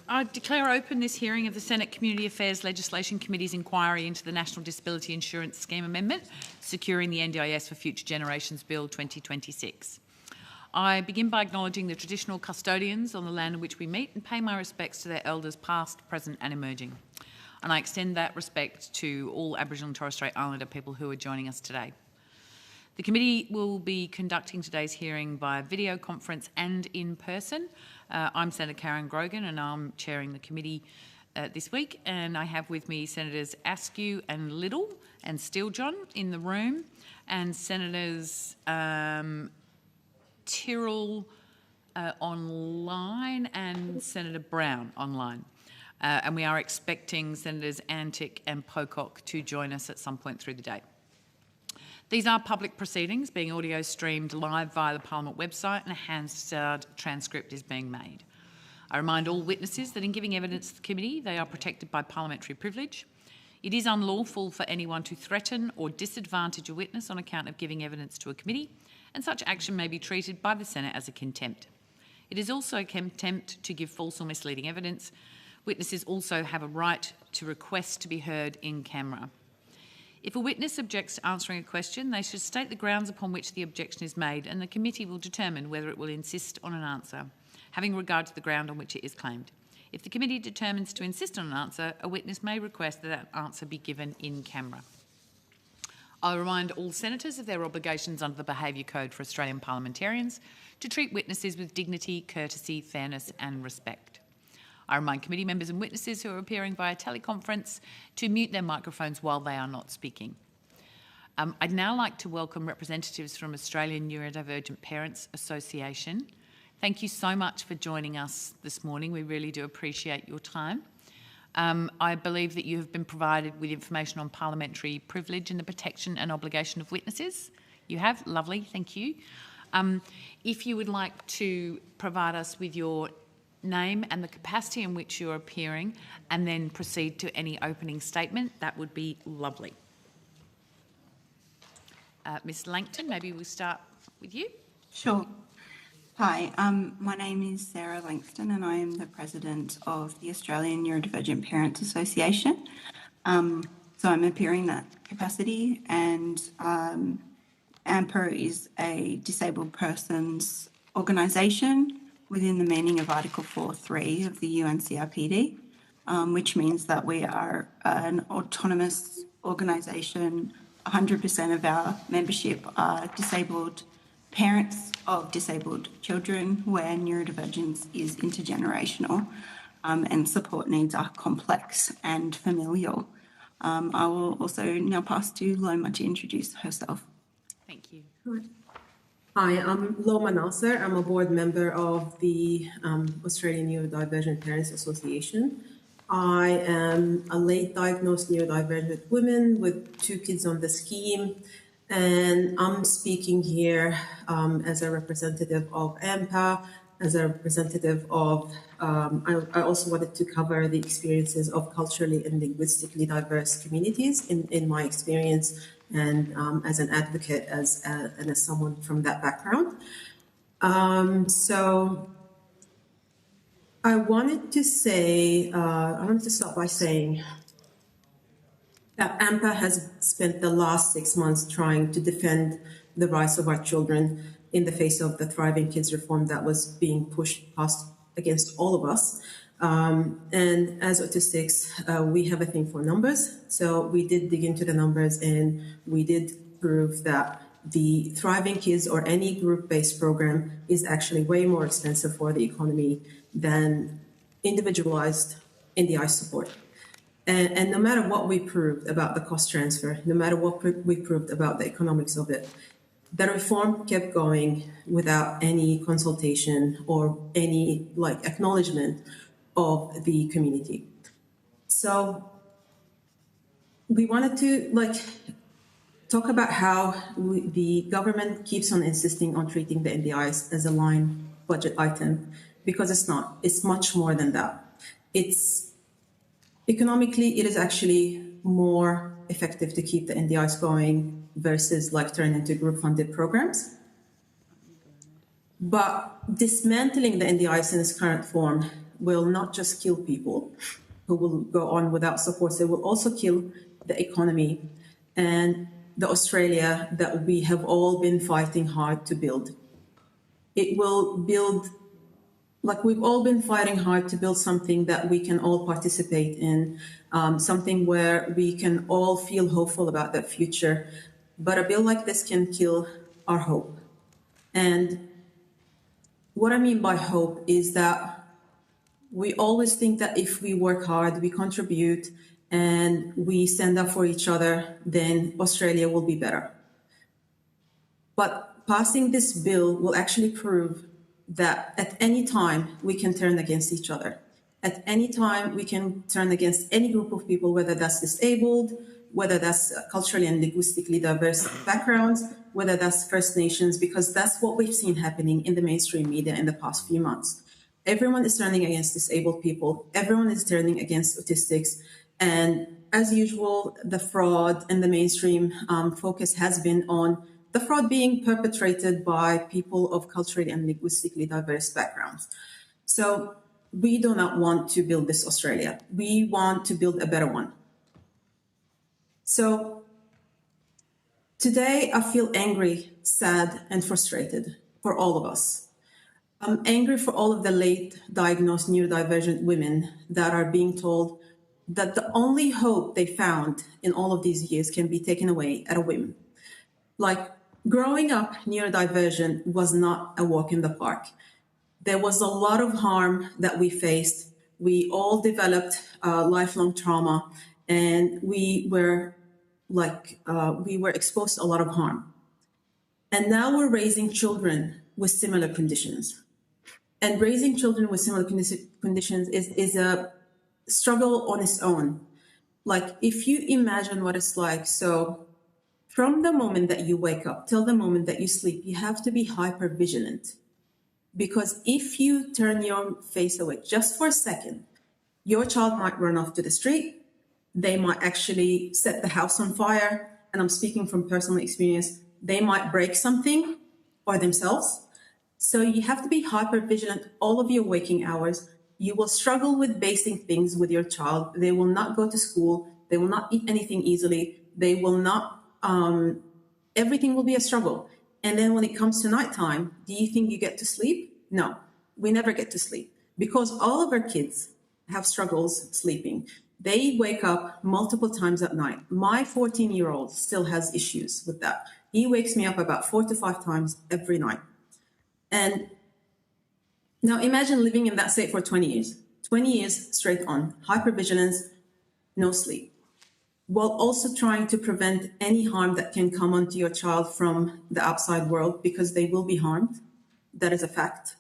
I declare open this hearing of the Senate Community Affairs Legislation Committee's inquiry into the National Disability Insurance Scheme Amendment, Securing the NDIS for Future Generations Bill 2026. I begin by acknowledging the traditional custodians on the land on which we meet and pay my respects to their elders past, present and emerging. And I extend that respect to all Aboriginal and Torres Strait Islander people who are joining us today. The committee will be conducting today's hearing via video conference and in person. I'm Senator Karen Grogan and I'm chairing the committee this week, and I have with me Senators Askew and Little and Steele-John in the room, and Senators Tyrrell online and Senator Brown online. And we are expecting Senators Antic and Pocock to join us at some point through the day. These are public proceedings being audio streamed live via the Parliament website, and a Hansard transcript is being made. I remind all witnesses that in giving evidence to the committee, they are protected by parliamentary privilege. It is unlawful for anyone to threaten or disadvantage a witness on account of giving evidence to a committee, and such action may be treated by the Senate as a contempt. It is also a contempt to give false or misleading evidence. Witnesses also have a right to request to be heard in camera. If a witness objects to answering a question, they should state the grounds upon which the objection is made, and the committee will determine whether it will insist on an answer, having regard to the ground on which it is claimed. If the committee determines to insist on an answer, a witness may request that that answer be given in camera. I remind all senators of their obligations under the Behaviour Code for Australian parliamentarians to treat witnesses with dignity, courtesy, fairness and respect. I remind committee members and witnesses who are appearing via teleconference to mute their microphones while they are not speaking. I'd now like to welcome representatives from Australian Neurodivergent Parents Association. Thank you so much for joining us this morning. We really do appreciate your time. I believe that you have been provided with information on parliamentary privilege and the protection and obligation of witnesses. You have? Lovely, thank you. If you would like to provide us with your name and the capacity in which you're appearing, and then proceed to any opening statement, that would be lovely. Ms Langton, maybe we'll start with you. Sure. Hi, my name is Sarah Langston and I am the President of the Australian Neurodivergent Parents Association. So I'm appearing in that capacity, and AMPA is a disabled persons organisation within the meaning of Article 4.3 of the UNCRPD, which means that we are an autonomous organisation. 100% of our membership are disabled parents of disabled children, where neurodivergence is intergenerational and support needs are complex and familial. I will also now pass to Loma to introduce herself. Thank you. Hi, I'm Loma Nasser. I'm a board member of the Australian Neurodivergent Parents Association. I am a late diagnosed neurodivergent woman with 2 kids on the scheme, and I'm speaking here as a representative of AMPA, as a representative of, I also wanted to cover the experiences of culturally and linguistically diverse communities in my experience, and as an advocate and as someone from that background. So I wanted to start by saying that AMPA has spent the last 6 months trying to defend the rights of our children in the face of the Thriving Kids reform that was being pushed past against all of us. And as autistics, we have a thing for numbers. So we did dig into the numbers, and we did prove that the Thriving Kids or any group-based program is actually way more expensive for the economy than individualized NDI support. And no matter what we proved about the cost transfer, no matter what we proved about the economics of it, the reform kept going without any consultation or any acknowledgement of the community. So we wanted to talk about how the government keeps on insisting on treating the NDIS as a line budget item, because it's not. It's much more than that. It's economically, it is actually more effective to keep the NDIs going versus turn into group funded programs. But dismantling the NDIs in its current form will not just kill people who will go on without supports, they will also kill the economy and the Australia that we have all been fighting hard to build. It will build, like we've all been fighting hard to build something that we can all participate in, something where we can all feel hopeful about that future. But a bill like this can kill our hope. And what I mean by hope is that we always think that if we work hard, we contribute, and we stand up for each other, then Australia will be better. But passing this bill will actually prove that at any time we can turn against each other. At any time we can turn against any group of people, whether that's disabled, whether that's culturally and linguistically diverse backgrounds, whether that's First Nations, because that's what we've seen happening in the mainstream media in the past few months. Everyone is turning against disabled people. Everyone is turning against autistics. And as usual, the fraud and the mainstream focus has been on the fraud being perpetrated by people of culturally and linguistically diverse backgrounds. So we do not want to build this Australia. We want to build a better one. So today I feel angry, sad, and frustrated for all of us. I'm angry for all of the late diagnosed neurodivergent women that are being told that the only hope they found in all of these years can be taken away at a whim. Like, growing up neurodivergent was not a walk in the park. There was a lot of harm that we faced. We all developed lifelong trauma, and we were exposed to a lot of harm. And now we're raising children with similar conditions. And raising children with similar conditions is a struggle on its own. Like, if you imagine what it's like, so from the moment that you wake up till the moment that you sleep, you have to be hyper vigilant. Because if you turn your face away just for a second, your child might run off to the street. They might actually set the house on fire. And I'm speaking from personal experience. They might break something or themselves. So you have to be hyper vigilant all of your waking hours. You will struggle with basic things with your child. They will not go to school. They will not eat anything easily. They will not, everything will be a struggle. And then when it comes to nighttime, do you think you get to sleep? No, we never get to sleep because all of our kids have struggles sleeping. They wake up multiple times at night. My 14-year-old still has issues with that. He wakes me up about 4 to 5 times every night. And now imagine living in that state for 20 years, 20 years straight on, hypervigilance, no sleep, while also trying to prevent any harm that can come onto your child from the outside world, because they will be harmed. That is a fact.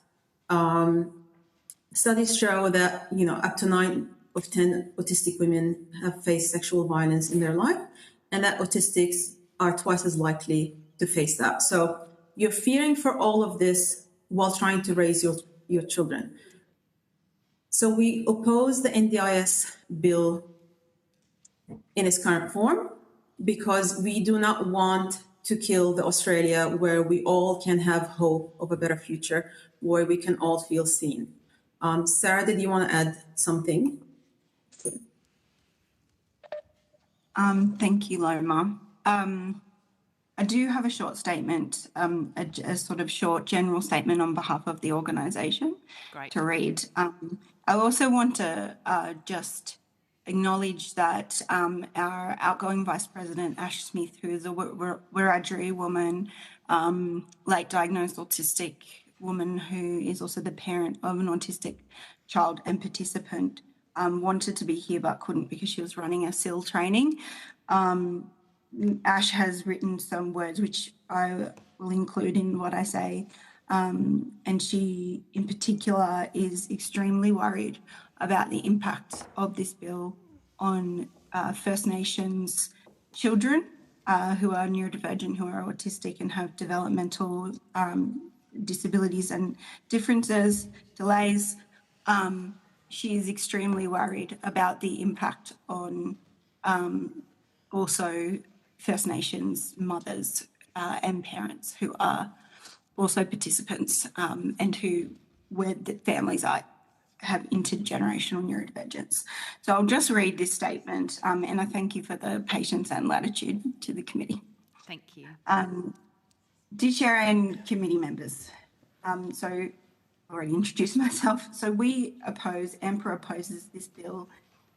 Studies show that, up to 9 of 10 autistic women have faced sexual violence in their life, and that autistics are twice as likely to face that. So you're fearing for all of this while trying to raise your children. So we oppose the NDIS bill in its current form because we do not want to kill the Australia where we all can have hope of a better future, where we can all feel seen. Sarah, did you want to add something? Thank you, Loma. I do have a short statement, a sort of short general statement on behalf of the organisation to read. I also want to just acknowledge that our outgoing Vice President, Ash Smith, who is a Wiradjuri woman, late diagnosed autistic woman who is also the parent of an autistic child and participant, wanted to be here but couldn't because she was running a SIL training. Ash has written some words which I will include in what I say, and she in particular is extremely worried about the impact of this bill on First Nations children who are neurodivergent, who are autistic and have developmental disabilities and differences, delays. She is extremely worried about the impact on also First Nations mothers and parents who are also participants and where the families are have intergenerational neurodivergence. So I'll just read this statement, and I thank you for the patience and latitude to the committee. Thank you. Dear Chair and committee members, so I've already introduced myself. So AMPA opposes this bill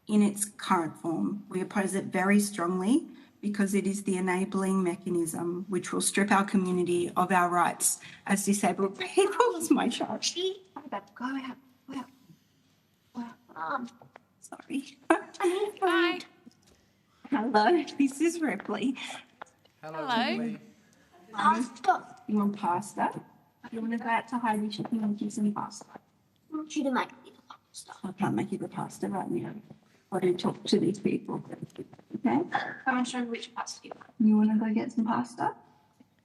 in its current form. We oppose it very strongly because it is the enabling mechanism which will strip our community of our rights as disabled people. It's my child. Go out. Sorry. Hi. Hello, this is Ripley. Hello. You want pasta? You want to go out to hide and you want to give some pasta? I want you to make me the pasta. I can't make you the pasta right now. I do talk to these people. Okay? Come and show me which pasta you want. You want to go get some pasta?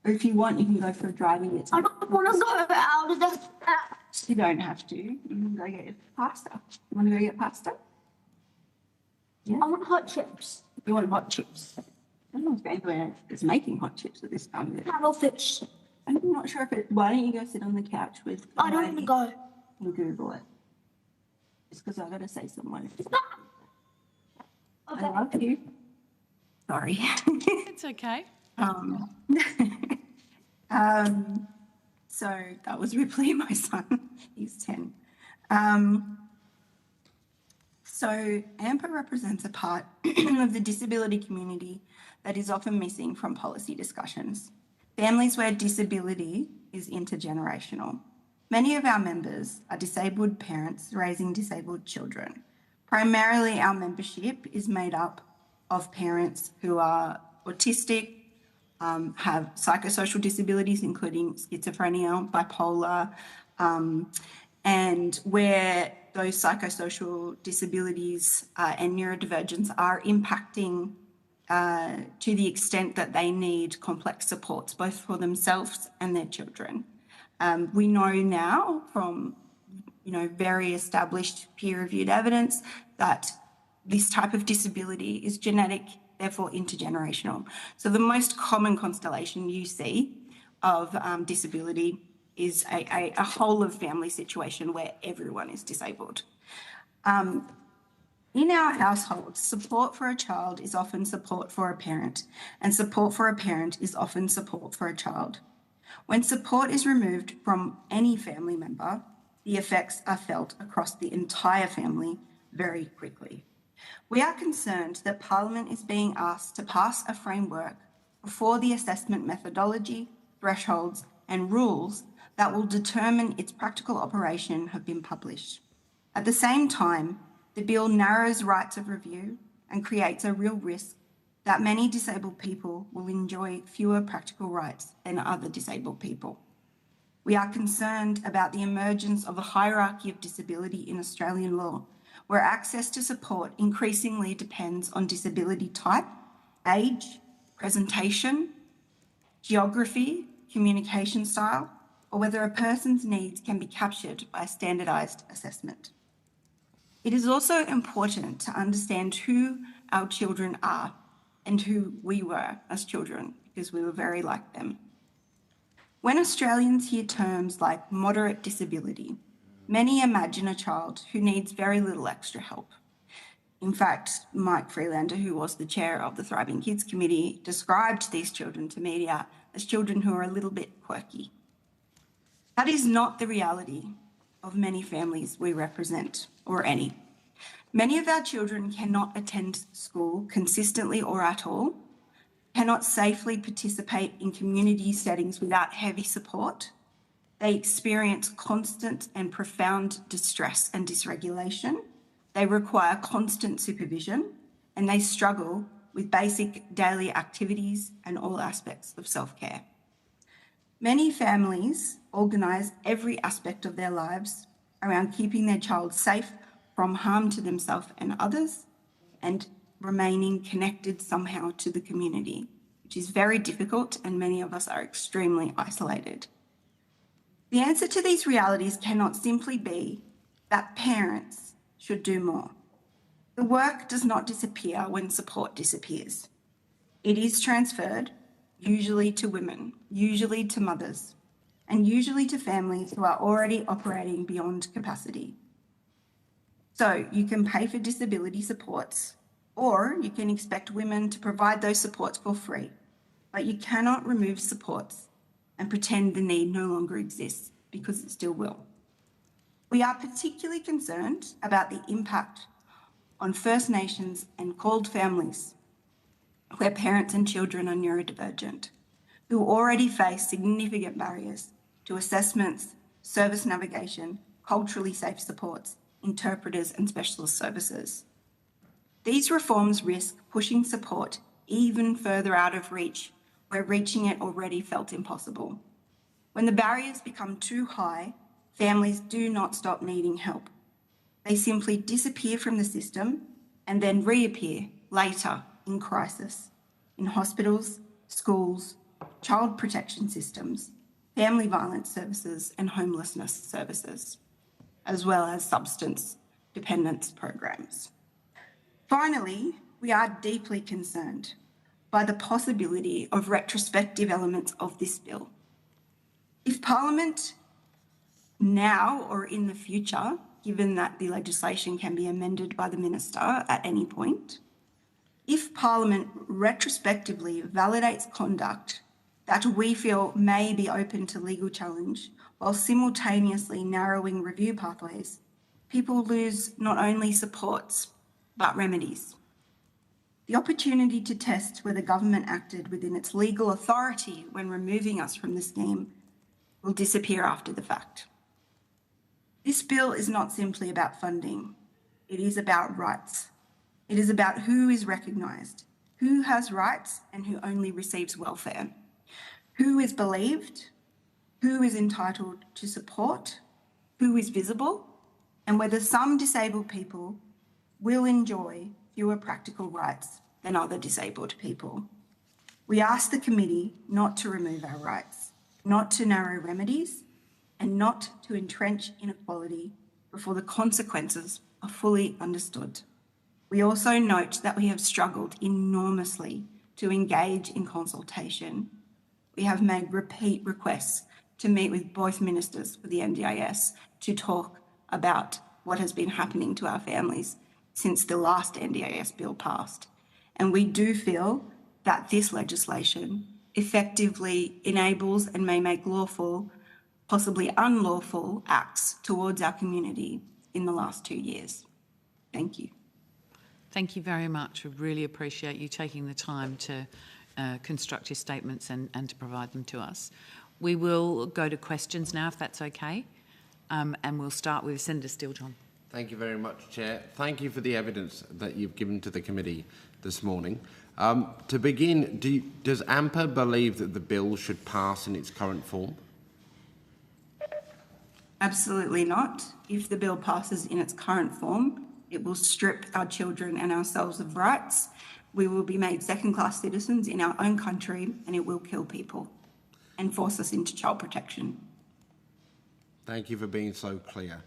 Or if you want, you can go for a drive and get I some. don't want to go out of the house. You don't have to. You can go get pasta. You want to go get pasta? Yeah. I want hot chips. You want hot chips? I don't know if anyone is making hot chips at this time of year. Paddlefish. I'm not sure if it. Why don't you go sit on the couch with? I don't want to go. And Google it. It's because I got to say something. Okay. I love you. Sorry. It's okay. So that was Ripley, my son. He's 10. So AMPA represents a part of the disability community that is often missing from policy discussions. Families where disability is intergenerational. Many of our members are disabled parents raising disabled children. Primarily, our membership is made up of parents who are autistic, have psychosocial disabilities, including schizophrenia, bipolar, and where those psychosocial disabilities and neurodivergence are impacting to the extent that they need complex supports, both for themselves and their children. We know now from very established peer-reviewed evidence that this type of disability is genetic, therefore intergenerational. So the most common constellation you see of disability is a whole of family situation where everyone is disabled. In our household, support for a child is often support for a parent, and support for a parent is often support for a child. When support is removed from any family member, the effects are felt across the entire family very quickly. We are concerned that Parliament is being asked to pass a framework before the assessment methodology, thresholds, and rules that will determine its practical operation have been published. At the same time, the bill narrows rights of review and creates a real risk that many disabled people will enjoy fewer practical rights than other disabled people. We are concerned about the emergence of a hierarchy of disability in Australian law, where access to support increasingly depends on disability type, age, presentation, geography, communication style, or whether a person's needs can be captured by a standardised assessment. It is also important to understand who our children are and who we were as children, because we were very like them. When Australians hear terms like moderate disability, many imagine a child who needs very little extra help. In fact, Mike Freelander, who was the chair of the Thriving Kids Committee, described these children to media as children who are a little bit quirky. That is not the reality of many families we represent, or any. Many of our children cannot attend school consistently or at all, cannot safely participate in community settings without heavy support. They experience constant and profound distress and dysregulation. They require constant supervision, and they struggle with basic daily activities and all aspects of self-care. Many families organise every aspect of their lives around keeping their child safe from harm to themselves and others, and remaining connected somehow to the community, which is very difficult, and many of us are extremely isolated. The answer to these realities cannot simply be that parents should do more. The work does not disappear when support disappears. It is transferred, usually to women, usually to mothers, and usually to families who are already operating beyond capacity. So you can pay for disability supports, or you can expect women to provide those supports for free, but you cannot remove supports and pretend the need no longer exists, because it still will. We are particularly concerned about the impact on First Nations and called families where parents and children are neurodivergent, who already face significant barriers to assessments, service navigation, culturally safe supports, interpreters and specialist services. These reforms risk pushing support even further out of reach, where reaching it already felt impossible. When the barriers become too high, families do not stop needing help. They simply disappear from the system and then reappear later in crisis, in hospitals, schools, child protection systems, family violence services and homelessness services, as well as substance dependence programs. Finally, we are deeply concerned by the possibility of retrospective elements of this bill. If Parliament now or in the future, given that the legislation can be amended by the Minister at any point, if Parliament retrospectively validates conduct that we feel may be open to legal challenge while simultaneously narrowing review pathways, people lose not only supports but remedies. The opportunity to test whether government acted within its legal authority when removing us from the scheme will disappear after the fact. This bill is not simply about funding, it is about rights. It is about who is recognised, who has rights and who only receives welfare, who is believed, who is entitled to support, who is visible, and whether some disabled people will enjoy fewer practical rights than other disabled people. We ask the committee not to remove our rights, not to narrow remedies, and not to entrench inequality before the consequences are fully understood. We also note that we have struggled enormously to engage in consultation. We have made repeat requests to meet with both ministers for the NDIS to talk about what has been happening to our families since the last NDIS bill passed. And we do feel that this legislation effectively enables and may make lawful, possibly unlawful acts towards our community in the last 2 years. Thank you. Thank you very much. I really appreciate you taking the time to construct your statements and to provide them to us. We will go to questions now, if that's okay, and we'll start with Senator Steele-John. Thank you very much, Chair. Thank you for the evidence that you've given to the committee this morning. To begin, does AMPA believe that the bill should pass in its current form? Absolutely not. If the bill passes in its current form, it will strip our children and ourselves of rights. We will be made second-class citizens in our own country, and it will kill people and force us into child protection. Thank you for being so clear.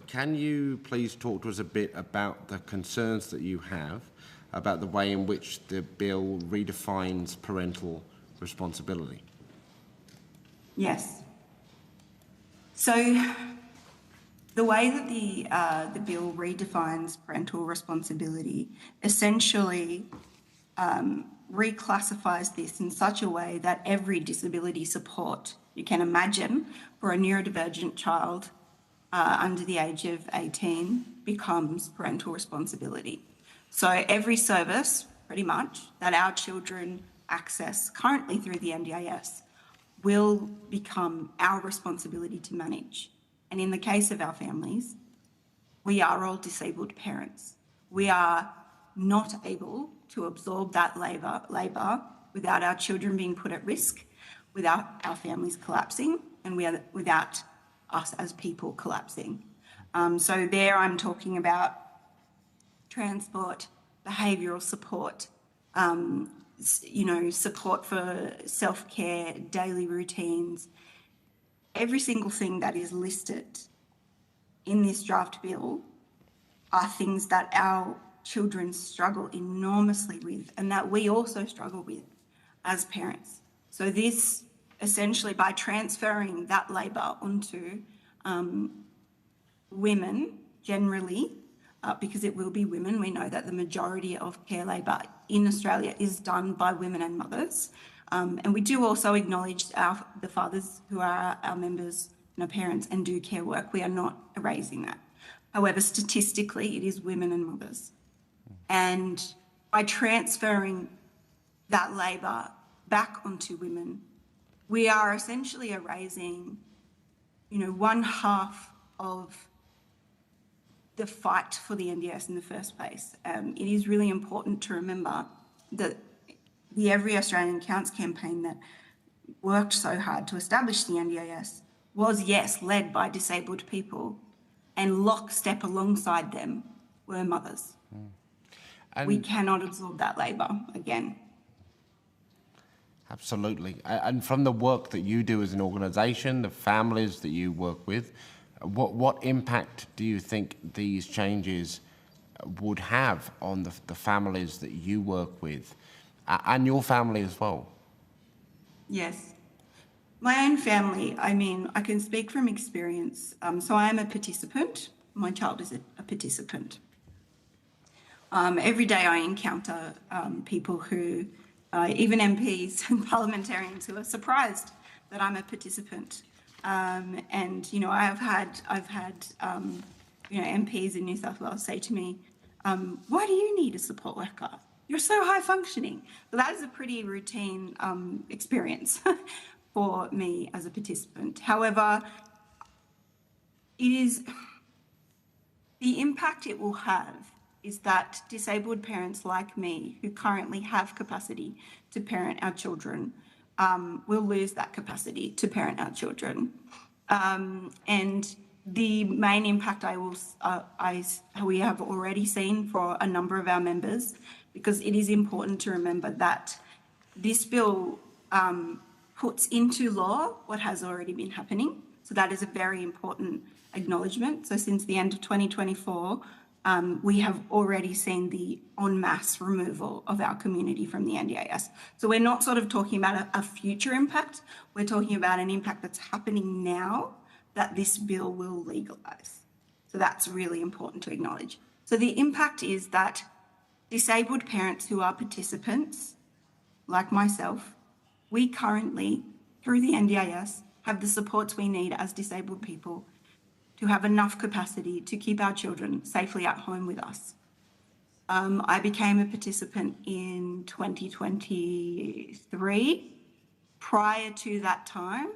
Can you please talk to us a bit about the concerns that you have about the way in which the bill redefines parental responsibility? Yes. So the way that the bill redefines parental responsibility essentially reclassifies this in such a way that every disability support you can imagine for a neurodivergent child under the age of 18 becomes parental responsibility. So every service, pretty much, that our children access currently through the NDIS will become our responsibility to manage. And in the case of our families, we are all disabled parents. We are not able to absorb that labour without our children being put at risk, without our families collapsing, and without us as people collapsing. So there I'm talking about transport, behavioural support, support for self-care, daily routines. Every single thing that is listed in this draft bill are things that our children struggle enormously with and that we also struggle with as parents. So this essentially, by transferring that labour onto women generally, because it will be women. We know that the majority of care labour in Australia is done by women and mothers. And we do also acknowledge the fathers who are our members and our parents and do care work. We are not erasing that. However, statistically, it is women and mothers. And by transferring that labour back onto women, we are essentially erasing, one half of the fight for the NDIS in the first place. It is really important to remember that the Every Australian Counts campaign that worked so hard to establish the NDIS was, yes, led by disabled people, and lockstep alongside them were mothers. We cannot absorb that labour again. Absolutely. And from the work that you do as an organisation, the families that you work with, what impact do you think these changes would have on the families that you work with and your family as well? Yes. My own family, I can speak from experience. So I am a participant. My child is a participant. Every day I encounter people who, even MPs and parliamentarians, who are surprised that I'm a participant. And I've had MPs in New South Wales say to me, "Why do you need a support worker? You're so high functioning." So that is a pretty routine experience for me as a participant. However, the impact it will have is that disabled parents like me, who currently have capacity to parent our children, will lose that capacity to parent our children. And the main impact we have already seen for a number of our members, because it is important to remember that this bill puts into law what has already been happening. So that is a very important acknowledgement. So since the end of 2024, we have already seen the en masse removal of our community from the NDIS. So we're not sort of talking about a future impact. We're talking about an impact that's happening now that this bill will legalise. So that's really important to acknowledge. So the impact is that disabled parents who are participants, like myself, we currently, through the NDIS, have the supports we need as disabled people to have enough capacity to keep our children safely at home with us. I became a participant in 2023. Prior to that time,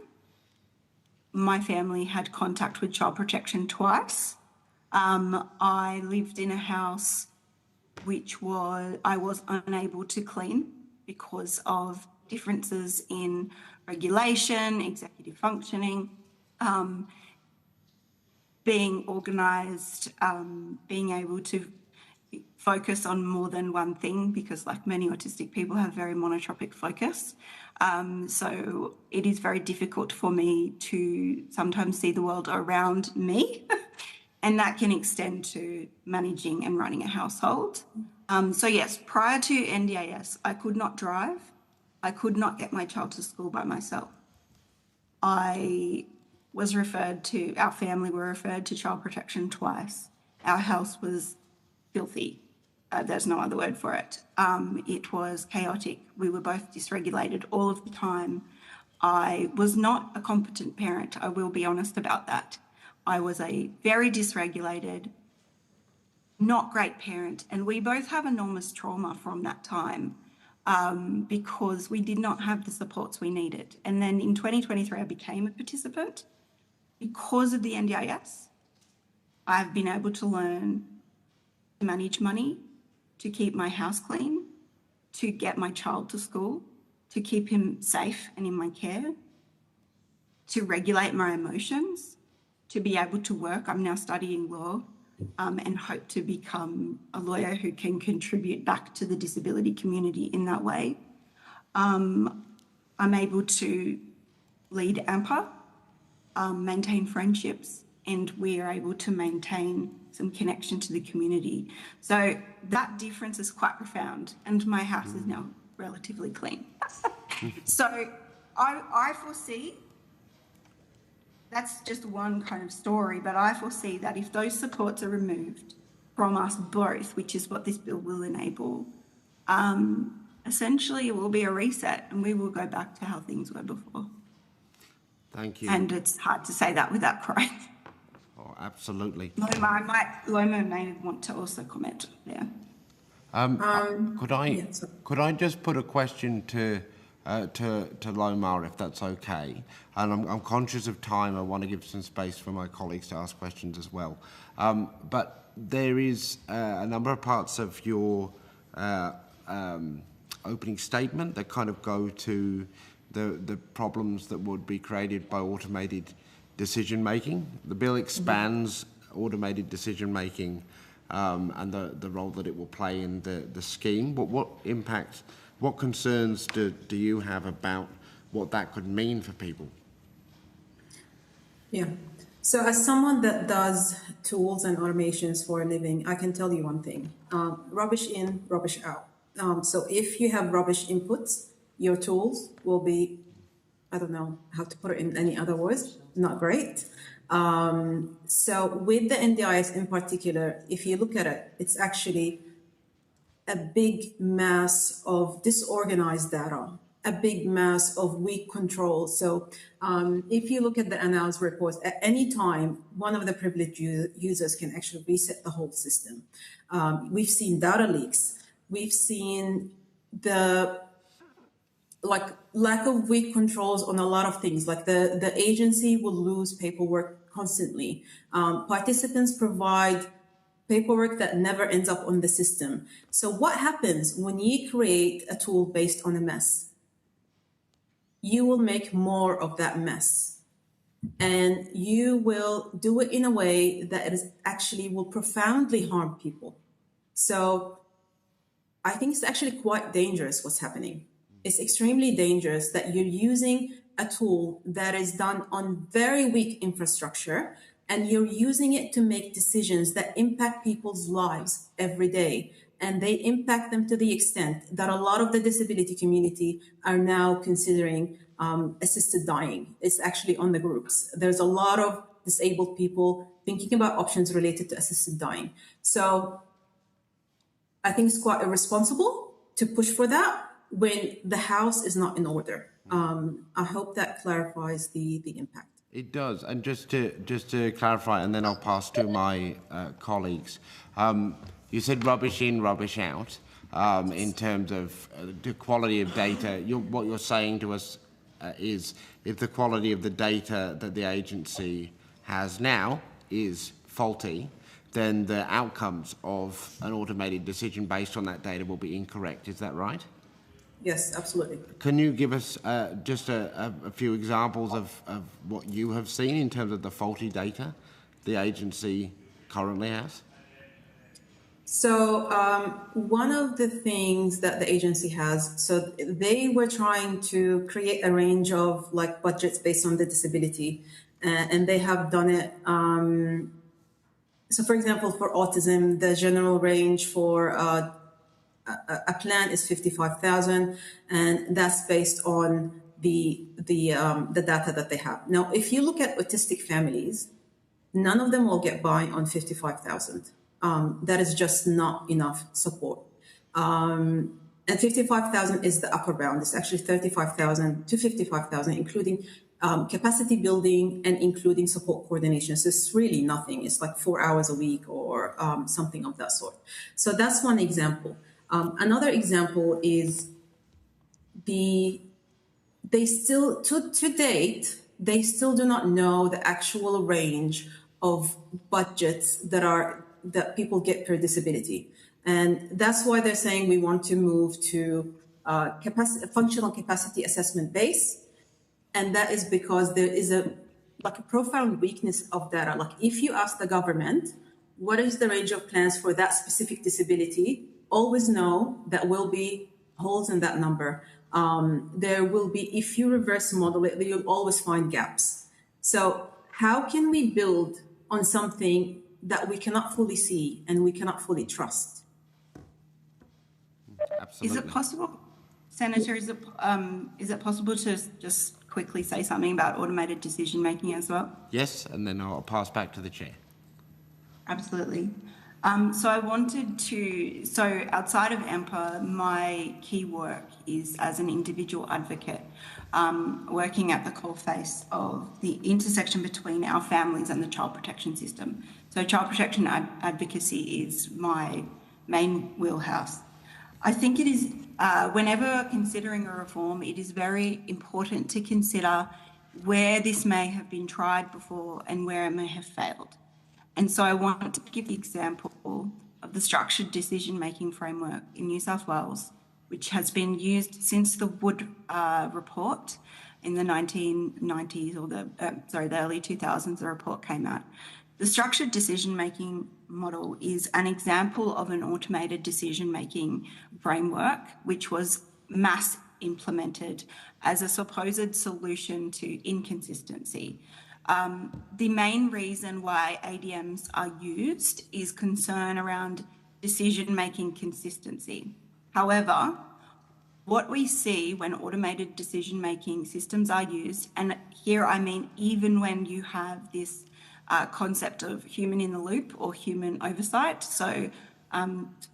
my family had contact with Child Protection twice. I lived in a house which I was unable to clean because of differences in regulation, executive functioning, being organised, being able to focus on more than one thing, because like many autistic people have very monotropic focus. So it is very difficult for me to sometimes see the world around me and that can extend to managing and running a household. So yes, prior to NDIS, I could not drive. I could not get my child to school by myself. Our family were referred to Child Protection twice. Our house was filthy. There's no other word for it. It was chaotic. We were both dysregulated all of the time. I was not a competent parent. I will be honest about that. I was a very dysregulated, not great parent. And we both have enormous trauma from that time because we did not have the supports we needed. And then in 2023, I became a participant. Because of the NDIS, I've been able to learn to manage money, to keep my house clean, to get my child to school, to keep him safe and in my care, to regulate my emotions, to be able to work. I'm now studying law and hope to become a lawyer who can contribute back to the disability community in that way. I'm able to lead AMPA, maintain friendships, and we are able to maintain some connection to the community. So that difference is quite profound, and my house is now relatively clean. So I foresee that's just one kind of story, but I foresee that if those supports are removed from us both, which is what this bill will enable, essentially it will be a reset and we will go back to how things were before. Thank you. And it's hard to say that without crying. Oh, absolutely. Loma may want to also comment there. Could I just put a question to Loma, if that's okay? And I'm conscious of time. I want to give some space for my colleagues to ask questions as well. But there is a number of parts of your opening statement that kind of go to the problems that would be created by automated decision making. The bill expands automated decision making and the role that it will play in the scheme. But what impact, what concerns do you have about what that could mean for people? Yeah. So as someone that does tools and automations for a living, I can tell you one thing, rubbish in, rubbish out. So if you have rubbish inputs, your tools will be, I don't know how to put it in any other words, not great. So with the NDIS in particular, if you look at it, it's actually a big mass of disorganized data, a big mass of weak control. So if you look at the analysis reports, at any time, one of the privileged users can actually reset the whole system. We've seen data leaks. We've seen the lack of weak controls on a lot of things, like the agency will lose paperwork constantly. Participants provide paperwork that never ends up on the system. So what happens when you create a tool based on a mess? You will make more of that mess. And you will do it in a way that it actually will profoundly harm people. So I think it's actually quite dangerous what's happening. It's extremely dangerous that you're using a tool that is done on very weak infrastructure and you're using it to make decisions that impact people's lives every day. And they impact them to the extent that a lot of the disability community are now considering assisted dying. It's actually on the groups. There's a lot of disabled people thinking about options related to assisted dying. So I think it's quite irresponsible to push for that when the house is not in order. I hope that clarifies the impact. It does, and just to clarify, and then I'll pass to my colleagues. You said rubbish in, rubbish out. In terms of the quality of data, what you're saying to us is if the quality of the data that the agency has now is faulty, then the outcomes of an automated decision based on that data will be incorrect. Is that right? Yes, absolutely. Can you give us just a few examples of what you have seen in terms of the faulty data the agency currently has? So one of the things that the agency has, so they were trying to create a range of like budgets based on the disability, and they have done it. So for example, for autism, the general range for a plan is 55,000, and that's based on the data that they have. Now, if you look at autistic families, none of them will get by on 55,000. That is just not enough support. And 55,000 is the upper bound. It's actually 35,000 to 55,000, including capacity building and including support coordination. So it's really nothing. It's like 4 hours a week or something of that sort. So that's one example. Another example is they still, to date, they still do not know the actual range of budgets that people get per disability. And that's why they're saying we want to move to functional capacity assessment base. And that is because there is a profound weakness of data. Like if you ask the government, what is the range of plans for that specific disability? Always know that will be holes in that number. There will be, if you reverse model it, you'll always find gaps. So how can we build on something that we cannot fully see and we cannot fully trust? Absolutely. Is it possible, Senator, is it possible to just quickly say something about automated decision making as well? Yes, and then I'll pass back to the chair. Absolutely. So outside of AMPA, my key work is as an individual advocate, working at the coalface of the intersection between our families and the child protection system. So child protection advocacy is my main wheelhouse. I think it is, whenever considering a reform, it is very important to consider where this may have been tried before and where it may have failed. And so I want to give the example of the structured decision-making framework in New South Wales, which has been used since the Wood report in the 1990s, or the early 2000s, the report came out. The structured decision-making model is an example of an automated decision-making framework, which was mass implemented as a supposed solution to inconsistency. The main reason why ADMs are used is concern around decision-making consistency. However, what we see when automated decision-making systems are used, and here I mean even when you have this concept of human in the loop or human oversight. So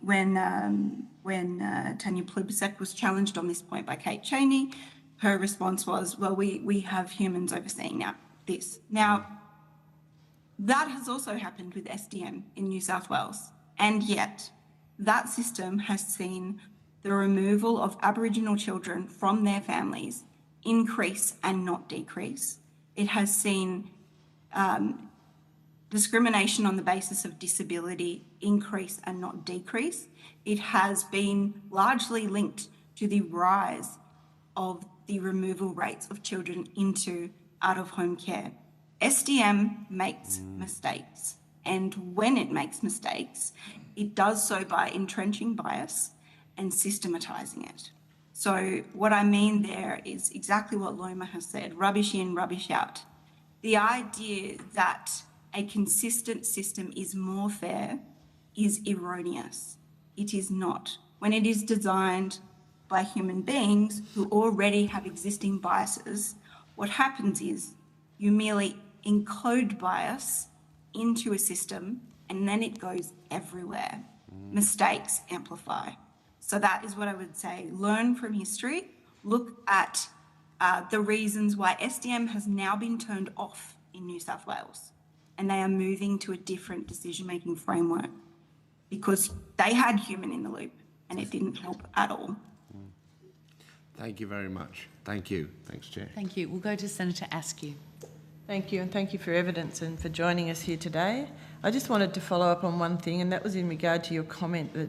when Tanya Plibersek was challenged on this point by Kate Cheney, her response was, well, we have humans overseeing now. Now, that has also happened with SDM in New South Wales, and yet that system has seen the removal of Aboriginal children from their families increase and not decrease. It has seen discrimination on the basis of disability increase and not decrease. It has been largely linked to the rise of the removal rates of children into out-of-home care. SDM makes mistakes, and when it makes mistakes, it does so by entrenching bias and systematising it. So what I mean there is exactly what Loma has said, rubbish in, rubbish out. The idea that a consistent system is more fair is erroneous. It is not. When it is designed by human beings who already have existing biases, what happens is you merely encode bias into a system and then it goes everywhere. Mistakes amplify. So that is what I would say. Learn from history. Look at the reasons why SDM has now been turned off in New South Wales, and they are moving to a different decision-making framework because they had human in the loop and it didn't help at all. Thank you very much. Thank you. Thanks, Chair. Thank you. We'll go to Senator Askew. Thank you, and thank you for evidence and for joining us here today. I just wanted to follow up on one thing, and that was in regard to your comment that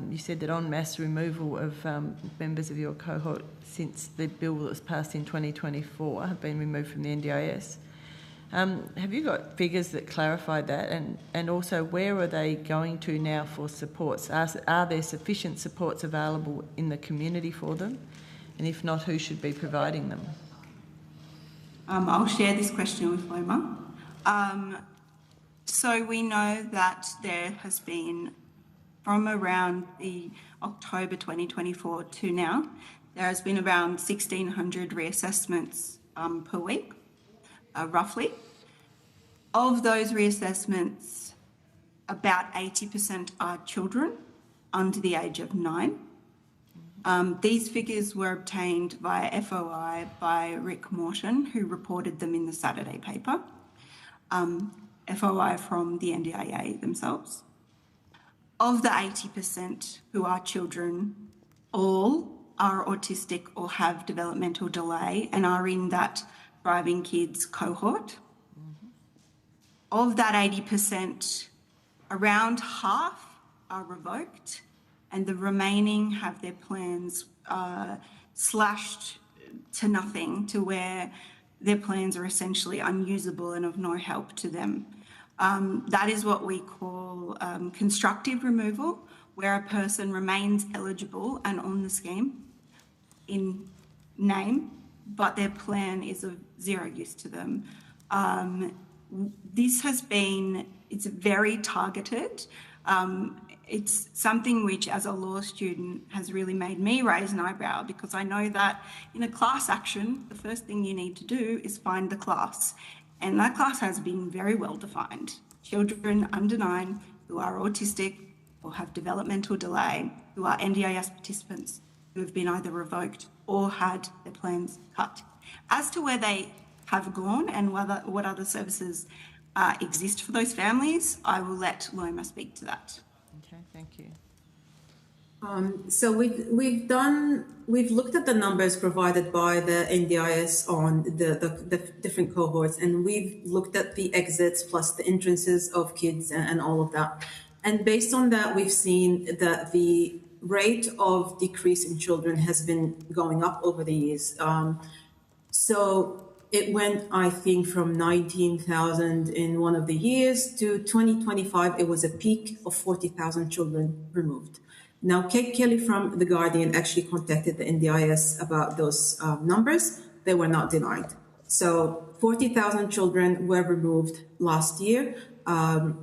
you said that en masse removal of members of your cohort since the bill that was passed in 2024 have been removed from the NDIS. Have you got figures that clarify that? And also, where are they going to now for supports? Are there sufficient supports available in the community for them? And if not, who should be providing them? I'll share this question with Loma. So we know that there has been, from around the October 2024 to now, there has been around 1,600 reassessments per week, roughly. Of those reassessments, about 80% are children under the age of 9. These figures were obtained via FOI by Rick Morton, who reported them in the Saturday paper. FOI from the NDIA themselves. Of the 80% who are children, all are autistic or have developmental delay and are in that Thriving Kids cohort. Of that 80%, around half are revoked, and the remaining have their plans slashed to nothing, to where their plans are essentially unusable and of no help to them. That is what we call constructive removal, where a person remains eligible and on the scheme in name, but their plan is of zero use to them. This has been, it's very targeted. It's something which, as a law student, has really made me raise an eyebrow, because I know that in a class action, the first thing you need to do is find the class. And that class has been very well defined. Children under 9 who are autistic or have developmental delay, who are NDIS participants, who have been either revoked or had their plans cut. As to where they have gone and what other services exist for those families, I will let Loma speak to that. Okay, thank you. So we've looked at the numbers provided by the NDIS on the different cohorts, and we've looked at the exits plus the entrances of kids and all of that. And based on that, we've seen that the rate of decrease in children has been going up over the years. So it went, I think, from 19,000 in one of the years to 2025, it was a peak of 40,000 children removed. Now, Kate Kelly from The Guardian actually contacted the NDIS about those numbers. They were not denied. So 40,000 children were removed last year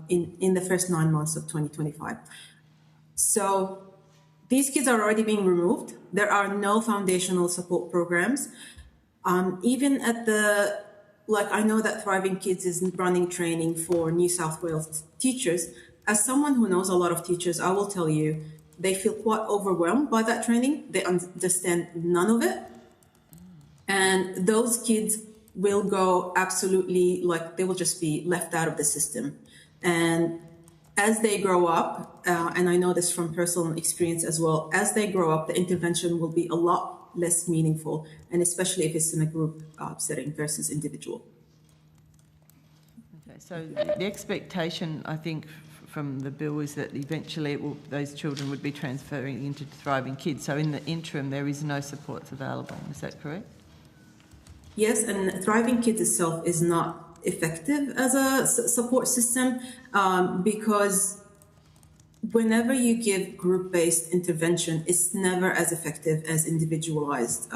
in the first 9 months of 2025. So these kids are already being removed. There are no foundational support programs. Even at I know that Thriving Kids is running training for New South Wales teachers. As someone who knows a lot of teachers, I will tell you, they feel quite overwhelmed by that training. They understand none of it. And those kids will go absolutely, they will just be left out of the system. And as they grow up, and I know this from personal experience as well, as they grow up, the intervention will be a lot less meaningful, and especially if it's in a group setting versus individual. Okay, so the expectation, I think, from the bill is that eventually those children would be transferring into Thriving Kids. So in the interim, there is no supports available. Is that correct? Yes, and Thriving Kids itself is not effective as a support system because whenever you give group-based intervention, it's never as effective as individualized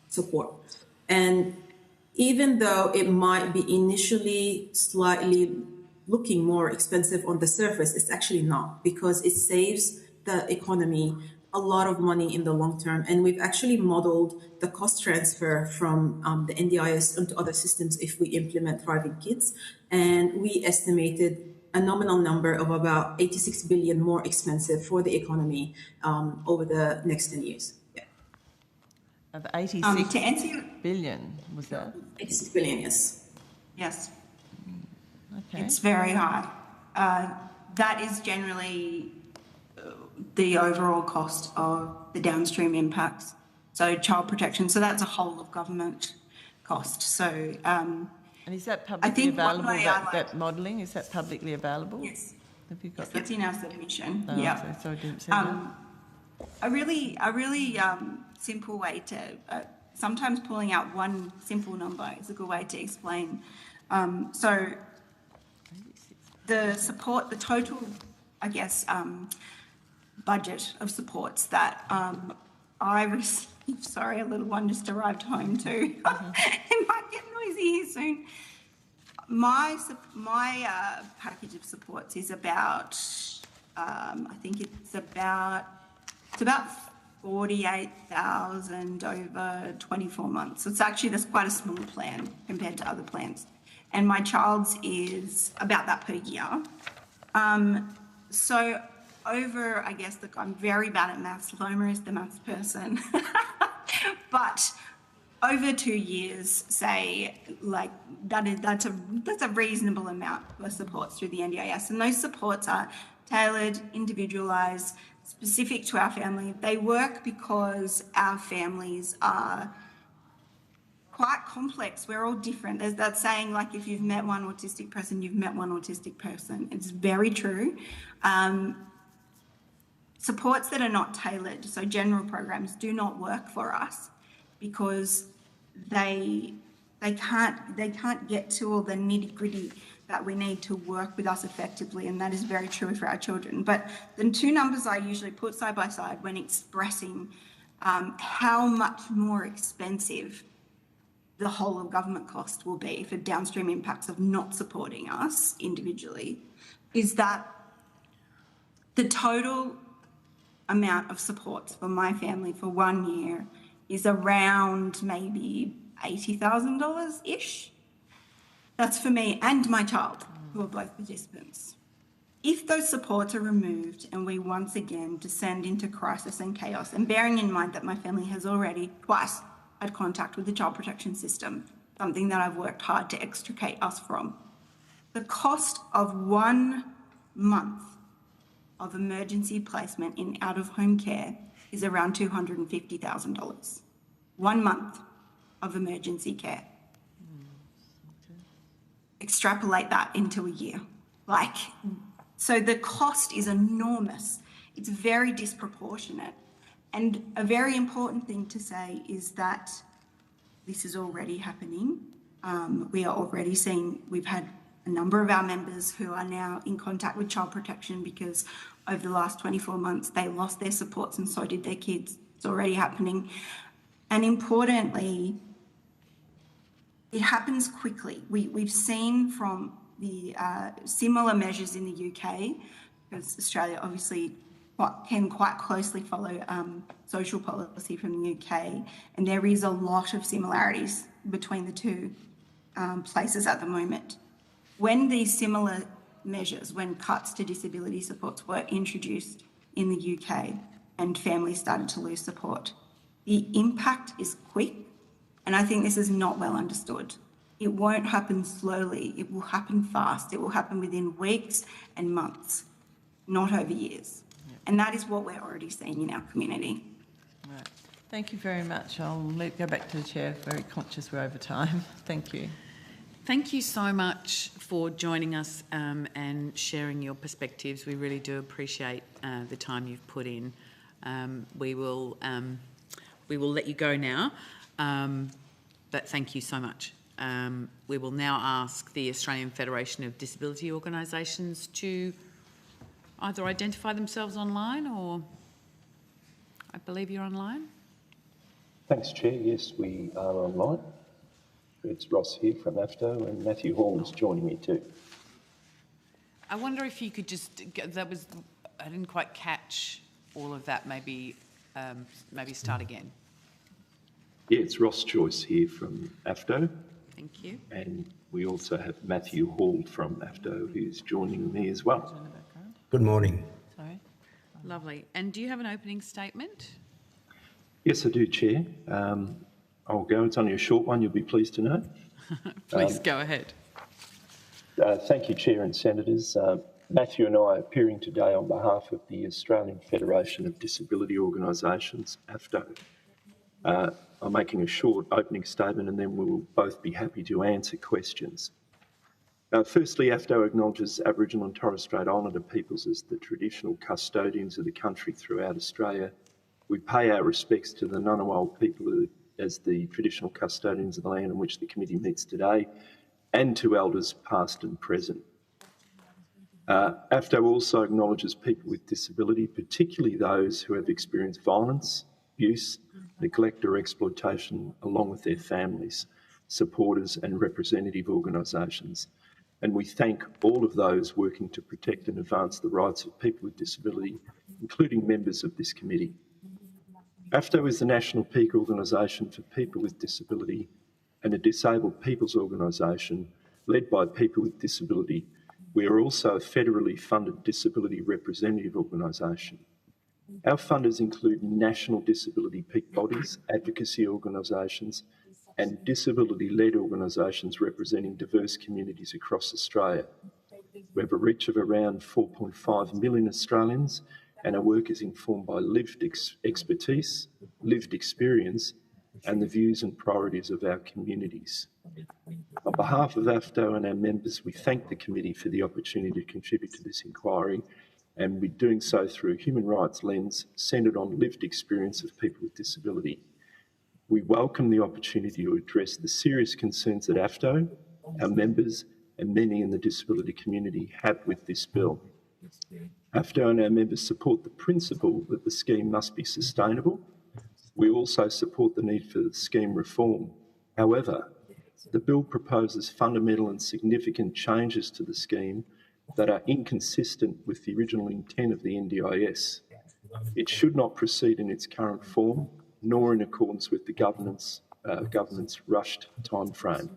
support. And even though it might be initially slightly looking more expensive on the surface, it's actually not, because it saves the economy a lot of money in the long term. And we've actually modeled the cost transfer from the NDIS into other systems if we implement Thriving Kids. And we estimated a nominal number of about 86 billion more expensive for the economy over the next 10 years. Yeah. Of 86 to answer your, billion, was that? 86 billion, yes. Yes. Okay. It's very high. That is generally the overall cost of the downstream impacts. So child protection, so that's a whole of government cost. So and is that publicly available, that modelling? Is that publicly available? Yes. Have you got yes, that's in our submission. Oh, yeah. So I didn't see that. A really simple way to, sometimes pulling out one simple number is a good way to explain. So the support, the total, I guess, budget of supports that I received, sorry, a little one just arrived home too. It might get noisy here soon. My package of supports is about, I think it's about 48,000 over 24 months. So it's actually, that's quite a small plan compared to other plans. And my child's is about that per year. So over, I guess, look, I'm very bad at maths. Loma is the maths person. But over 2 years, say, like that's a reasonable amount for supports through the NDIS. And those supports are tailored, individualised, specific to our family. They work because our families are quite complex. We're all different. There's that saying, like, if you've met one autistic person, you've met one autistic person. It's very true. Supports that are not tailored, so general programs, do not work for us because they can't get to all the nitty-gritty that we need to work with us effectively, and that is very true for our children. But the two numbers I usually put side by side when expressing how much more expensive the whole of government cost will be for downstream impacts of not supporting us individually is that The total amount of supports for my family for 1 year is around maybe $80,000-ish. That's for me and my child, who are both participants. If those supports are removed and we once again descend into crisis and chaos, and bearing in mind that my family has already twice had contact with the child protection system, something that I've worked hard to extricate us from, the cost of 1 month of emergency placement in out-of-home care is around $250,000. 1 month of emergency care. Extrapolate that into a year. So the cost is enormous. It's very disproportionate. And a very important thing to say is that this is already happening. We are already seeing, we've had a number of our members who are now in contact with child protection because over the last 24 months, they lost their supports and so did their kids. It's already happening. And importantly, it happens quickly. We've seen from the similar measures in the UK, because Australia obviously can quite closely follow social policy from the UK, and there is a lot of similarities between the two places at the moment. When these similar measures, when cuts to disability supports were introduced in the UK and families started to lose support, the impact is quick, and I think this is not well understood. It won't happen slowly, it will happen fast. It will happen within weeks and months, not over years. Yep. And that is what we're already seeing in our community. Right. Thank you very much. I'll go back to the chair, very conscious we're over time. Thank you. Thank you so much for joining us and sharing your perspectives. We really do appreciate the time you've put in. We will let you go now, but thank you so much. We will now ask the Australian Federation of Disability Organisations to either identify themselves online or I believe you're online. Thanks, Chair. Yes, we are online. It's Ross here from AFTO and Matthew Hall is joining me too. I wonder if you could just, I didn't quite catch all of that, maybe start again. Yeah, it's Ross Joyce here from AFTO. Thank you. And we also have Matthew Hall from AFTO who's joining me as well. Good morning. Sorry. Lovely. And do you have an opening statement? Yes, I do, Chair. I'll go. It's only a short one, you'll be pleased to know. Please go ahead. Thank you, Chair and Senators. Matthew and I are appearing today on behalf of the Australian Federation of Disability Organisations, AFTO. I'm making a short opening statement and then we'll both be happy to answer questions. Firstly, AFTO acknowledges Aboriginal and Torres Strait Islander peoples as the traditional custodians of the country throughout Australia. We pay our respects to the Ngunnawal people as the traditional custodians of the land on which the committee meets today, and to elders past and present. AFTO also acknowledges people with disability, particularly those who have experienced violence, abuse, neglect or exploitation, along with their families, supporters and representative organisations. And we thank all of those working to protect and advance the rights of people with disability, including members of this committee. AFTO is the national peak organisation for people with disability and a disabled people's organisation led by people with disability. We are also a federally funded disability representative organisation. Our funders include national disability peak bodies, advocacy organisations and disability-led organisations representing diverse communities across Australia. We have a reach of around 4.5 million Australians and our work is informed by lived expertise, lived experience and the views and priorities of our communities. On behalf of AFTO and our members, we thank the committee for the opportunity to contribute to this inquiry and we're doing so through a human rights lens centred on lived experience of people with disability. We welcome the opportunity to address the serious concerns that AFTO, our members and many in the disability community have with this bill. AFTO and our members support the principle that the scheme must be sustainable. We also support the need for scheme reform. However, the bill proposes fundamental and significant changes to the scheme that are inconsistent with the original intent of the NDIS. It should not proceed in its current form, nor in accordance with the government's rushed timeframe.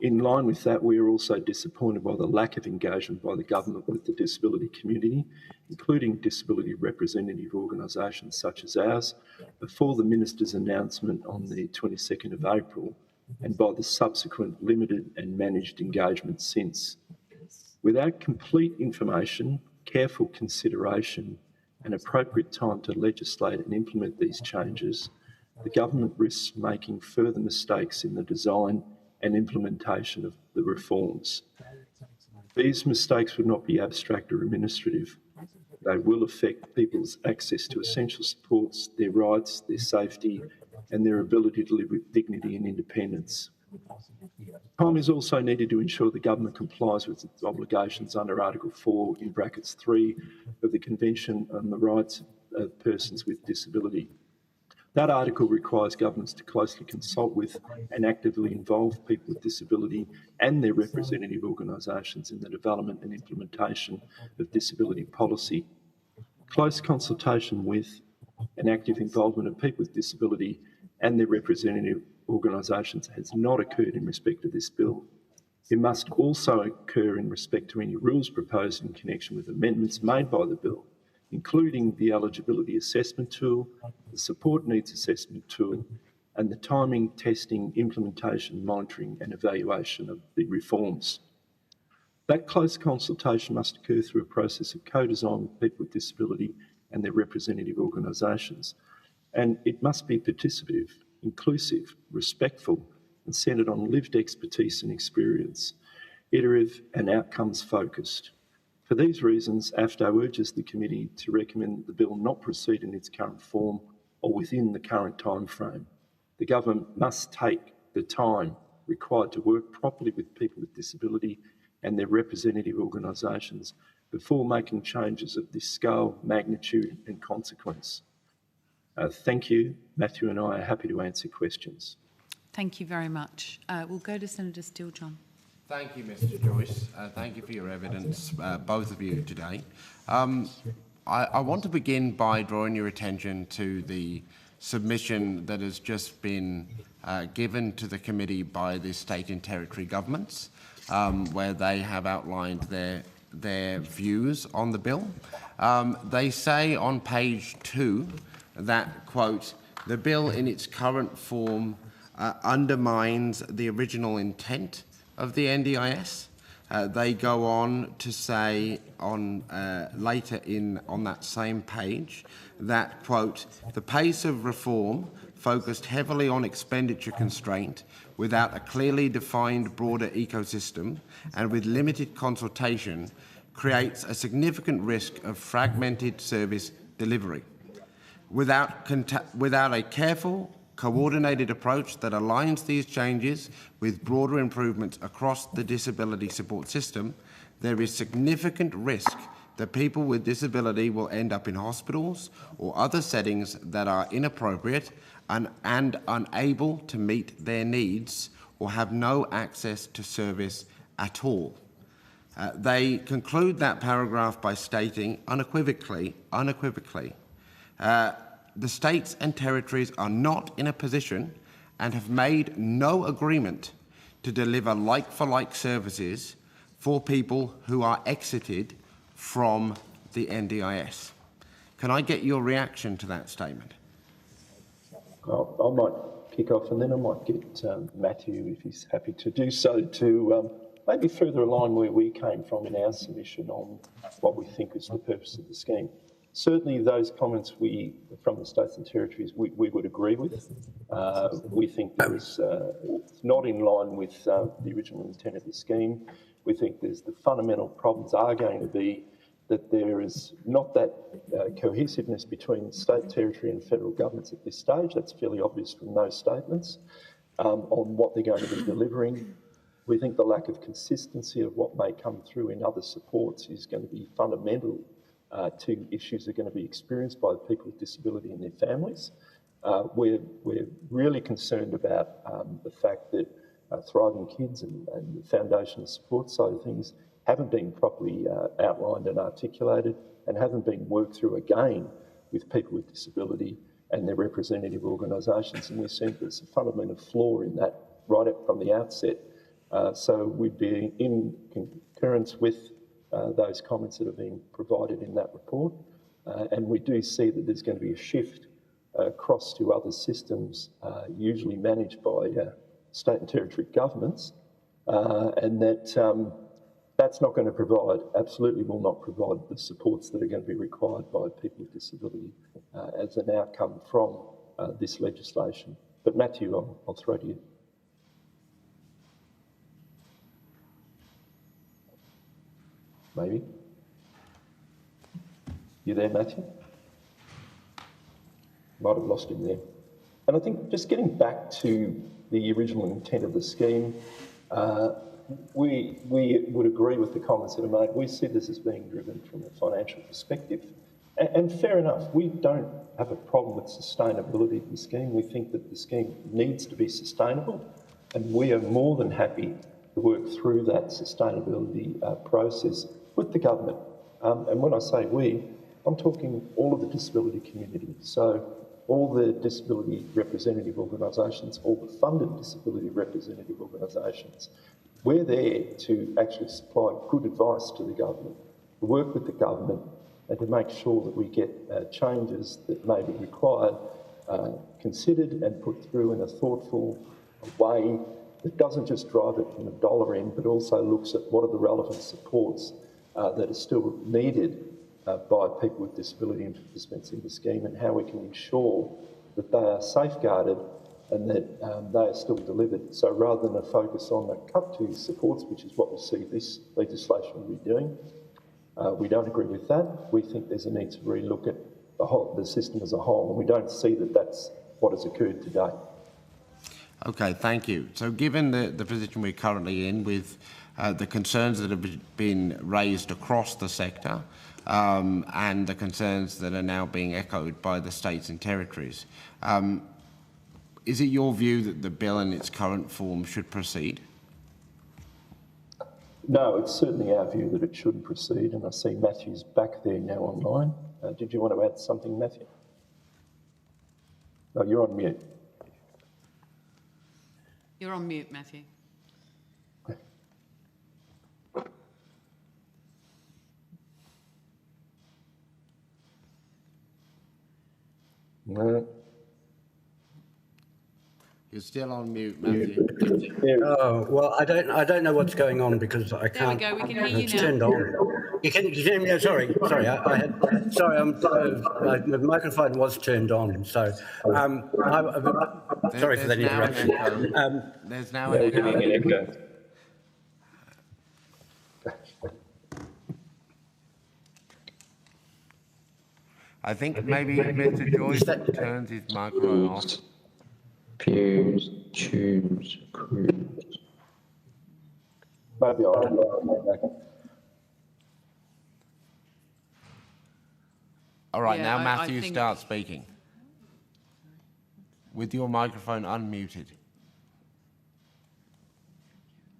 In line with that, we are also disappointed by the lack of engagement by the government with the disability community, including disability representative organisations such as ours, before the Minister's announcement on the 22nd of April, and by the subsequent limited and managed engagement since. Without complete information, careful consideration, and appropriate time to legislate and implement these changes, the government risks making further mistakes in the design and implementation of the reforms. These mistakes would not be abstract or administrative. They will affect people's access to essential supports, their rights, their safety, and their ability to live with dignity and independence. Time is also needed to ensure the government complies with its obligations under Article 4 in brackets 3 of the Convention on the Rights of Persons with Disability. That article requires governments to closely consult with and actively involve people with disability and their representative organisations in the development and implementation of disability policy. Close consultation with and active involvement of people with disability and their representative organisations has not occurred in respect of this bill. It must also occur in respect to any rules proposed in connection with amendments made by the bill, including the eligibility assessment tool, the support needs assessment tool, and the timing, testing, implementation, monitoring and evaluation of the reforms. That close consultation must occur through a process of co-design with people with disability and their representative organisations, and it must be participative, inclusive, respectful, and centred on lived expertise and experience, iterative and outcomes focused. For these reasons, AFDO urges the committee to recommend that the bill not proceed in its current form or within the current time frame. The government must take the time required to work properly with people with disability and their representative organisations before making changes of this scale, magnitude and consequence. Thank you. Matthew and I are happy to answer questions. Thank you very much. We'll go to Senator Steele, John. Thank you, Mr Joyce. Thank you for your evidence, both of you today. I want to begin by drawing your attention to the submission that has just been given to the committee by the state and territory governments, where they have outlined their views on the bill. They say on page 2 that, quote, the bill in its current form undermines the original intent of the NDIS. They go on to say on later on that same page that, quote, the pace of reform focused heavily on expenditure constraint without a clearly defined broader ecosystem and with limited consultation creates a significant risk of fragmented service delivery. Without a careful, coordinated approach that aligns these changes with broader improvements across the disability support system, there is significant risk that people with disability will end up in hospitals or other settings that are inappropriate and unable to meet their needs or have no access to service at all. They conclude that paragraph by stating unequivocally, the states and territories are not in a position and have made no agreement to deliver like-for-like services for people who are exited from the NDIS. Can I get your reaction to that statement? I might kick off and then I might get Matthew, if he's happy to do so, to maybe further align where we came from in our submission on what we think is the purpose of the scheme. Certainly those comments from the states and territories we would agree with. We think that it's not in line with the original intent of the scheme. We think the fundamental problems are going to be that there is not that cohesiveness between state, territory and federal governments at this stage. That's fairly obvious from those statements on what they're going to be delivering. We think the lack of consistency of what may come through in other supports is going to be fundamental to issues that are going to be experienced by people with disability and their families. We're really concerned about the fact that Thriving Kids and the foundation support side of things haven't been properly outlined and articulated and haven't been worked through again with people with disability and their representative organisations. And we see there's a fundamental flaw in that right up from the outset. So we'd be in concurrence with those comments that have been provided in that report. And we do see that there's going to be a shift across to other systems, usually managed by state and territory governments, and that's not going to provide, absolutely will not provide the supports that are going to be required by people with disability as an outcome from this legislation. But Matthew, I'll throw to you. Maybe. You there, Matthew? Might have lost him there. And I think just getting back to the original intent of the scheme, we would agree with the comments that are made. We see this as being driven from a financial perspective. And fair enough, we don't have a problem with sustainability of the scheme. We think that the scheme needs to be sustainable, and we are more than happy to work through that sustainability process with the government. And when I say we, I'm talking all of the disability community. So all the disability representative organisations, all the funded disability representative organisations. We're there to actually supply good advice to the government, to work with the government and to make sure that we get changes that may be required, considered and put through in a thoughtful way that doesn't just drive it from a dollar end, but also looks at what are the relevant supports that are still needed by people with disability and participants in the scheme, and how we can ensure that they are safeguarded and that they are still delivered. So rather than a focus on the cut to supports, which is what we see this legislation will be doing, we don't agree with that. We think there's a need to relook at the system as a whole, and we don't see that that's what has occurred today. Okay, thank you. So given the position we're currently in with the concerns that have been raised across the sector, and the concerns that are now being echoed by the states and territories, is it your view that the bill in its current form should proceed? No, it's certainly our view that it should proceed, and I see Matthew's back there now online. Did you want to add something, Matthew? No, you're on mute. You're on mute, Matthew. No. You're still on mute, Matthew. Oh well, I don't know what's going on because I can't. There we go. We can hear you it's now. turned on. You can hear me? Sorry. The microphone was turned on. So, sorry for that interruption. There's now an echo. I think maybe Mr. Joyce turns his microphone off. Pews, tubes, crews. Maybe I'll All right, Yeah, now I Matthew think- start speaking. With your microphone unmuted.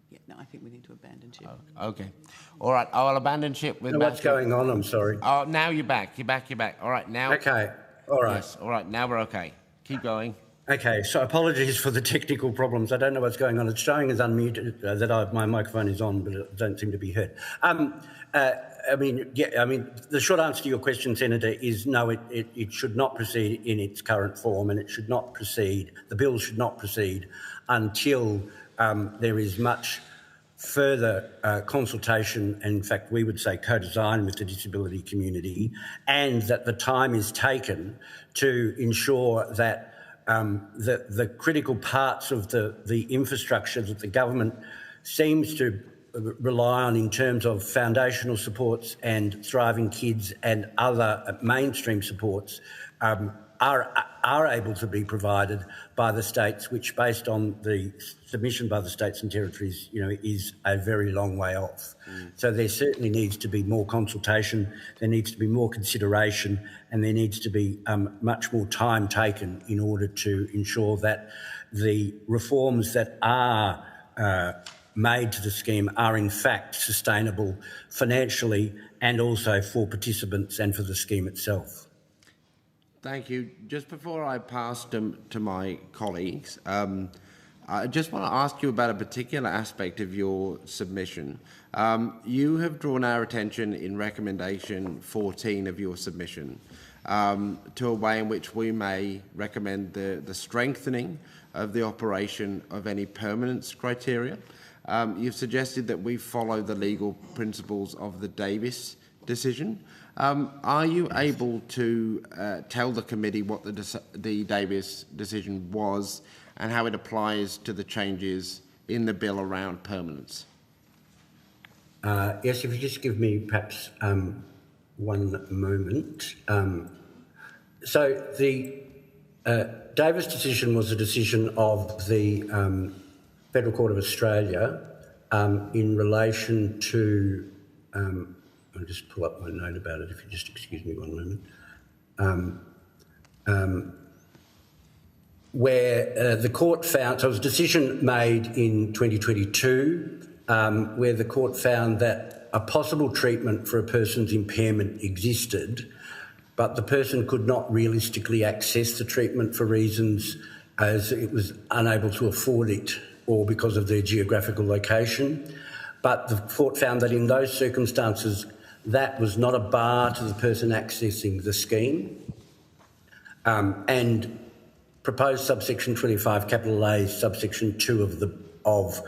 Yeah, no, I think we need to abandon ship. Okay. All right, I'll abandon ship with What's Matthew. going on? I'm sorry. Oh, now you're back. You're back. All right, now. Okay. All right. Yes, all right, now we're okay. Keep going. Okay, so apologies for the technical problems. I don't know what's going on. It's showing as unmuted my microphone is on, but it don't seem to be heard. The short answer to your question, Senator, is no. It should not proceed in its current form, and it should not proceed. The bill should not proceed until there is much further consultation, and in fact, we would say co-design with the disability community, and that the time is taken to ensure that the critical parts of the infrastructure that the government seems to rely on in terms of foundational supports and thriving kids and other mainstream supports are able to be provided by the states, which, based on the submission by the states and territories, is a very long way off. So there certainly needs to be more consultation, there needs to be more consideration, and there needs to be much more time taken in order to ensure that the reforms that are made to the scheme are in fact sustainable financially and also for participants and for the scheme itself. Thank you. Just before I pass to my colleagues, I just want to ask you about a particular aspect of your submission. You have drawn our attention in recommendation 14 of your submission to a way in which we may recommend the strengthening of the operation of any permanence criteria. You've suggested that we follow the legal principles of the Davis decision. Are you able to tell the committee what the Davis decision was and how it applies to the changes in the bill around permanence? Yes, if you just give me perhaps one moment. So the Davis decision was a decision of the Federal Court of Australia in relation to, I'll just pull up my note about it if you just excuse me one moment, where the court found, so it was a decision made in 2022 where the court found that a possible treatment for a person's impairment existed, but the person could not realistically access the treatment for reasons as it was unable to afford it or because of their geographical location. But the court found that in those circumstances, that was not a bar to the person accessing the scheme. And proposed subsection 25 capital A subsection 2 of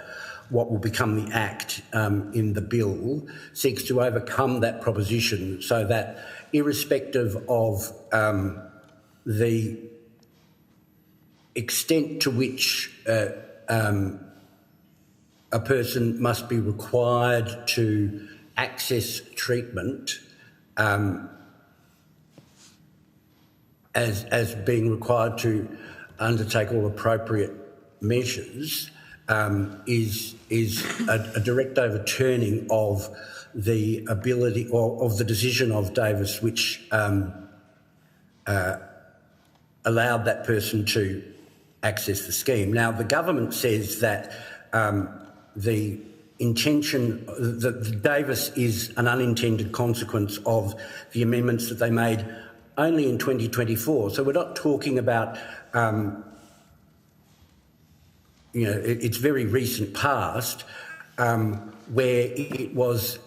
what will become the Act in the bill seeks to overcome that proposition so that irrespective of the extent to which a person must be required to access treatment as being required to undertake all appropriate measures is a direct overturning of the ability or of the decision of Davis, which allowed that person to access the scheme. Now, the government says that the intention that Davis is an unintended consequence of the amendments that they made only in 2024. So we're not talking about, it's very recent past where it was,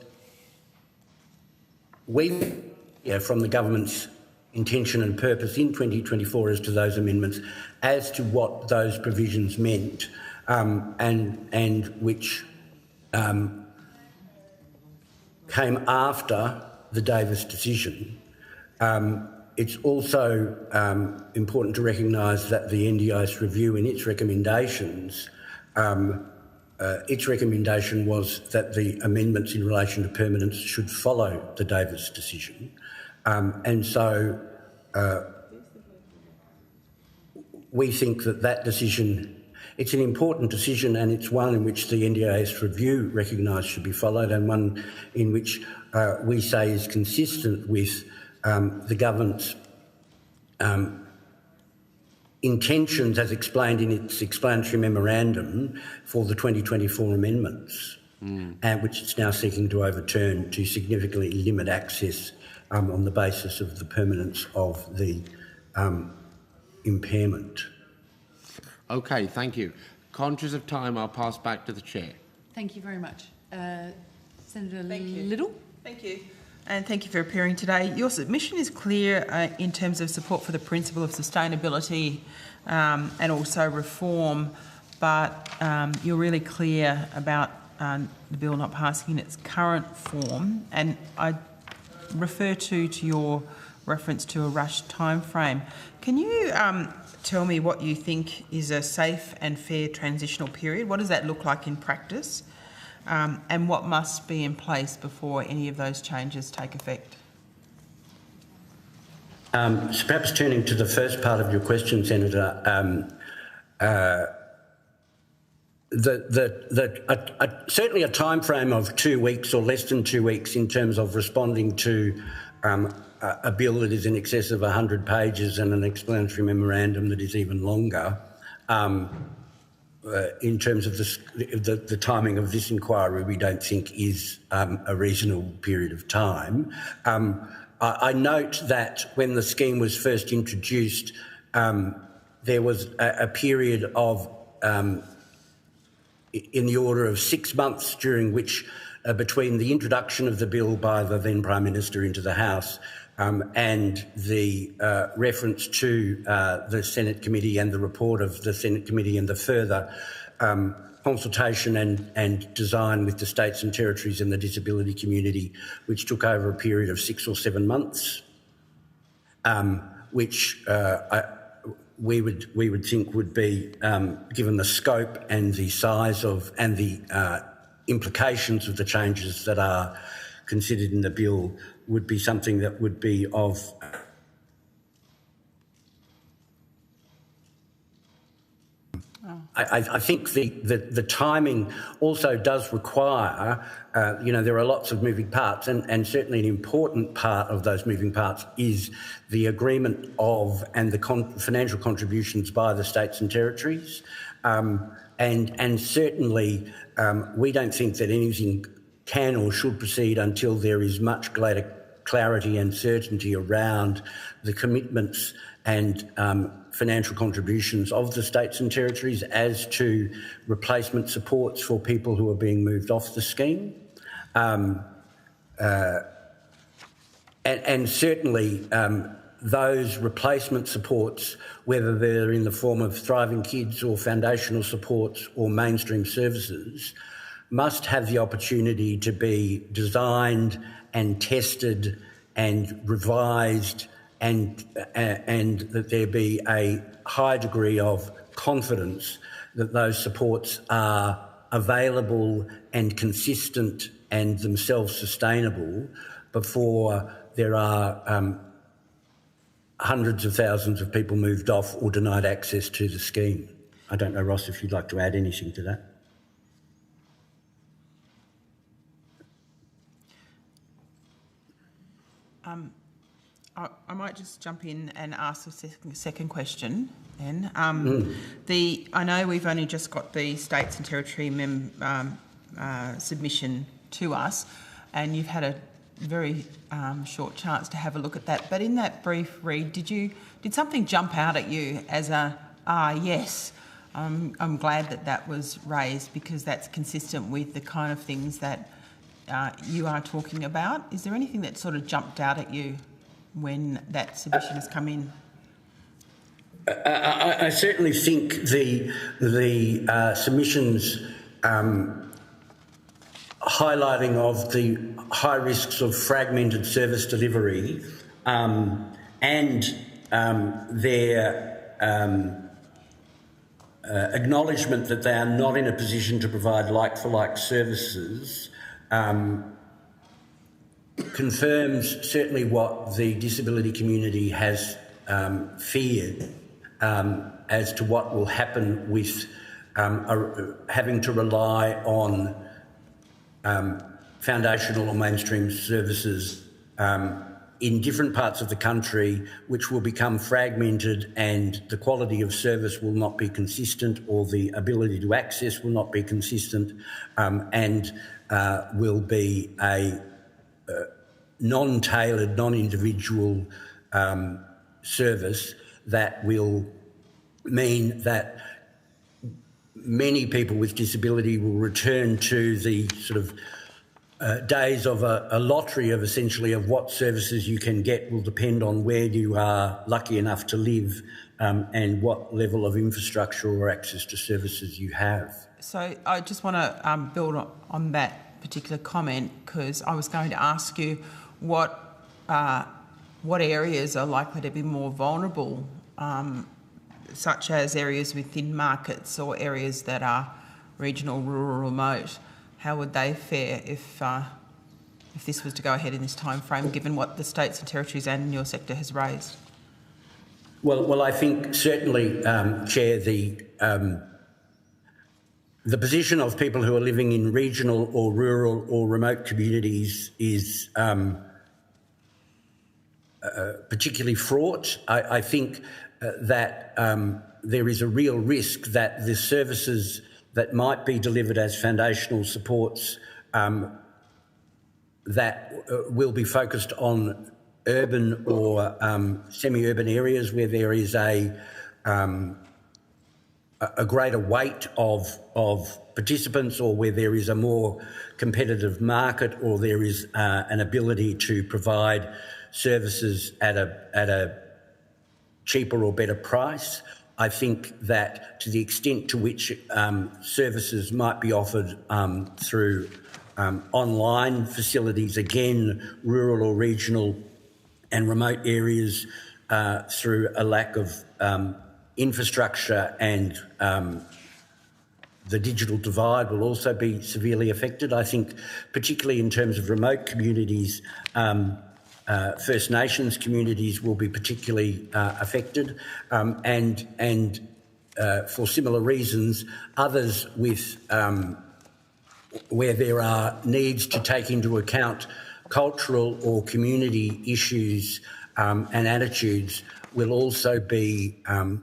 from the government's intention and purpose in 2024 as to those amendments, as to what those provisions meant, and which came after the Davis decision. It's also important to recognise that the NDIS review in its recommendations, its recommendation was that the amendments in relation to permanence should follow the Davis decision. And so we think that decision, it's an important decision, and it's one in which the NDIS review recognised should be followed, and one in which we say is consistent with the government's intentions as explained in its explanatory memorandum for the 2024 amendments, and which it's now seeking to overturn to significantly limit access on the basis of the permanence of the impairment. Okay, thank you. Conscious of time, I'll pass back to the Chair. Thank you very much. Senator Little? Thank you. And thank you for appearing today. Your submission is clear in terms of support for the principle of sustainability and also reform, but you're really clear about the bill not passing in its current form. And I refer to your reference to a rushed timeframe. Can you tell me what you think is a safe and fair transitional period? What does that look like in practice? And what must be in place before any of those changes take effect? So perhaps turning to the first part of your question, Senator, certainly a time frame of 2 weeks or less than 2 weeks in terms of responding to a bill that is in excess of 100 pages and an explanatory memorandum that is even longer in terms of the timing of this inquiry, we don't think is a reasonable period of time. I note that when the scheme was first introduced, there was a period of in the order of 6 months during which, between the introduction of the bill by the then Prime Minister into the House and the reference to the Senate Committee and the report of the Senate Committee and the further consultation and design with the states and territories and the disability community, which took over a period of 6 or 7 months, which we would think would be, given the scope and the size of and the implications of the changes that are considered in the bill, would be something that would be of I think the timing also does require, there are lots of moving parts, and certainly an important part of those moving parts is the agreement of and the financial contributions by the states and territories. And certainly we don't think that anything can or should proceed until there is much greater clarity and certainty around the commitments and financial contributions of the states and territories as to replacement supports for people who are being moved off the scheme. And certainly those replacement supports, whether they're in the form of Thriving Kids or foundational supports or mainstream services, must have the opportunity to be designed and tested and revised, and that there be a high degree of confidence that those supports are available and consistent and themselves sustainable before there are hundreds of thousands of people moved off or denied access to the scheme. I don't know, Ross, if you'd like to add anything to that. I might just jump in and ask a second question then. I know we've only just got the states and territory submission to us, and you've had a very short chance to have a look at that. But in that brief read, did something jump out at you as yes? I'm glad that was raised, because that's consistent with the kind of things that you are talking about. Is there anything that sort of jumped out at you when that submission has come in? I certainly think the submissions highlighting of the high risks of fragmented service delivery and their acknowledgement that they are not in a position to provide like-for-like services confirms certainly what the disability community has feared as to what will happen with having to rely on foundational or mainstream services in different parts of the country, which will become fragmented, and the quality of service will not be consistent, or the ability to access will not be consistent, and will be a non-tailored, non-individual service that will mean that many people with disability will return to the sort of days of a lottery of essentially of what services you can get will depend on where you are lucky enough to live and what level of infrastructure or access to services you have. So I just want to build on that particular comment, because I was going to ask you what areas are likely to be more vulnerable, such as areas within markets or areas that are regional, rural, remote. How would they fare if this was to go ahead in this time frame, given what the states and territories and your sector has raised? Well, I think certainly, Chair, the position of people who are living in regional or rural or remote communities is particularly fraught. I think that there is a real risk that the services that might be delivered as foundational supports that will be focused on urban or semi-urban areas where there is a greater weight of participants, or where there is a more competitive market, or there is an ability to provide services at a cheaper or better price. I think that to the extent to which services might be offered through online facilities, again, rural or regional and remote areas, through a lack of infrastructure, and the digital divide will also be severely affected. I think particularly in terms of remote communities, First Nations communities will be particularly affected, and for similar reasons, others with where there are needs to take into account cultural or community issues and attitudes will also be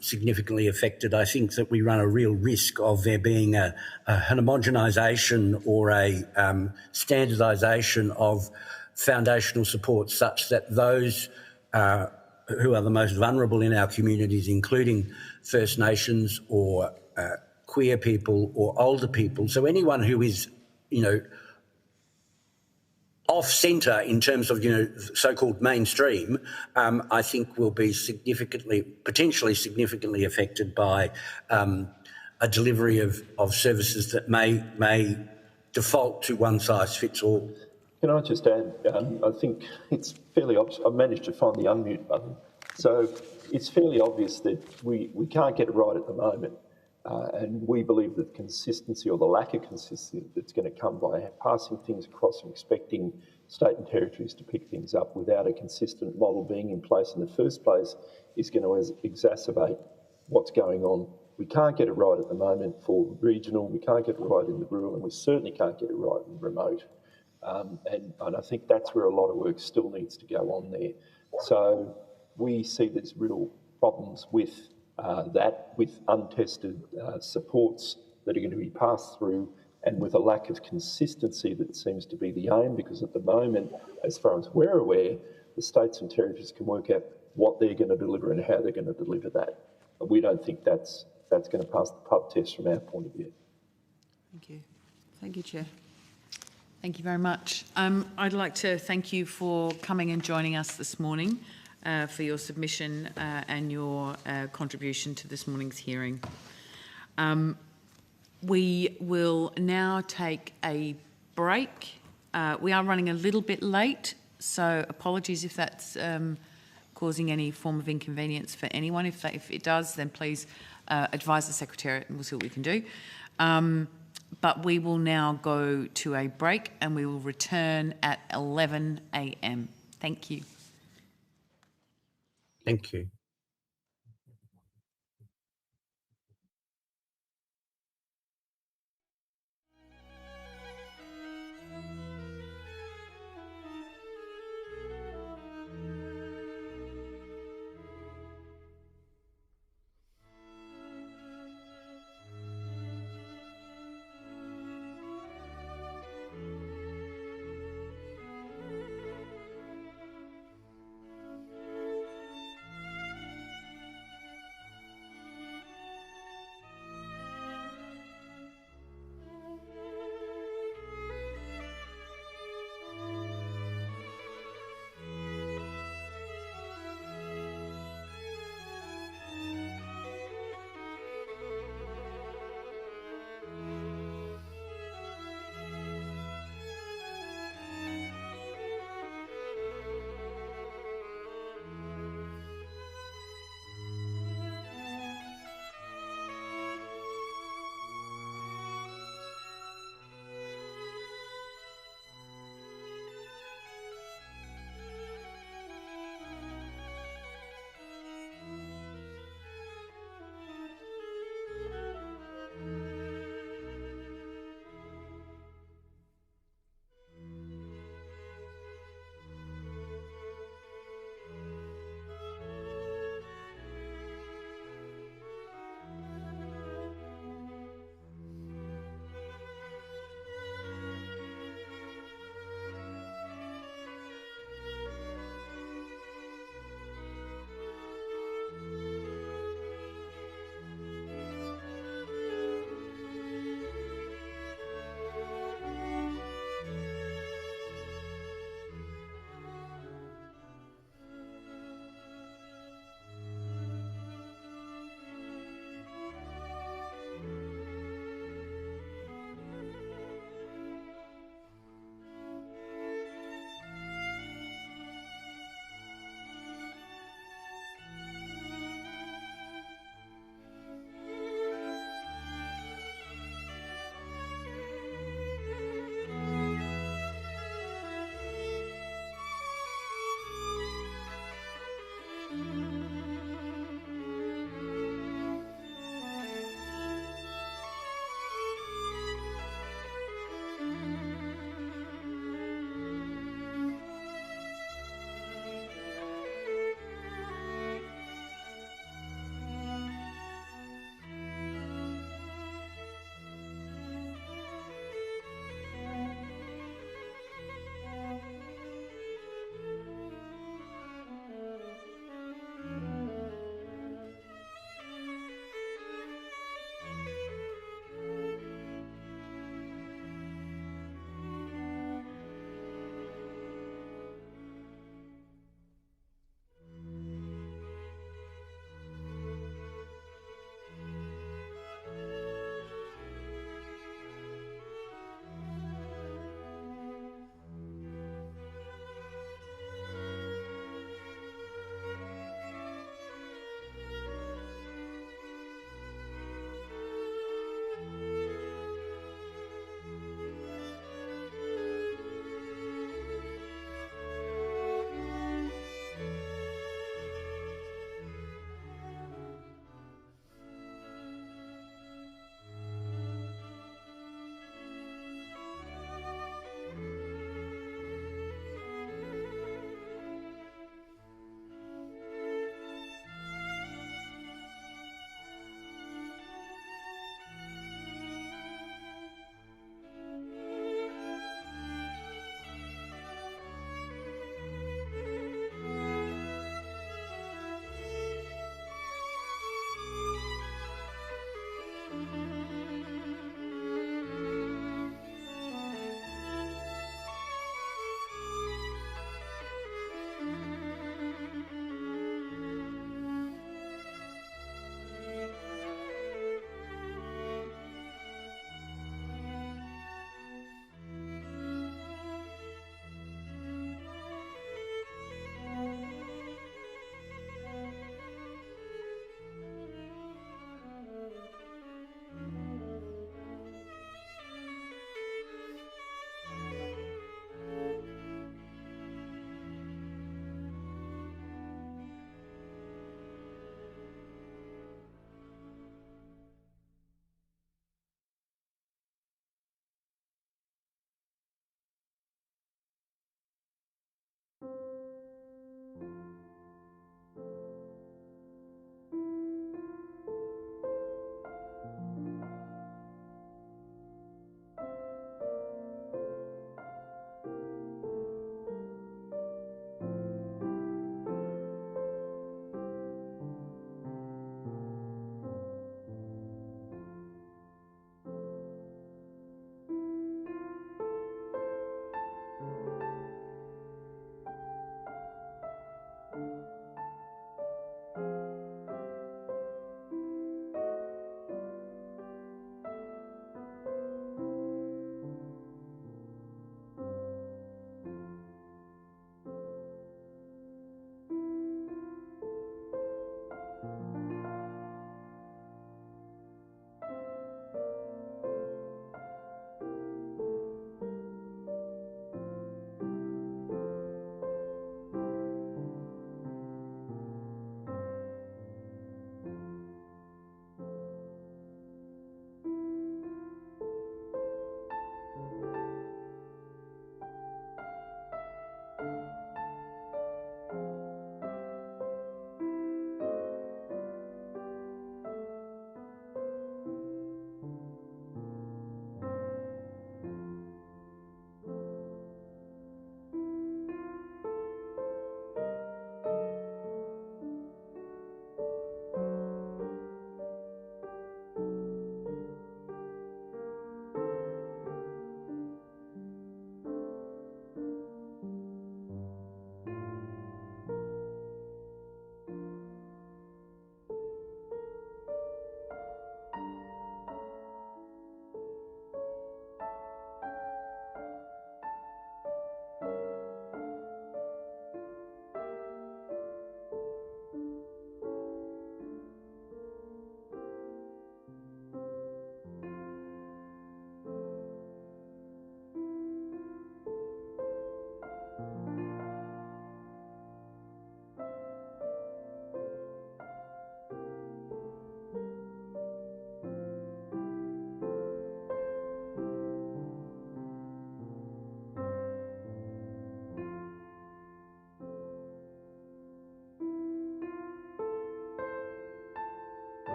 significantly affected. I think that we run a real risk of there being an homogenisation or a standardisation of foundational support, such that those who are the most vulnerable in our communities, including First Nations or queer people or older people, so anyone who is, off-centre in terms of, so-called mainstream, I think will be potentially significantly affected by a delivery of services that may default to one-size-fits-all. Can I just add, I think it's fairly obvious, I've managed to find the unmute button, so it's fairly obvious that we can't get it right at the moment, and we believe that consistency, or the lack of consistency that's going to come by passing things across and expecting state and territories to pick things up without a consistent model being in place in the first place, is going to exacerbate what's going on. We can't get it right at the moment for regional, we can't get it right in the rural, and we certainly can't get it right in remote. And I think that's where a lot of work still needs to go on there. So we see there's real problems with that, with untested supports that are going to be passed through, and with a lack of consistency that seems to be the aim, because at the moment, as far as we're aware, the states and territories can work out what they're going to deliver and how they're going to deliver that. But we don't think that's going to pass the pub test from our point of view. Thank you. Thank you, Chair. Thank you very much. I'd like to thank you for coming and joining us this morning, for your submission and your contribution to this morning's hearing. We will now take a break. We are running a little bit late, so apologies if that's causing any form of inconvenience for anyone. If it does, then please advise the Secretariat and we'll see what we can do. But we will now go to a break and we will return at 11 a.m. Thank you. Thank you.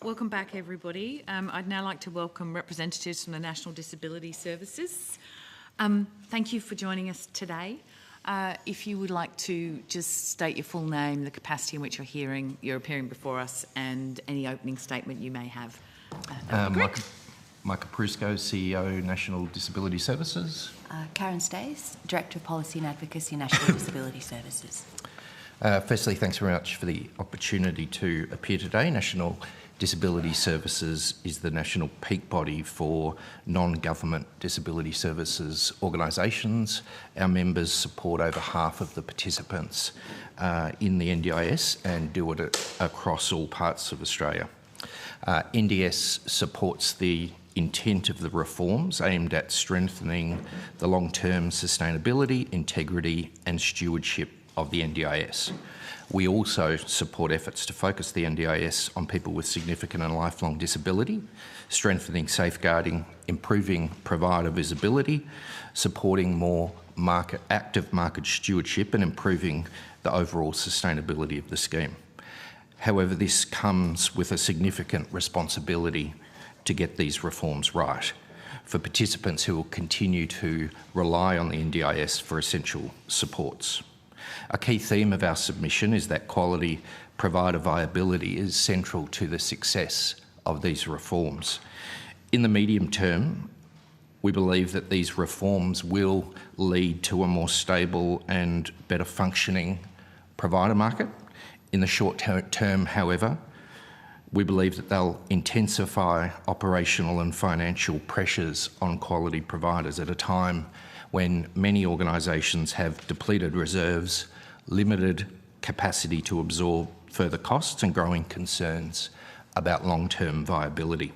Welcome back, everybody. I'd now like to welcome representatives from the National Disability Services. Thank you for joining us today. If you would like to just state your full name, the capacity in which you're appearing before us, and any opening statement you may have. Micah Prusco, CEO, National Disability Services. Karen Stace, Director of Policy and Advocacy, National Disability Services. Firstly, thanks very much for the opportunity to appear today. National Disability Services is the national peak body for non-government disability services organisations. Our members support over half of the participants in the NDIS and do it across all parts of Australia. NDIS supports the intent of the reforms aimed at strengthening the long-term sustainability, integrity and stewardship of the NDIS. We also support efforts to focus the NDIS on people with significant and lifelong disability, strengthening safeguarding, improving provider visibility, supporting more active market stewardship and improving the overall sustainability of the scheme. However, this comes with a significant responsibility to get these reforms right for participants who will continue to rely on the NDIS for essential supports. A key theme of our submission is that quality provider viability is central to the success of these reforms. In the medium term, we believe that these reforms will lead to a more stable and better functioning provider market. In the short term, however, we believe that they'll intensify operational and financial pressures on quality providers at a time when many organisations have depleted reserves, limited capacity to absorb further costs and growing concerns about long-term viability.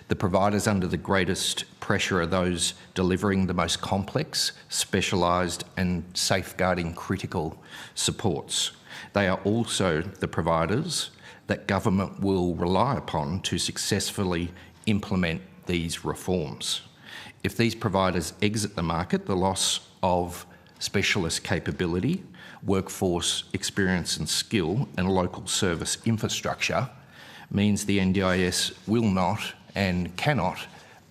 The providers under the greatest pressure are those delivering the most complex, specialised and safeguarding critical supports. They are also the providers that government will rely upon to successfully implement these reforms. If these providers exit the market, the loss of specialist capability, workforce experience and skill and local service infrastructure means the NDIS will not and cannot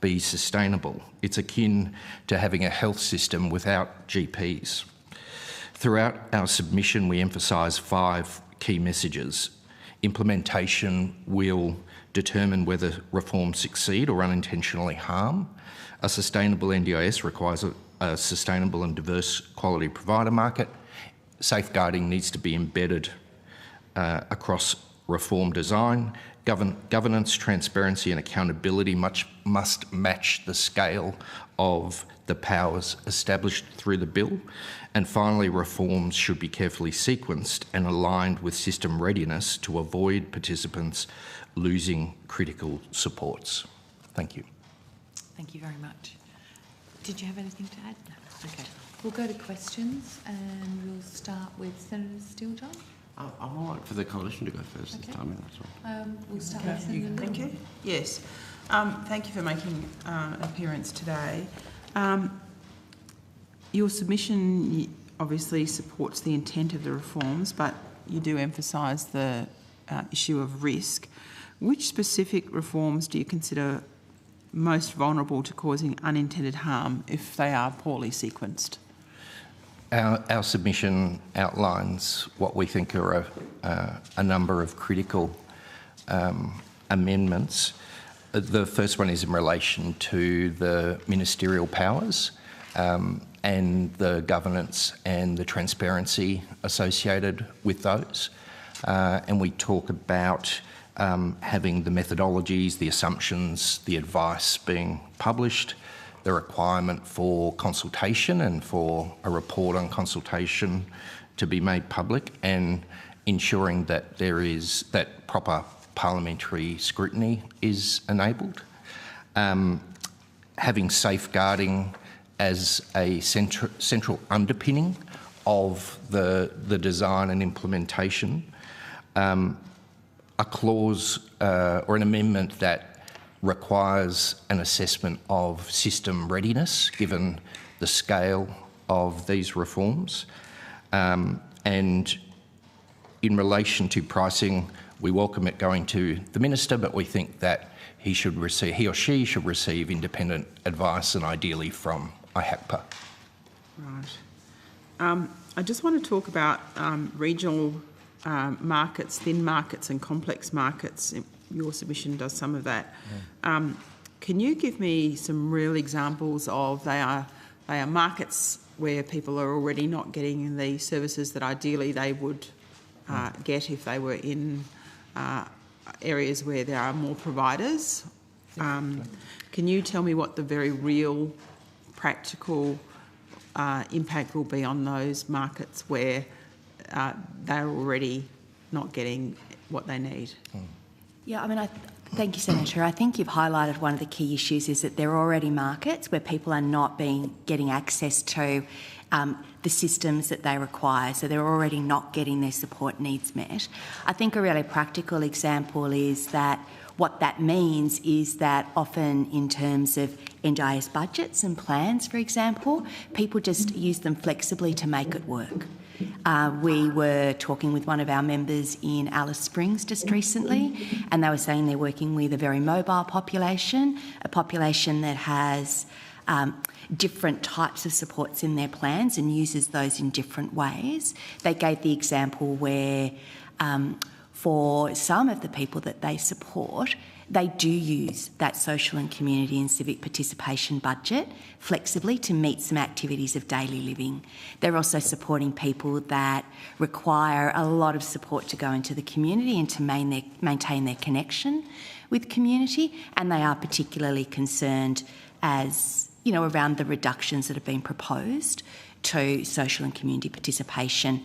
be sustainable. It's akin to having a health system without GPs. Throughout our submission, we emphasise 5 key messages. Implementation will determine whether reforms succeed or unintentionally harm. A sustainable NDIS requires a sustainable and diverse quality provider market. Safeguarding needs to be embedded across reform design. Governance, transparency and accountability must match the scale of the powers established through the bill. And finally, reforms should be carefully sequenced and aligned with system readiness to avoid participants losing critical supports. Thank you. Thank you very much. Did you have anything to add? No. Okay. We'll go to questions and we'll start with Senator Steele-John. I'm all right for the coalition to go first this time. That's all. We'll start with Senator Little. Thank you. Yes. Thank you for making an appearance today. Your submission obviously supports the intent of the reforms, but you do emphasise the issue of risk. Which specific reforms do you consider most vulnerable to causing unintended harm if they are poorly sequenced? Our submission outlines what we think are a number of critical amendments. The first one is in relation to the ministerial powers and the governance and the transparency associated with those. And we talk about having the methodologies, the assumptions, the advice being published, the requirement for consultation and for a report on consultation to be made public, and ensuring that there is that proper parliamentary scrutiny is enabled. Having safeguarding as a central underpinning of the design and implementation. A clause or an amendment that requires an assessment of system readiness given the scale of these reforms. And in relation to pricing, We welcome it going to the Minister, but we think that he or she should receive independent advice and ideally from IHACPA. Right. I just want to talk about regional markets, thin markets and complex markets. Your submission does some of that. Yeah. Can you give me some real examples of they are markets where people are already not getting the services that ideally they would get if they were in areas where there are more providers? Can you tell me what the very real, practical impact will be on those markets where they're already not getting what they need? Yeah, I mean, thank you, Senator. I think you've highlighted one of the key issues is that there are already markets where people are not getting access to the systems that they require, so they're already not getting their support needs met. I think a really practical example is that what that means is that often in terms of NDIS budgets and plans, for example, people just use them flexibly to make it work. We were talking with one of our members in Alice Springs just recently, and they were saying they're working with a very mobile population, a population that has different types of supports in their plans and uses those in different ways. They gave the example where for some of the people that they support, they do use that social and community and civic participation budget flexibly to meet some activities of daily living. They're also supporting people that require a lot of support to go into the community and to maintain their connection with community, and they are particularly concerned around the reductions that have been proposed to social and community participation.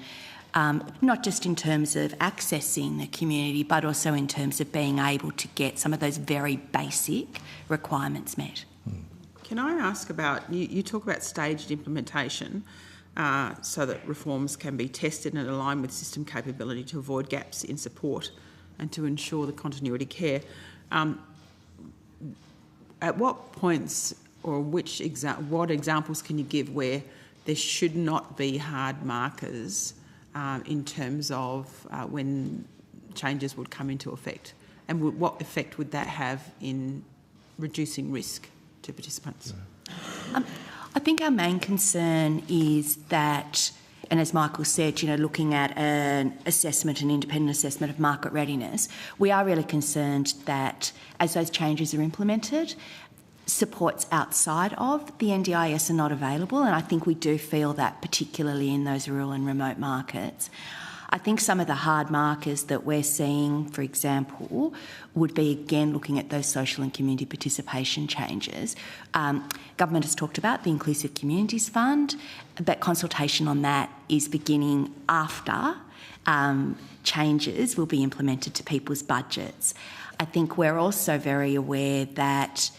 Not just in terms of accessing the community, but also in terms of being able to get some of those very basic requirements met. Can I ask about, you talk about staged implementation so that reforms can be tested and aligned with system capability to avoid gaps in support and to ensure the continuity of care. At what points or what examples can you give where there should not be hard markers in terms of when changes would come into effect? And what effect would that have in reducing risk to participants? I think our main concern is that, and as Michael said, looking at an independent assessment of market readiness, we are really concerned that as those changes are implemented, supports outside of the NDIS are not available, and I think we do feel that particularly in those rural and remote markets. I think some of the hard markers that we're seeing, for example, would be again looking at those social and community participation changes. Government has talked about the Inclusive Communities Fund, but consultation on that is beginning after changes will be implemented to people's budgets. I think we're also very aware that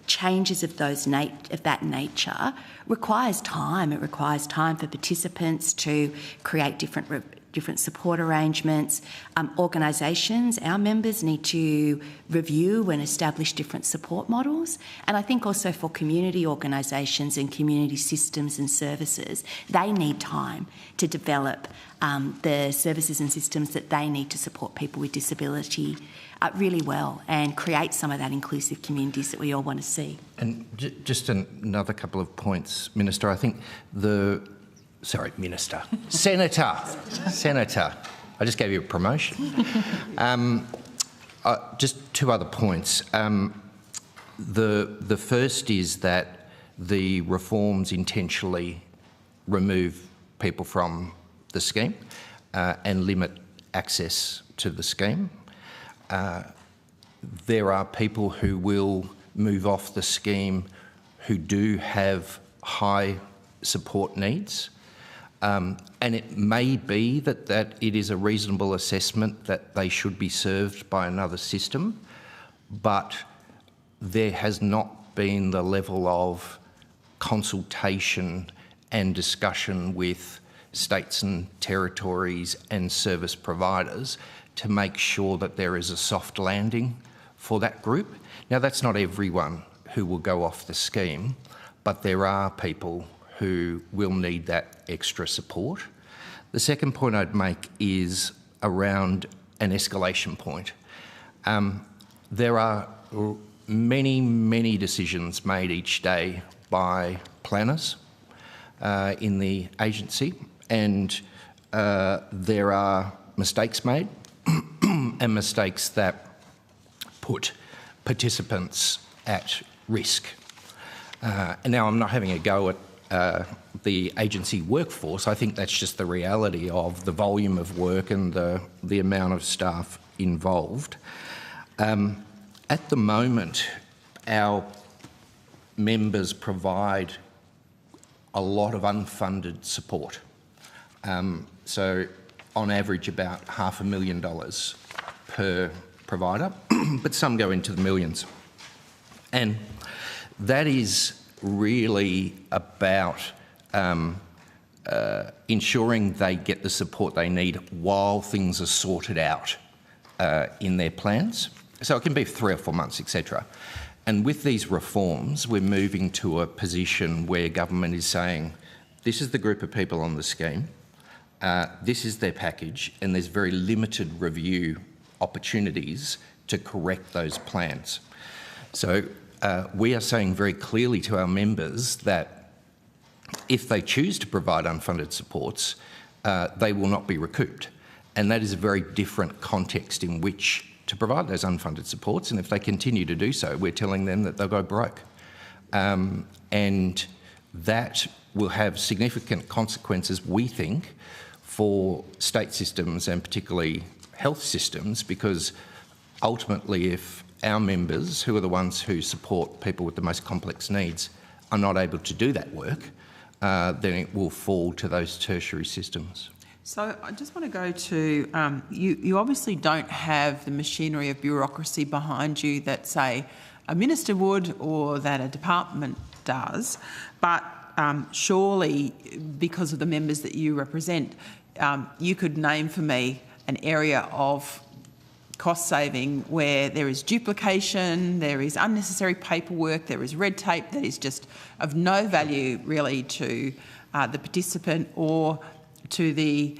changes of that nature requires time. It requires time for participants to create different support arrangements. Organisations, our members, need to review and establish different support models. And I think also for community organisations and community systems and services, they need time to develop the services and systems that they need to support people with disability really well and create some of that inclusive communities that we all want to see. And just another couple of points, Minister. I think Senator, I just gave you a promotion. Just two other points. The first is that the reforms intentionally remove people from the scheme and limit access to the scheme. There are people who will move off the scheme who do have high support needs, and it may be that it is a reasonable assessment that they should be served by another system, but there has not been the level of consultation and discussion with states and territories and service providers to make sure that there is a soft landing for that group. Now, that's not everyone who will go off the scheme, but there are people who will need that extra support. The second point I'd make is around an escalation point. There are many decisions made each day by planners in the agency, and there are mistakes made and mistakes that put participants at risk. And now I'm not having a go at the agency workforce. I think that's just the reality of the volume of work and the amount of staff involved. At the moment, our members provide a lot of unfunded support. So on average about $500,000 per provider, but some go into the millions. And that is really about ensuring they get the support they need while things are sorted out in their plans. So it can be 3 or 4 months, etc. And with these reforms, we're moving to a position where government is saying, this is the group of people on the scheme, this is their package, and there's very limited review opportunities to correct those plans. So we are saying very clearly to our members that if they choose to provide unfunded supports, they will not be recouped. And that is a very different context in which to provide those unfunded supports, and if they continue to do so, we're telling them that they'll go broke. And that will have significant consequences, we think, for state systems and particularly health systems, because ultimately if our members, who are the ones who support people with the most complex needs, are not able to do that work, then it will fall to those tertiary systems. So I just want to go to, you obviously don't have the machinery of bureaucracy behind you that, say, a minister would or that a department does, but surely because of the members that you represent, you could name for me an area of cost saving where there is duplication, there is unnecessary paperwork, there is red tape that is just of no value really to the participant or to the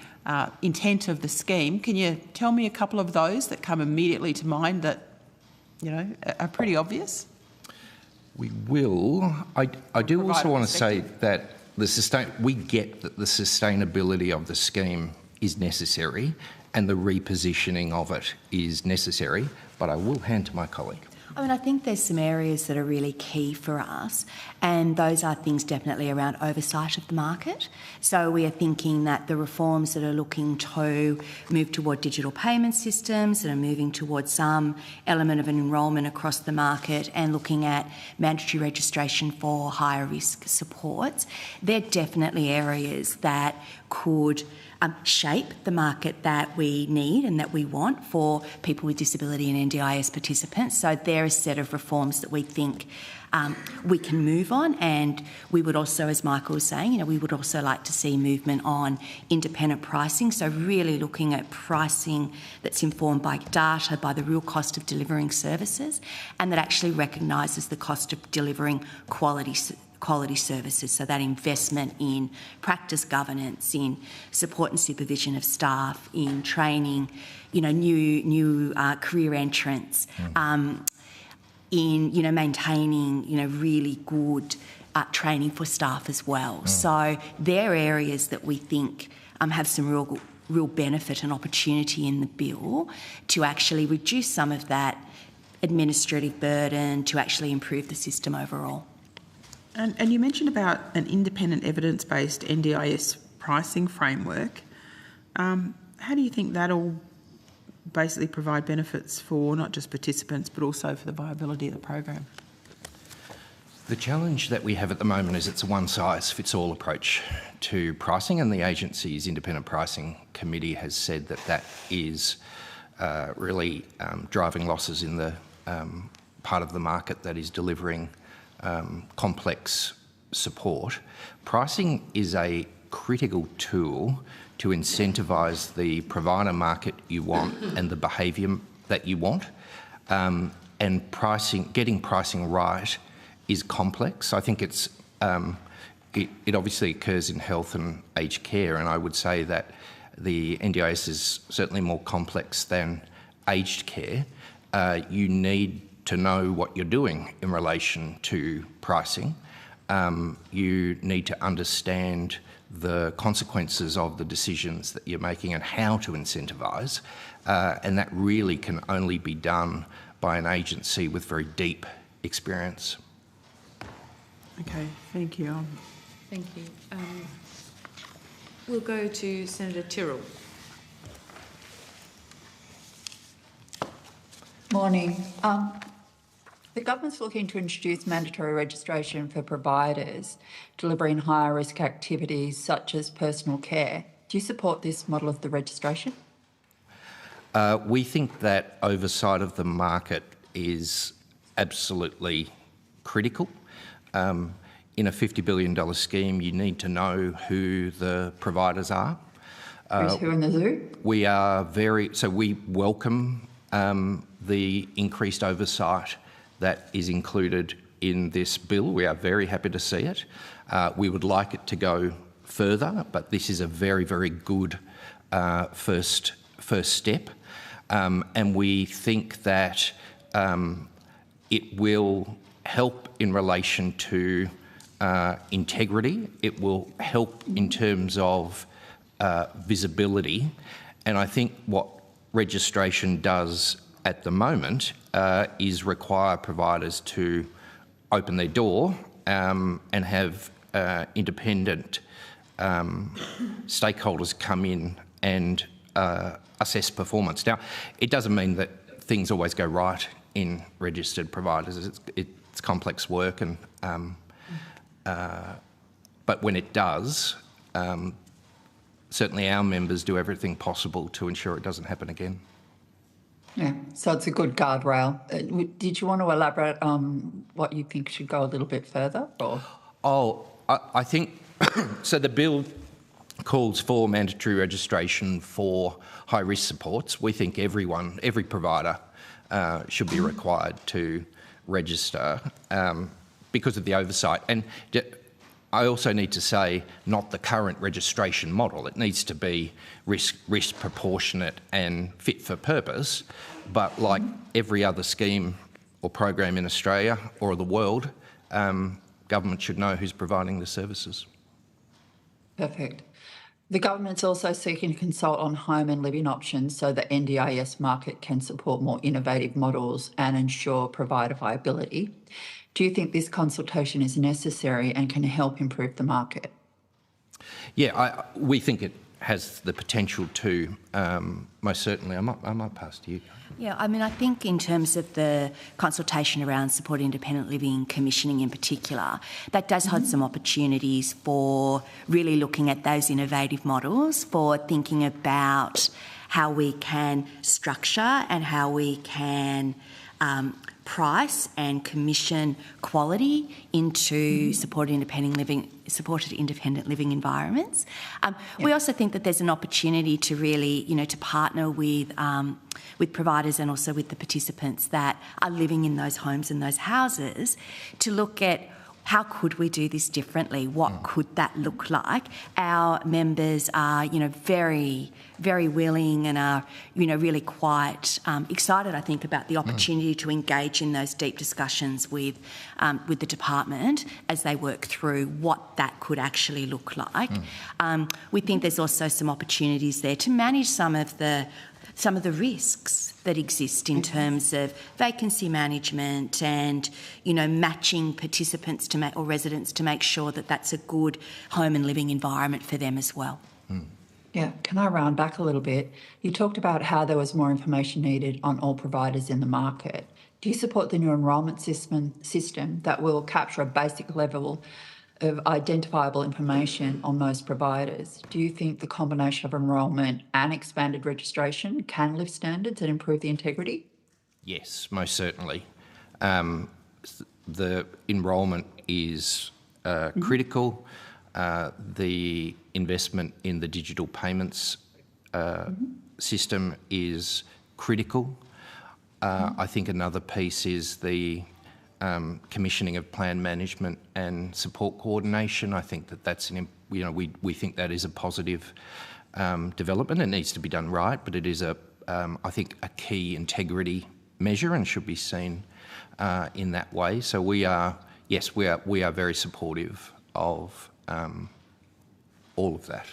intent of the scheme. Can you tell me a couple of those that come immediately to mind that, you know, are pretty obvious? We will. I do also want to say that we get that the sustainability of the scheme is necessary and the repositioning of it is necessary, but I will hand to my colleague. I mean, I think there's some areas that are really key for us, and those are things definitely around oversight of the market. So we are thinking that the reforms that are looking to move toward digital payment systems, that are moving towards some element of an enrolment across the market and looking at mandatory registration for higher risk supports, they're definitely areas that could shape the market that we need and that we want for people with disability and NDIS participants. So they're a set of reforms that we think we can move on, and we would also, as Michael was saying, you know, we would also like to see movement on independent pricing. So really looking at pricing that's informed by data, by the real cost of delivering services, and that actually recognises the cost of delivering quality services, so that investment in practice governance, in support and supervision of staff, in training, you know, new career entrants, in, you know, maintaining, you know, really good training for staff as well. So they're areas that we think have some real benefit and opportunity in the bill to actually reduce some of that administrative burden, to actually improve the system overall. And you mentioned about an independent evidence-based NDIS pricing framework. How do you think that'll basically provide benefits for not just participants but also for the viability of the program? The challenge that we have at the moment is it's a one-size-fits-all approach to pricing, and the agency's independent pricing committee has said that that is really driving losses in the part of the market that is delivering complex support. Pricing is a critical tool to incentivise the provider market you want and the behaviour that you want. And getting pricing right is complex. I think it obviously occurs in health and aged care, and I would say that the NDIS is certainly more complex than aged care. You need to know what you're doing in relation to pricing. You need to understand the consequences of the decisions that you're making and how to incentivise, and that really can only be done by an agency with very deep experience. Okay, thank you. Thank you. We'll go to Senator Tyrrell. Morning. The government's looking to introduce mandatory registration for providers delivering higher risk activities such as personal care. Do you support this model of the registration? We think that oversight of the market is absolutely critical. In a $50 billion scheme, you need to know who the providers are. Who's who in the zoo? We welcome the increased oversight that is included in this bill. We are very happy to see it. We would like it to go further, but this is a very, very good first step. And we think that it will help in relation to integrity. It will help in terms of visibility. And I think what registration does at the moment is require providers to open their door and have independent stakeholders come in and assess performance. Now, it doesn't mean that things always go right in registered providers. It's complex work, and but when it does, certainly our members do everything possible to ensure it doesn't happen again. Yeah, so it's a good guardrail. Did you want to elaborate on what you think should go a little bit further? Or? I think so. The bill calls for mandatory registration for high-risk supports. We think every provider should be required to register because of the oversight. And I also need to say, not the current registration model. It needs to be risk proportionate and fit for purpose. But like every other scheme or program in Australia or the world, government should know who's providing the services. Perfect. The government's also seeking to consult on home and living options so the NDIS market can support more innovative models and ensure provider viability. Do you think this consultation is necessary and can help improve the market? Yeah, we think it has the potential to, most certainly. I might pass to you. Yeah, I mean, I think in terms of the consultation around supported independent living, commissioning in particular, that does hold some opportunities for really looking at those innovative models, for thinking about how we can structure and how we can price and commission quality into supported independent living environments. We also think that there's an opportunity to really, to partner with providers and also with the participants that are living in those homes and those houses to look at how could we do this differently? What could that look like? Our members are, very, very willing and are, really quite excited, I think, about the opportunity to engage in those deep discussions with the department as they work through what that could actually look like. We think there's also some opportunities there to manage some of the risks that exist in terms of vacancy management and, matching participants or residents to make sure that that's a good home and living environment for them as well. Yeah, can I round back a little bit? You talked about how there was more information needed on all providers in the market. Do you support the new enrolment system that will capture a basic level of identifiable information on most providers? Do you think the combination of enrolment and expanded registration can lift standards and improve the integrity? Yes, most certainly. The enrolment is critical. The investment in the digital payments system is critical. I think another piece is the commissioning of plan management and support coordination. I think that's we think that is a positive development. It needs to be done right, but it is I think a key integrity measure and should be seen in that way. So we are very supportive of all of that.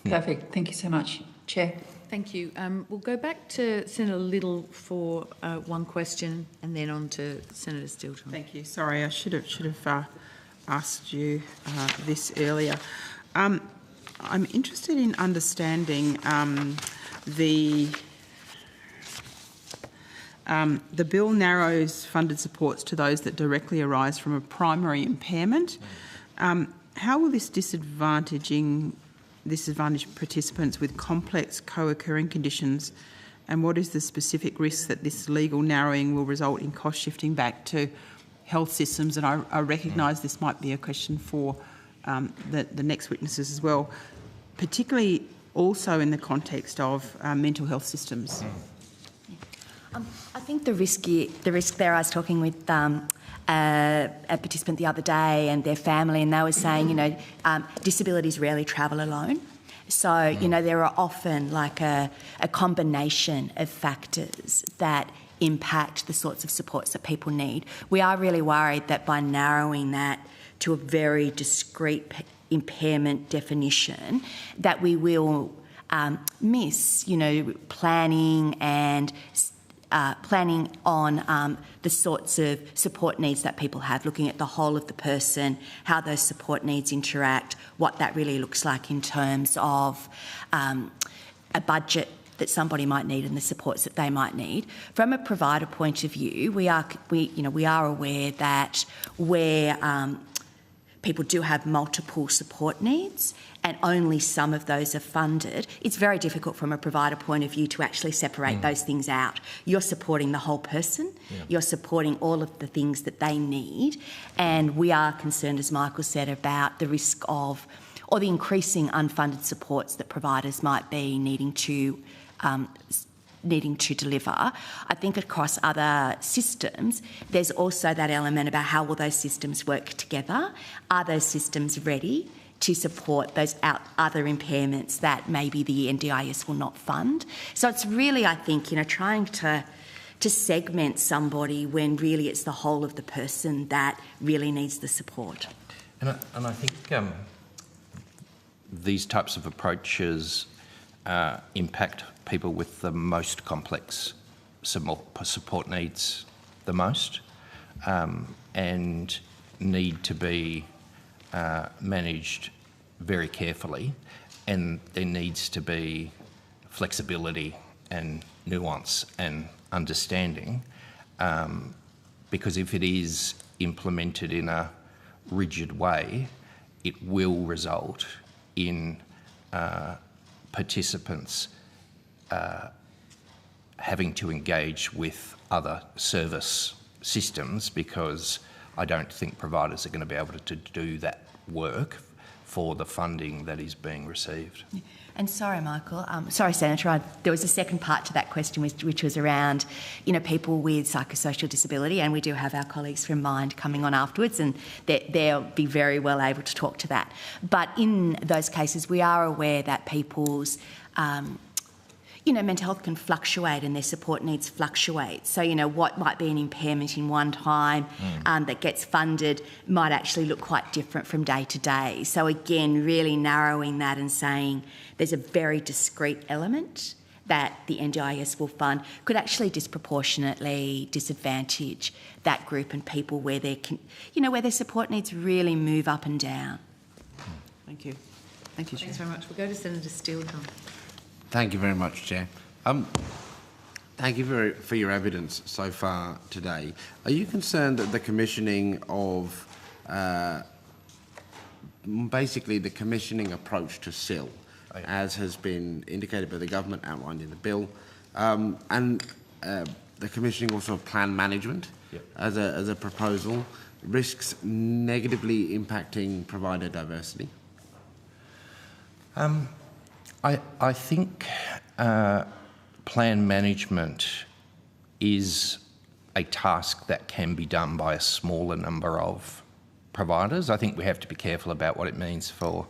Perfect. Thank you so much, Chair. Thank you. We'll go back to Senator Little for one question and then on to Senator Stilton. Thank you. Sorry, I should have asked you this earlier. I'm interested in understanding the bill narrows funded supports to those that directly arise from a primary impairment. How will this disadvantage participants with complex co-occurring conditions, and what is the specific risk that this legal narrowing will result in cost shifting back to health systems? And I recognise this might be a question for the next witnesses as well, particularly also in the context of mental health systems. I think the risk there, I was talking with a participant the other day and their family, and they were saying, disabilities rarely travel alone. So, there are often like a combination of factors that impact the sorts of supports that people need. We are really worried that by narrowing that to a very discrete impairment definition, that we will miss, planning and planning on the sorts of support needs that people have, looking at the whole of the person, how those support needs interact, what that really looks like in terms of a budget that somebody might need and the supports that they might need. From a provider point of view, we are aware that where people do have multiple support needs and only some of those are funded, it's very difficult from a provider point of view to actually separate those things out. You're supporting the whole person, you're supporting all of the things that they need, and we are concerned, as Michael said, about the risk of, or the increasing unfunded supports that providers might be needing to deliver. I think across other systems, there's also that element about how will those systems work together? Are those systems ready to support those other impairments that maybe the NDIS will not fund? So it's really, I think, trying to segment somebody when really it's the whole of the person that really needs the support. And I think these types of approaches impact people with the most complex support needs the most, and need to be managed very carefully, and there needs to be flexibility and nuance and understanding, because if it is implemented in a rigid way, it will result in participants having to engage with other service systems, because I don't think providers are going to be able to do that work for the funding that is being received. And sorry, Michael, sorry, Senator, there was a second part to that question which was around, people with psychosocial disability, and we do have our colleagues from Mind coming on afterwards, and they'll be very well able to talk to that. But in those cases, we are aware that people's mental health can fluctuate and their support needs fluctuate. So, what might be an impairment in one time that gets funded might actually look quite different from day to day. So, again, really narrowing that and saying there's a very discrete element that the NDIS will fund could actually disproportionately disadvantage that group and people where where their support needs really move up and down. Thank you. Thank you, Chair. Thanks very much. We'll go to Senator Stilton. Thank you very much, Chair. Thank you for your evidence so far today. Are you concerned that the commissioning of, basically the commissioning approach to SIL, as has been indicated by the government, outlined in the bill, and the commissioning also of plan management as a proposal, risks negatively impacting provider diversity? I think plan management is a task that can be done by a smaller number of providers. I think we have to be careful about what it means for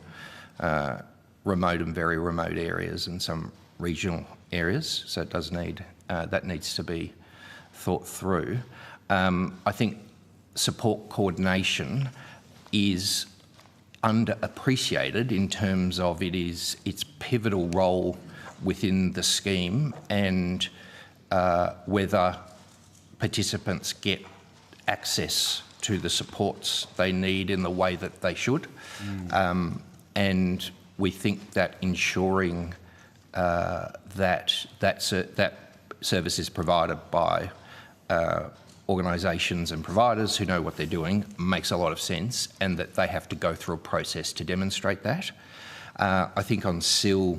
remote and very remote areas and some regional areas. So it does need, that needs to be thought through. I think support coordination is underappreciated in terms of its pivotal role within the scheme and whether participants get access to the supports they need in the way that they should. And we think that ensuring that service is provided by organisations and providers who know what they're doing makes a lot of sense, and that they have to go through a process to demonstrate that. I think on SIL,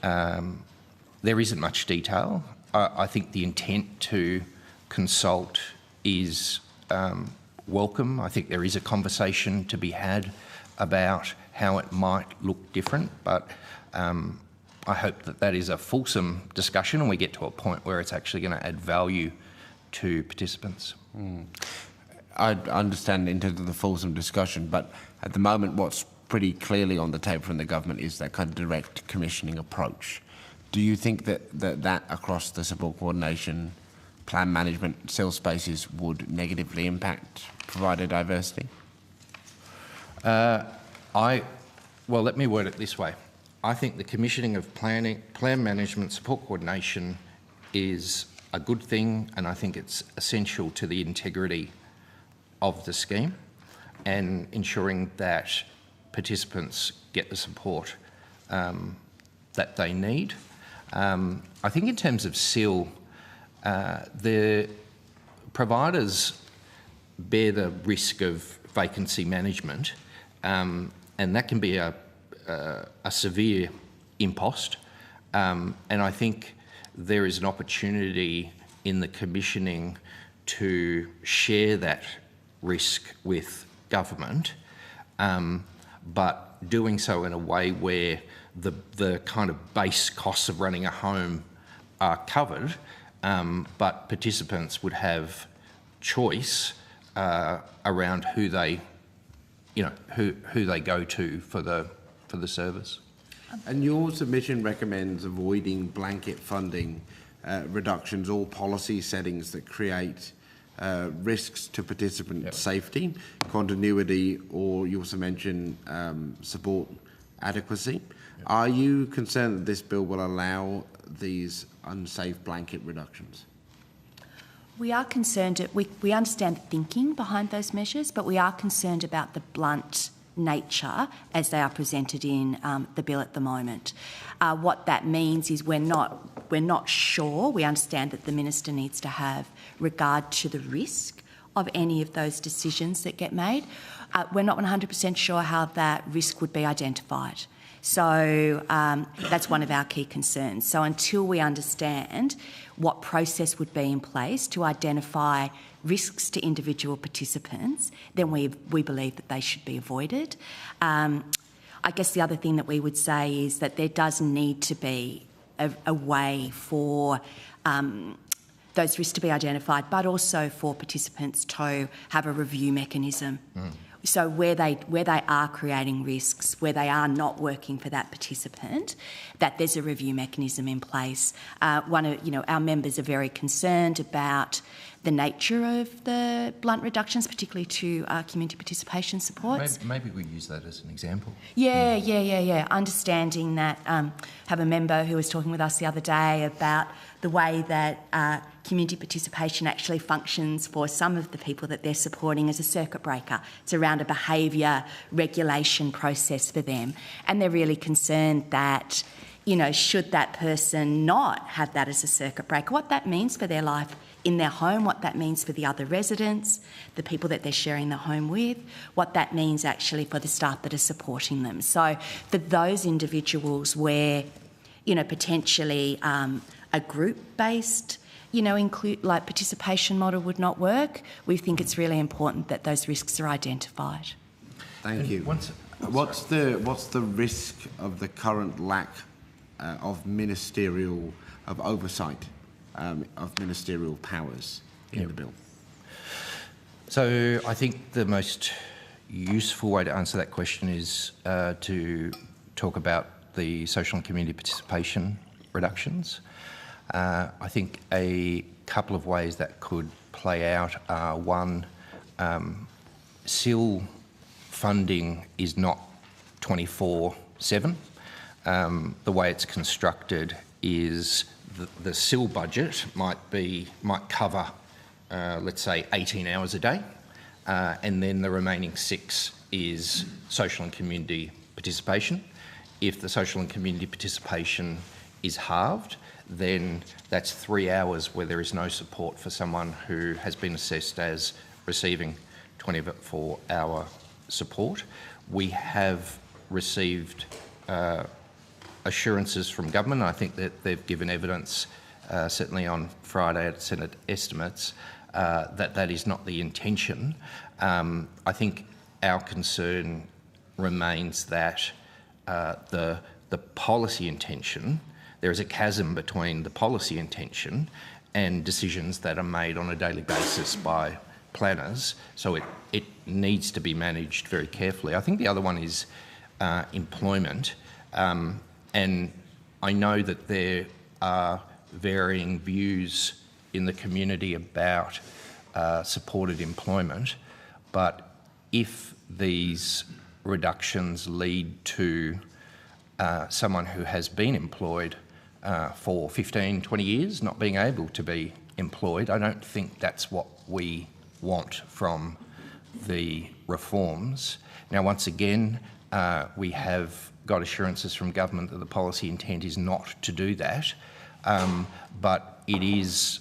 there isn't much detail. I think the intent to consult is welcome. I think there is a conversation to be had about how it might look different, but I hope that that is a fulsome discussion and we get to a point where it's actually going to add value to participants. I understand in terms of the fulsome discussion, but at the moment what's pretty clearly on the table from the government is that kind of direct commissioning approach. Do you think that across the support coordination, plan management, SIL spaces would negatively impact provider diversity? Well, let me word it this way. I think the commissioning of plan management, support coordination is a good thing, and I think it's essential to the integrity of the scheme and ensuring that participants get the support that they need. I think in terms of SIL, the providers bear the risk of vacancy management, and that can be a severe impost. And I think there is an opportunity in the commissioning to share that risk with government, but doing so in a way where the kind of base costs of running a home are covered, but participants would have choice around who they go to for the service. And your submission recommends avoiding blanket funding reductions or policy settings that create risks to participant safety, continuity, or you also mentioned support adequacy. Are you concerned that this bill will allow these unsafe blanket reductions? We are concerned, we understand the thinking behind those measures, but we are concerned about the blunt nature as they are presented in the bill at the moment. What that means is we're not sure. We understand that the Minister needs to have regard to the risk of any of those decisions that get made. We're not 100% sure how that risk would be identified. So that's one of our key concerns. So until we understand what process would be in place to identify risks to individual participants, then we believe that they should be avoided. I guess the other thing that we would say is that there does need to be a way for those risks to be identified, but also for participants to have a review mechanism. So where they are creating risks, where they are not working for that participant, that there's a review mechanism in place. Our members are very concerned about the nature of the blunt reductions, particularly to community participation supports. Maybe we use that as an example. Yeah. Understanding that, have a member who was talking with us the other day about the way that community participation actually functions for some of the people that they're supporting as a circuit breaker. It's around a behaviour regulation process for them. And they're really concerned that, should that person not have that as a circuit breaker, what that means for their life in their home, what that means for the other residents, the people that they're sharing the home with, what that means actually for the staff that are supporting them. So for those individuals where, potentially a group-based participation model would not work, we think it's really important that those risks are identified. Thank you. What's the risk of the current lack of ministerial oversight of ministerial powers in the bill? So I think the most useful way to answer that question is to talk about the social and community participation reductions. I think a couple of ways that could play out are, one, SIL funding is not 24/7. The way it's constructed is the SIL budget might cover, let's say, 18 hours a day, and then the remaining 6 is social and community participation. If the social and community participation is halved, then that's 3 hours where there is no support for someone who has been assessed as receiving 24-hour support. We have received assurances from government. I think that they've given evidence, certainly on Friday at Senate estimates, that is not the intention. I think our concern remains that the policy intention, there is a chasm between the policy intention and decisions that are made on a daily basis by planners, so it needs to be managed very carefully. I think the other one is employment, and I know that there are varying views in the community about supported employment, but if these reductions lead to someone who has been employed for 15, 20 years not being able to be employed, I don't think that's what we want from the reforms. Now, once again, we have got assurances from government that the policy intent is not to do that, but it is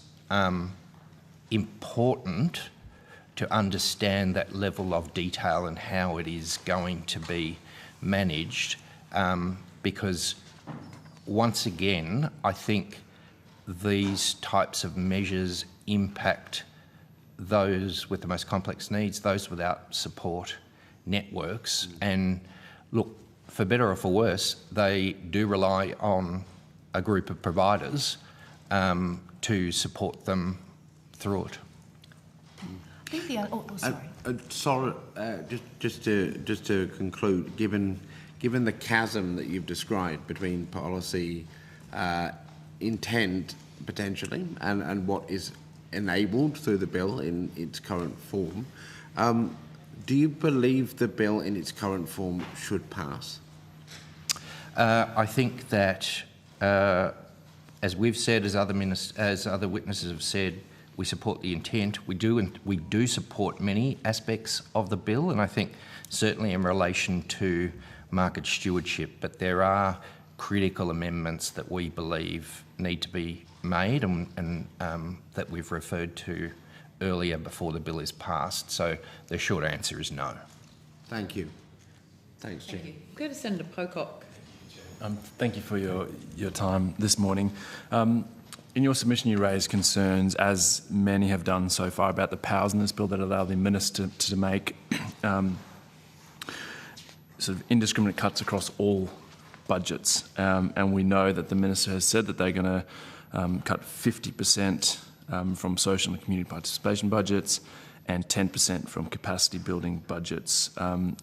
important to understand that level of detail and how it is going to be managed, because once again, I think these types of measures impact those with the most complex needs, those without support networks. And look, for better or for worse, they do rely on a group of providers to support them through it. I think the Sorry, just to conclude, given the chasm that you've described between policy intent potentially and what is enabled through the bill in its current form, do you believe the bill in its current form should pass? I think that, as we've said, as other witnesses have said, we support the intent. We do support many aspects of the bill, and I think certainly in relation to market stewardship, but there are critical amendments that we believe need to be made and that we've referred to earlier before the bill is passed. So the short answer is no. Thank you. Thanks, Chair. Thank you. Go to Senator Pocock. Thank you for your time this morning. In your submission, you raised concerns, as many have done so far, about the powers in this bill that allow the minister to make sort of indiscriminate cuts across all budgets. And we know that the minister has said that they're going to cut 50% from social and community participation budgets and 10% from capacity building budgets.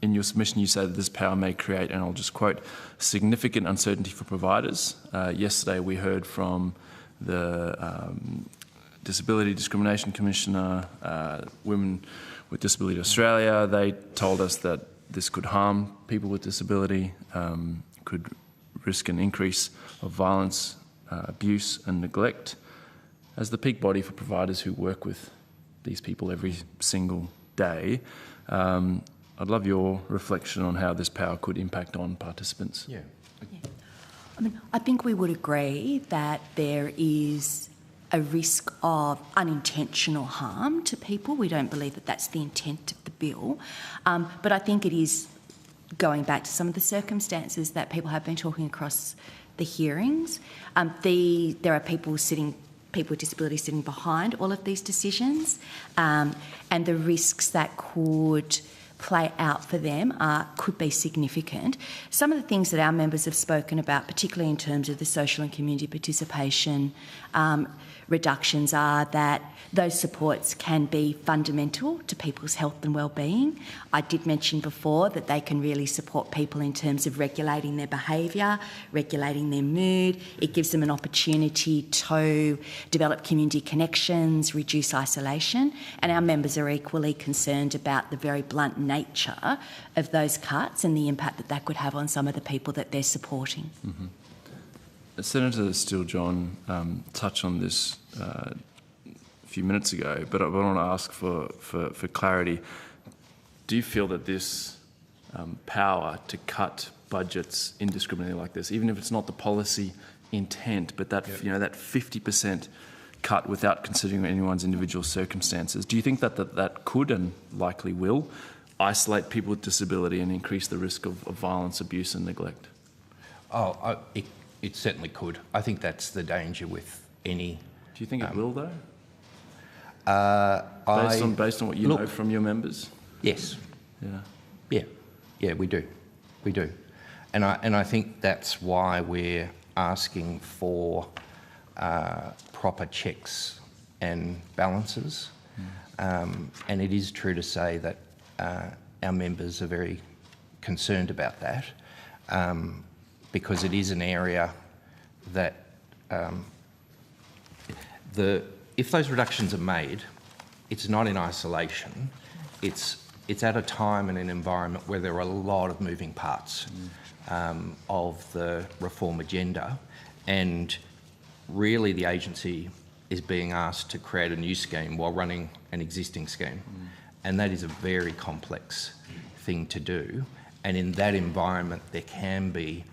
In your submission, you say that this power may create, and I'll just quote, significant uncertainty for providers. Yesterday, we heard from the Disability Discrimination Commissioner, Women with Disability Australia. They told us that this could harm people with disability, could risk an increase of violence, abuse and neglect. As the peak body for providers who work with these people every single day, I'd love your reflection on how this power could impact on participants. Yeah. I mean, I think we would agree that there is a risk of unintentional harm to people. We don't believe that that's the intent of the bill. But I think it is going back to some of the circumstances that people have been talking across the hearings. There are people with disabilities sitting behind all of these decisions, and the risks that could play out for them could be significant. Some of the things that our members have spoken about, particularly in terms of the social and community participation reductions, are that those supports can be fundamental to people's health and well-being. I did mention before that they can really support people in terms of regulating their behaviour, regulating their mood. It gives them an opportunity to develop community connections, reduce isolation, and our members are equally concerned about the very blunt nature of those cuts and the impact that that could have on some of the people that they're supporting. Mm-hmm. Senator Steele-John touched on this a few minutes ago, but I want to ask for clarity. Do you feel that this power to cut budgets indiscriminately like this, even if it's not the policy intent, but that that 50% cut without considering anyone's individual circumstances, do you think that could and likely will isolate people with disability and increase the risk of violence, abuse and neglect? It certainly could. I think that's the danger with any... Do you think it will, though? Based on what you know from your members? Yes. Yeah, we do. And I think that's why we're asking for proper checks and balances. And it is true to say that our members are very concerned about that. Because it is an area that if those reductions are made, it's not in isolation. It's at a time and an environment where there are a lot of moving parts of the reform agenda, and really the agency is being asked to create a new scheme while running an existing scheme, and that is a very complex thing to do. And in that environment, there can be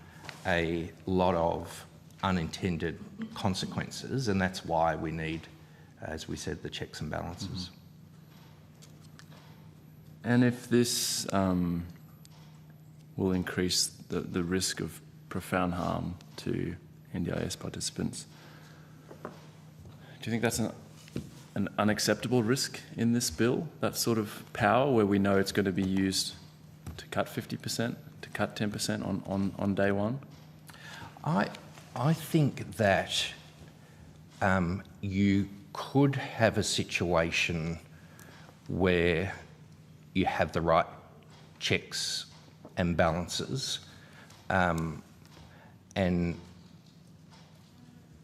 a lot of unintended consequences, and that's why we need, as we said, the checks and balances. And if this will increase the risk of profound harm to NDIS participants, do you think that's an unacceptable risk in this bill, that sort of power where we know it's going to be used to cut 50%, to cut 10% on day one? I think that you could have a situation where you have the right checks and balances, and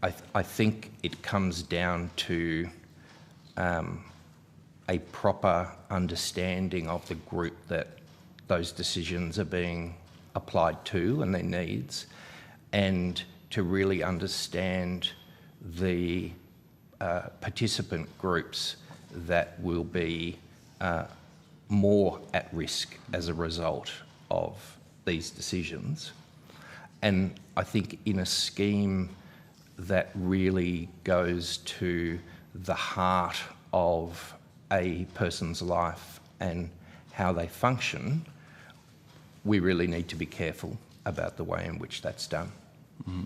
I think it comes down to a proper understanding of the group that those decisions are being applied to and their needs, and to really understand the participant groups that will be more at risk as a result of these decisions. And I think in a scheme that really goes to the heart of a person's life and how they function, we really need to be careful about the way in which that's done. Mm-hmm.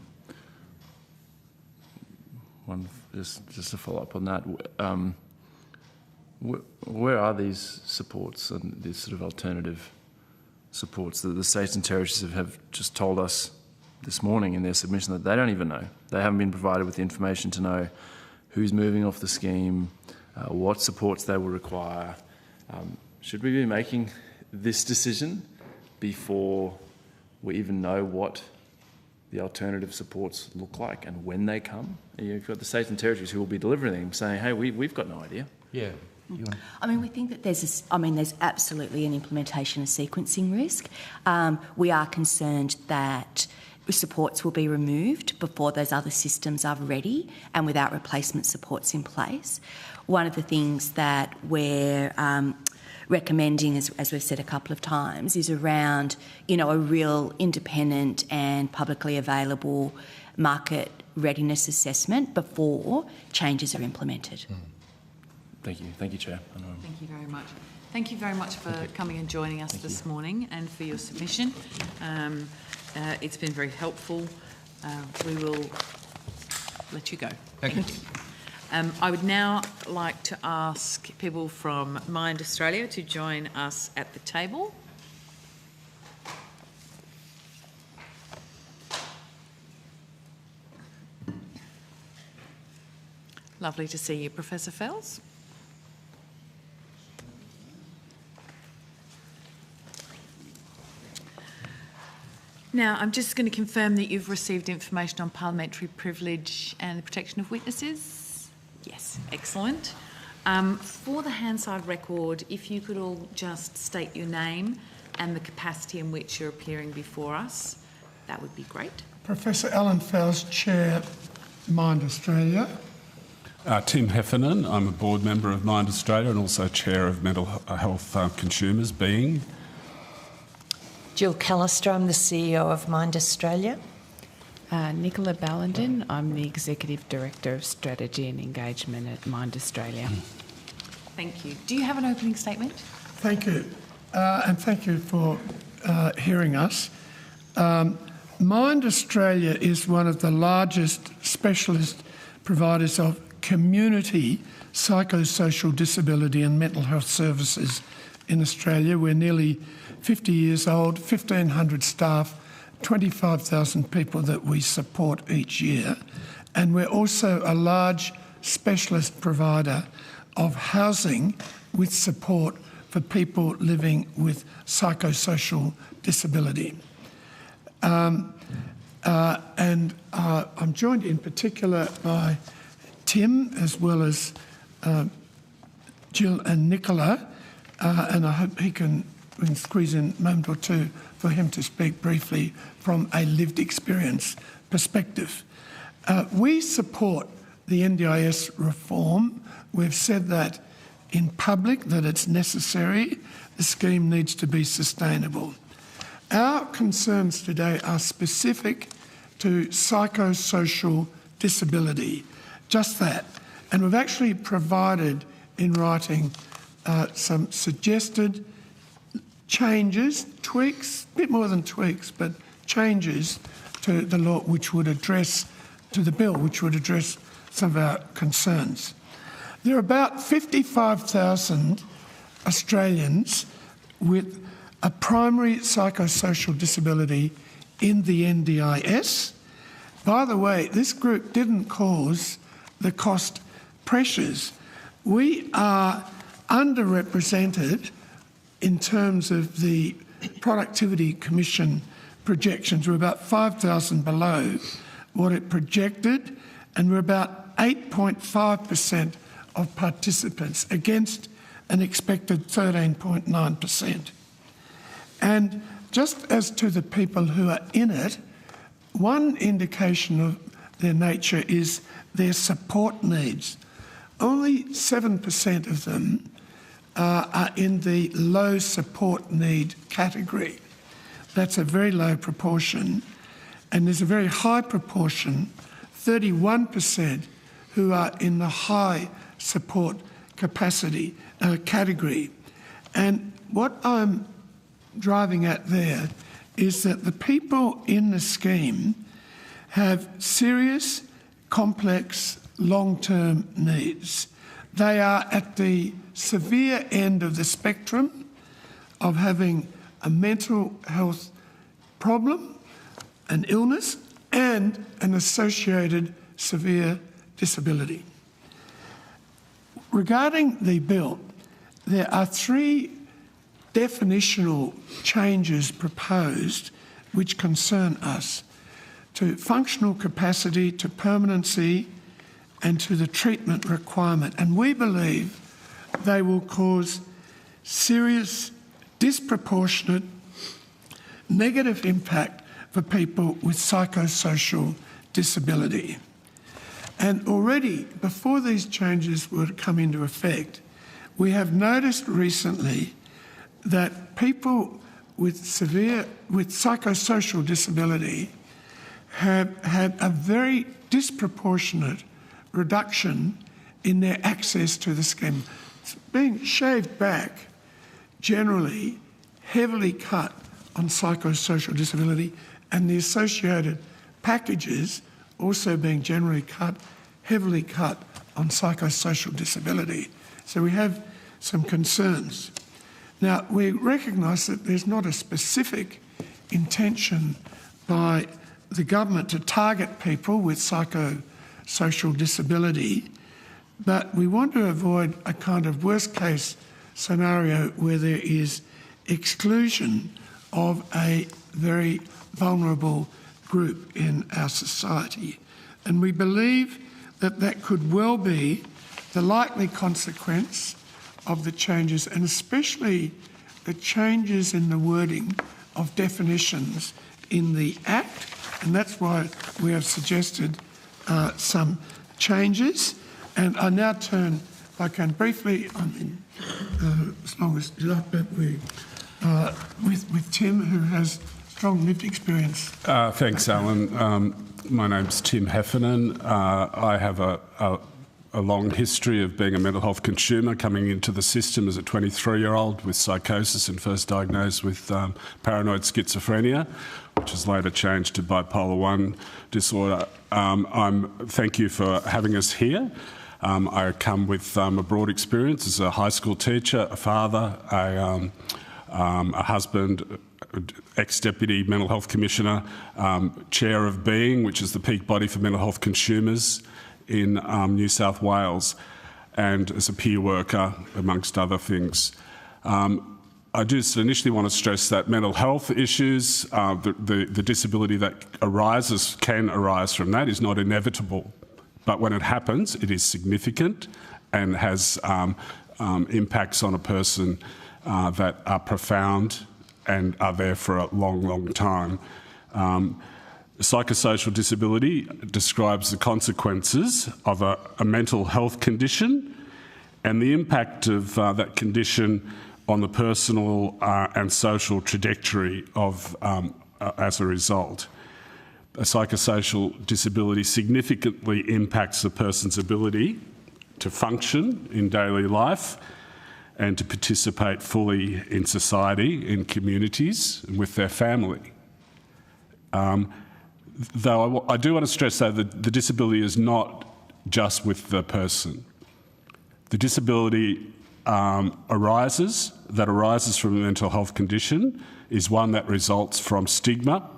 Just to follow up on that, where are these supports and these sort of alternative supports that the states and territories have just told us this morning in their submission that they don't even know? They haven't been provided with the information to know who's moving off the scheme, what supports they will require. Should we be making this decision before we even know what the alternative supports look like and when they come? You've got the states and territories who will be delivering them saying, hey, we've got no idea. Yeah. I mean, we think that there's absolutely an implementation and sequencing risk. We are concerned that supports will be removed before those other systems are ready and without replacement supports in place. One of the things that we're recommending, as we've said a couple of times, is around, a real independent and publicly available market readiness assessment before changes are implemented. Thank you. Thank you, Chair. Thank you very much. Thank you very much for coming and joining us this morning and for your submission. It's been very helpful. We will let you go. Thank you. I would now like to ask people from Mind Australia to join us at the table. Lovely to see you, Professor Fells. Now, I'm just going to confirm that you've received information on parliamentary privilege and the protection of witnesses. Yes, excellent. For the Hansard record, if you could all just state your name and the capacity in which you're appearing before us, that would be great. Professor Alan Fells, Chair, Mind Australia. Tim Heffernan, I'm a board member of Mind Australia and also Chair of Mental Health Consumers, being. Jill Callister, I'm the CEO of Mind Australia. Nicola Ballenden, I'm the Executive Director of Strategy and Engagement at Mind Australia. Thank you. Do you have an opening statement? Thank you, and thank you for hearing us. Mind Australia is one of the largest specialist providers of community psychosocial disability and mental health services in Australia. We're nearly 50 years old, 1,500 staff, 25,000 people that we support each year. And we're also a large specialist provider of housing with support for people living with psychosocial disability. I'm joined in particular by Tim as well as Jill and Nicola, and I hope we can squeeze in a moment or two for him to speak briefly from a lived experience perspective. We support the NDIS reform. We've said that in public, that it's necessary. The scheme needs to be sustainable. Our concerns today are specific to psychosocial disability, just that. And we've actually provided in writing some suggested changes, tweaks, a bit more than tweaks, but changes to the law which would address, to the bill, which would address some of our concerns. There are about 55,000 Australians with a primary psychosocial disability in the NDIS. By the way, this group didn't cause the cost pressures. We are underrepresented in terms of the Productivity Commission projections. We're about 5,000 below what it projected, and we're about 8.5% of participants against an expected 13.9%. And just as to the people who are in it, one indication of their nature is their support needs. Only 7% of them are in the low support need category. That's a very low proportion. And there's a very high proportion, 31%, who are in the high support capacity category. And what I'm driving at there is that the people in the scheme have serious, complex, long-term needs. They are at the severe end of the spectrum of having a mental health problem, an illness, and an associated severe disability. Regarding the bill, there are three definitional changes proposed which concern us: to functional capacity, to permanency, and to the treatment requirement. And we believe they will cause serious, disproportionate, negative impact for people with psychosocial disability. And already, before these changes would come into effect, we have noticed recently that people with psychosocial disability have had a very disproportionate reduction in their access to the scheme. It's being shaved back, generally heavily cut on psychosocial disability, and the associated packages also being generally cut, heavily cut on psychosocial disability. So we have some concerns. Now, we recognise that there's not a specific intention by the government to target people with psychosocial disability, but we want to avoid a kind of worst-case scenario where there is exclusion of a very vulnerable group in our society. And we believe that that could well be the likely consequence of the changes, and especially the changes in the wording of definitions in the Act, and that's why we have suggested some changes. And I now turn, if I can briefly, as long as you like, but with Tim, who has strong lived experience. Thanks, Alan. My name's Tim Heffernan. I have a long history of being a mental health consumer, coming into the system as a 23-year-old with psychosis and first diagnosed with paranoid schizophrenia, which has later changed to bipolar 1 disorder. Thank you for having us here. I come with a broad experience as a high school teacher, a father, a husband, ex-deputy mental health commissioner, chair of Being, which is the peak body for mental health consumers in New South Wales, and as a peer worker, amongst other things. I just initially want to stress that mental health issues, the disability that can arise from that, is not inevitable. But when it happens, it is significant and has impacts on a person that are profound and are there for a long, long time. Psychosocial disability describes the consequences of a mental health condition and the impact of that condition on the personal and social trajectory of as a result. A psychosocial disability significantly impacts the person's ability to function in daily life and to participate fully in society, in communities, and with their family. Though I do want to stress that the disability is not just with the person. The disability arises from a mental health condition is one that results from stigma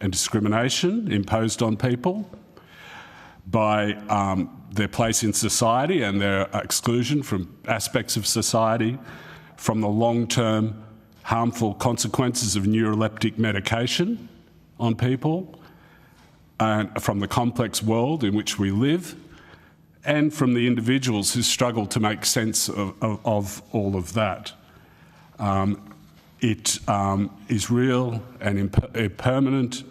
and discrimination imposed on people by their place in society and their exclusion from aspects of society, from the long-term harmful consequences of neuroleptic medication on people, and from the complex world in which we live, and from the individuals who struggle to make sense of all of that. It is real and permanent,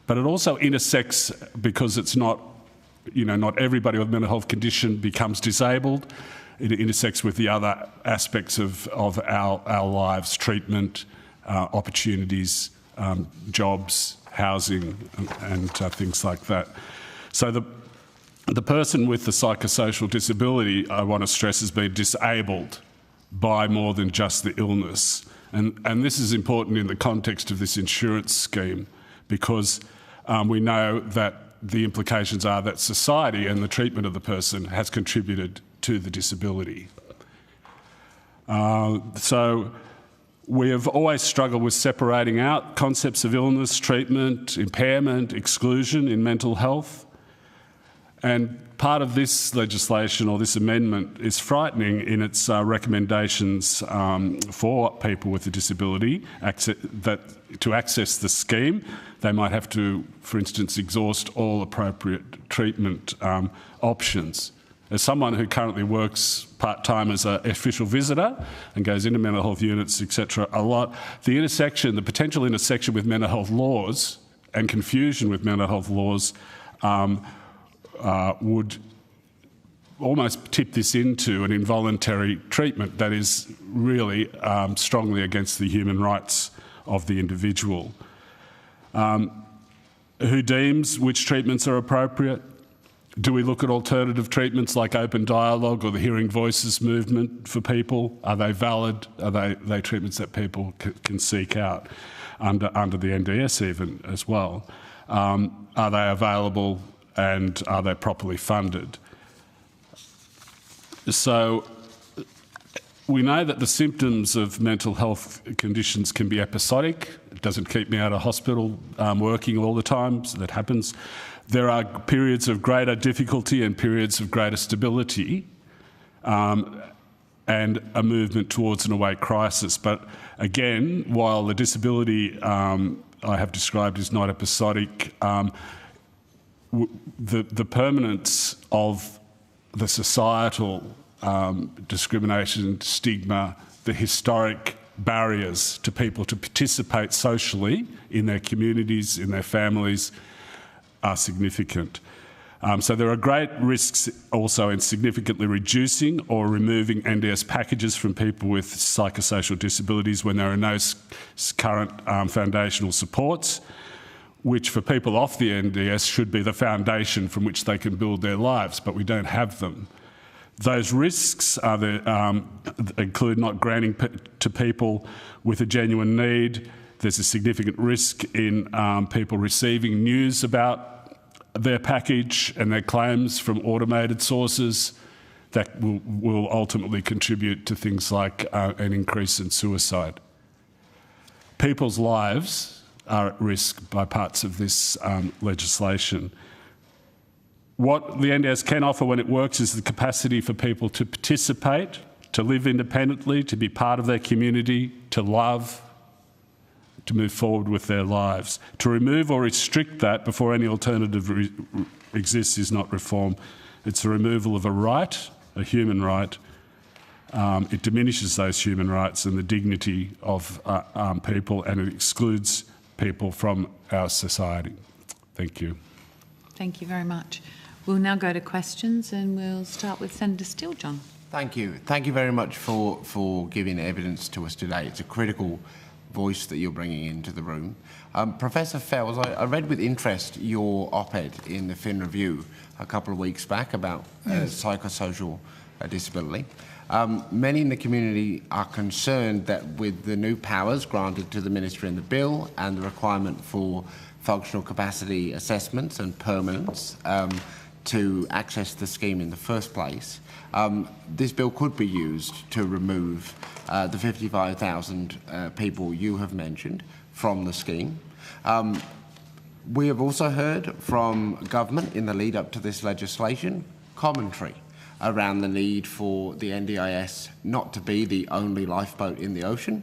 but it also intersects, because it's not, not everybody with a mental health condition becomes disabled. It intersects with the other aspects of our lives: treatment, opportunities, jobs, housing, and things like that. So the person with the psychosocial disability, I want to stress, has been disabled by more than just the illness. And this is important in the context of this insurance scheme, because we know that the implications are that society and the treatment of the person has contributed to the disability. So we have always struggled with separating out concepts of illness, treatment, impairment, exclusion in mental health. And part of this legislation, or this amendment, is frightening in its recommendations for people with a disability that to access the scheme, they might have to, for instance, exhaust all appropriate treatment options. As someone who currently works part-time as an official visitor and goes into mental health units, etc., a lot, the potential intersection with mental health laws and confusion with mental health laws would almost tip this into an involuntary treatment that is really strongly against the human rights of the individual. Who deems which treatments are appropriate? Do we look at alternative treatments like open dialogue or the Hearing Voices movement for people? Are they valid? Are they treatments that people can seek out under the NDIS even as well? Are they available, and are they properly funded? So we know that the symptoms of mental health conditions can be episodic. It doesn't keep me out of hospital working all the time, so that happens. There are periods of greater difficulty and periods of greater stability, and a movement towards an awake crisis. But again, while the disability I have described is not episodic, the permanence of the societal discrimination, stigma, the historic barriers to people to participate socially in their communities, in their families, are significant. So there are great risks also in significantly reducing or removing NDIS packages from people with psychosocial disabilities when there are no current foundational supports, which for people off the NDIS should be the foundation from which they can build their lives, but we don't have them. Those risks are include not granting to people with a genuine need. There's a significant risk in people receiving news about their package and their claims from automated sources that will ultimately contribute to things like an increase in suicide. People's lives are at risk by parts of this legislation. What the NDIS can offer when it works is the capacity for people to participate, to live independently, to be part of their community, to love, to move forward with their lives. To remove or restrict that before any alternative exists is not reform. It's a removal of a right, a human right. It diminishes those human rights and the dignity of people, and it excludes people from our society. Thank you. Thank you very much. We'll now go to questions, and we'll start with Senator Steele, John. Thank you. Thank you very much for giving evidence to us today. It's a critical voice that you're bringing into the room. Professor Fells, I read with interest your op-ed in the Fin Review a couple of weeks back about psychosocial disability. Many in the community are concerned that with the new powers granted to the Ministry in the bill and the requirement for functional capacity assessments and permanence to access the scheme in the first place, this bill could be used to remove the 55,000 people you have mentioned from the scheme. We have also heard from government in the lead up to this legislation commentary around the need for the NDIS not to be the only lifeboat in the ocean,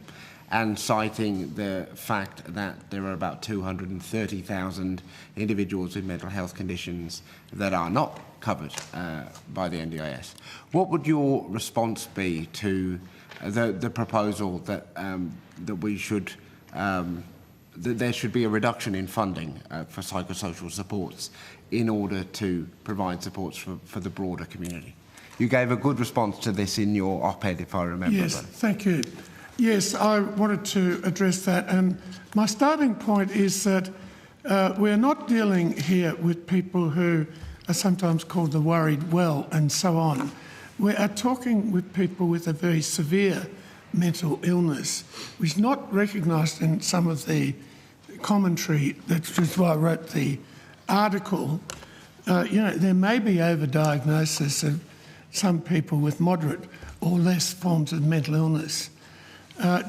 and citing the fact that there are about 230,000 individuals with mental health conditions that are not covered by the NDIS. What would your response be to the proposal that we should that there should be a reduction in funding for psychosocial supports in order to provide supports for the broader community? You gave a good response to this in your op-ed, if I remember. Yes, thank you. Yes, I wanted to address that, and my starting point is that we're not dealing here with people who are sometimes called the worried well and so on. We are talking with people with a very severe mental illness, which is not recognised in some of the commentary. That's just why I wrote the article. There may be overdiagnosis of some people with moderate or less forms of mental illness.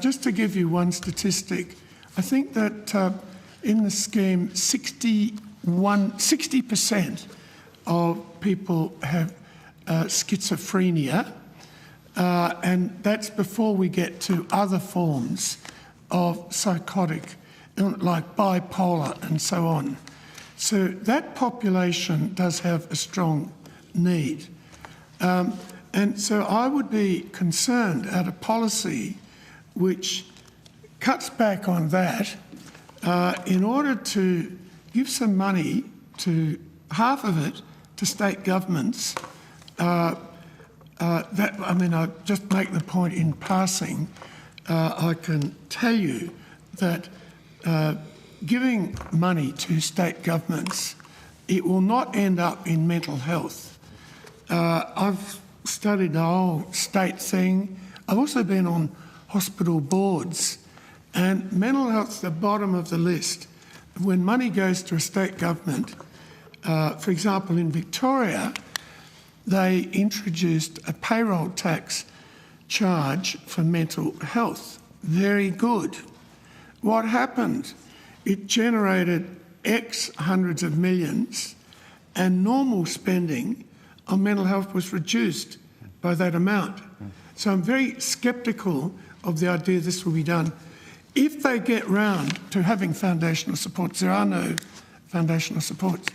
Just to give you one statistic, I think that in the scheme, 60% of people have schizophrenia, and that's before we get to other forms of psychotic, like bipolar and so on. So that population does have a strong need. And so I would be concerned at a policy which cuts back on that in order to give some money, to half of it, to state governments. I'll just make the point in passing. I can tell you that giving money to state governments, it will not end up in mental health. I've studied the whole state thing. I've also been on hospital boards, and mental health's the bottom of the list. When money goes to a state government, for example in Victoria, they introduced a payroll tax charge for mental health. Very good. What happened? It generated X hundreds of millions, and normal spending on mental health was reduced by that amount. So I'm very sceptical of the idea this will be done. If they get round to having foundational supports, there are no foundational supports.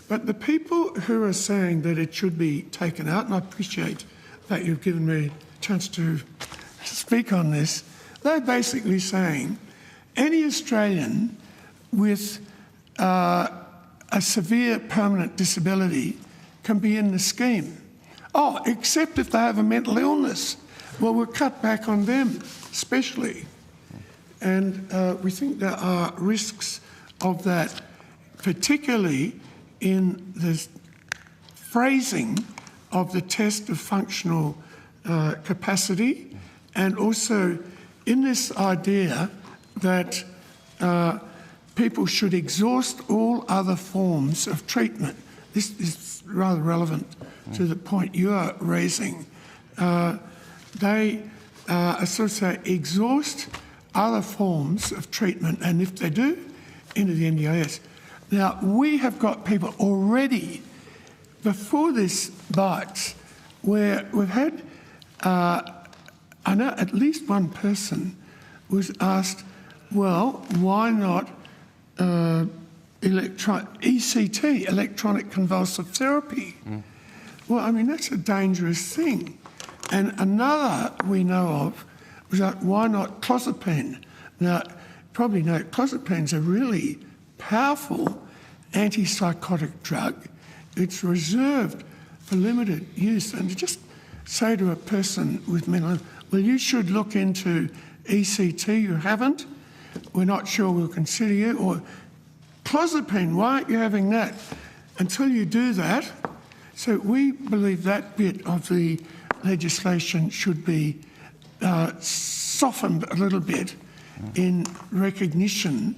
But the people who are saying that it should be taken out, and I appreciate that you've given me a chance to speak on this, they're basically saying any Australian with a severe permanent disability can be in the scheme. Oh, except if they have a mental illness. Well, we'll cut back on them, especially. And we think there are risks of that, particularly in the phrasing of the test of functional capacity, and also in this idea that people should exhaust all other forms of treatment. This is rather relevant to the point you are raising. They sort of say exhaust other forms of treatment, and if they do, into the NDIS. Now, we have got people already, before this bites, where we've had, I know at least one person was asked, well, why not ECT, electronic convulsive therapy? Well, I mean, that's a dangerous thing. And another we know of was like, why not clozapine? Now, probably know clozapine's a really powerful antipsychotic drug. It's reserved for limited use. And to just say to a person with mental illness, well, you should look into ECT, you haven't, we're not sure we'll consider you, or clozapine, why aren't you having that? Until you do that, so we believe that bit of the legislation should be softened a little bit in recognition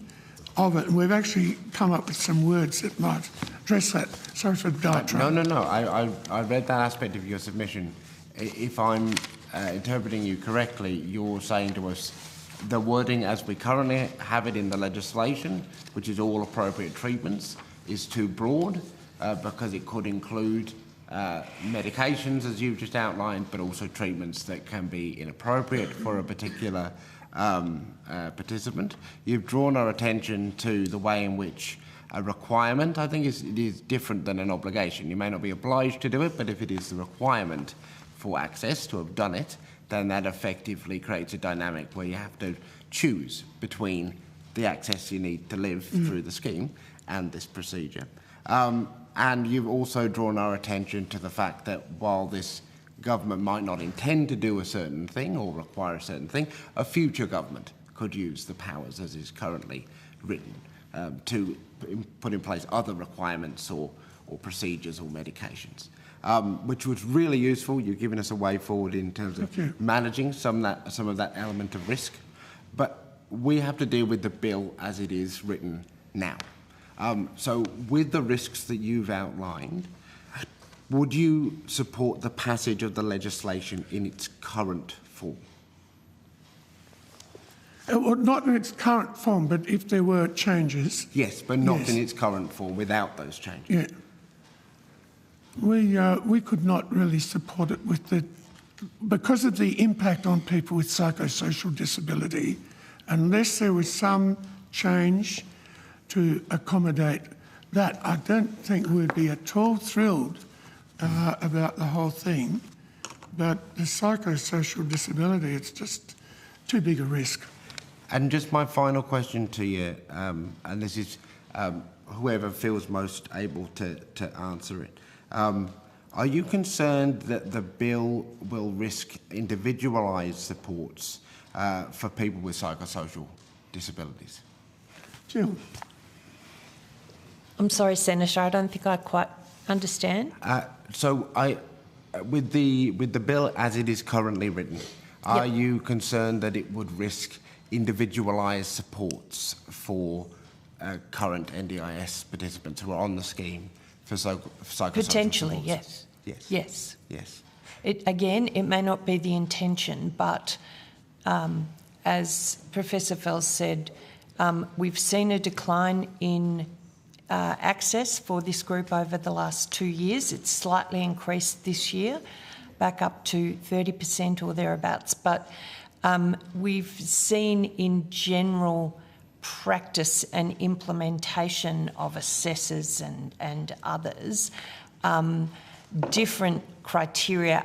of it. And we've actually come up with some words that might address that. Sorry for the diatribe. No. I read that aspect of your submission. If I'm interpreting you correctly, you're saying to us the wording as we currently have it in the legislation, which is all appropriate treatments, is too broad because it could include medications, as you've just outlined, but also treatments that can be inappropriate for a particular participant. You've drawn our attention to the way in which a requirement, I think it is different than an obligation. You may not be obliged to do it, but if it is the requirement for access to have done it, then that effectively creates a dynamic where you have to choose between the access you need to live through the scheme and this procedure. And you've also drawn our attention to the fact that while this government might not intend to do a certain thing or require a certain thing, a future government could use the powers as is currently written to put in place other requirements or procedures or medications, which was really useful. You've given us a way forward in terms of managing some of that element of risk. But we have to deal with the bill as it is written now. So with the risks that you've outlined, would you support the passage of the legislation in its current form? Well, not in its current form, but if there were changes. Yes, but not in its current form, without those changes. Yeah. We could not really support it because of the impact on people with psychosocial disability, unless there was some change to accommodate that. I don't think we'd be at all thrilled about the whole thing, but the psychosocial disability, it's just too big a risk. And just my final question to you, and this is whoever feels most able to answer it. Are you concerned that the bill will risk individualised supports for people with psychosocial disabilities? Jill. I'm sorry, Senator, I don't think I quite understand. With the bill as it is currently written, are you concerned that it would risk individualised supports for current NDIS participants who are on the scheme for psychosocial Potentially, supports? yes. Yes. Yes. Yes. It may not be the intention, but as Professor Fels said, we've seen a decline in access for this group over the last 2 years. It's slightly increased this year, back up to 30% or thereabouts. But we've seen in general practice and implementation of assessors and others, different criteria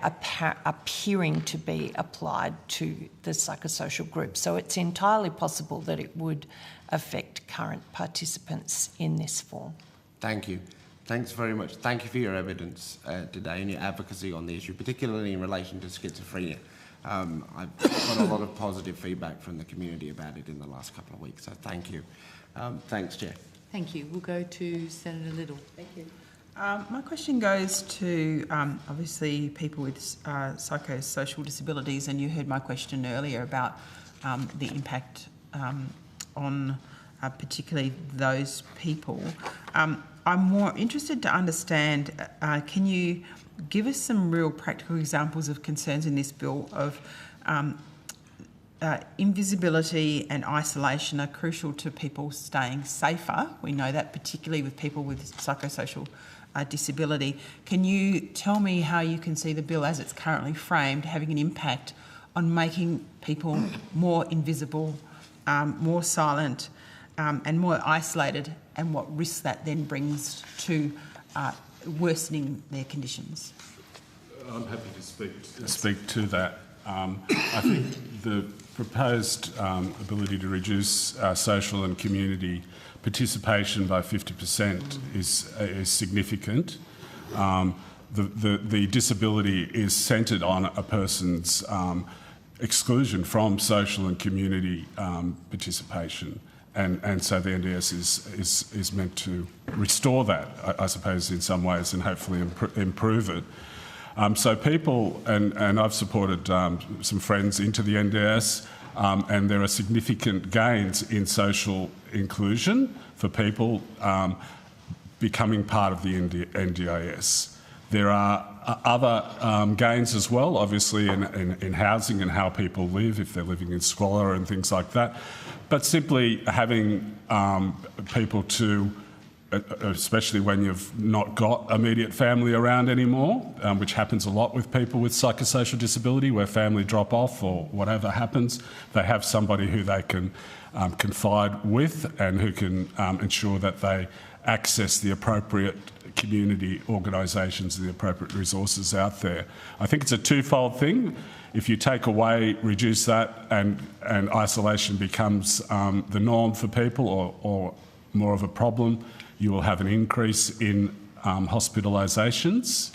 appearing to be applied to the psychosocial group. So it's entirely possible that it would affect current participants in this form. Thank you. Thanks very much. Thank you for your evidence today and your advocacy on the issue, particularly in relation to schizophrenia. I've got a lot of positive feedback from the community about it in the last couple of weeks, so thank you. Thanks, Chair. Thank you. We'll go to Senator Little. Thank you. My question goes to obviously people with psychosocial disabilities, and you heard my question earlier about the impact on particularly those people. I'm more interested to understand, can you give us some real practical examples of concerns in this bill of invisibility and isolation are crucial to people staying safer. We know that particularly with people with psychosocial disability. Can you tell me how you can see the bill as it's currently framed having an impact on making people more invisible, more silent and more isolated, and what risks that then brings to worsening their conditions? I'm happy to speak to that. I think the proposed ability to reduce social and community participation by 50% is significant. The disability is centred on a person's exclusion from social and community participation. And so the NDIS is meant to restore that, I suppose, in some ways, and hopefully improve it. So people, and I've supported some friends into the NDIS, and there are significant gains in social inclusion for people becoming part of the NDIS. There are other gains as well, obviously, in housing and how people live, if they're living in squalor and things like that. But simply having people to, especially when you've not got immediate family around anymore, which happens a lot with people with psychosocial disability, where family drop off or whatever happens, they have somebody who they can confide with and who can ensure that they access the appropriate community organisations and the appropriate resources out there. I think it's a twofold thing. If you take away, reduce that, and isolation becomes the norm for people or more of a problem, you will have an increase in hospitalisations,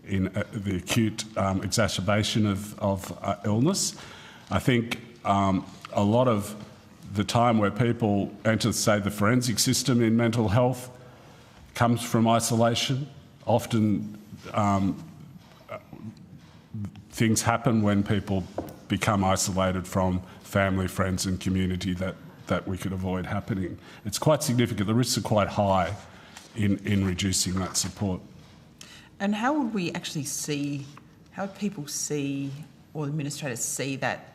in the acute exacerbation of illness. I think a lot of the time where people enter, say, the forensic system in mental health comes from isolation. Often things happen when people become isolated from family, friends and community that we could avoid happening. It's quite significant. The risks are quite high in reducing that support. And how would we actually see, how would people see, or administrators see that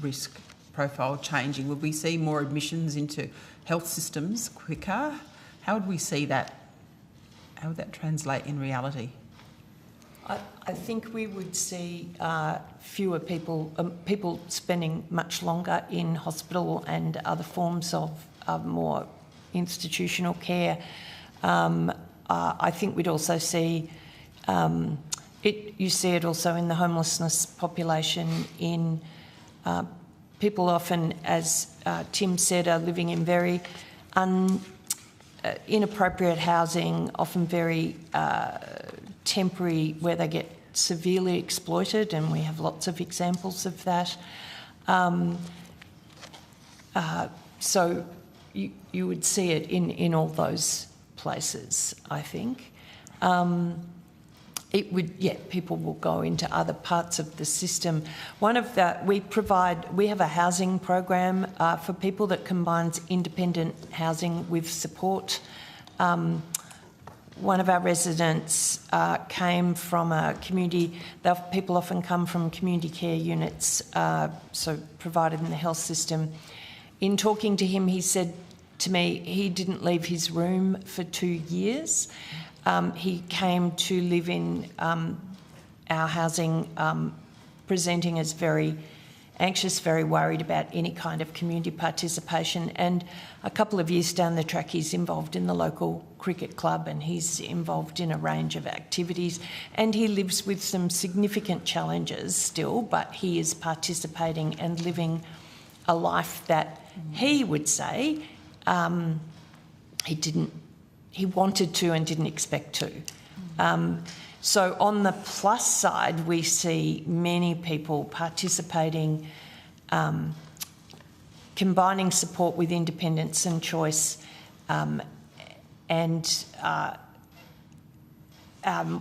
risk profile changing? Would we see more admissions into health systems quicker? How would we see that? How would that translate in reality? I think we would see fewer people, people spending much longer in hospital and other forms of more institutional care. I think we'd also see you see it also in the homelessness population. In people often, as Tim said, are living in very inappropriate housing, often very temporary, where they get severely exploited, and we have lots of examples of that. So you would see it in all those places, I think. It would, yeah, people will go into other parts of the system. One of the, we have a housing program for people that combines independent housing with support. one of our residents came from a community, people often come from community care units, so provided in the health system. In talking to him, he said to me he didn't leave his room for 2 years. He came to live in our housing, presenting as very anxious, very worried about any kind of community participation. And a couple of years down the track, he's involved in the local cricket club and he's involved in a range of activities. And he lives with some significant challenges still, but he is participating and living a life that he would say he wanted to and didn't expect to. So on the plus side, we see many people participating, combining support with independence and choice, and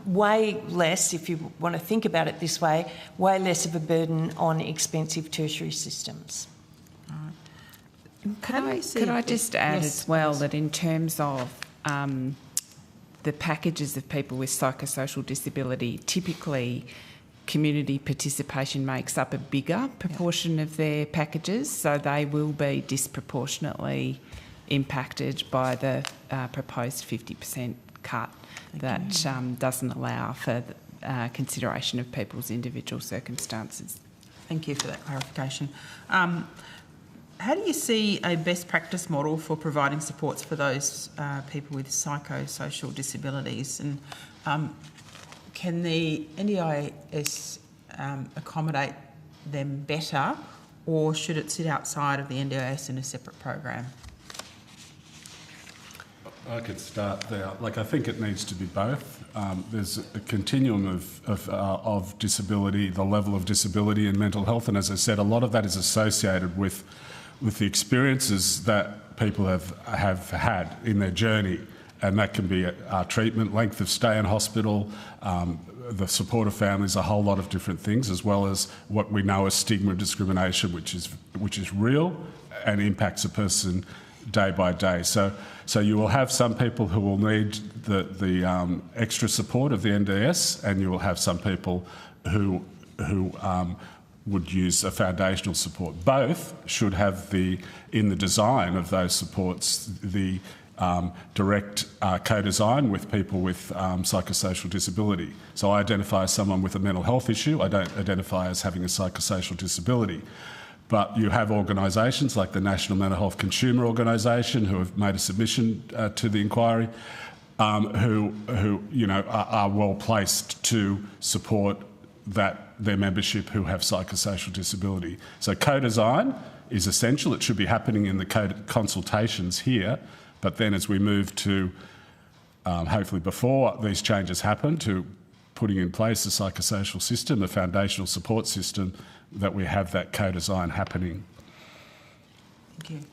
way less, if you want to think about it this way, way less of a burden on expensive tertiary systems. Could I just add as well that in terms of the packages of people with psychosocial disability, typically community participation makes up a bigger proportion of their packages, so they will be disproportionately impacted by the proposed 50% cut that doesn't allow for consideration of people's individual circumstances. Thank you for that clarification. How do you see a best practice model for providing supports for those people with psychosocial disabilities? And can the NDIS accommodate them better, or should it sit outside of the NDIS in a separate program? I could start there. I think it needs to be both. There's a continuum of disability, the level of disability and mental health, and as I said, a lot of that is associated with the experiences that people have had in their journey, and that can be treatment, length of stay in hospital, the support of families, a whole lot of different things, as well as what we know as stigma and discrimination, which is real and impacts a person day by day. So you will have some people who will need the extra support of the NDIS, and you will have some people who would use a foundational support. Both should have in the design of those supports, the direct co-design with people with psychosocial disability. So I identify as someone with a mental health issue. I don't identify as having a psychosocial disability. But you have organisations like the National Mental Health Consumer Organisation who have made a submission to the inquiry, who are well placed to support their membership who have psychosocial disability. So co-design is essential. It should be happening in the consultations here, but then as we move to, hopefully before these changes happen, to putting in place a psychosocial system, a foundational support system, that we have that co-design happening. Thank you.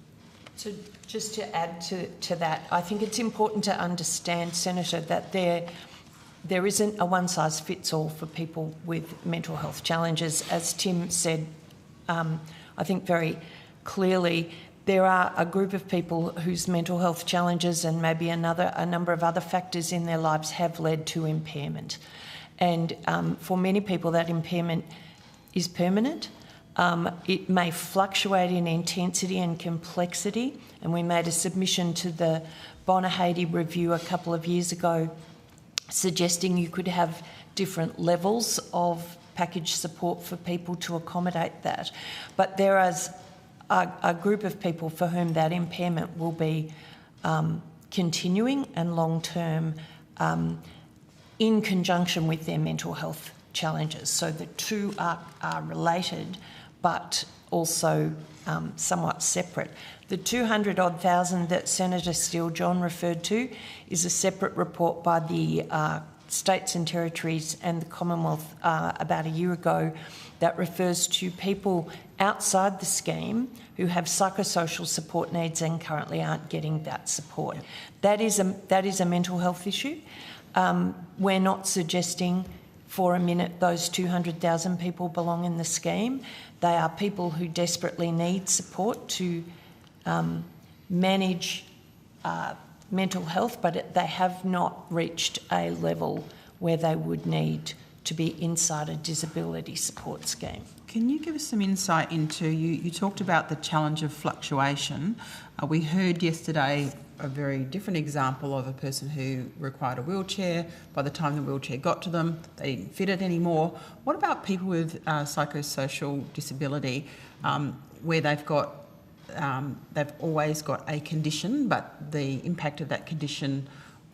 So just to add to that, I think it's important to understand, Senator, that there isn't a one-size-fits-all for people with mental health challenges. As Tim said, I think very clearly, there are a group of people whose mental health challenges and maybe a number of other factors in their lives have led to impairment. And for many people, that impairment is permanent. It may fluctuate in intensity and complexity, and we made a submission to the Bonner-Haedy review a couple of years ago suggesting you could have different levels of package support for people to accommodate that. But there is a group of people for whom that impairment will be continuing and long-term in conjunction with their mental health challenges. So the two are related, but also somewhat separate. The 200-odd thousand that Senator Steele-John referred to is a separate report by the states and territories and the Commonwealth about a year ago that refers to people outside the scheme who have psychosocial support needs and currently aren't getting that support. That is a mental health issue. We're not suggesting for a minute those 200,000 people belong in the scheme. They are people who desperately need support to manage mental health, but they have not reached a level where they would need to be inside a disability support scheme. Can you give us some insight into, you talked about the challenge of fluctuation. We heard yesterday a very different example of a person who required a wheelchair. By the time the wheelchair got to them, they didn't fit it anymore. What about people with psychosocial disability where they've always got a condition, but the impact of that condition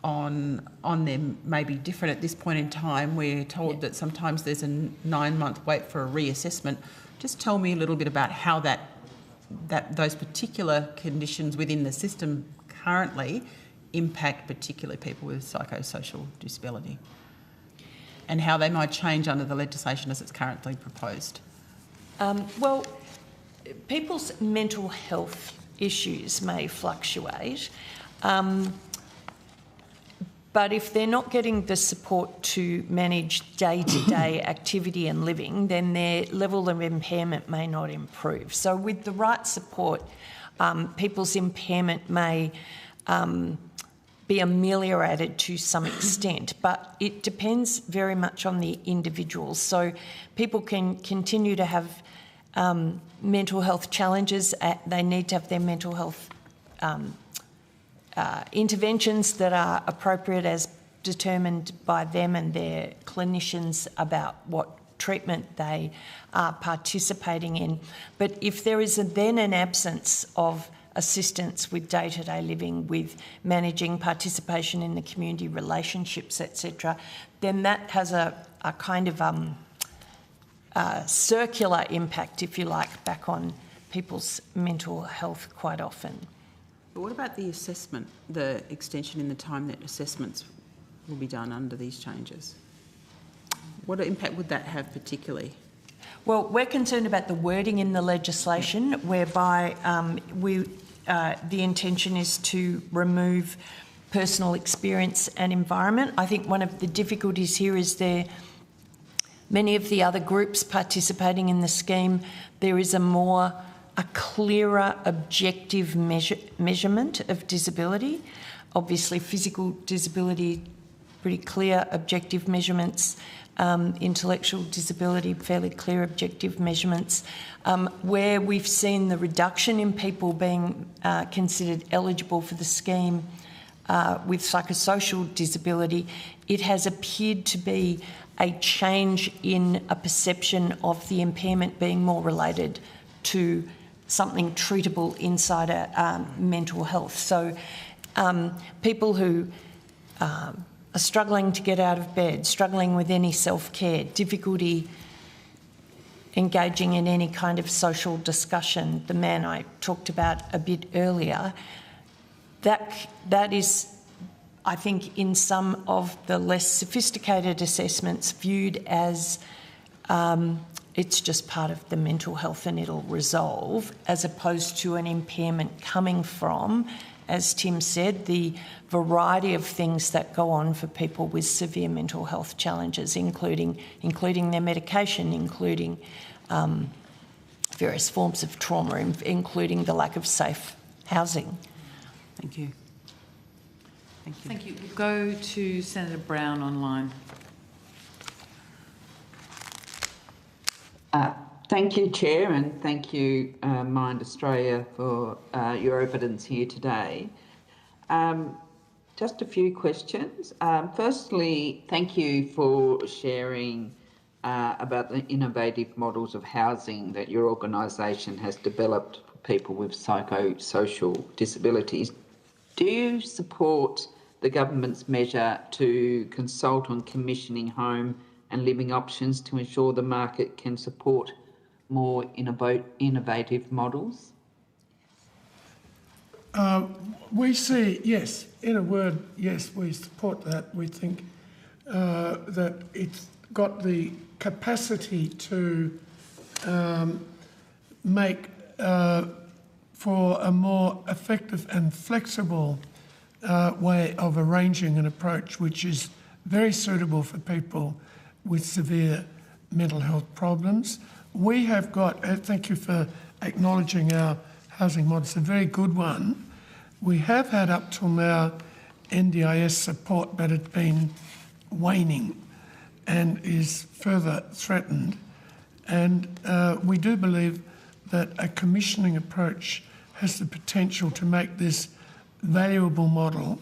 on them may be different at this point in time? We're told that sometimes there's a 9-month wait for a reassessment. Just tell me a little bit about how those particular conditions within the system currently impact particularly people with psychosocial disability and how they might change under the legislation as it's currently proposed. Well, people's mental health issues may fluctuate, but if they're not getting the support to manage day-to-day activity and living, then their level of impairment may not improve. So with the right support, people's impairment may be ameliorated to some extent, but it depends very much on the individual. So people can continue to have mental health challenges. They need to have their mental health interventions that are appropriate as determined by them and their clinicians about what treatment they are participating in. But if there is then an absence of assistance with day-to-day living, with managing participation in the community, relationships, etc., then that has a kind of circular impact, if you like, back on people's mental health quite often. But what about the assessment, the extension in the time that assessments will be done under these changes? What impact would that have particularly? Well, we're concerned about the wording in the legislation, whereby the intention is to remove personal experience and environment. I think one of the difficulties here is many of the other groups participating in the scheme, there is a clearer objective measurement of disability. Obviously, physical disability, pretty clear objective measurements. Intellectual disability, fairly clear objective measurements. Where we've seen the reduction in people being considered eligible for the scheme with psychosocial disability, it has appeared to be a change in a perception of the impairment being more related to something treatable inside a mental health. So people who are struggling to get out of bed, struggling with any self-care, difficulty engaging in any kind of social discussion, the man I talked about a bit earlier, that is, I think, in some of the less sophisticated assessments viewed as it's just part of the mental health and it'll resolve, as opposed to an impairment coming from, as Tim said, the variety of things that go on for people with severe mental health challenges, including their medication, including various forms of trauma, including the lack of safe housing. Thank you. Thank you. Thank you. We'll go to Senator Brown online. Thank you, Chair, and thank you, Mind Australia, for your evidence here today. Just a few questions. Firstly, thank you for sharing about the innovative models of housing that your organisation has developed for people with psychosocial disabilities. Do you support the government's measure to consult on commissioning home and living options to ensure the market can support more innovative models? We see, yes, in a word, yes, we support that. We think that it's got the capacity to make for a more effective and flexible way of arranging an approach which is very suitable for people with severe mental health problems. We have got, thank you for acknowledging our housing model, it's a very good one. We have had up till now NDIS support, but it's been waning and is further threatened. And we do believe that a commissioning approach has the potential to make this valuable model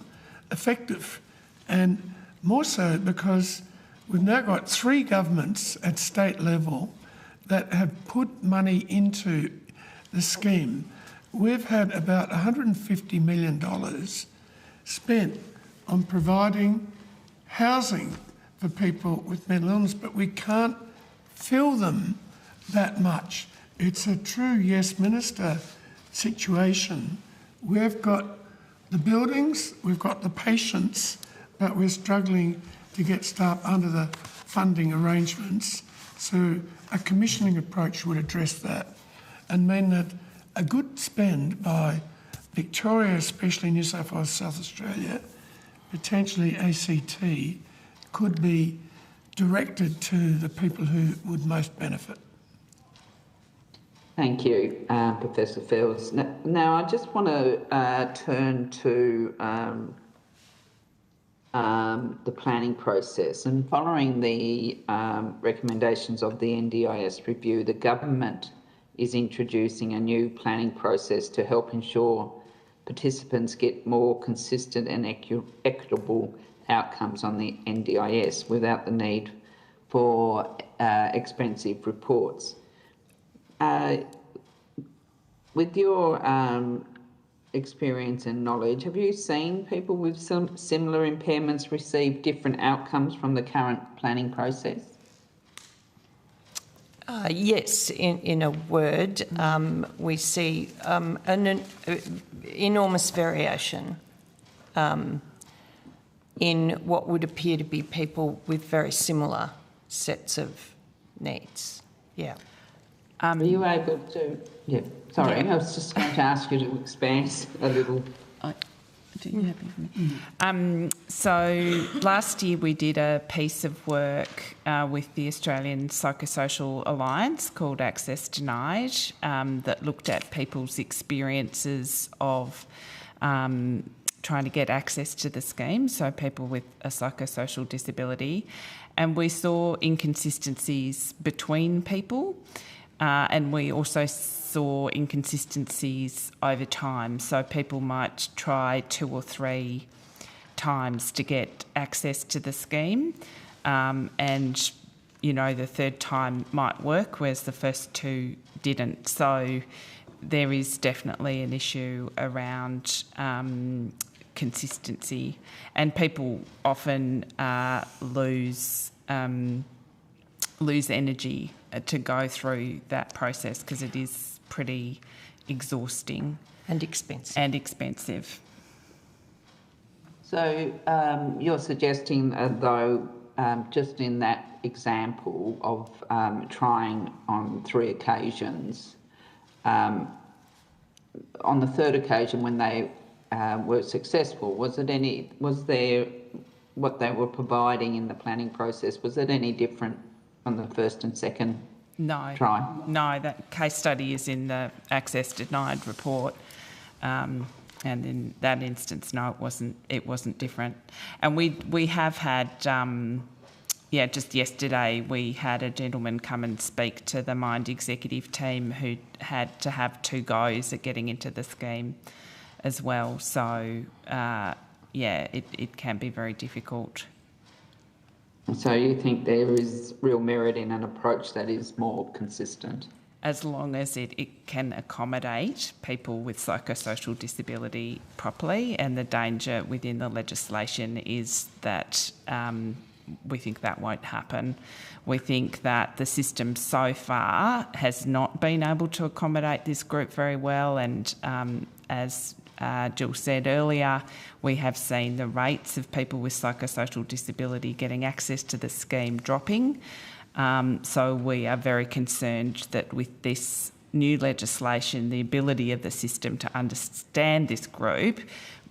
effective. And more so because we've now got 3 governments at state level that have put money into the scheme. We've had about $150 million spent on providing housing for people with mental illness, but we can't fill them that much. It's a true yes minister situation. We've got the buildings, we've got the patients, but we're struggling to get staff under the funding arrangements. So a commissioning approach would address that and mean that a good spend by Victoria, especially New South Wales, South Australia, potentially ACT, could be directed to the people who would most benefit. Thank you, Professor Fields. Now, I just want to turn to the planning process. And following the recommendations of the NDIS review, the government is introducing a new planning process to help ensure participants get more consistent and equitable outcomes on the NDIS without the need for expensive reports. With your experience and knowledge, have you seen people with some similar impairments receive different outcomes from the current planning process? Yes, in a word, we see an enormous variation in what would appear to be people with very similar sets of needs. Yeah. Are you able to? Yeah. Sorry, I was just going to ask you to expand a little. So last year we did a piece of work with the Australian Psychosocial Alliance called Access Denied that looked at people's experiences of trying to get access to the scheme, so people with a psychosocial disability. And we saw inconsistencies between people and we also saw inconsistencies over time. So people might try 2 or 3 times to get access to the scheme and, you know, the 3rd time might work, whereas the first 2 didn't. So there is definitely an issue around consistency, and people often lose energy to go through that process because it is pretty exhausting and expensive. So you're suggesting, though, just in that example of trying on 3 occasions, on the 3rd occasion when they were successful, was there what they were providing in the planning process, was it any different on the 1st and 2nd try? No, that case study is in the Access Denied report. And in that instance, no, it wasn't different. And we have had, just yesterday we had a gentleman come and speak to the Mind executive team who had to have 2 goes at getting into the scheme as well. So, it can be very difficult. So you think there is real merit in an approach that is more consistent? As long as it can accommodate people with psychosocial disability properly, and the danger within the legislation is that we think that won't happen. We think that the system so far has not been able to accommodate this group very well, and as Jill said earlier, we have seen the rates of people with psychosocial disability getting access to the scheme dropping. So we are very concerned that with this new legislation, the ability of the system to understand this group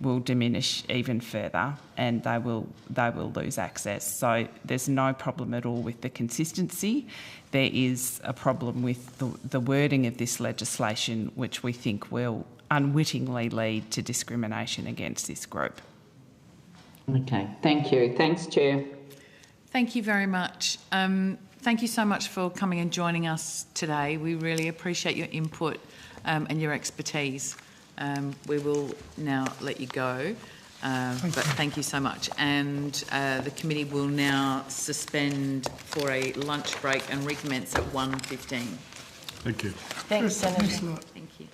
will diminish even further, and they will lose access. So there's no problem at all with the consistency. There is a problem with the wording of this legislation, which we think will unwittingly lead to discrimination against this group. Okay, thank you. Thanks, Chair. Thank you very much. Thank you so much for coming and joining us today. We really appreciate your input and your expertise. We will now let you go, but thank you so much. And the committee will now suspend for a lunch break and recommence at 1:15. Thank you. Thanks, Senator. Thank you.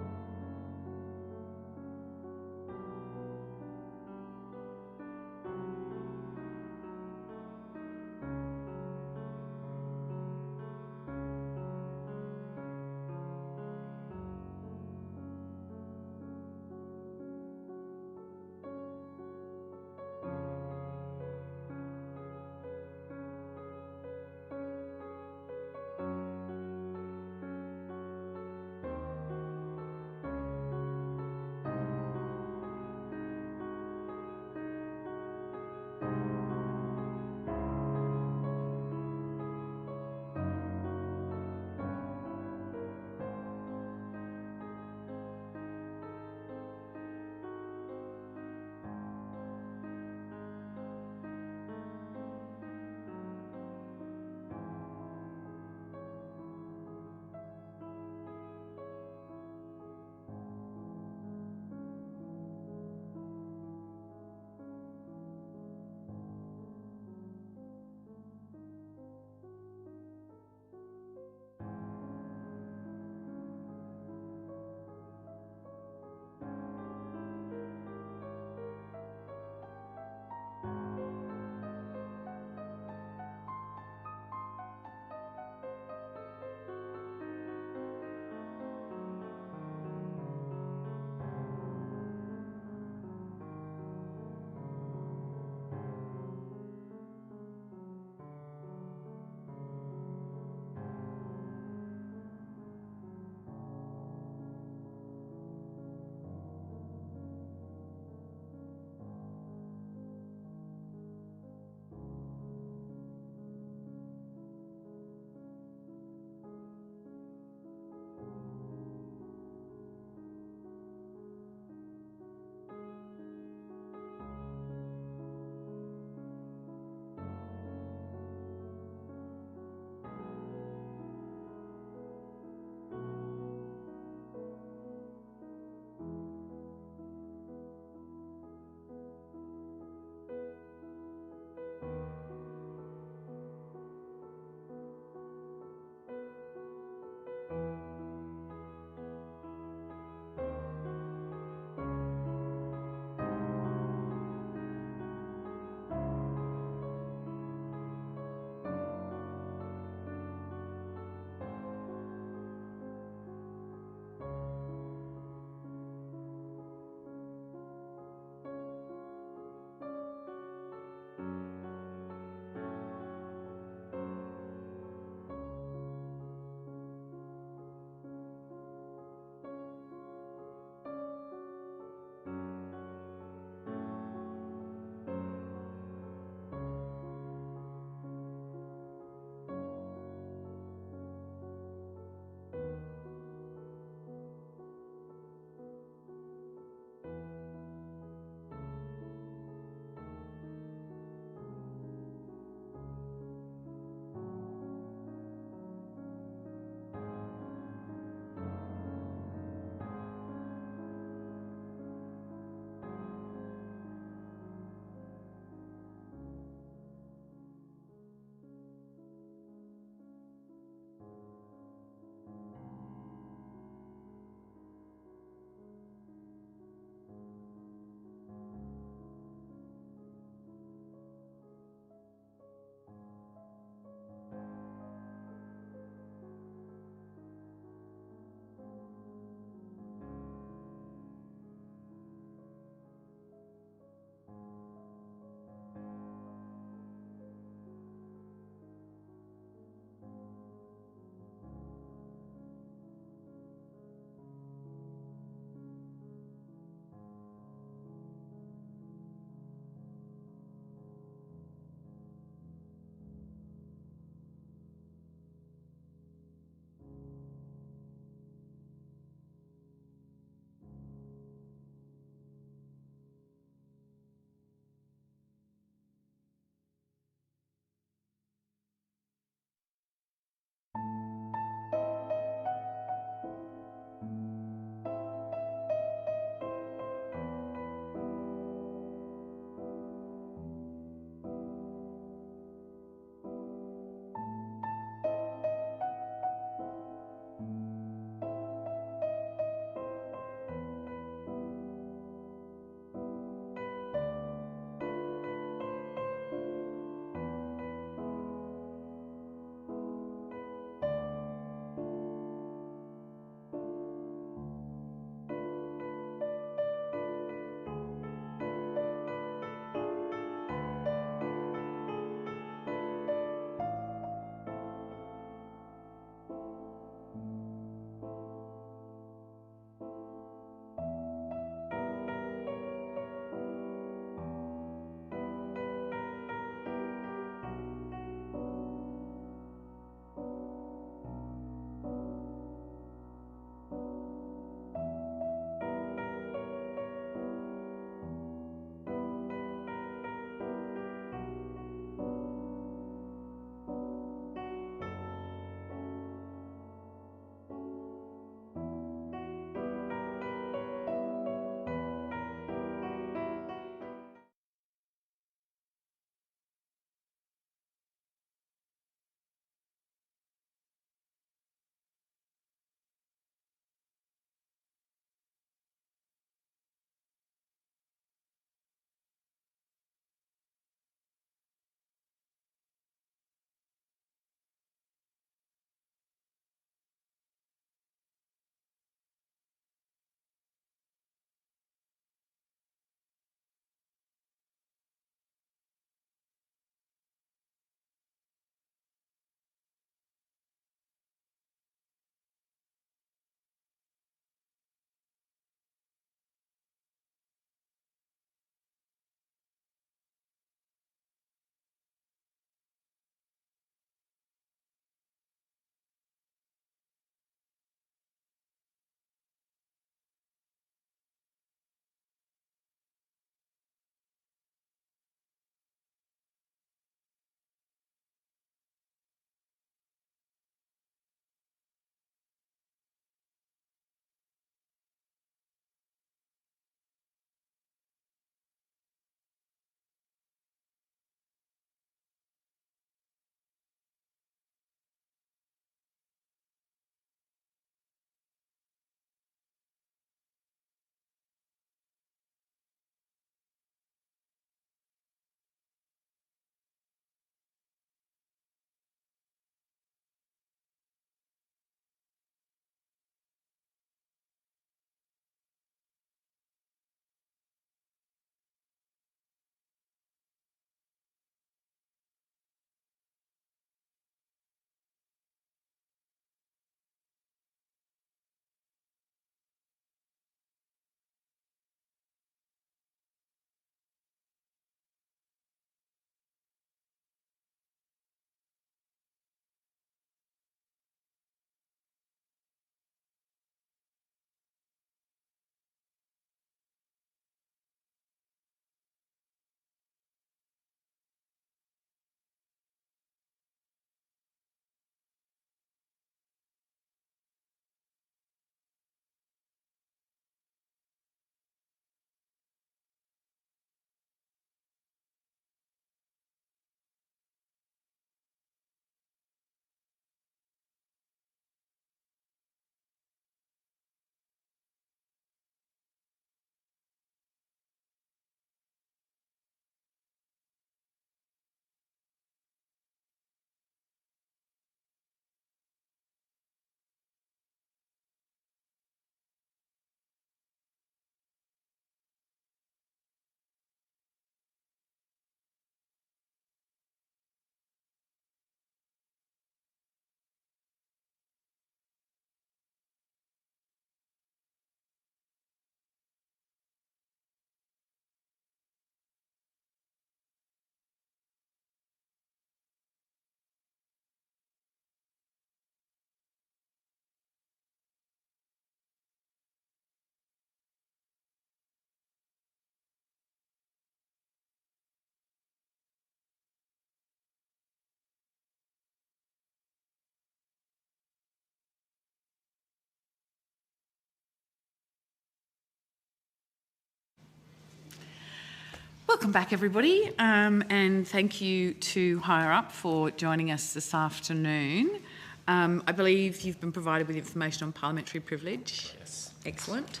Welcome back, everybody, and thank you to Higher Up for joining us this afternoon. I believe you've been provided with information on parliamentary privilege. Yes. Excellent.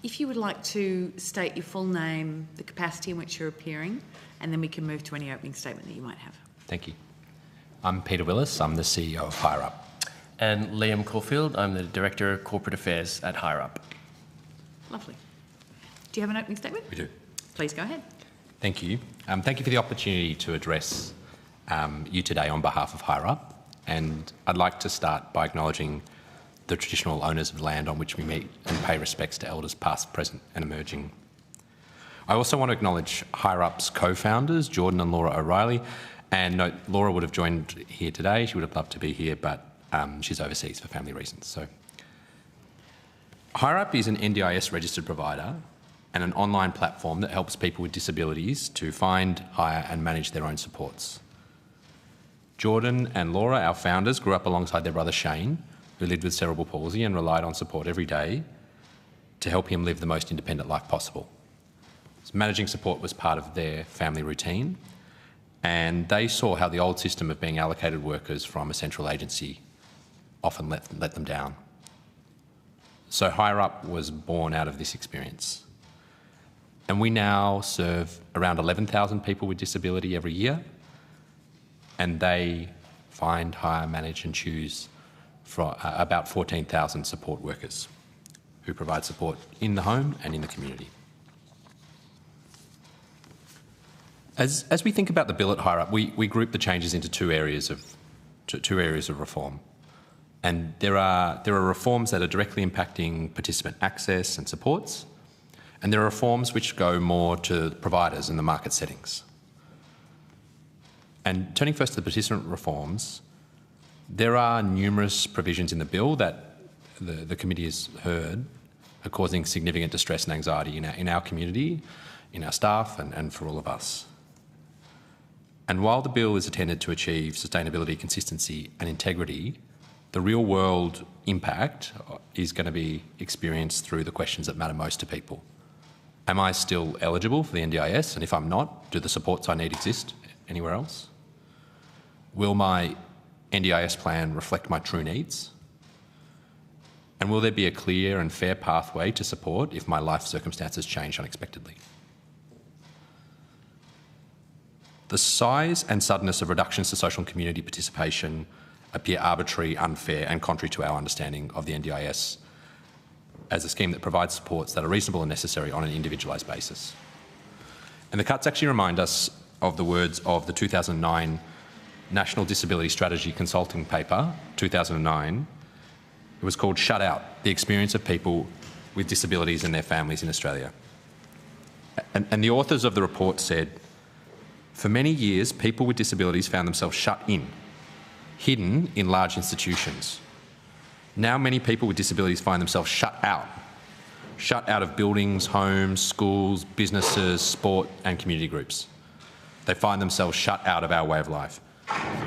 If you would like to state your full name, the capacity in which you're appearing, and then we can move to any opening statement that you might have. Thank you. I'm Peter Willis. I'm the CEO of Higher Up. And Liam Caulfield. I'm the Director of Corporate Affairs at Higher Up. Lovely. Do you have an opening statement? We do. Please go ahead. Thank you. Thank you for the opportunity to address you today on behalf of Higher Up. And I'd like to start by acknowledging the traditional owners of land on which we meet and pay respects to elders past, present and emerging. I also want to acknowledge Higher Up's co-founders, Jordan and Laura O'Reilly. And note, Laura would have joined here today. She would have loved to be here, but she's overseas for family reasons. So, Higher Up is an NDIS registered provider and an online platform that helps people with disabilities to find, hire and manage their own supports. Jordan and Laura, our founders, grew up alongside their brother Shane, who lived with cerebral palsy and relied on support every day to help him live the most independent life possible. So managing support was part of their family routine, and they saw how the old system of being allocated workers from a central agency often let them down. So Higher Up was born out of this experience. And we now serve around 11,000 people with disability every year, and they find, hire, manage and choose for about 14,000 support workers who provide support in the home and in the community. As we think about the bill at Higher Up, we group the changes into two areas of reform. And there are reforms that are directly impacting participant access and supports, and there are reforms which go more to providers in the market settings. And turning first to the participant reforms, there are numerous provisions in the bill that the committee has heard are causing significant distress and anxiety in our community, in our staff and for all of us. And while the bill is intended to achieve sustainability, consistency and integrity, the real world impact is going to be experienced through the questions that matter most to people. Am I still eligible for the NDIS? And if I'm not, do the supports I need exist anywhere else? Will my NDIS plan reflect my true needs? And will there be a clear and fair pathway to support if my life circumstances change unexpectedly? The size and suddenness of reductions to social and community participation appear arbitrary, unfair and contrary to our understanding of the NDIS as a scheme that provides supports that are reasonable and necessary on an individualised basis. And the cuts actually remind us of the words of the 2009 National Disability Strategy Consulting Paper, 2009. It was called Shut Out, the Experience of People with Disabilities and Their Families in Australia. And the authors of the report said, for many years, people with disabilities found themselves shut in, hidden in large institutions. Now many people with disabilities find themselves shut out of buildings, homes, schools, businesses, sport and community groups. They find themselves shut out of our way of life.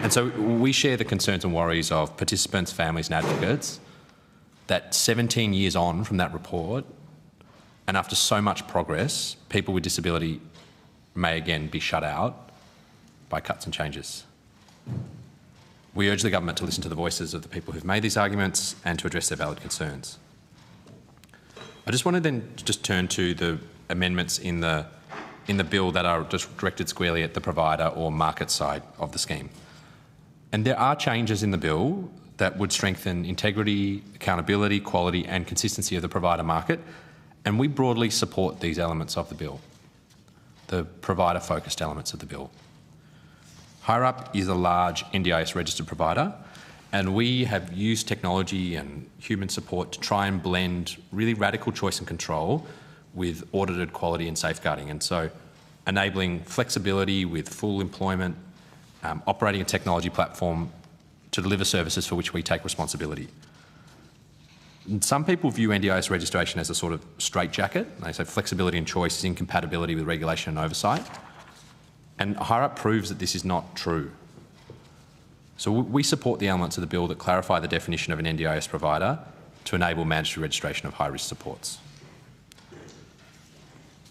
And so we share the concerns and worries of participants, families and advocates that 17 years on from that report, and after so much progress, people with disability may again be shut out by cuts and changes. We urge the government to listen to the voices of the people who've made these arguments and to address their valid concerns. I just want to then just turn to the amendments in the bill that are just directed squarely at the provider or market side of the scheme. And there are changes in the bill that would strengthen integrity, accountability, quality and consistency of the provider market, and we broadly support these elements of the bill, the provider-focused elements of the bill. Higher Up is a large NDIS registered provider, and we have used technology and human support to try and blend really radical choice and control with audited quality and safeguarding. And so enabling flexibility with full employment, operating a technology platform to deliver services for which we take responsibility. And some people view NDIS registration as a sort of straitjacket. They say flexibility and choice is incompatibility with regulation and oversight. And Higher Up proves that this is not true. So we support the elements of the bill that clarify the definition of an NDIS provider to enable mandatory registration of high-risk supports.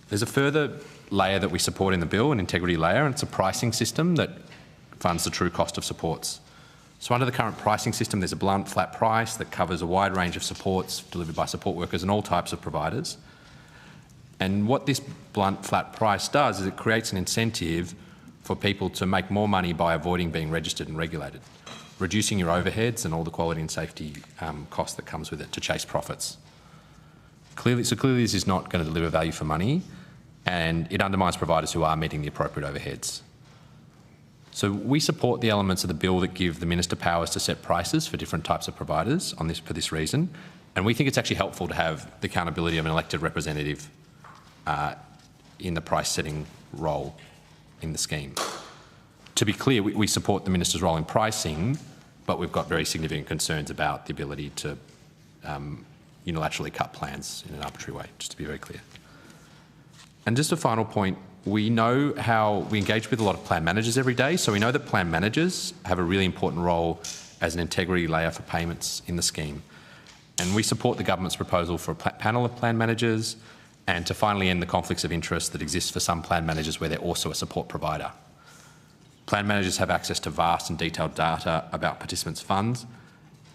There's a further layer that we support in the bill, an integrity layer, and it's a pricing system that funds the true cost of supports. So under the current pricing system, there's a blunt, flat price that covers a wide range of supports delivered by support workers and all types of providers. And what this blunt, flat price does is it creates an incentive for people to make more money by avoiding being registered and regulated, reducing your overheads and all the quality and safety cost that comes with it to chase profits. Clearly this is not going to deliver value for money, and it undermines providers who are meeting the appropriate overheads. So we support the elements of the bill that give the Minister powers to set prices for different types of providers for this reason, and we think it's actually helpful to have the accountability of an elected representative in the price-setting role in the scheme. To be clear, we support the Minister's role in pricing, but we've got very significant concerns about the ability to unilaterally cut plans in an arbitrary way, just to be very clear. And just a final point, we know how we engage with a lot of plan managers every day, so we know that plan managers have a really important role as an integrity layer for payments in the scheme. And we support the government's proposal for a panel of plan managers and to finally end the conflicts of interest that exist for some plan managers where they're also a support provider. Plan managers have access to vast and detailed data about participants' funds,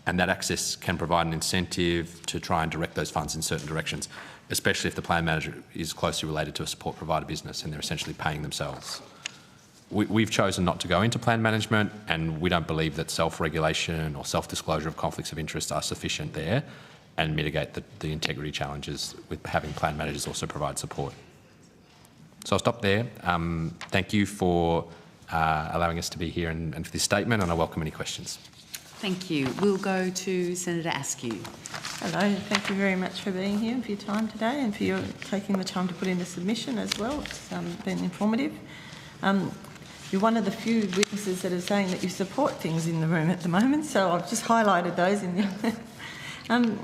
and that access can provide an incentive to try and direct those funds in certain directions, especially if the plan manager is closely related to a support provider business and they're essentially paying themselves. We've chosen not to go into plan management, and we don't believe that self-regulation or self-disclosure of conflicts of interest are sufficient there and mitigate the integrity challenges with having plan managers also provide support. So I'll stop there. Thank you for allowing us to be here and for this statement, and I welcome any questions. Thank you. We'll go to Senator Askew. Hello, thank you very much for being here and for your time today and for your taking the time to put in the submission as well. It's been informative. You're one of the few witnesses that are saying that you support things in the room at the moment, so I've just highlighted those in the...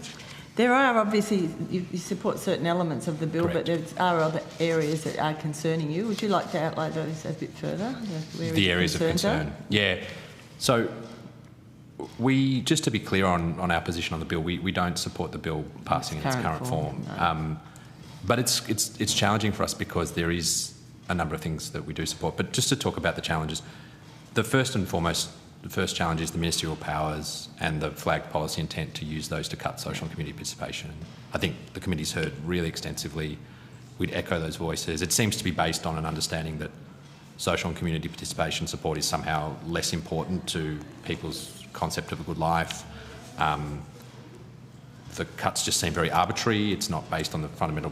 There are obviously, you support certain elements of the bill, Correct. but there are other areas that are concerning you. Would you like to outline those a bit further? The areas of concern. Yeah. So just to be clear on our position on the bill, we don't support the bill passing in its current form. No. But it's challenging for us because there is a number of things that we do support. But just to talk about the challenges, the first challenge is the ministerial powers and the flagged policy intent to use those to cut social and community participation. I think the committee's heard really extensively. We'd echo those voices. It seems to be based on an understanding that social and community participation support is somehow less important to people's concept of a good life. The cuts just seem very arbitrary. It's not based on the fundamental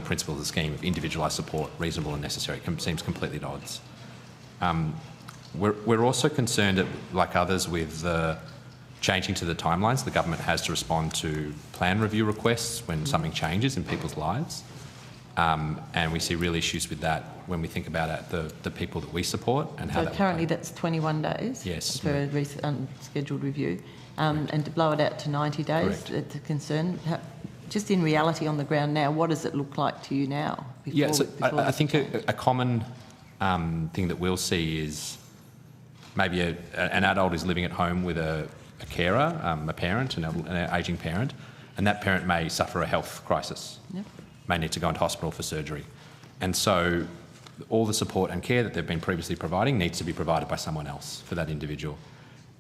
principles of the scheme of individualised support, reasonable and necessary. It seems completely at odds. We're also concerned, like others, with changing to the timelines the government has to respond to plan review requests when something changes in people's lives. And we see real issues with that when we think about the people that we support and how that currently that's 21 days yes. for a unscheduled review, and to blow it out to 90 days, Correct. It's a concern. Just in reality on the ground now, what does it look like to you now? I think a common thing that we'll see is maybe an adult is living at home with a carer, a parent, an ageing parent, and that parent may suffer a health crisis, yep. may need to go into hospital for surgery. And so all the support and care that they've been previously providing needs to be provided by someone else for that individual.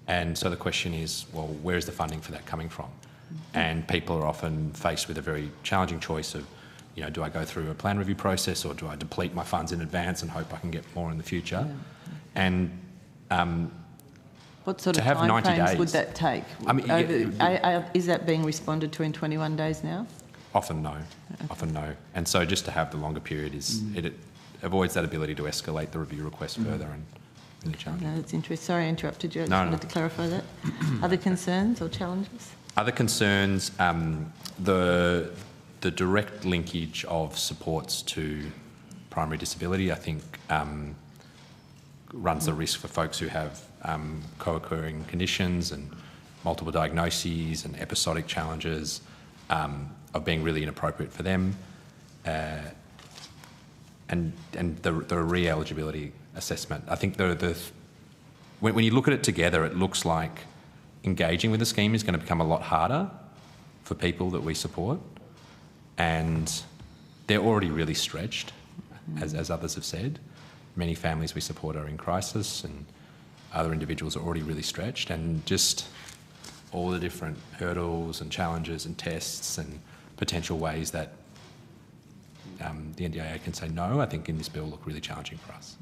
And so the question is, well, where is the funding for that coming from? Mm-hmm. And people are often faced with a very challenging choice of, do I go through a plan review process or do I deplete my funds in advance and hope I can get more in the future? Yeah. And what sort of time frames would that take? Is that being responded to in 21 days now? Often no. Okay. Often no. And so just to have the longer period it avoids that ability to escalate the review request further and really challenging. No, that's interesting. Sorry I interrupted you. I just wanted to clarify that. Other concerns or challenges? Other concerns, the direct linkage of supports to primary disability, I think, runs the risk for folks who have co-occurring conditions and multiple diagnoses and episodic challenges of being really inappropriate for them, and the re-eligibility assessment. I think when you look at it together, it looks like engaging with the scheme is going to become a lot harder for people that we support, and they're already really stretched. as others have said. Many families we support are in crisis, and other individuals are already really stretched, and just all the different hurdles and challenges and tests and potential ways that the NDIA can say no, I think in this bill look really challenging for us.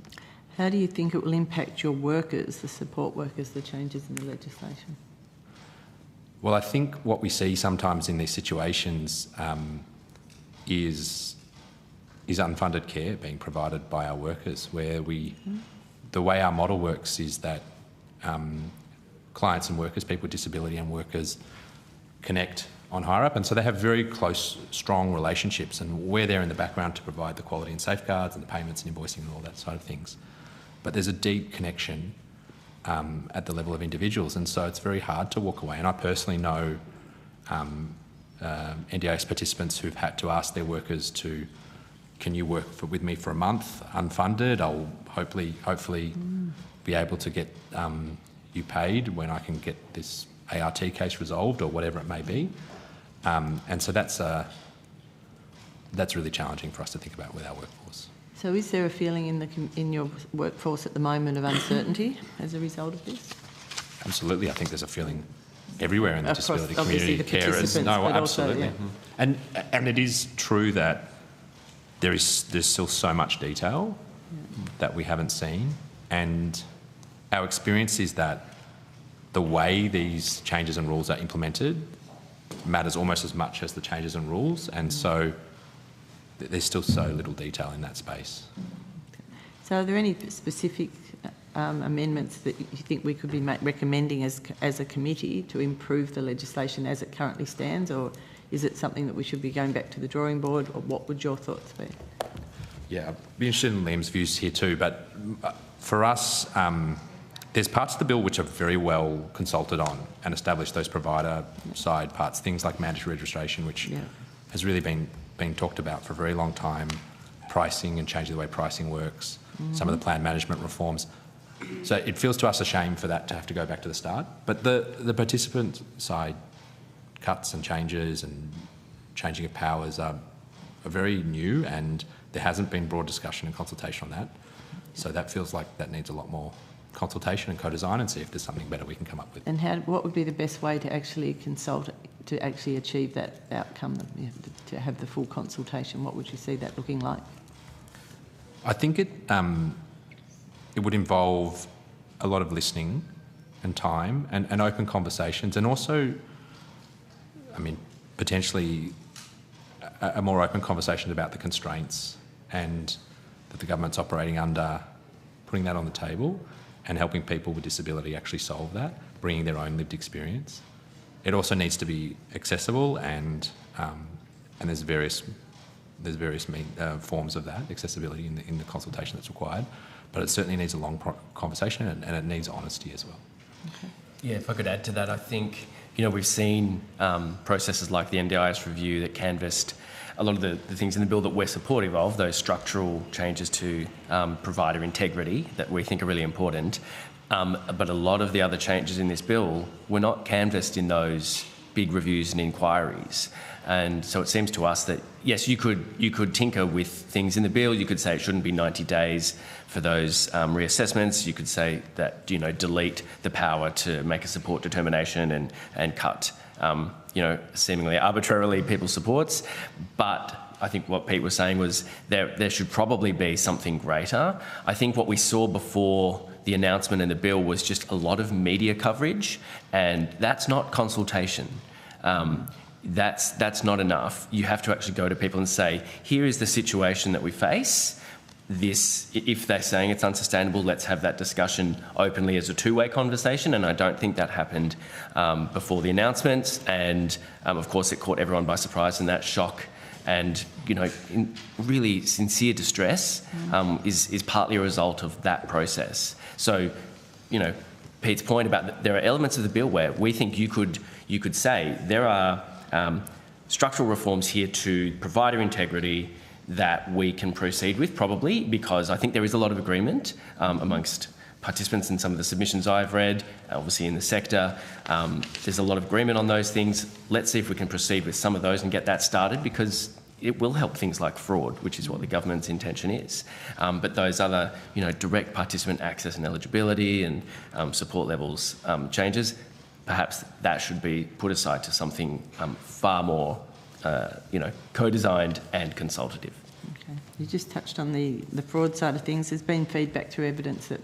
How do you think it will impact your workers, the support workers, the changes in the legislation? Well, I think what we see sometimes in these situations is unfunded care being provided by our workers, where the way our model works is that clients and workers, people with disability and workers, connect on higher up, and so they have very close, strong relationships, and we're there in the background to provide the quality and safeguards and the payments and invoicing and all that side of things. But there's a deep connection at the level of individuals, and so it's very hard to walk away. And I personally know NDIS participants who've had to ask their workers to, can you work with me for a month unfunded? I'll hopefully be able to get you paid when I can get this ART case resolved, or whatever it may be. And so that's really challenging for us to think about with our workforce. So is there a feeling in your workforce at the moment of uncertainty as a result of this? Absolutely. I think there's a feeling everywhere in the Across, disability community. the Carers. No, absolutely. Also, yeah. And it is true that there's still so much detail that we haven't seen, and our experience is that the way these changes and rules are implemented matters almost as much as the changes and rules, and so there's still so little detail in that space. So are there any specific amendments that you think we could be recommending as a committee to improve the legislation as it currently stands, or is it something that we should be going back to the drawing board, or what would your thoughts be? Yeah, I'd be interested in Liam's views here too, but for us, there's parts of the bill which are very well consulted on and established those provider side parts, things like mandatory registration, which has really been talked about for a very long time, pricing and changing the way pricing works, some of the plan management reforms. So it feels to us a shame for that to have to go back to the start. But the participant side cuts and changes and changing of powers are very new, and there hasn't been broad discussion and consultation on that. So that feels like that needs a lot more consultation and co-design, and see if there's something better we can come up with. And what would be the best way to actually consult, to actually achieve that outcome, to have the full consultation? What would you see that looking like? I think it would involve a lot of listening and time and open conversations, and also, I mean, potentially a more open conversation about the constraints and that the government's operating under, putting that on the table and helping people with disability actually solve that, bringing their own lived experience. It also needs to be accessible, and there's various forms of that accessibility in the consultation that's required. But it certainly needs a long conversation, and it needs honesty as well. Okay. Yeah, if I could add to that, I think we've seen processes like the NDIS review that canvassed a lot of the things in the bill that we're supportive of, those structural changes to provider integrity that we think are really important. But a lot of the other changes in this bill were not canvassed in those big reviews and inquiries. And so it seems to us that, yes, you could tinker with things in the bill. You could say it shouldn't be 90 days for those reassessments. You could say that, delete the power to make a support determination and cut, seemingly arbitrarily people's supports. But I think what Pete was saying was there should probably be something greater. I think what we saw before the announcement in the bill was just a lot of media coverage, and that's not consultation. That's not enough. You have to actually go to people and say, here is the situation that we face. If they're saying it's unsustainable, let's have that discussion openly as a two-way conversation, and I don't think that happened before the announcements, and of course it caught everyone by surprise, and that shock and in really sincere distress is partly a result of that process. So, Pete's point about there are elements of the bill where we think you could say there are structural reforms here to provider integrity that we can proceed with, probably, because I think there is a lot of agreement amongst participants in some of the submissions I've read, obviously in the sector. There's a lot of agreement on those things. Let's see if we can proceed with some of those and get that started, because it will help things like fraud, which is what the government's intention is. But those other, direct participant access and eligibility and support levels changes, perhaps that should be put aside to something far more, co-designed and consultative. Okay. You just touched on the fraud side of things. There's been feedback through evidence that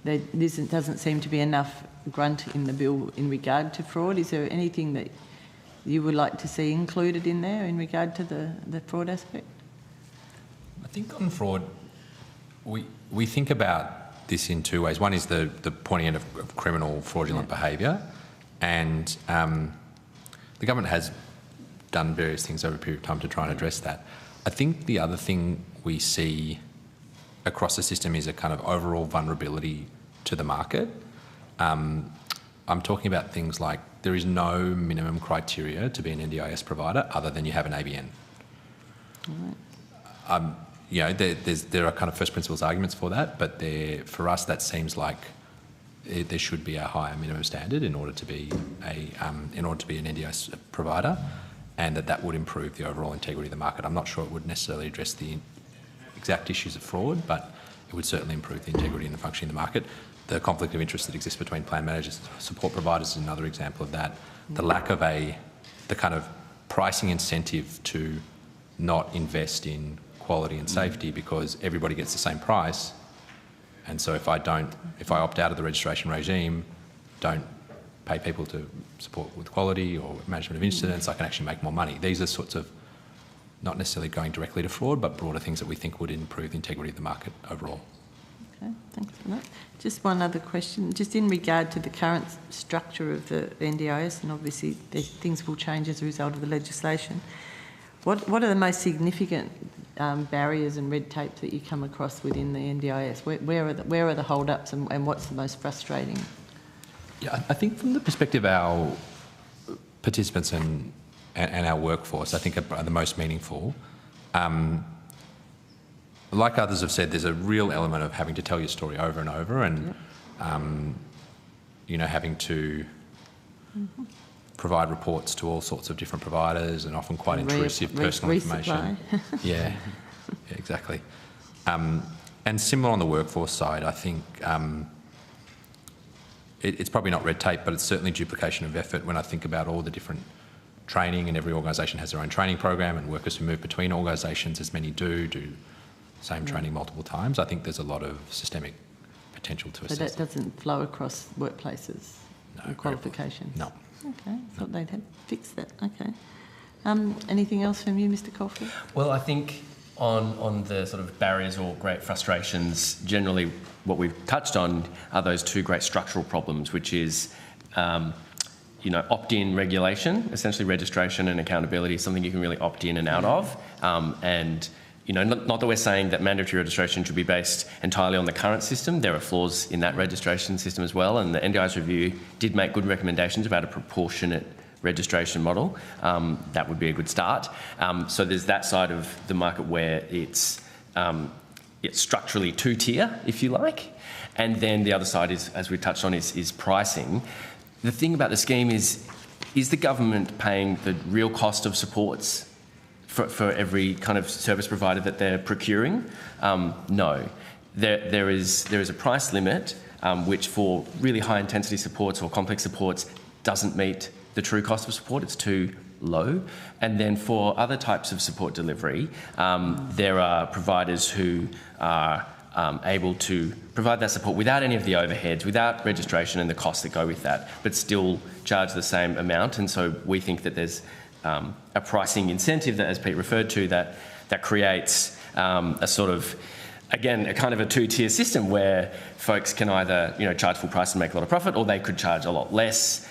there doesn't seem to be enough grunt in the bill in regard to fraud. Is there anything that you would like to see included in there in regard to the fraud aspect? I think on fraud, we think about this in two ways. One is the pointing end of criminal fraudulent behaviour, and the government has done various things over a period of time to try and address that. I think the other thing we see across the system is a kind of overall vulnerability to the market. I'm talking about things like there is no minimum criteria to be an NDIS provider other than you have an ABN. Right. There are kind of first principles arguments for that, but for us that seems like there should be a higher minimum standard in order to be an NDIS provider, and that would improve the overall integrity of the market. I'm not sure it would necessarily address the exact issues of fraud, but it would certainly improve the integrity and the functioning of the market. The conflict of interest that exists between plan managers and support providers is another example of that. The lack of the kind of pricing incentive to not invest in quality and safety because everybody gets the same price. And so if I opt out of the registration regime, don't pay people to support with quality or management of incidents, I can actually make more money. These are sorts of not necessarily going directly to fraud, but broader things that we think would improve the integrity of the market overall. Okay, thanks for that. Just one other question, just in regard to the current structure of the NDIS, and obviously things will change as a result of the legislation. What are the most significant barriers and red tape that you come across within the NDIS? Where are the hold-ups and what's the most frustrating? Yeah, I think from the perspective of our participants and our workforce, I think are the most meaningful. Like others have said, there's a real element of having to tell your story over and over, and having to provide reports to all sorts of different providers and often quite intrusive personal information. Yeah, exactly. And similar on the workforce side, I think it's probably not red tape, but it's certainly duplication of effort when I think about all the different training, and every organisation has their own training program, and workers who move between organisations, as many do same training multiple times. I think there's a lot of systemic potential to assess. So that doesn't flow across workplaces and qualifications? No. Okay, I thought they'd have fixed that. Okay. Anything else from you, Mr. Caulfield? Well, I think on the sort of barriers or great frustrations, generally what we've touched on are those two great structural problems, which is opt-in regulation, essentially registration and accountability, something you can really opt in and out of, and not that we're saying that mandatory registration should be based entirely on the current system. There are flaws in that registration system as well, and the NDIS review did make good recommendations about a proportionate registration model. That would be a good start. So there's that side of the market where it's structurally two-tier, if you like. And then the other side is, as we touched on, is pricing. The thing about the scheme is the government paying the real cost of supports for every kind of service provider that they're procuring? No. There is a price limit which for really high intensity supports or complex supports doesn't meet the true cost of support. It's too low. And then for other types of support delivery, there are providers who are able to provide that support without any of the overheads, without registration and the costs that go with that, but still charge the same amount. And so we think that there's a pricing incentive that, as Pete referred to, that creates a sort of, again, a kind of a two-tier system where folks can either charge full price and make a lot of profit, or they could charge a lot less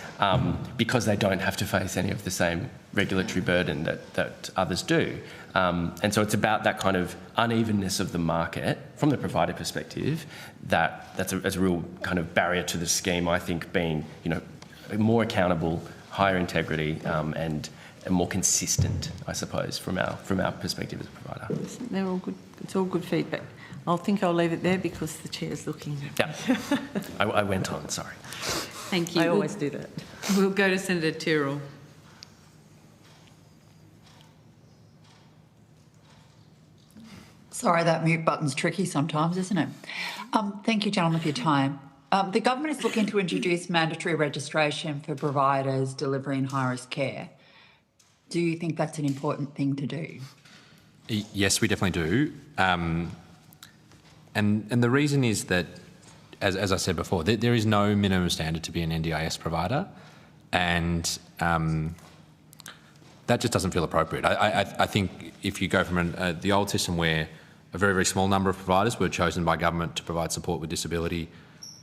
because they don't have to face any of the same regulatory burden that others do. And so it's about that kind of unevenness of the market from the provider perspective that's a real kind of barrier to the scheme, I think, being more accountable, higher integrity, and more consistent, I suppose, from our perspective as a provider. They're all good. It's all good feedback. I think I'll leave it there because the chair's looking. Yeah, I went on. Sorry. Thank you. I always do that. We'll go to Senator Tyrrell. Sorry, that mute button's tricky sometimes, isn't it? Thank you, gentlemen, for your time. The government is looking to introduce mandatory registration for providers delivering high-risk care. Do you think that's an important thing to do? Yes, we definitely do. And the reason is that, as I said before, there is no minimum standard to be an NDIS provider, and that just doesn't feel appropriate. I think if you go from the old system where a very, very small number of providers were chosen by government to provide support with disability,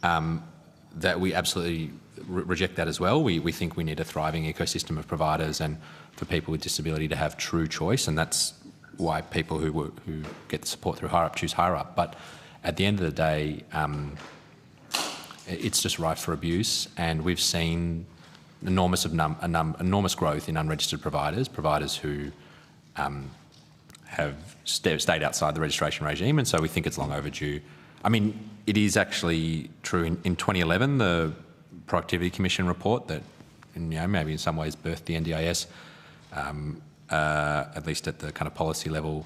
that we absolutely reject that as well. We think we need a thriving ecosystem of providers and for people with disability to have true choice, and that's why people who get the support through HireUp choose HireUp. But at the end of the day, it's just rife for abuse, and we've seen enormous growth in unregistered providers who have stayed outside the registration regime, and so we think it's long overdue. I mean, it is actually true. In 2011, the Productivity Commission report that, maybe in some ways birthed the NDIS, at least at the kind of policy level,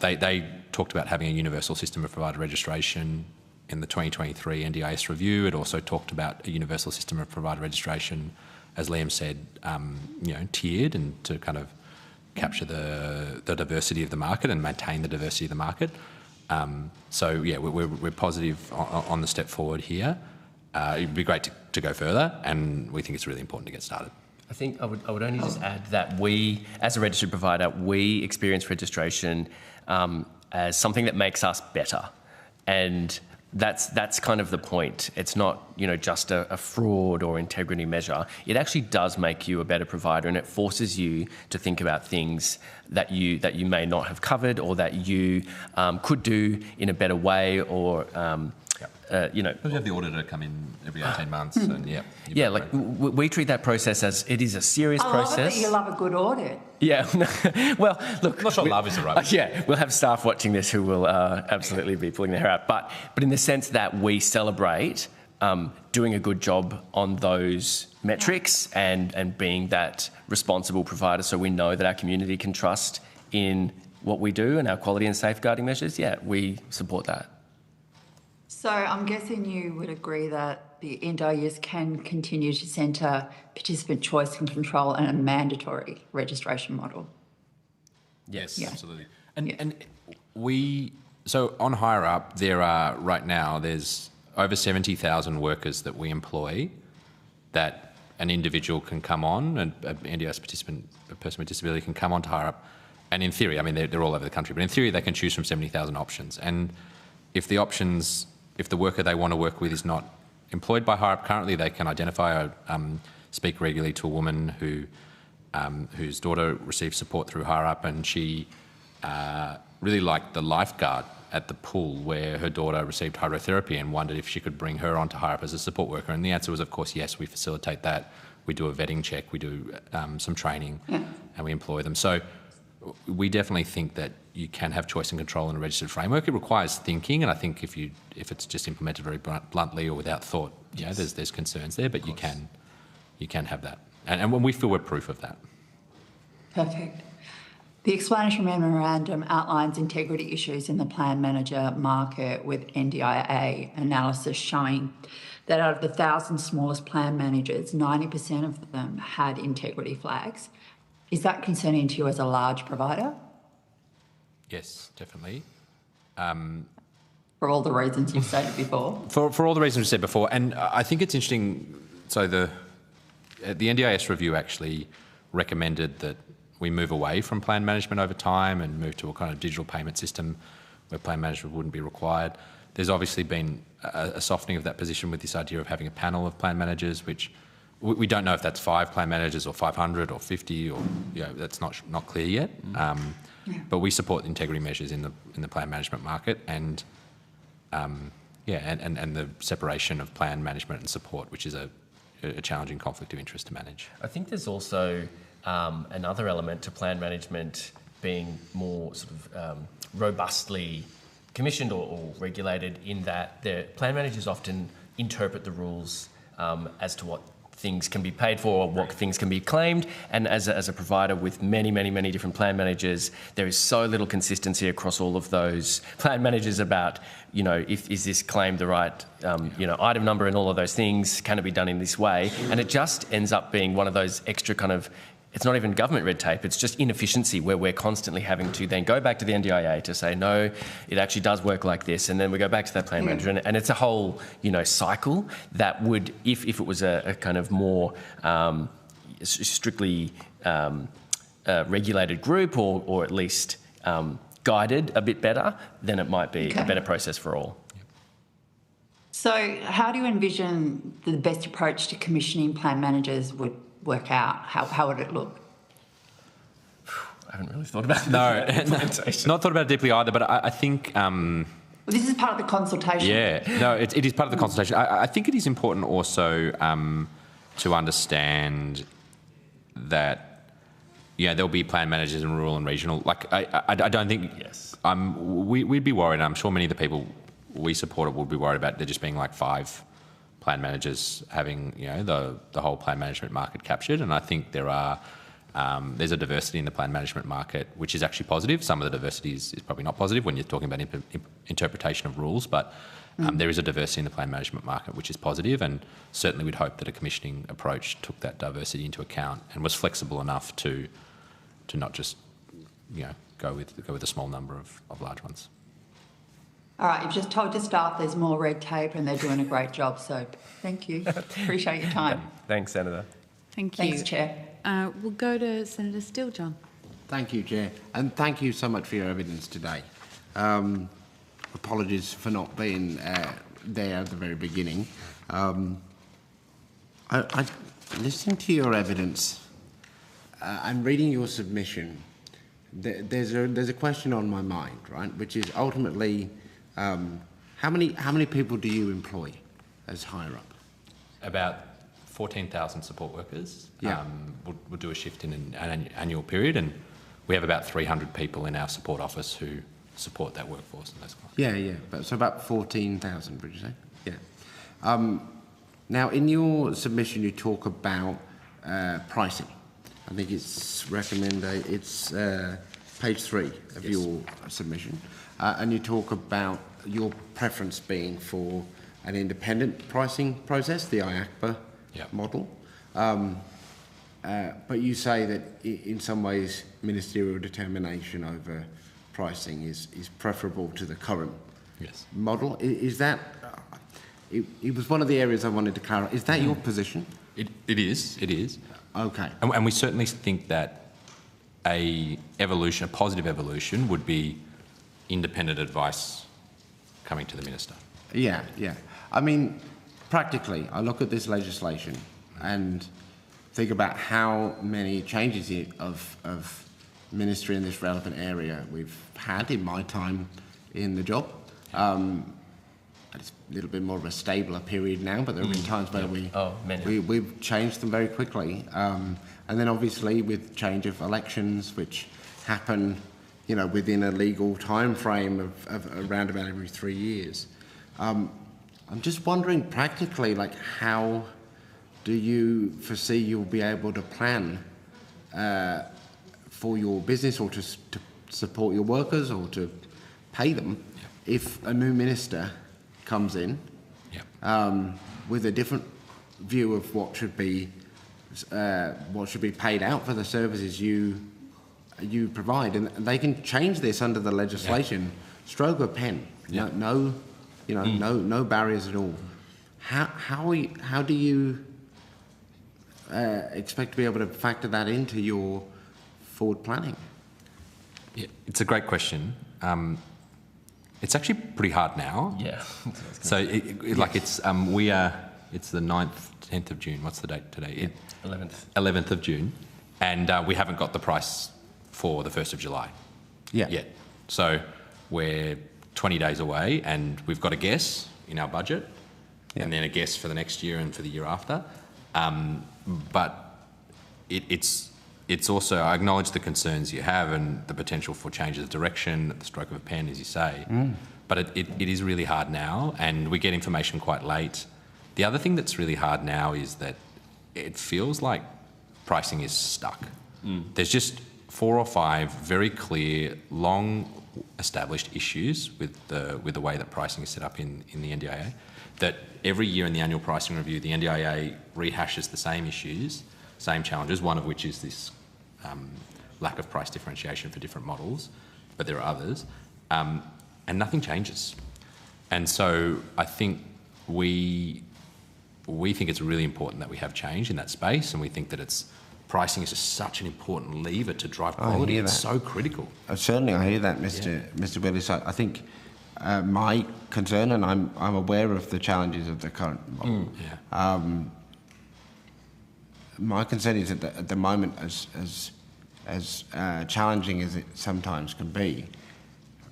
they talked about having a universal system of provider registration. In the 2023 NDIS review, it also talked about a universal system of provider registration, as Liam said, tiered and to kind of capture the diversity of the market and maintain the diversity of the market. So yeah, we're positive on the step forward here. It'd be great to go further, and we think it's really important to get started. I think I would only just add that we, as a registered provider, we experience registration as something that makes us better, and that's kind of the point. It's not just a fraud or integrity measure. It actually does make you a better provider, and it forces you to think about things that you may not have covered, or that you could do in a better way, or Because you have the auditor come in every 18 months, and we treat that process as it is a serious process. I love it that you love a good audit. Yeah, well, look, I'm not sure love is the right word. Yeah, we'll have staff watching this who will absolutely be pulling their hair out, but in the sense that we celebrate doing a good job on those metrics and being that responsible provider, so we know that our community can trust in what we do and our quality and safeguarding measures. Yeah, we support that. So I'm guessing you would agree that the NDIS can continue to centre participant choice and control and a mandatory registration model. Yes, absolutely. And so on HireUp, there are right now, there's over 70,000 workers that we employ that an individual can come on, an NDIS participant, a person with disability can come on to HireUp, and in theory, I mean, they're all over the country, but in theory they can choose from 70,000 options. And if the worker they want to work with is not employed by HireUp currently, they can identify speak regularly to a woman whose daughter receives support through HireUp, and she really liked the lifeguard at the pool where her daughter received hydrotherapy and wondered if she could bring her onto HireUp as a support worker. And the answer was, of course, yes, we facilitate that. We do a vetting check, we do some training, and we employ them. So we definitely think that you can have choice and control in a registered framework. It requires thinking, and I think if it's just implemented very bluntly or without thought, there's concerns there, but you can have that. And when we feel we're proof of that. Perfect. The explanatory memorandum outlines integrity issues in the plan manager market, with NDIA analysis showing that out of the 1,000 smallest plan managers, 90% of them had integrity flags. Is that concerning to you as a large provider? Yes, definitely. For all the reasons you've stated before? For all the reasons we've said before. And I think it's interesting, so the NDIS review actually recommended that we move away from plan management over time and move to a kind of digital payment system where plan management wouldn't be required. There's obviously been a softening of that position with this idea of having a panel of plan managers, which we don't know if that's 5 plan managers or 500 or 50, or that's not clear yet. But we support integrity measures in the plan management market, and and the separation of plan management and support, which is a challenging conflict of interest to manage. I think there's also another element to plan management being more sort of robustly commissioned or regulated, in that the plan managers often interpret the rules as to what things can be paid for or what things can be claimed. And as a provider with many, many, many different plan managers, there is so little consistency across all of those plan managers about, you know, is this claim the right, you know, item number and all of those things? Can it be done in this way? And it just ends up being one of those extra kind of, it's not even government red tape, it's just inefficiency where we're constantly having to then go back to the NDIA to say, no, it actually does work like this. And then we go back to that plan manager. And it's a whole, you know, cycle that would, if it was a kind of more strictly regulated group or at least guided a bit better, then it might be a better process for all. So how do you envision the best approach to commissioning plan managers would work out? How would it look? I haven't really thought about not thought about it deeply either, but I think... Well, this is part of the consultation. Yeah, no, it is part of the consultation. I think it is important also to understand that, yeah, there'll be plan managers in rural and regional. Like, I don't think... Yes. We'd be worried, and I'm sure many of the people we support it would be worried about there just being like 5 plan managers having, you know, the whole plan management market captured. And I think there's a diversity in the plan management market, which is actually positive. Some of the diversity is probably not positive when you're talking about interpretation of rules, but there is a diversity in the plan management market, which is positive. And certainly we'd hope that a commissioning approach took that diversity into account and was flexible enough to not just, you know, go with a small number of large ones. All right, you've just told your staff there's more red tape and they're doing a great job, so thank you. Appreciate your time. Thanks, Senator. Thank you. Thanks, Chair. We'll go to Senator Steele, John. Thank you, Chair, and thank you so much for your evidence today. Apologies for not being there at the very beginning. I listening to your evidence and reading your submission, there's a question on my mind, right, which is ultimately, how many people do you employ as higher up? About 14,000 support workers. Yeah. We'll do a shift in an annual period, and we have about 300 people in our support office who support that workforce in those classes. Yeah. So about 14,000, would you say? Yeah. Now, in your submission, you talk about pricing. I think it's page 3 of your submission, and you talk about your preference being for an independent pricing process, the IACPA model. But you say that in some ways ministerial determination over pricing is preferable to the current model. Is that, it was one of the areas I wanted to clarify. Is that your position? It is. Okay. And we certainly think that a positive evolution would be independent advice coming to the Minister. Yeah. I mean, practically, I look at this legislation and think about how many changes of ministry in this relevant area we've had in my time in the job. It's a little bit more of a stabler period now, but there have been times where we've changed them very quickly. And then obviously with change of elections, which happen, you know, within a legal time frame of around about every 3 years. I'm just wondering practically, like, how do you foresee you'll be able to plan for your business or to support your workers or to pay them if a new minister comes in with a different view of what should be paid out for the services you provide, and they can change this under the legislation, stroke of a pen. No barriers at all. How do you expect to be able to factor that into your forward planning? Yeah, it's a great question. It's actually pretty hard now. Yeah. So it's the 9th, 10th of June. What's the date today? 11th. 11th of June. And we haven't got the price for the 1st of July yet. So we're 20 days away, and we've got a guess in our budget and then a guess for the next year and for the year after. But it's also, I acknowledge the concerns you have and the potential for changes of direction at the stroke of a pen, as you say. But it is really hard now, and we get information quite late. The other thing that's really hard now is that it feels like pricing is stuck. There's just 4 or 5 very clear, long-established issues with the way that pricing is set up in the NDIA, that every year in the annual pricing review, the NDIA rehashes the same issues, same challenges, one of which is this lack of price differentiation for different models, but there are others, and nothing changes. And so I think we think it's really important that we have change in that space, and we think that pricing is just such an important lever to drive quality. It's so critical. Certainly, I hear that, Mr. Willis. I think my concern, and I'm aware of the challenges of the current model. My concern is that at the moment, as challenging as it sometimes can be,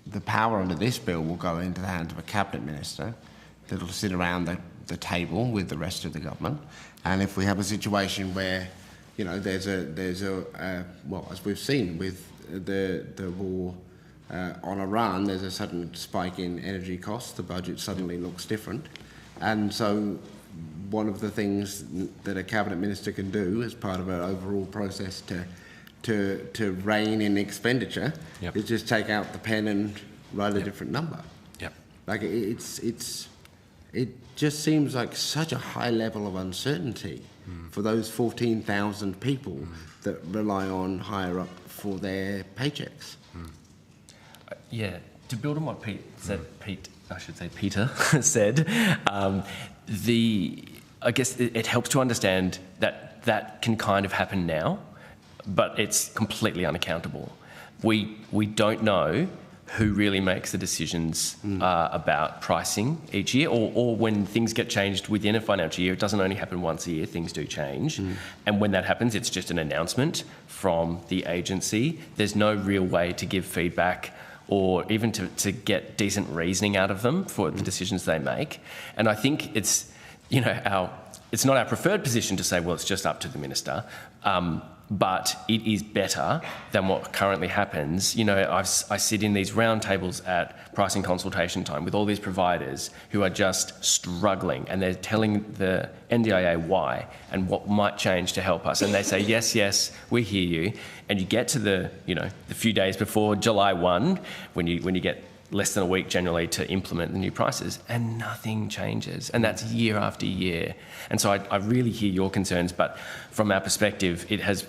the power under this bill will go into the hands of a cabinet minister that will sit around the table with the rest of the government. And if we have a situation where, you know, there's a well, as we've seen with the war on Iran, there's a sudden spike in energy costs. The budget suddenly looks different, and so one of the things that a cabinet minister can do as part of an overall process to rein in expenditure is just take out the pen and write a different number. Like it just seems like such a high level of uncertainty for those 14,000 people that rely on higher up for their paychecks. To build on what Peter said, I guess it helps to understand that can kind of happen now, but it's completely unaccountable. We don't know who really makes the decisions about pricing each year, or when things get changed within a financial year. It doesn't only happen once a year, things do change. And when that happens, it's just an announcement from the agency. There's no real way to give feedback or even to get decent reasoning out of them for the decisions they make. And I think it's, you know, it's not our preferred position to say, well, it's just up to the minister. But it is better than what currently happens. You know, I sit in these roundtables at pricing consultation time with all these providers who are just struggling, and they're telling the NDIA why and what might change to help us. And they say, yes, we hear you. And you get to the few days before July 1, when you get less than a week generally to implement the new prices, and nothing changes. And that's year after year. And so I really hear your concerns, but from our perspective, it has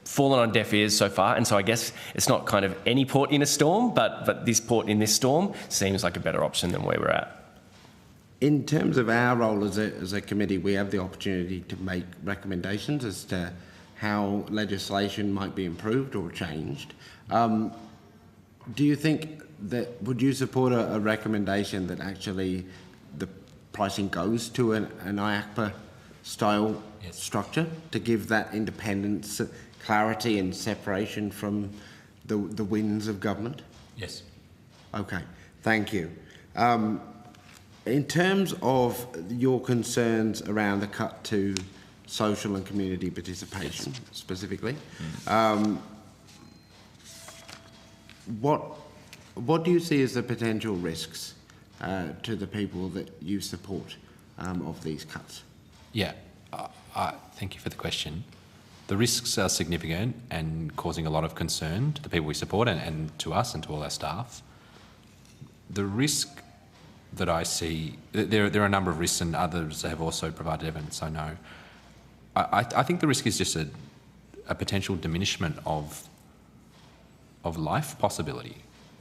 fallen on deaf ears so far. And so I guess it's not kind of any port in a storm, but this port in this storm seems like a better option than where we're at. In terms of our role as a committee, we have the opportunity to make recommendations as to how legislation might be improved or changed. Do you think that, would you support a recommendation that actually the pricing goes to an IACPA style structure to give that independence, clarity and separation from the winds of government? Yes. Okay, thank you. In terms of your concerns around the cut to social and community participation specifically, what do you see as the potential risks to the people that you support of these cuts? Thank you for the question. The risks are significant and causing a lot of concern to the people we support and to us and to all our staff. The risk that I see, there are a number of risks, and others have also provided evidence, I know. I think the risk is just a potential diminishment of life possibility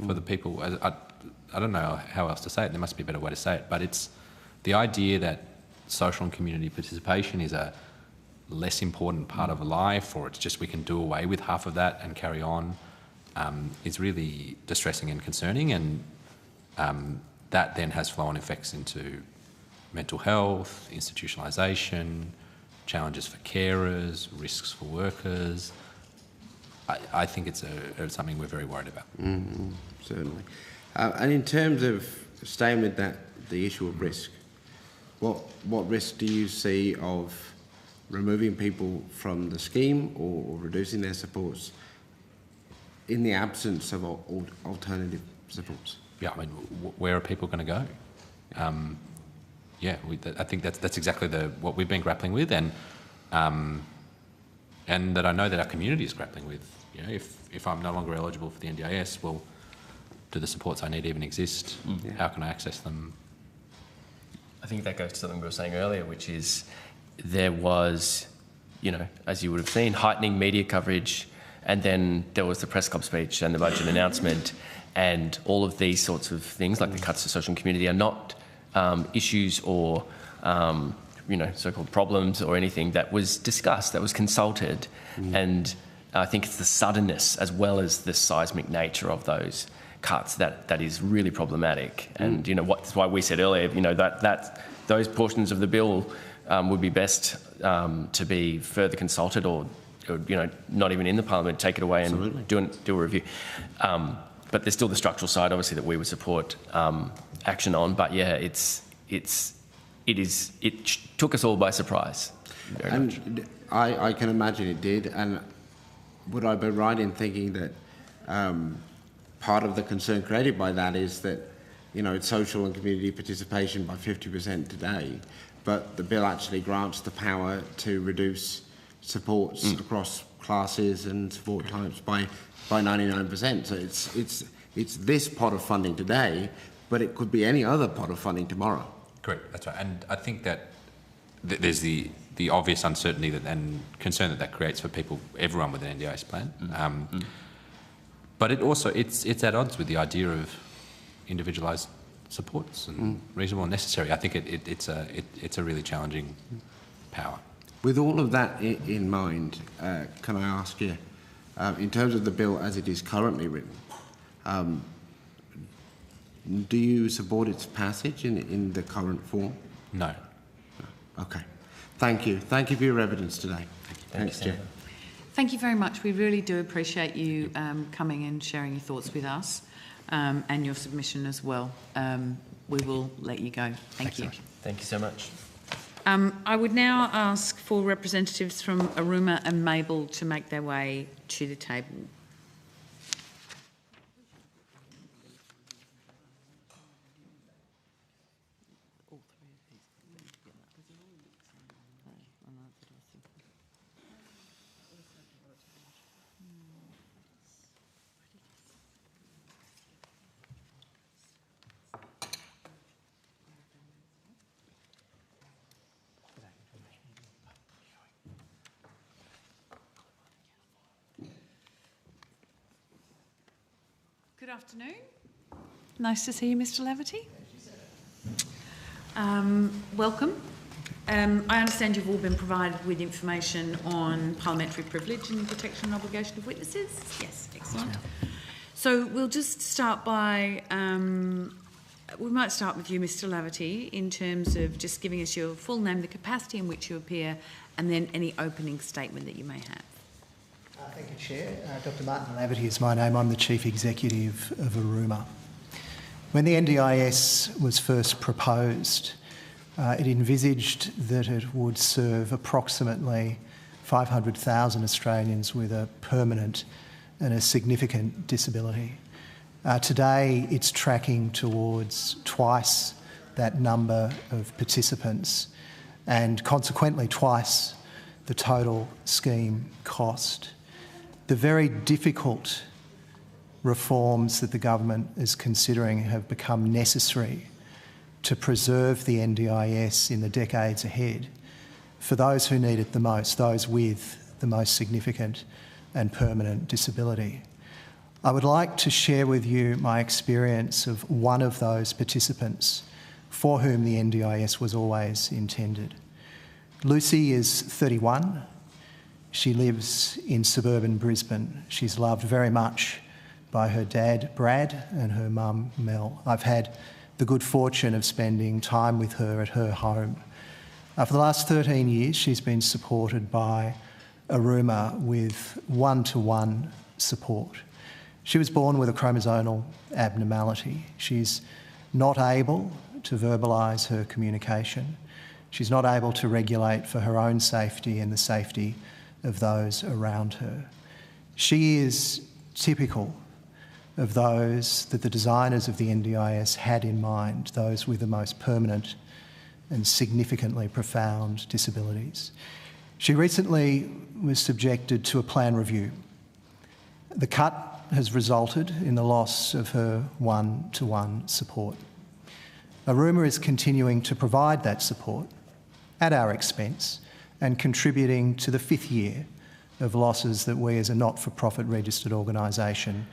for the people. I don't know how else to say it. There must be a better way to say it. But it's the idea that social and community participation is a less important part of life, or it's just we can do away with half of that and carry on, is really distressing and concerning. And that then has flow-on effects into mental health, institutionalisation, challenges for carers, risks for workers. I think it's something we're very worried about. Certainly. And in terms of staying with the issue of risk, what risk do you see of removing people from the scheme or reducing their supports in the absence of alternative supports? Yeah, I mean, where are people going to go? I think that's exactly what we've been grappling with, and and that I know that our community is grappling with. You know, if I'm no longer eligible for the NDIS, well, do the supports I need even exist? Yeah. How can I access them? I think that goes to something we were saying earlier, which is there was, you know, as you would have seen, heightening media coverage, and then there was the press club speech and the budget announcement, and all of these sorts of things, like the cuts to social and community, are not issues or, you know, so-called problems or anything that was discussed, that was consulted. And I think it's the suddenness as well as the seismic nature of those cuts that is really problematic. And, you know, that's why we said earlier, you know, that those portions of the bill would be best to be further consulted or, you know, not even in the Parliament, take it away and do a review. But there's still the structural side, obviously, that we would support action on. But yeah, it took us all by surprise. Very much. I can imagine it did. And would I be right in thinking that part of the concern created by that is that, you know, it's social and community participation by 50% today, but the bill actually grants the power to reduce supports across classes and support types by 99%. So it's this pot of funding today, but it could be any other pot of funding tomorrow. Correct, that's right. And I think that there's the obvious uncertainty and concern that creates for people, everyone with an NDIS plan. But it also, it's at odds with the idea of individualised supports and reasonable and necessary. I think it's a really challenging power. With all of that in mind, can I ask you, in terms of the bill as it is currently written, do you support its passage in the current form? No. Okay. Thank you. Thank you for your evidence today. Thanks, Chair. Thank you very much. We really do appreciate you coming and sharing your thoughts with us and your submission as well. We will let you go. Thank you. Thank you so much. I would now ask for representatives from Aruma and Mabel to make their way to the table. Good afternoon. Nice to see you, Mr. Laverty. Welcome. I understand you've all been provided with information on parliamentary privilege and protection and obligation of witnesses. Yes, excellent. So we'll just start by, we might start with you, Mr. Laverty, in terms of just giving us your full name, the capacity in which you appear, and then any opening statement that you may have. Thank you, Chair. Dr. Martin Laverty is my name. I'm the Chief Executive of Aruma. When the NDIS was first proposed, it envisaged that it would serve approximately 500,000 Australians with a permanent and a significant disability. Today, it's tracking towards twice that number of participants and consequently twice the total scheme cost. The very difficult reforms that the government is considering have become necessary to preserve the NDIS in the decades ahead for those who need it the most, those with the most significant and permanent disability. I would like to share with you my experience of one of those participants for whom the NDIS was always intended. Lucy is 31. She lives in suburban Brisbane. She's loved very much by her dad, Brad, and her mum, Mel. I've had the good fortune of spending time with her at her home. For the last 13 years, she's been supported by Aruma with one-to-one support. She was born with a chromosomal abnormality. She's not able to verbalise her communication. She's not able to regulate for her own safety and the safety of those around her. She is typical of those that the designers of the NDIS had in mind, those with the most permanent and significantly profound disabilities. She recently was subjected to a plan review. The cut has resulted in the loss of her one-to-one support. Aruma is continuing to provide that support at our expense and contributing to the 5th year of losses that we as a not-for-profit registered organisation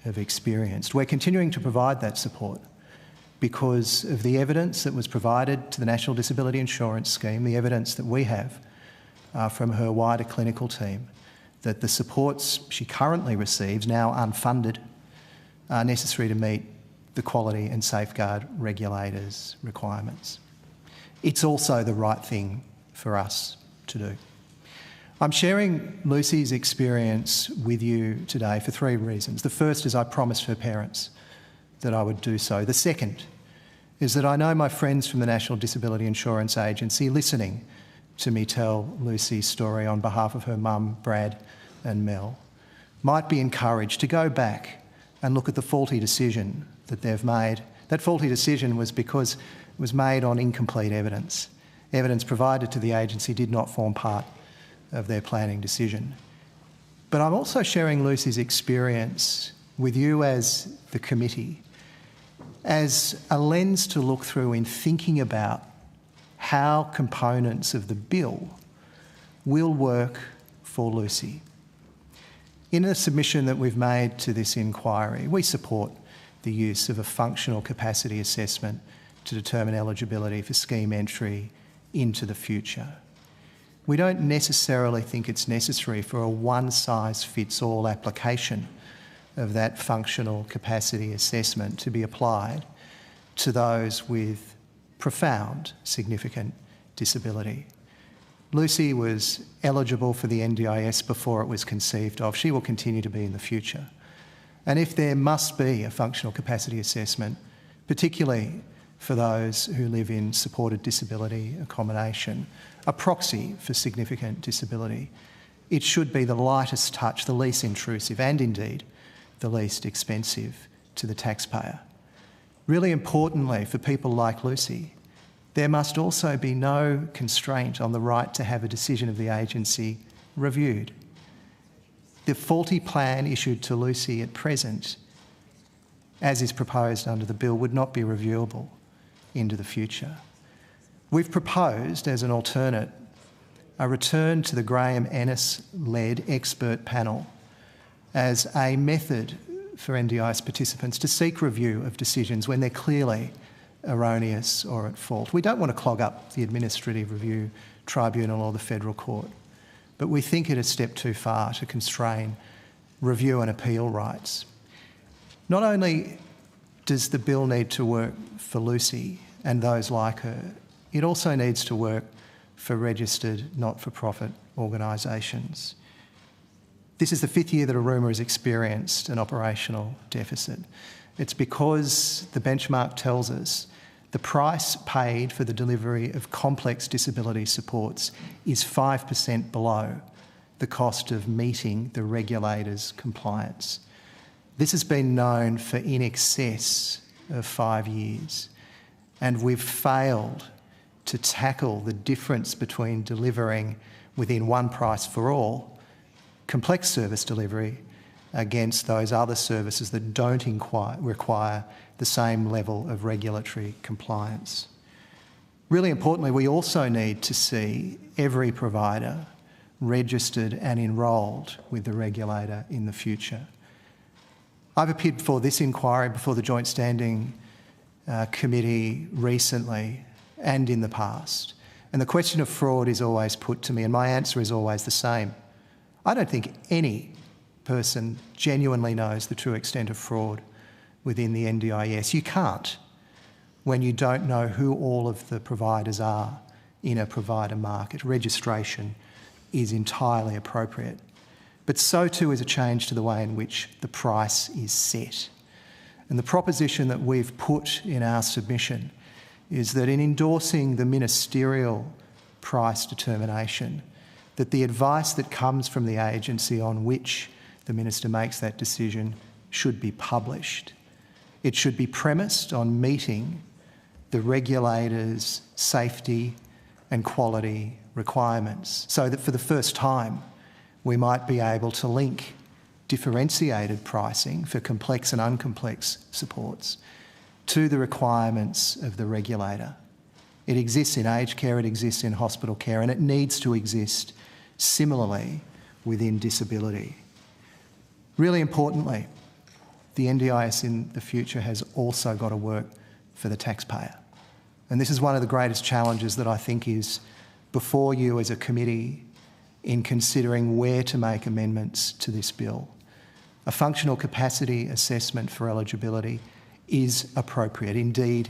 have experienced. We're continuing to provide that support because of the evidence that was provided to the National Disability Insurance Scheme, the evidence that we have from her wider clinical team, that the supports she currently receives, now unfunded, are necessary to meet the quality and safeguard regulators' requirements. It's also the right thing for us to do. I'm sharing Lucy's experience with you today for 3 reasons. The first is I promised her parents that I would do so. The second is that I know my friends from the National Disability Insurance Agency listening to me tell Lucy's story on behalf of her mum, Brad and Mel, might be encouraged to go back and look at the faulty decision that they've made. That faulty decision was because it was made on incomplete evidence. Evidence provided to the agency did not form part of their planning decision. But I'm also sharing Lucy's experience with you as the committee as a lens to look through in thinking about how components of the bill will work for Lucy. In a submission that we've made to this inquiry, we support the use of a functional capacity assessment to determine eligibility for scheme entry into the future. We don't necessarily think it's necessary for a one-size-fits-all application of that functional capacity assessment to be applied to those with profound significant disability. Lucy was eligible for the NDIS before it was conceived of. She will continue to be in the future. And if there must be a functional capacity assessment, particularly for those who live in supported disability accommodation, a proxy for significant disability, it should be the lightest touch, the least intrusive, and indeed the least expensive to the taxpayer. Really importantly, for people like Lucy, there must also be no constraint on the right to have a decision of the agency reviewed. The faulty plan issued to Lucy at present, as is proposed under the bill, would not be reviewable into the future. We've proposed, as an alternate, a return to the Graham Ennis-led expert panel as a method for NDIS participants to seek review of decisions when they're clearly erroneous or at fault. We don't want to clog up the Administrative Review Tribunal or the Federal Court, but we think it a step too far to constrain review and appeal rights. Not only does the bill need to work for Lucy and those like her, it also needs to work for registered not-for-profit organisations. This is the 5th year that Aruma has experienced an operational deficit. It's because the benchmark tells us the price paid for the delivery of complex disability supports is 5% below the cost of meeting the regulator's compliance. This has been known for in excess of 5 years, and we've failed to tackle the difference between delivering within one price for all complex service delivery against those other services that don't require the same level of regulatory compliance. Really importantly, we also need to see every provider registered and enrolled with the regulator in the future. I've appeared before this inquiry, before the Joint Standing Committee recently and in the past, and the question of fraud is always put to me, and my answer is always the same. I don't think any person genuinely knows the true extent of fraud within the NDIS. You can't when you don't know who all of the providers are in a provider market. Registration is entirely appropriate. But so too is a change to the way in which the price is set. And the proposition that we've put in our submission is that in endorsing the ministerial price determination, that the advice that comes from the agency on which the minister makes that decision should be published. It should be premised on meeting the regulator's safety and quality requirements, so that for the first time we might be able to link differentiated pricing for complex and uncomplex supports to the requirements of the regulator. It exists in aged care, it exists in hospital care, and it needs to exist similarly within disability. Really importantly, the NDIS in the future has also got to work for the taxpayer. And this is one of the greatest challenges that I think is before you as a committee in considering where to make amendments to this bill. A functional capacity assessment for eligibility is appropriate. Indeed,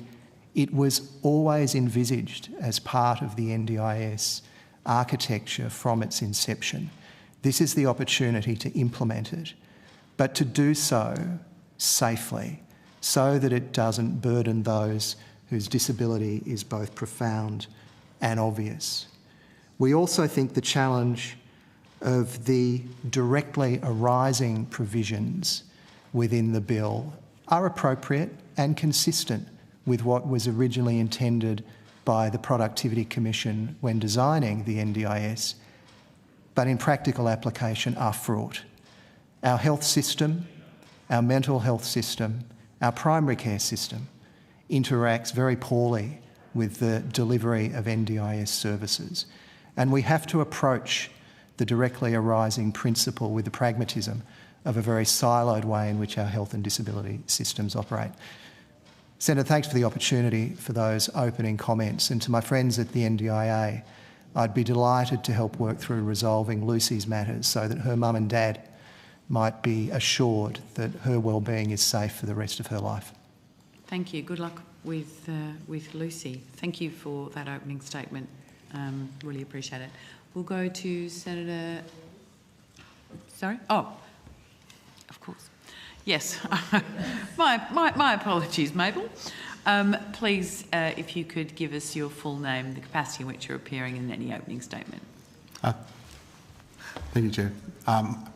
it was always envisaged as part of the NDIS architecture from its inception. This is the opportunity to implement it, but to do so safely, so that it doesn't burden those whose disability is both profound and obvious. We also think the challenge of the directly arising provisions within the bill are appropriate and consistent with what was originally intended by the Productivity Commission when designing the NDIS, but in practical application are fraught. Our health system, our mental health system, our primary care system interacts very poorly with the delivery of NDIS services. And we have to approach the directly arising principle with the pragmatism of a very siloed way in which our health and disability systems operate. Senator, thanks for the opportunity for those opening comments. And to my friends at the NDIA, I'd be delighted to help work through resolving Lucy's matters so that her mum and dad might be assured that her well-being is safe for the rest of her life. Thank you. Good luck with Lucy. Thank you for that opening statement. Really appreciate it. We'll go to Senator... Sorry? Oh, of course. Yes. my apologies, Mabel. Please, if you could give us your full name, the capacity in which you're appearing in any opening statement. Thank you, Chair.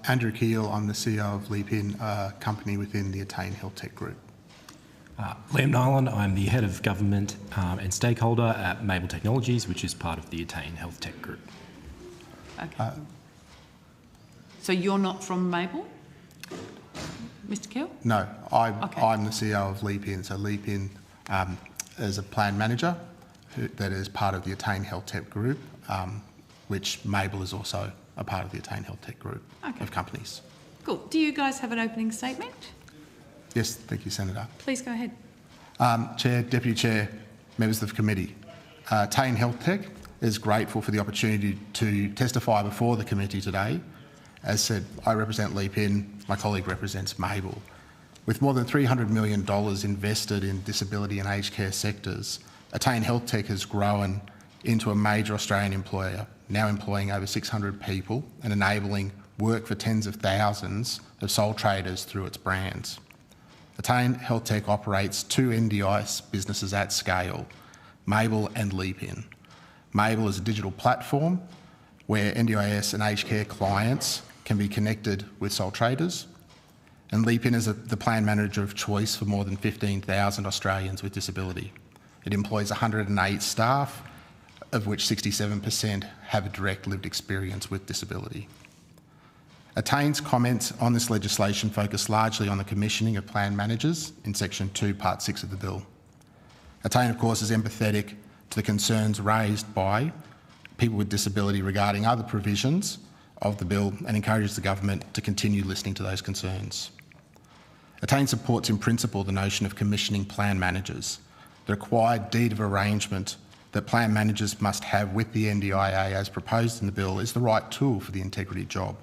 Andrew Keel, I'm the CEO of Leapin, a company within the Attain Health Tech Group. Liam Nyland, I'm the Head of Government and Stakeholder at Mabel Technologies, which is part of the Attain Health Tech Group. Okay. So you're not from Mabel, Mr. Keel? No, I'm the CEO of Leapin. So Leapin is a plan manager that is part of the Attain Health Tech Group, which Mabel is also a part of the Attain Health Tech Group of companies. Cool. Do you guys have an opening statement? Yes, thank you, Senator. Please go ahead. Chair, Deputy Chair, members of the committee. Attain Health Tech is grateful for the opportunity to testify before the committee today. As said, I represent Leapin, my colleague represents Mabel. With more than $300 million invested in disability and aged care sectors, Attain Health Tech has grown into a major Australian employer, now employing over 600 people and enabling work for tens of thousands of sole traders through its brands. Attain Health Tech operates two NDIS businesses at scale, Mabel and Leapin. Mabel is a digital platform where NDIS and aged care clients can be connected with sole traders, and Leapin is the plan manager of choice for more than 15,000 Australians with disability. It employs 108 staff, of which 67% have a direct lived experience with disability. Attain's comments on this legislation focus largely on the commissioning of plan managers in Section 2, Part 6 of the bill. Attain, of course, is empathetic to the concerns raised by people with disability regarding other provisions of the bill and encourages the government to continue listening to those concerns. Attain supports in principle the notion of commissioning plan managers. The required deed of arrangement that plan managers must have with the NDIA as proposed in the bill is the right tool for the integrity job.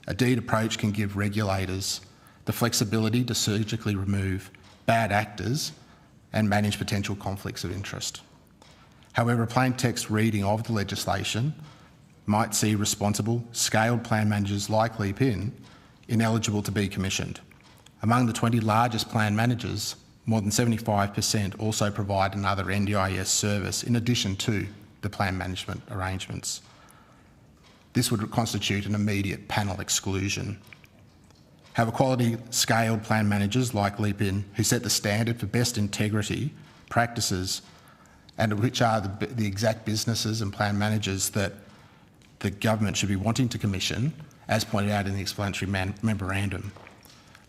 A deed approach can give regulators the flexibility to surgically remove bad actors and manage potential conflicts of interest. However, a plain text reading of the legislation might see responsible, scaled plan managers like Leapin ineligible to be commissioned. Among the 20 largest plan managers, more than 75% also provide another NDIS service in addition to the plan management arrangements. This would constitute an immediate panel exclusion. However, quality scaled plan managers like Leapin, who set the standard for best integrity practices and which are the exact businesses and plan managers that the government should be wanting to commission, as pointed out in the explanatory memorandum.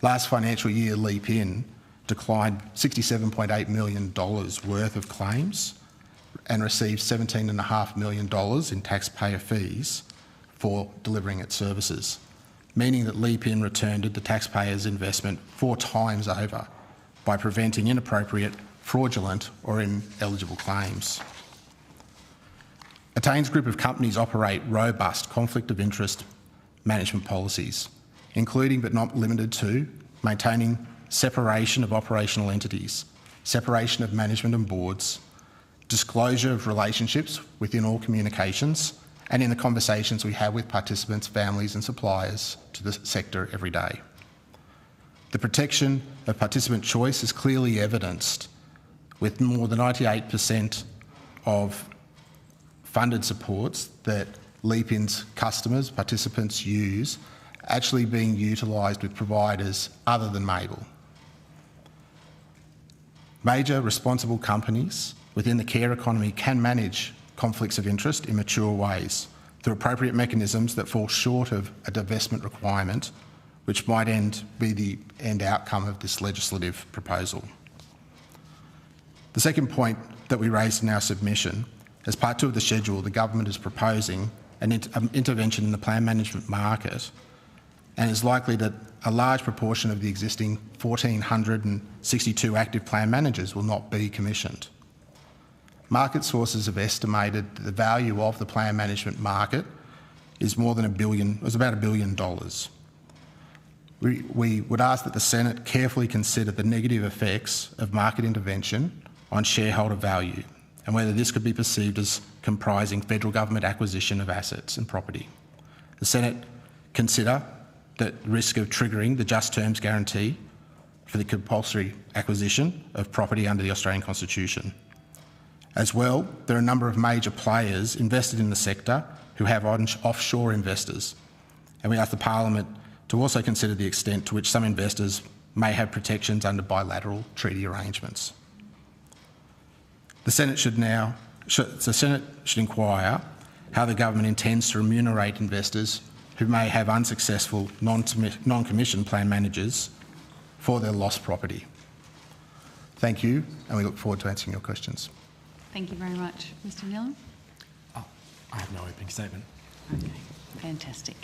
Last financial year, Leap In declined $67.8 million worth of claims and received $17.5 million in taxpayer fees for delivering its services, meaning that Leap In returned the taxpayers' investment 4 times over by preventing inappropriate, fraudulent or ineligible claims. Attain's group of companies operate robust conflict of interest management policies, including but not limited to maintaining separation of operational entities, separation of management and boards, disclosure of relationships within all communications and in the conversations we have with participants, families and suppliers to the sector every day. The protection of participant choice is clearly evidenced with more than 98% of funded supports that Leap In's customers, participants use, actually being utilised with providers other than Mabel. Major responsible companies within the care economy can manage conflicts of interest in mature ways through appropriate mechanisms that fall short of a divestment requirement, which might be the end outcome of this legislative proposal. The second point that we raised in our submission, as part 2 of the schedule, the government is proposing an intervention in the plan management market, and is likely that a large proportion of the existing 1,462 active plan managers will not be commissioned. Market sources have estimated that the value of the plan management market is more than about $1 billion. We would ask that the Senate carefully consider the negative effects of market intervention on shareholder value and whether this could be perceived as comprising federal government acquisition of assets and property. The Senate consider the risk of triggering the just terms guarantee for the compulsory acquisition of property under the Australian Constitution. As well, there are a number of major players invested in the sector who have offshore investors, and we ask the Parliament to also consider the extent to which some investors may have protections under bilateral treaty arrangements. The Senate should inquire how the government intends to remunerate investors who may have unsuccessful non-commissioned plan managers for their lost property. Thank you, and we look forward to answering your questions. Thank you very much. Mr Nealon? I have no opening statement. Okay, fantastic.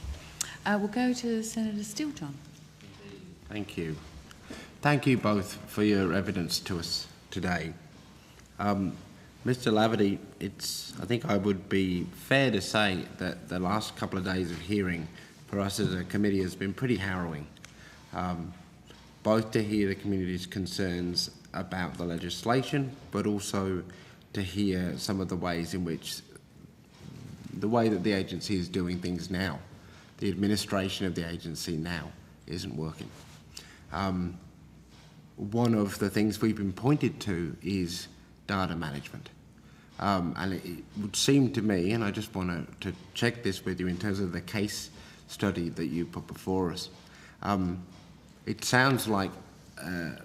We'll go to Senator Steele-John. Thank you. Thank you both for your evidence to us today. Mr Laverty, I think I would be fair to say that the last couple of days of hearing for us as a committee has been pretty harrowing, both to hear the community's concerns about the legislation, but also to hear some of the ways in which the way that the agency is doing things now, the administration of the agency now, isn't working. One of the things we've been pointed to is data management. And it would seem to me, and I just want to check this with you in terms of the case study that you put before us, it sounds like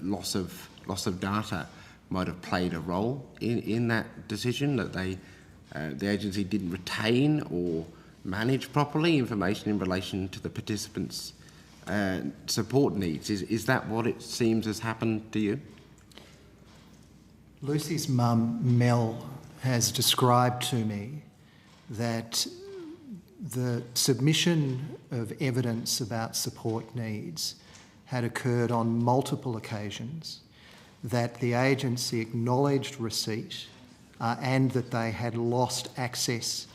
loss of data might have played a role in that decision, that the agency didn't retain or manage properly information in relation to the participants' support needs. Is that what it seems has happened to you? Lucy's mum, Mel, has described to me that the submission of evidence about support needs had occurred on multiple occasions, that the agency acknowledged receipt and that they had lost access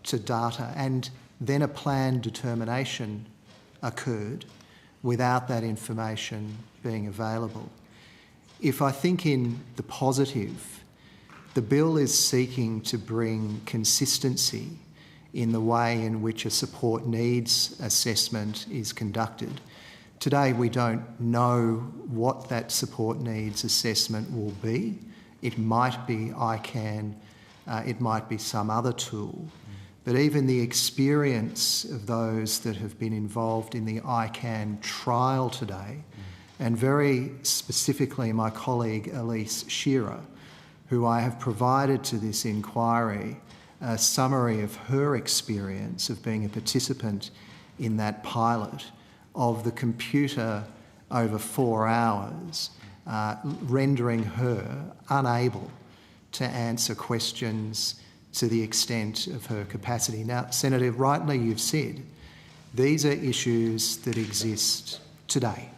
to data, and then a planned determination occurred without that information being available. If I think in the positive, the bill is seeking to bring consistency in the way in which a support needs assessment is conducted. Today we don't know what that support needs assessment will be. It might be ICANN, it might be some other tool. But even the experience of those that have been involved in the ICANN trial today, and very specifically my colleague Elise Shearer, who I have provided to this inquiry a summary of her experience of being a participant in that pilot, of the computer over 4 hours, rendering her unable to answer questions to the extent of her capacity. Now, Senator, rightly you've said, these are issues that exist today.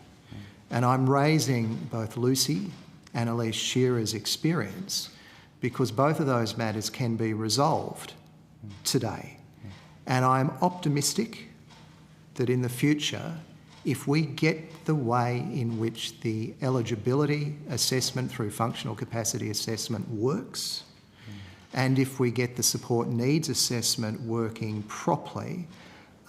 And I'm raising both Lucy and Elise Shearer's experience because both of those matters can be resolved today. And I'm optimistic that in the future, if we get the way in which the eligibility assessment through functional capacity assessment works, and if we get the support needs assessment working properly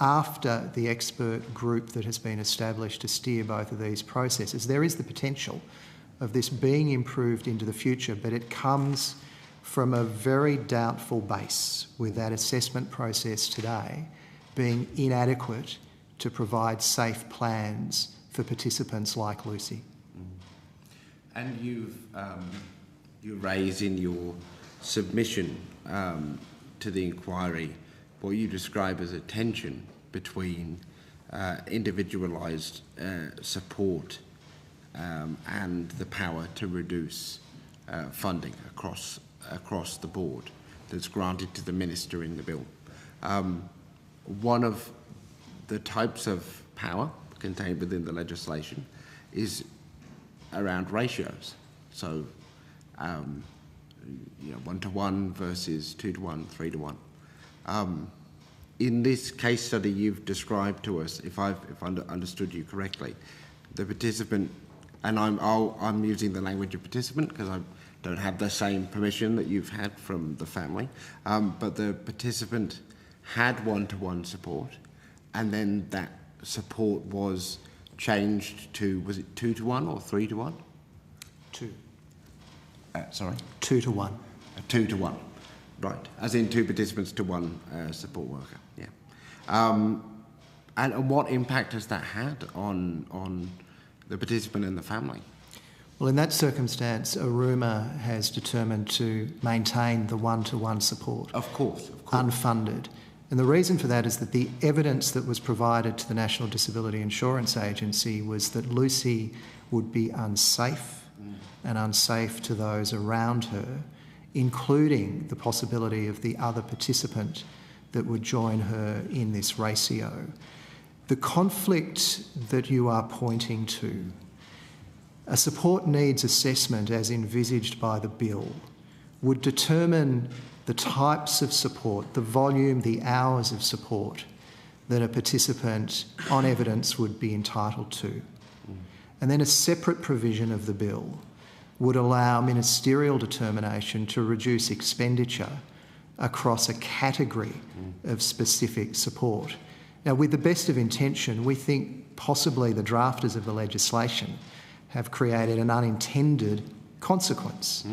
after the expert group that has been established to steer both of these processes, there is the potential of this being improved into the future, but it comes from a very doubtful base with that assessment process today being inadequate to provide safe plans for participants like Lucy. And you raise in your submission to the inquiry what you describe as a tension between individualised support and the power to reduce funding across the board that's granted to the minister in the bill. One of the types of power contained within the legislation is around ratios. So, 1-to-1 versus 2-to-1, 3-to-1. In this case study you've described to us, if I understood you correctly, the participant, and I'm using the language of participant because I don't have the same permission that you've had from the family, but the participant had 1-to-1 support, and then that support was changed to, was it 2-to-1 or 3-to-1? 2. Sorry? 2-to-1. 2-to-1, right. As in 2 participants to 1 support worker, yeah. And what impact has that had on the participant and the family? Well, in that circumstance, Aruma has determined to maintain the 1-to-1 support. Of course. Unfunded. And the reason for that is that the evidence that was provided to the National Disability Insurance Agency was that Lucy would be unsafe and unsafe to those around her, including the possibility of the other participant that would join her in this ratio. The conflict that you are pointing to, a support needs assessment as envisaged by the bill, would determine the types of support, the volume, the hours of support that a participant on evidence would be entitled to. And then a separate provision of the bill would allow ministerial determination to reduce expenditure across a category of specific support. Now, with the best of intention, we think possibly the drafters of the legislation have created an unintended consequence.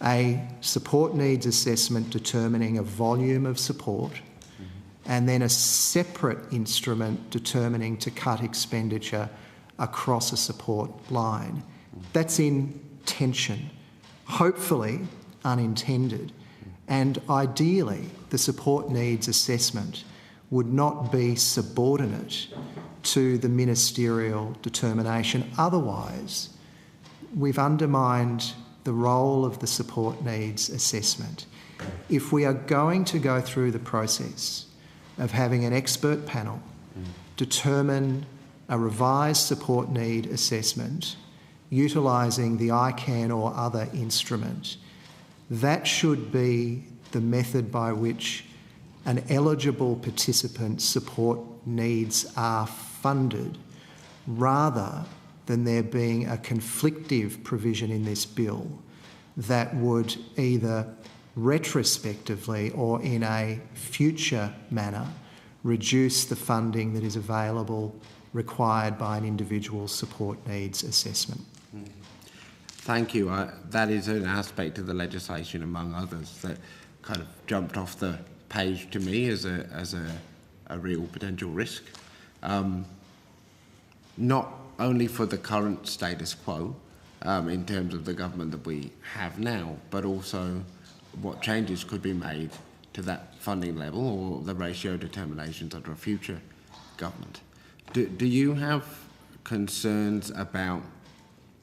A support needs assessment determining a volume of support, and then a separate instrument determining to cut expenditure across a support line. That's in tension, hopefully unintended, and ideally the support needs assessment would not be subordinate to the ministerial determination. Otherwise, we've undermined the role of the support needs assessment. If we are going to go through the process of having an expert panel determine a revised support need assessment utilising the ICANN or other instrument, that should be the method by which an eligible participant's support needs are funded, rather than there being a conflictive provision in this bill that would either retrospectively or in a future manner reduce the funding that is available required by an individual's support needs assessment. Thank you. That is an aspect of the legislation, among others, that kind of jumped off the page to me as a real potential risk. Not only for the current status quo, in terms of the government that we have now, but also what changes could be made to that funding level or the ratio determinations under a future government. Do you have concerns about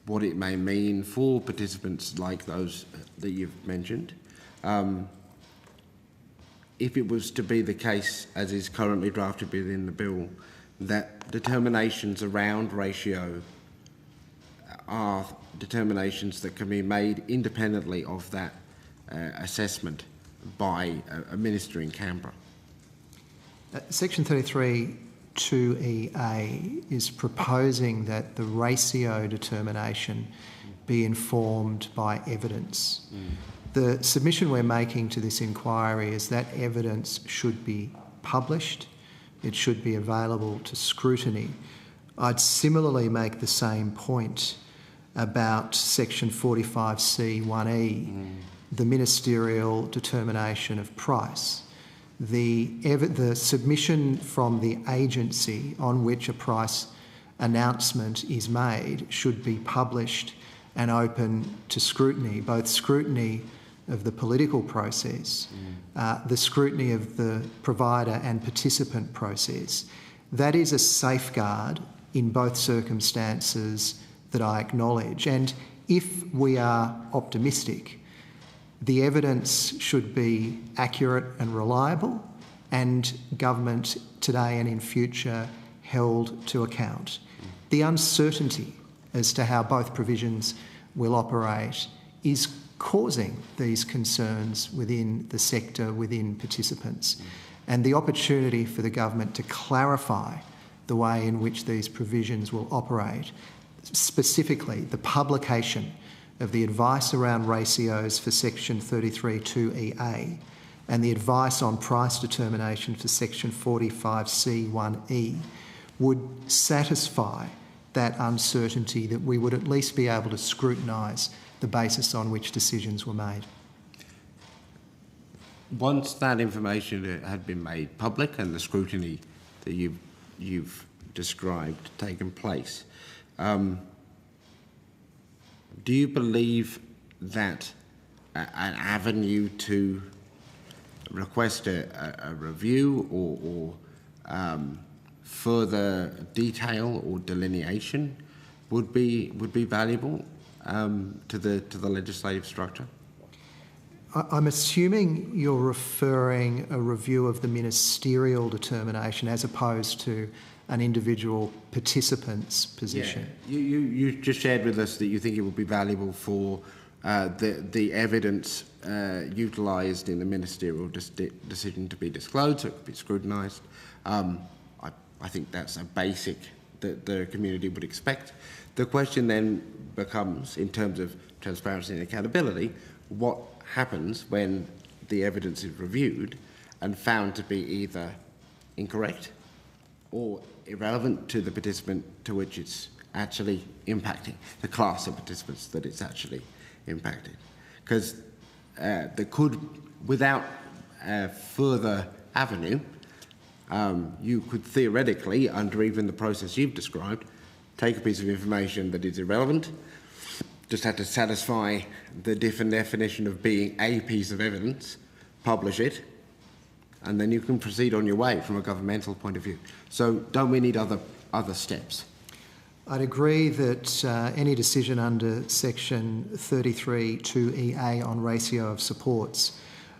what it may mean for participants like those that you've mentioned? If it was to be the case, as is currently drafted within the bill, that determinations around ratio are determinations that can be made independently of that assessment by a minister in Canberra. Section 33(2)(EA) is proposing that the ratio determination be informed by evidence. The submission we're making to this inquiry is that evidence should be published, it should be available to scrutiny. I'd similarly make the same point about Section 45C(1)(E), the ministerial determination of price. The submission from the agency on which a price announcement is made should be published and open to scrutiny, both scrutiny of the political process, the scrutiny of the provider and participant process. That is a safeguard in both circumstances that I acknowledge. And if we are optimistic, the evidence should be accurate and reliable, and government today and in future held to account. The uncertainty as to how both provisions will operate is causing these concerns within the sector, within participants. And the opportunity for the government to clarify the way in which these provisions will operate, specifically the publication of the advice around ratios for Section 33(2)(EA) and the advice on price determination for Section 45C(1)(E) would satisfy that uncertainty, that we would at least be able to scrutinise the basis on which decisions were made. Once that information had been made public and the scrutiny that you've described taken place, do you believe that an avenue to request a review or further detail or delineation would be valuable to the legislative structure? I'm assuming you're referring a review of the ministerial determination as opposed to an individual participant's position. Yeah. You just shared with us that you think it would be valuable for the evidence utilised in the ministerial decision to be disclosed, so it could be scrutinised. I think that's a basic that the community would expect. The question then becomes, in terms of transparency and accountability, what happens when the evidence is reviewed and found to be either incorrect or irrelevant to the participant to which it's actually impacting, the class of participants that it's actually impacted. Because there could, without a further avenue, you could theoretically, under even the process you've described, take a piece of information that is irrelevant, just have to satisfy the different definition of being a piece of evidence, publish it, and then you can proceed on your way from a governmental point of view. So don't we need other steps? I'd agree that any decision under Section 33(2)(EA) on ratio of supports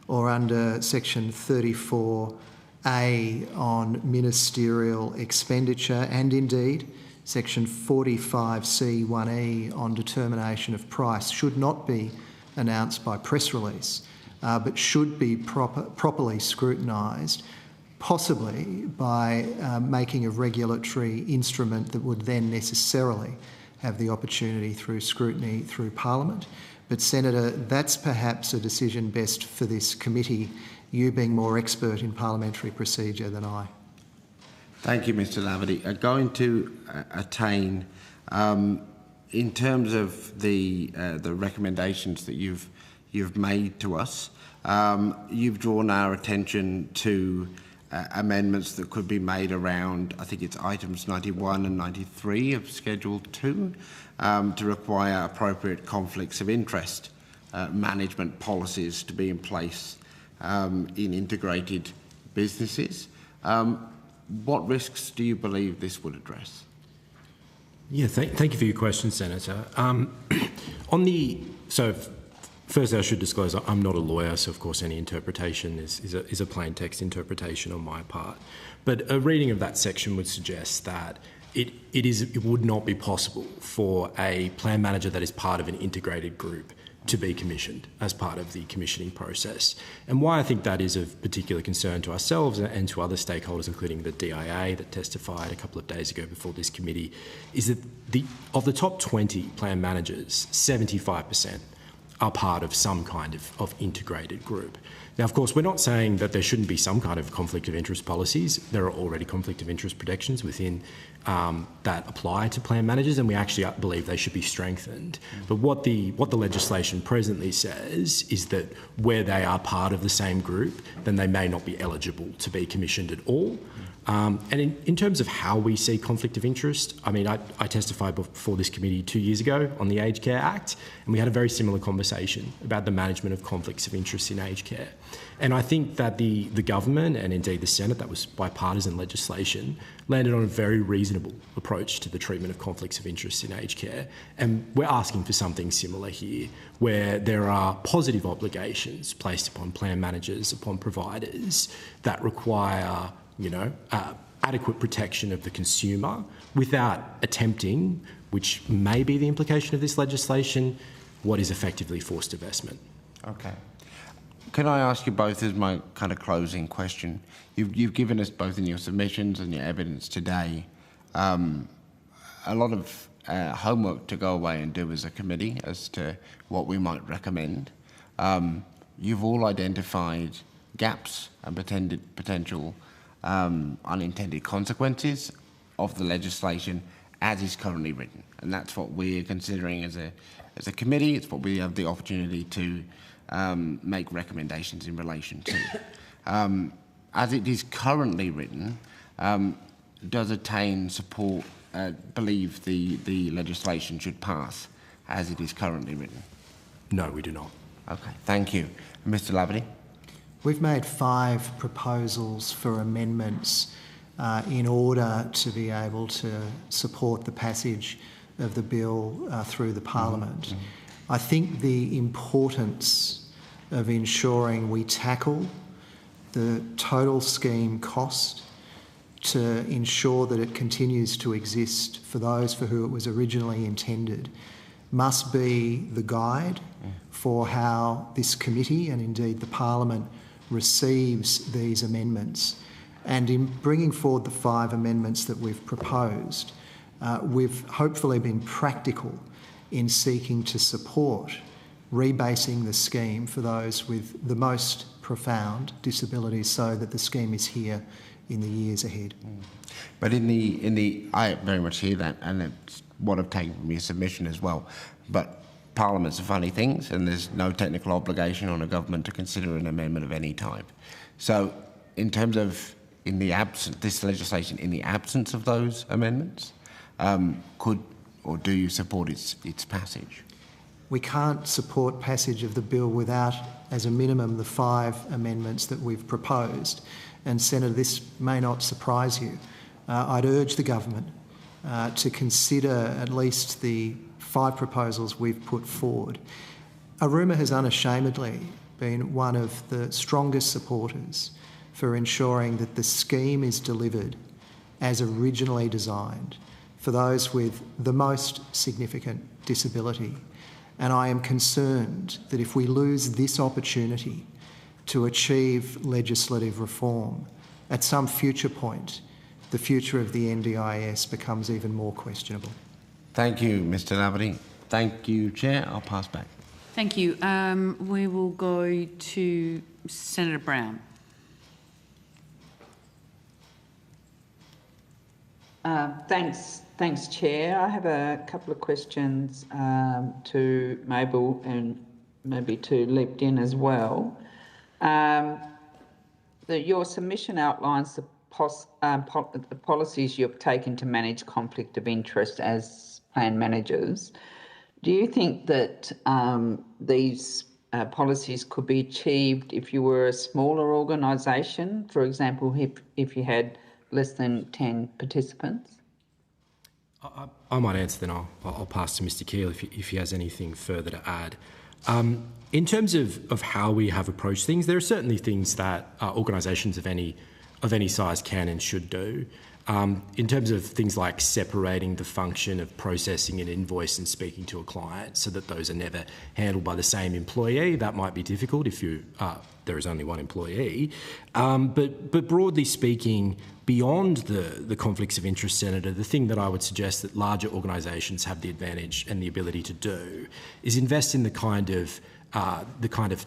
or under Section 34A on ministerial expenditure and indeed Section 45C(1)(E) on determination of price should not be announced by press release, but should be properly scrutinised, possibly by making a regulatory instrument that would then necessarily have the opportunity through scrutiny through Parliament. But Senator, that's perhaps a decision best for this committee, you being more expert in parliamentary procedure than I. Thank you, Mr Laverty. Going to attain, in terms of the recommendations that you've made to us, you've drawn our attention to amendments that could be made around, I think it's items 91 and 93 of Schedule 2, to require appropriate conflicts of interest management policies to be in place in integrated businesses. What risks do you believe this would address? Yeah, thank you for your question, Senator. Firstly, I should disclose I'm not a lawyer, so of course any interpretation is a plain text interpretation on my part. But a reading of that section would suggest that it would not be possible for a plan manager that is part of an integrated group to be commissioned as part of the commissioning process. And why I think that is of particular concern to ourselves and to other stakeholders, including the DIA that testified a couple of days ago before this committee, is that of the top 20 plan managers, 75% are part of some kind of integrated group. Now, of course, we're not saying that there shouldn't be some kind of conflict of interest policies. There are already conflict of interest protections within that apply to plan managers, and we actually believe they should be strengthened. But what the legislation presently says is that where they are part of the same group, then they may not be eligible to be commissioned at all. And in terms of how we see conflict of interest, I mean, I testified before this committee 2 years ago on the Aged Care Act, and we had a very similar conversation about the management of conflicts of interest in aged care. And I think that the government and indeed the Senate, that was bipartisan legislation, landed on a very reasonable approach to the treatment of conflicts of interest in aged care. And we're asking for something similar here, where there are positive obligations placed upon plan managers, upon providers that require adequate protection of the consumer without attempting, which may be the implication of this legislation, what is effectively forced divestment. Okay. Can I ask you both as my kind of closing question? You've given us both in your submissions and your evidence today a lot of homework to go away and do as a committee as to what we might recommend. You've all identified gaps and potential unintended consequences of the legislation as is currently written, and that's what we're considering as a committee. It's what we have the opportunity to make recommendations in relation to. As it is currently written, does Attain support, believe the legislation should pass as it is currently written? No, we do not. Okay, thank you. Mr. Laverty? We've made 5 proposals for amendments in order to be able to support the passage of the bill through the Parliament. I think the importance of ensuring we tackle the total scheme cost to ensure that it continues to exist for those for who it was originally intended must be the guide for how this committee and indeed the Parliament receives these amendments. And in bringing forward the 5 amendments that we've proposed, we've hopefully been practical in seeking to support rebasing the scheme for those with the most profound disabilities so that the scheme is here in the years ahead. But I very much hear that, and it's what I've taken from your submission as well. But Parliaments are funny things, and there's no technical obligation on a government to consider an amendment of any type. So in terms of this legislation, in the absence of those amendments, could or do you support its passage? We can't support passage of the bill without, as a minimum, the 5 amendments that we've proposed. And Senator, this may not surprise you. I'd urge the government to consider at least the 5 proposals we've put forward. Aruma has unashamedly been one of the strongest supporters for ensuring that the scheme is delivered as originally designed for those with the most significant disability. And I am concerned that if we lose this opportunity to achieve legislative reform, at some future point, the future of the NDIS becomes even more questionable. Thank you, Mr. Laverty. Thank you, Chair. I'll pass back. Thank you. We will go to Senator Brown. Thanks, Chair. I have a couple of questions to Mabel and maybe to Leaped In as well. your submission outlines the policies you've taken to manage conflict of interest as plan managers. Do you think that these policies could be achieved if you were a smaller organisation, for example, if you had less than 10 participants? I might answer, then I'll pass to Mr. Keel if he has anything further to add. In terms of how we have approached things, there are certainly things that organisations of any size can and should do. In terms of things like separating the function of processing an invoice and speaking to a client so that those are never handled by the same employee, that might be difficult if there is only one employee. But broadly speaking, beyond the conflicts of interest, Senator, the thing that I would suggest that larger organisations have the advantage and the ability to do is invest in the kind of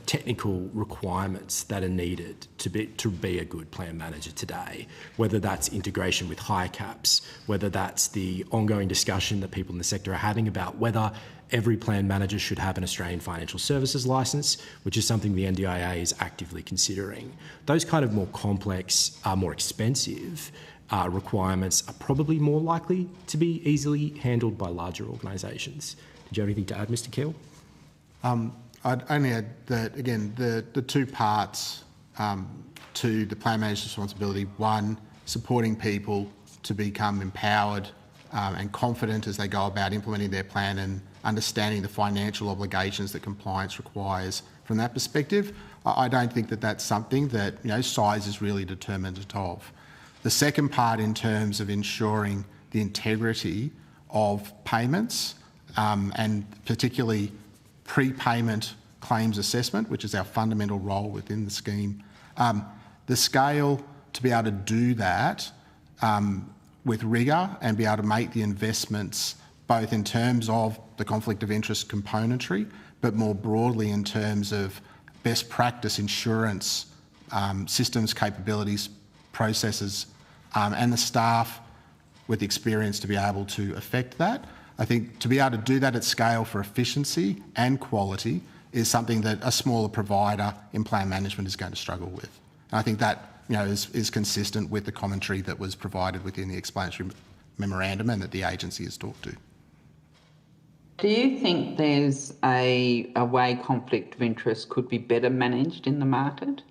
technical requirements that are needed to be a good plan manager today, whether that's integration with high caps, whether that's the ongoing discussion that people in the sector are having about whether every plan manager should have an Australian Financial Services licence, which is something the NDIA is actively considering. Those kind of more complex, more expensive requirements are probably more likely to be easily handled by larger organisations. Did you have anything to add, Mr. Keel? I'd only add that, again, the two parts to the plan manager's responsibility: one, supporting people to become empowered and confident as they go about implementing their plan and understanding the financial obligations that compliance requires from that perspective. I don't think that that's something that size is really determinant of. The second part, in terms of ensuring the integrity of payments and particularly prepayment claims assessment, which is our fundamental role within the scheme. The scale to be able to do that with rigour and be able to make the investments both in terms of the conflict of interest componentry, but more broadly in terms of best practice insurance systems, capabilities, processes, and the staff with experience to be able to affect that. I think to be able to do that at scale for efficiency and quality is something that a smaller provider in plan management is going to struggle with. And I think that is consistent with the commentary that was provided within the explanatory memorandum and that the agency has talked to. Do you think there's a way conflict of interest could be better managed in the market?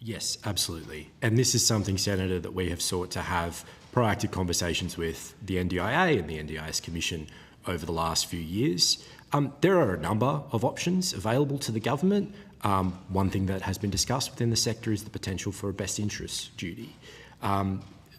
Yes, absolutely. And this is something, Senator, that we have sought to have proactive conversations with the NDIA and the NDIS Commission over the last few years. There are a number of options available to the government. One thing that has been discussed within the sector is the potential for a best interest duty.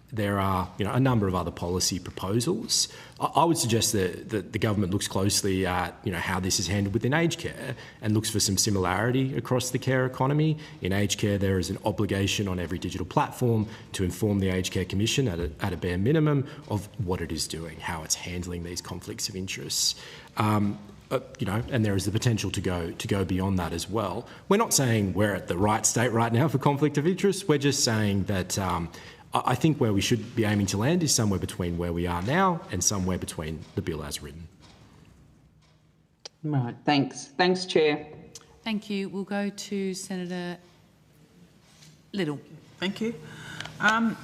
There are a number of other policy proposals. I would suggest that the government looks closely at how this is handled within aged care and looks for some similarity across the care economy. In aged care, there is an obligation on every digital platform to inform the Aged Care Commission at a bare minimum of what it is doing, how it's handling these conflicts of interests. And there is the potential to go beyond that as well. We're not saying we're at the right state right now for conflict of interest. We're just saying that I think where we should be aiming to land is somewhere between where we are now and somewhere between the bill as written. Right, thanks. Thanks, Chair. Thank you. We'll go to Senator Little. Thank you. I'd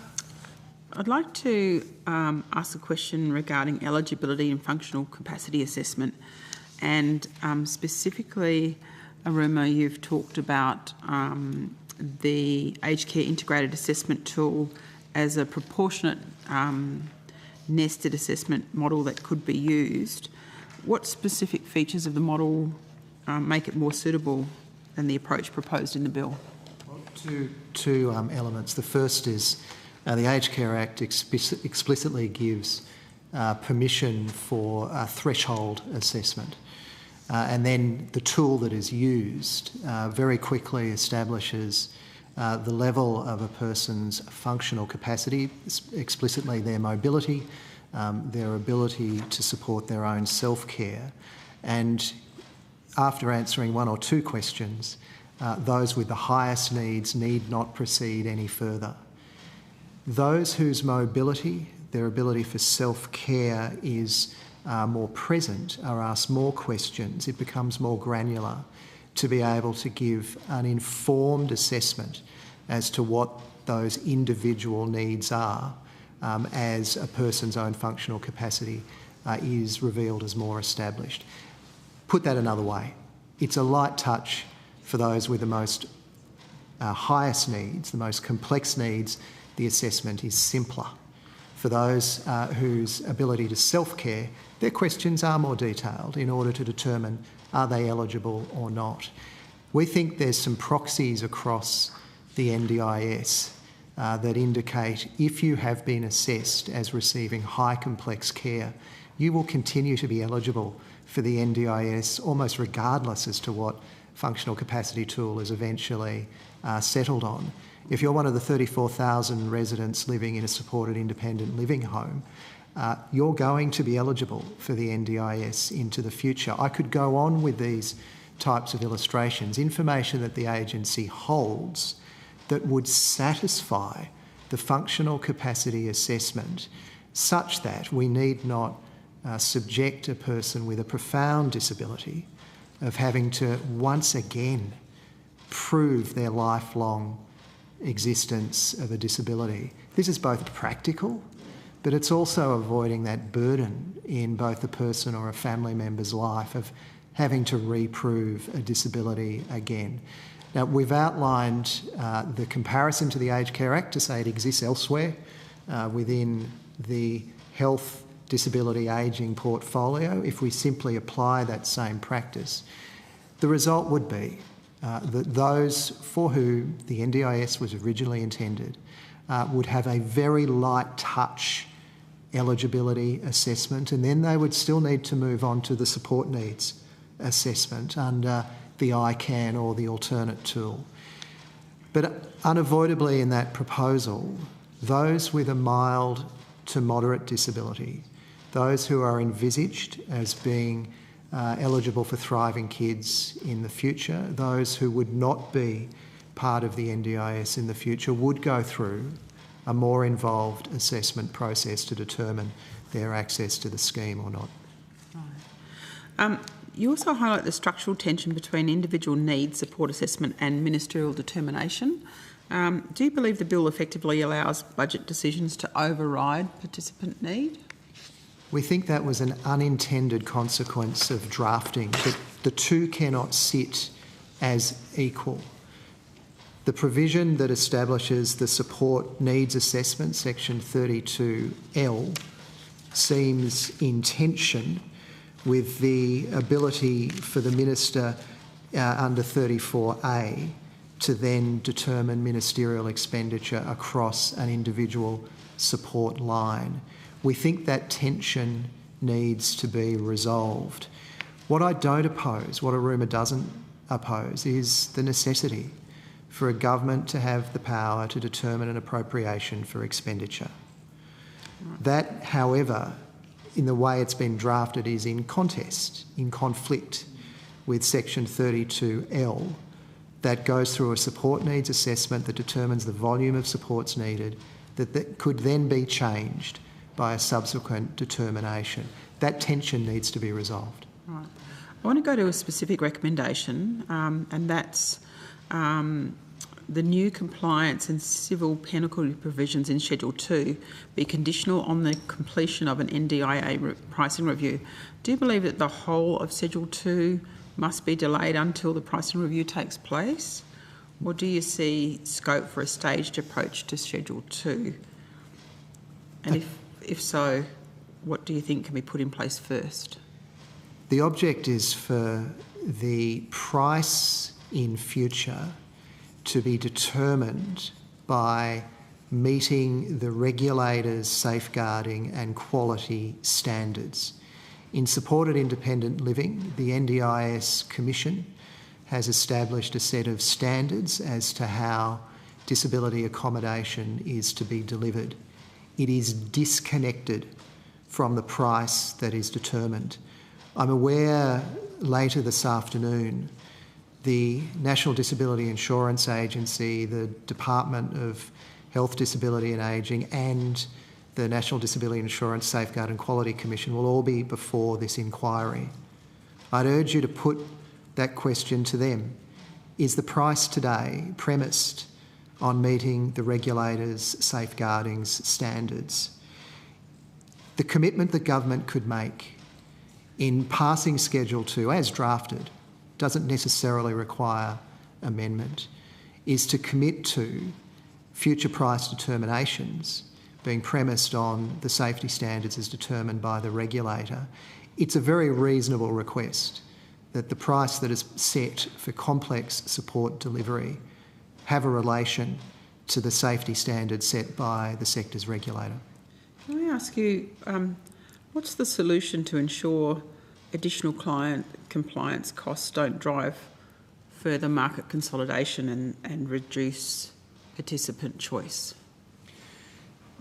like to ask a question regarding eligibility and functional capacity assessment. And specifically, Aruma, you've talked about the aged care integrated assessment tool as a proportionate nested assessment model that could be used. What specific features of the model make it more suitable than the approach proposed in the bill? Two elements. The first is the Aged Care Act explicitly gives permission for a threshold assessment. And then the tool that is used very quickly establishes the level of a person's functional capacity, explicitly their mobility, their ability to support their own self-care. And after answering one or two questions, those with the highest needs need not proceed any further. Those whose mobility, their ability for self-care is more present, are asked more questions. It becomes more granular to be able to give an informed assessment as to what those individual needs are as a person's own functional capacity is revealed as more established. Put that another way, it's a light touch for those with the most highest needs, the most complex needs. The assessment is simpler. For those whose ability to self-care, their questions are more detailed in order to determine are they eligible or not. We think there's some proxies across the NDIS that indicate if you have been assessed as receiving high complex care, you will continue to be eligible for the NDIS almost regardless as to what functional capacity tool is eventually settled on. If you're one of the 34,000 residents living in a supported independent living home, you're going to be eligible for the NDIS into the future. I could go on with these types of illustrations, information that the agency holds that would satisfy the functional capacity assessment such that we need not subject a person with a profound disability of having to once again prove their lifelong existence of a disability. This is both practical, but it's also avoiding that burden in both a person or a family member's life of having to reprove a disability again. Now, we've outlined the comparison to the Aged Care Act to say it exists elsewhere within the health, disability, ageing portfolio. If we simply apply that same practice, the result would be that those for whom the NDIS was originally intended would have a very light touch eligibility assessment, and then they would still need to move on to the support needs assessment under the ICANN or the alternate tool. But unavoidably in that proposal, those with a mild to moderate disability, those who are envisaged as being eligible for Thriving Kids in the future, those who would not be part of the NDIS in the future would go through a more involved assessment process to determine their access to the scheme or not. Right. You also highlight the structural tension between individual needs, support assessment and ministerial determination. Do you believe the bill effectively allows budget decisions to override participant need? We think that was an unintended consequence of drafting, that the two cannot sit as equal. The provision that establishes the support needs assessment, section 32L, seems in tension with the ability for the minister under 34A to then determine ministerial expenditure across an individual support line. We think that tension needs to be resolved. What I don't oppose, what Aruma doesn't oppose, is the necessity for a government to have the power to determine an appropriation for expenditure. That, however, in the way it's been drafted, is in contest, in conflict with section 32L, that goes through a support needs assessment that determines the volume of supports needed that could then be changed by a subsequent determination. That tension needs to be resolved. Right. I want to go to a specific recommendation, and that's the new compliance and civil penalty provisions in Schedule 2 be conditional on the completion of an NDIA pricing review. Do you believe that the whole of Schedule 2 must be delayed until the pricing review takes place? Or do you see scope for a staged approach to Schedule 2? And if so, what do you think can be put in place first? The object is for the price in future to be determined by meeting the regulator's safeguarding and quality standards. In supported independent living, the NDIS Commission has established a set of standards as to how disability accommodation is to be delivered. It is disconnected from the price that is determined. I'm aware later this afternoon the National Disability Insurance Agency, the Department of Health, Disability and Ageing and the National Disability Insurance Safeguard and Quality Commission will all be before this inquiry. I'd urge you to put that question to them. Is the price today premised on meeting the regulator's safeguarding standards. The commitment that government could make in passing Schedule 2 as drafted doesn't necessarily require amendment, is to commit to future price determinations being premised on the safety standards as determined by the regulator. It's a very reasonable request that the price that is set for complex support delivery have a relation to the safety standards set by the sector's regulator. Can I ask you, what's the solution to ensure additional client compliance costs don't drive further market consolidation and reduce participant choice?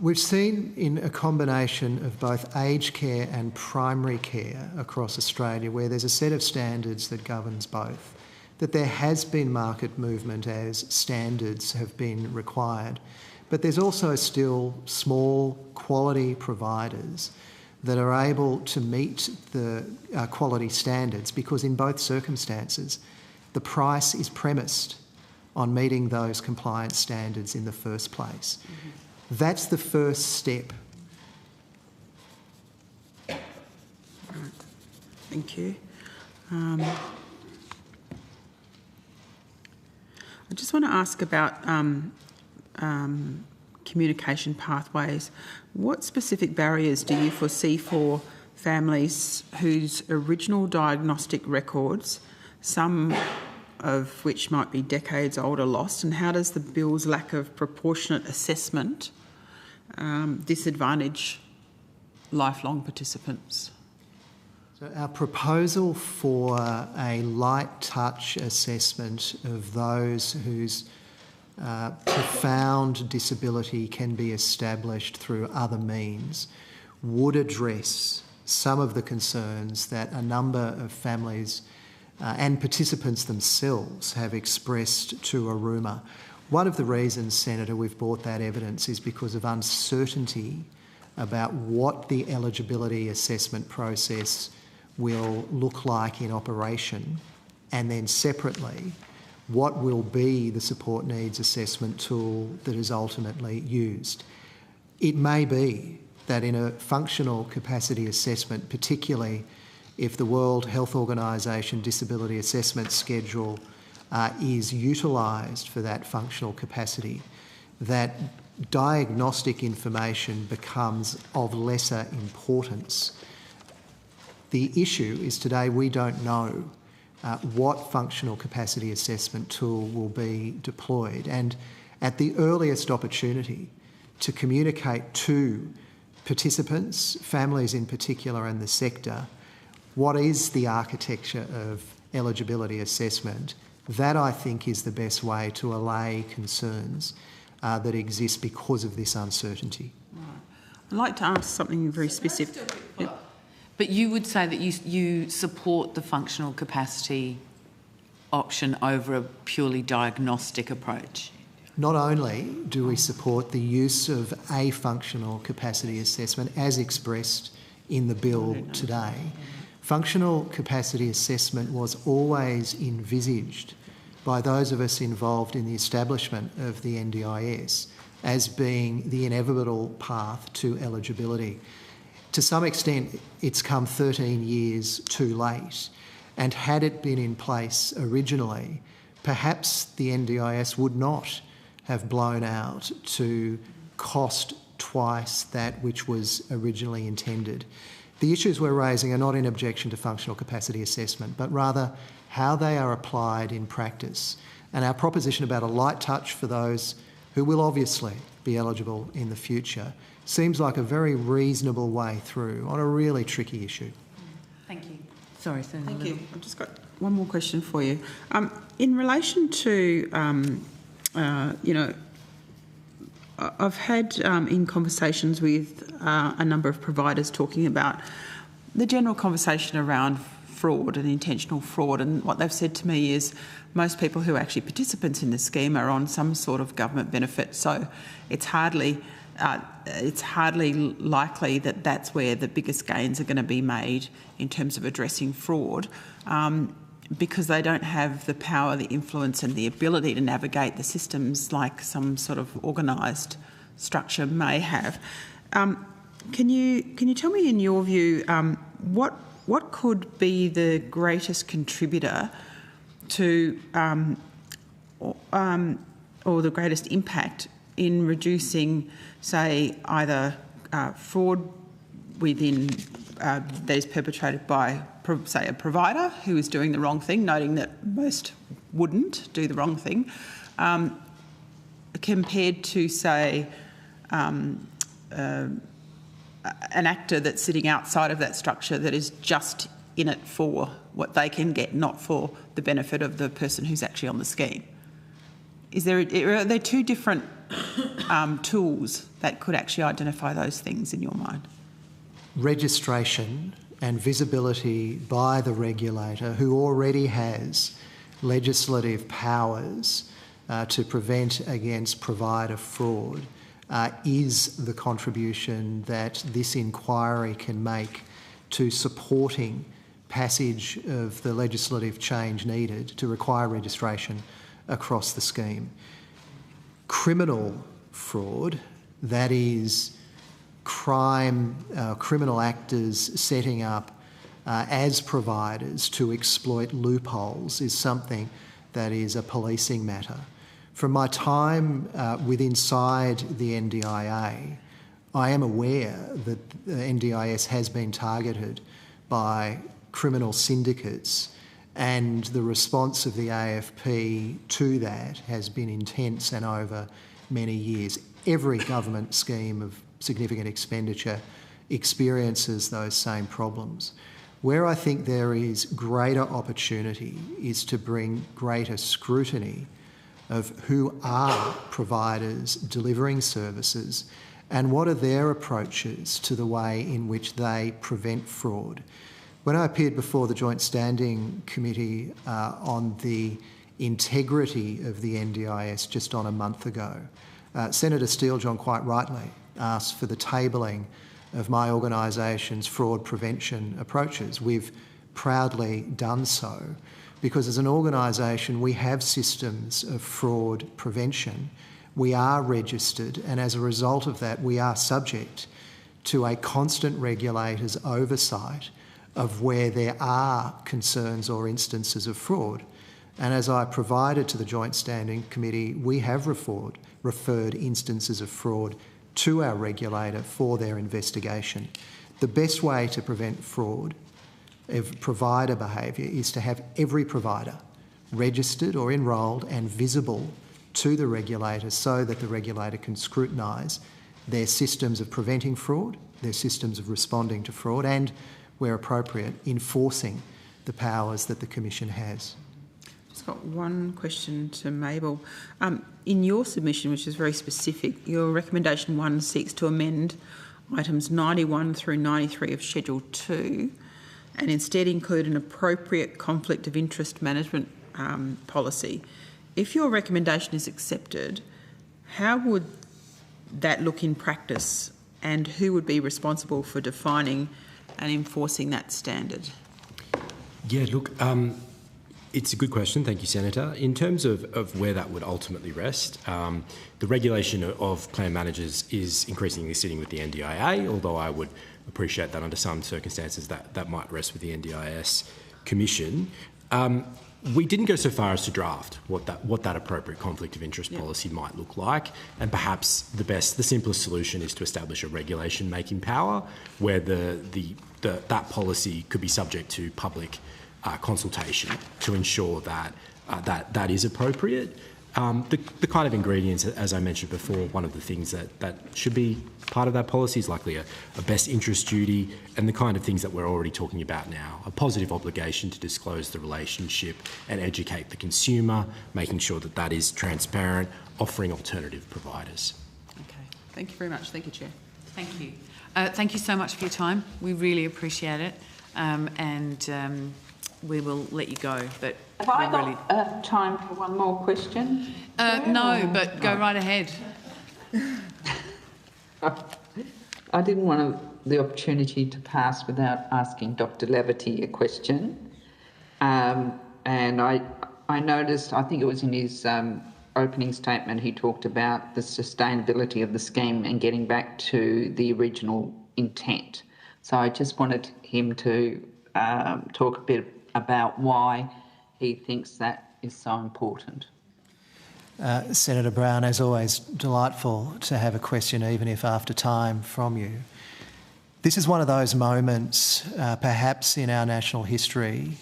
We've seen in a combination of both aged care and primary care across Australia, where there's a set of standards that governs both, that there has been market movement as standards have been required. But there's also still small quality providers that are able to meet the quality standards, because in both circumstances, the price is premised on meeting those compliance standards in the first place. Mm-hmm. That's the first step. Right. Thank you. I just want to ask about communication pathways. What specific barriers do you foresee for families whose original diagnostic records, some of which might be decades old, are lost, and how does the bill's lack of proportionate assessment disadvantage lifelong participants? So our proposal for a light touch assessment of those whose profound disability can be established through other means would address some of the concerns that a number of families and participants themselves have expressed to Aruma. One of the reasons, Senator, we've brought that evidence is because of uncertainty about what the eligibility assessment process will look like in operation, and then separately, what will be the support needs assessment tool that is ultimately used. It may be that in a functional capacity assessment, particularly if the World Health Organisation Disability Assessment Schedule is utilised for that functional capacity, that diagnostic information becomes of lesser importance. The issue is today we don't know what functional capacity assessment tool will be deployed, and at the earliest opportunity to communicate to participants, families in particular, and the sector, what is the architecture of eligibility assessment, that I think is the best way to allay concerns that exist because of this uncertainty. Right. I'd like to ask something very specific. Yep. But you would say that you support the functional capacity option over a purely diagnostic approach? Not only do we support the use of a functional capacity assessment as expressed in the bill today, functional capacity assessment was always envisaged by those of us involved in the establishment of the NDIS as being the inevitable path to eligibility. To some extent, it's come 13 years too late, and had it been in place originally, perhaps the NDIS would not have blown out to cost twice that which was originally intended. The issues we're raising are not in objection to functional capacity assessment, but rather how they are applied in practice. And our proposition about a light touch for those who will obviously be eligible in the future seems like a very reasonable way through on a really tricky issue. Thank you. Sorry, Senator. Thank you. I've just got one more question for you. In relation to, I've had in conversations with a number of providers talking about the general conversation around fraud and intentional fraud, and what they've said to me is most people who are actually participants in the scheme are on some sort of government benefit, so it's hardly likely that that's where the biggest gains are going to be made in terms of addressing fraud. because they don't have the power, the influence and the ability to navigate the systems like some sort of organised structure may have. Can you tell me, in your view, what could be the greatest contributor to or the greatest impact in reducing, say, either fraud within that is perpetrated by, say, a provider who is doing the wrong thing, noting that most wouldn't do the wrong thing, compared to, say, an actor that's sitting outside of that structure that is just in it for what they can get, not for the benefit of the person who's actually on the scheme? Are there two different tools that could actually identify those things in your mind? Registration and visibility by the regulator, who already has legislative powers to prevent against provider fraud, is the contribution that this inquiry can make to supporting passage of the legislative change needed to require registration across the scheme. Criminal fraud, that is criminal actors setting up as providers to exploit loopholes, is something that is a policing matter. From my time inside the NDIA, I am aware that the NDIS has been targeted by criminal syndicates, and the response of the AFP to that has been intense and over many years. Every government scheme of significant expenditure experiences those same problems. Where I think there is greater opportunity is to bring greater scrutiny of who are providers delivering services and what are their approaches to the way in which they prevent fraud. When I appeared before the Joint Standing Committee on the integrity of the NDIS just on a month ago, Senator Steele-John quite rightly asked for the tabling of my organisation's fraud prevention approaches. We've proudly done so because as an organisation we have systems of fraud prevention. We are registered, and as a result of that we are subject to a constant regulator's oversight of where there are concerns or instances of fraud. And as I provided to the Joint Standing Committee, we have referred instances of fraud to our regulator for their investigation. The best way to prevent fraud of provider behaviour is to have every provider registered or enrolled and visible to the regulator so that the regulator can scrutinise their systems of preventing fraud, their systems of responding to fraud, and, where appropriate, enforcing the powers that the Commission has. Just got one question to Mabel. In your submission, which is very specific, your recommendation 1 seeks to amend items 91 through 93 of Schedule 2 and instead include an appropriate conflict of interest management policy. If your recommendation is accepted, how would that look in practice, and who would be responsible for defining and enforcing that standard? Yeah, look, it's a good question. Thank you, Senator. In terms of where that would ultimately rest, the regulation of plan managers is increasingly sitting with the NDIA, although I would appreciate that under some circumstances that might rest with the NDIS Commission. We didn't go so far as to draft what that appropriate conflict of interest policy might look like, and perhaps the simplest solution is to establish a regulation-making power where that policy could be subject to public consultation to ensure that that is appropriate. The kind of ingredients, as I mentioned before, one of the things that should be part of that policy is likely a best interest duty, and the kind of things that we're already talking about now, a positive obligation to disclose the relationship and educate the consumer, making sure that that is transparent, offering alternative providers. Okay, thank you very much. Thank you, Chair. Thank you. Thank you so much for your time. We really appreciate it, and we will let you go. But have I got time for one more question? No, but go right ahead. I didn't want the opportunity to pass without asking Dr. Laverty a question. and I noticed, I think it was in his opening statement, he talked about the sustainability of the scheme and getting back to the original intent. So I just wanted him to talk a bit about why he thinks that is so important. Senator Brown, as always, delightful to have a question, even if after time, from you. This is one of those moments, perhaps in our national history,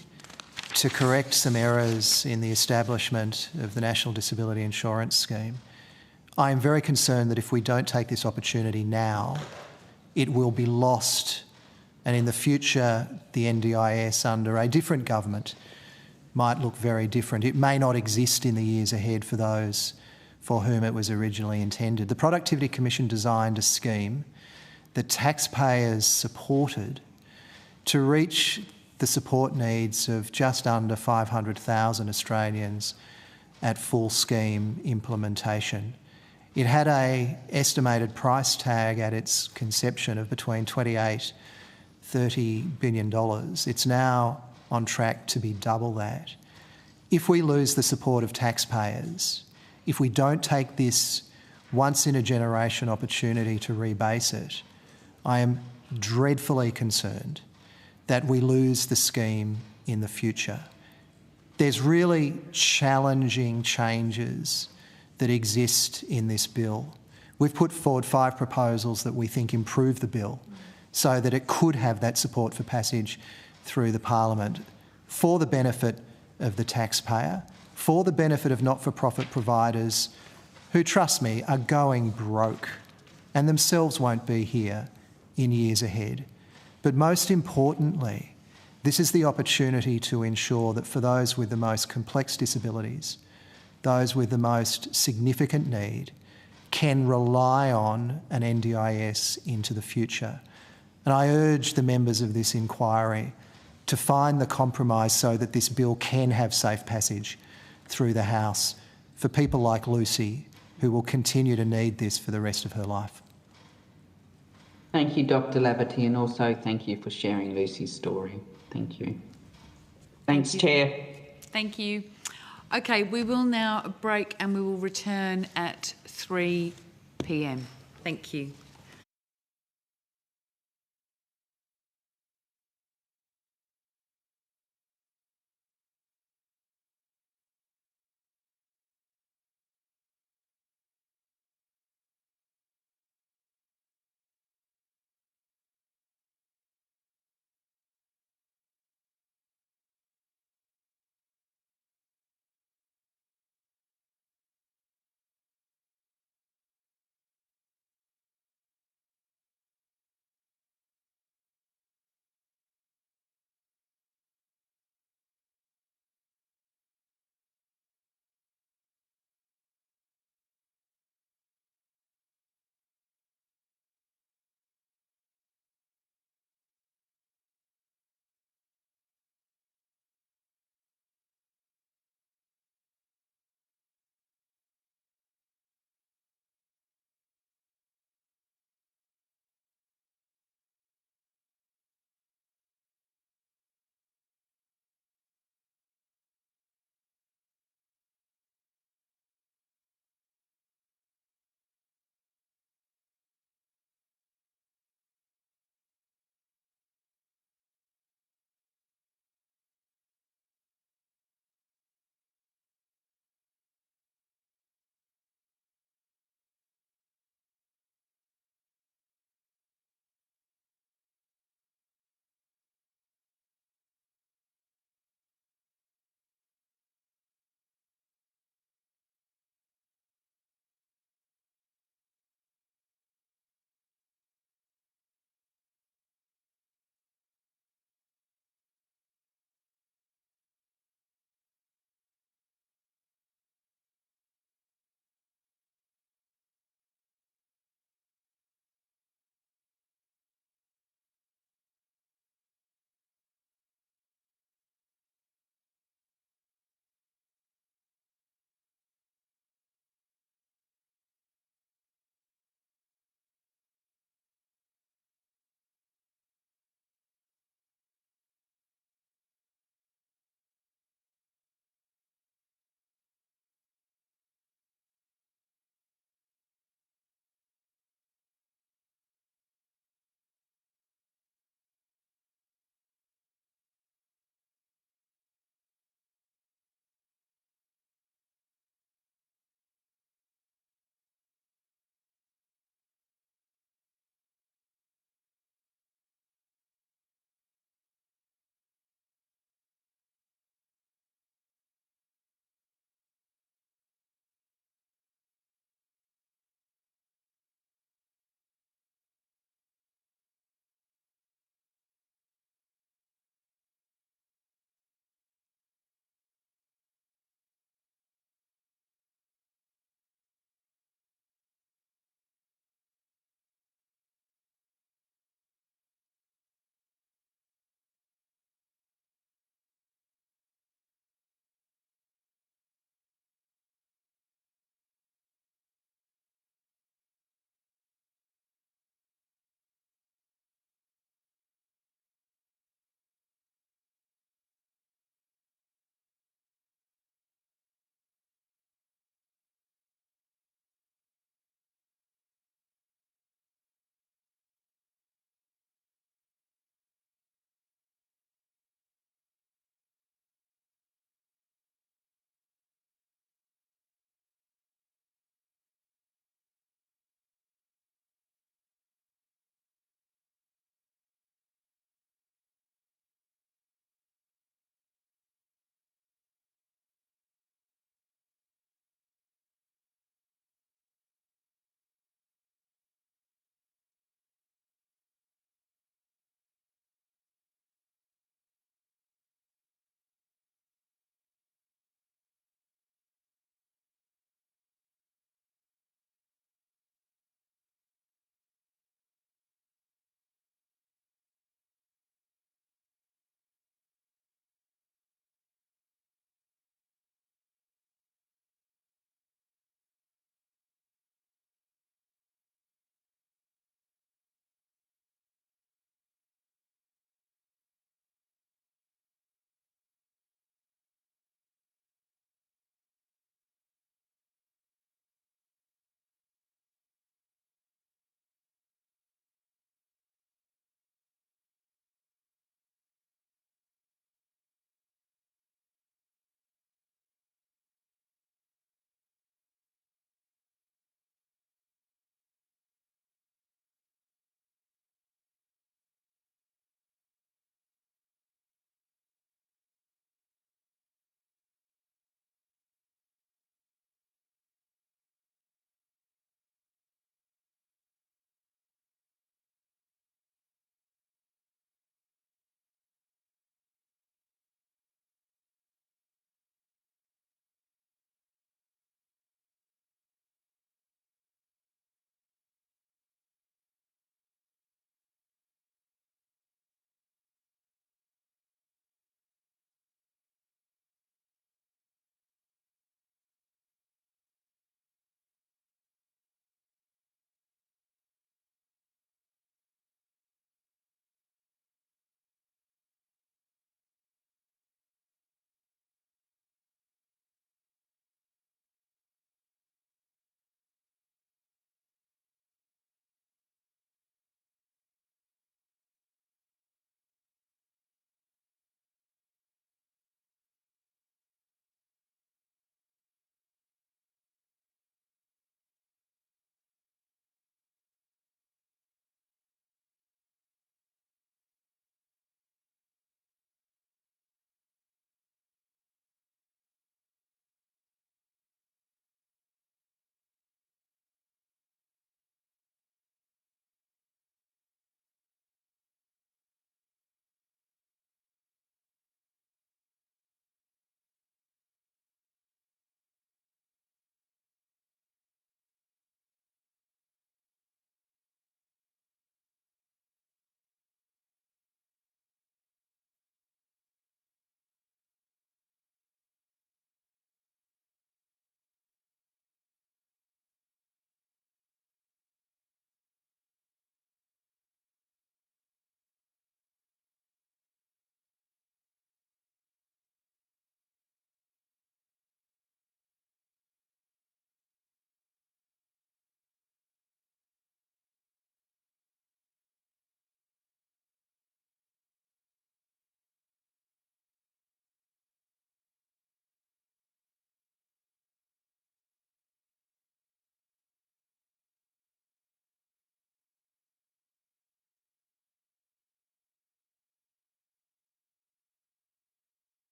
to correct some errors in the establishment of the National Disability Insurance Scheme. I am very concerned that if we don't take this opportunity now, it will be lost, and in the future the NDIS under a different government might look very different. It may not exist in the years ahead for those for whom it was originally intended. The Productivity Commission designed a scheme that taxpayers supported to reach the support needs of just under 500,000 Australians at full scheme implementation. It had an estimated price tag at its conception of between $28–30 billion. It's now on track to be double that. If we lose the support of taxpayers, if we don't take this once-in-a-generation opportunity to rebase it, I am dreadfully concerned that we lose the scheme in the future. There's really challenging changes that exist in this bill. We've put forward 5 proposals that we think improve the bill so that it could have that support for passage through the Parliament for the benefit of the taxpayer, for the benefit of not-for-profit providers who, trust me, are going broke and themselves won't be here in years ahead. But most importantly, this is the opportunity to ensure that for those with the most complex disabilities, those with the most significant need, can rely on an NDIS into the future. And I urge the members of this inquiry to find the compromise so that this bill can have safe passage through the House for people like Lucy, who will continue to need this for the rest of her life. Thank you, Dr. Laverty, and also thank you for sharing Lucy's story. Thank you. Thanks, Chair. Thank you. Okay, we will now break and we will return at 3 p.m. Thank you.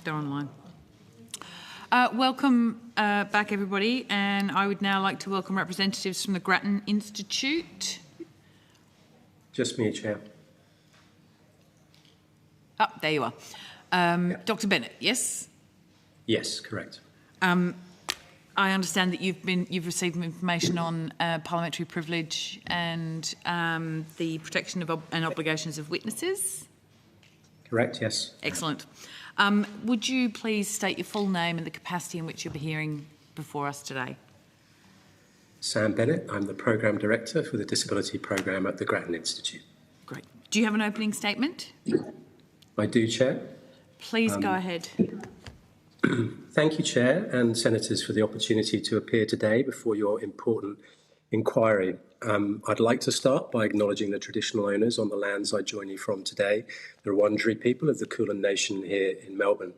They're online. Welcome back, everybody, and I would now like to welcome representatives from the Grattan Institute. Just me, Chair. Oh, there you are. Dr. Bennett, yes? Yes, correct. I understand that you've received information on parliamentary privilege and the protection of and obligations of witnesses. Correct, yes. Excellent. Would you please state your full name and the capacity in which you'll be hearing before us today? Sam Bennett. I'm the Programme Director for the Disability Programme at the Grattan Institute. Great. Do you have an opening statement? I do, Chair. Please go ahead. Thank you, Chair and Senators, for the opportunity to appear today before your important inquiry. I'd like to start by acknowledging the traditional owners on the lands I join you from today, the Wurundjeri people of the Kulin Nation here in Melbourne.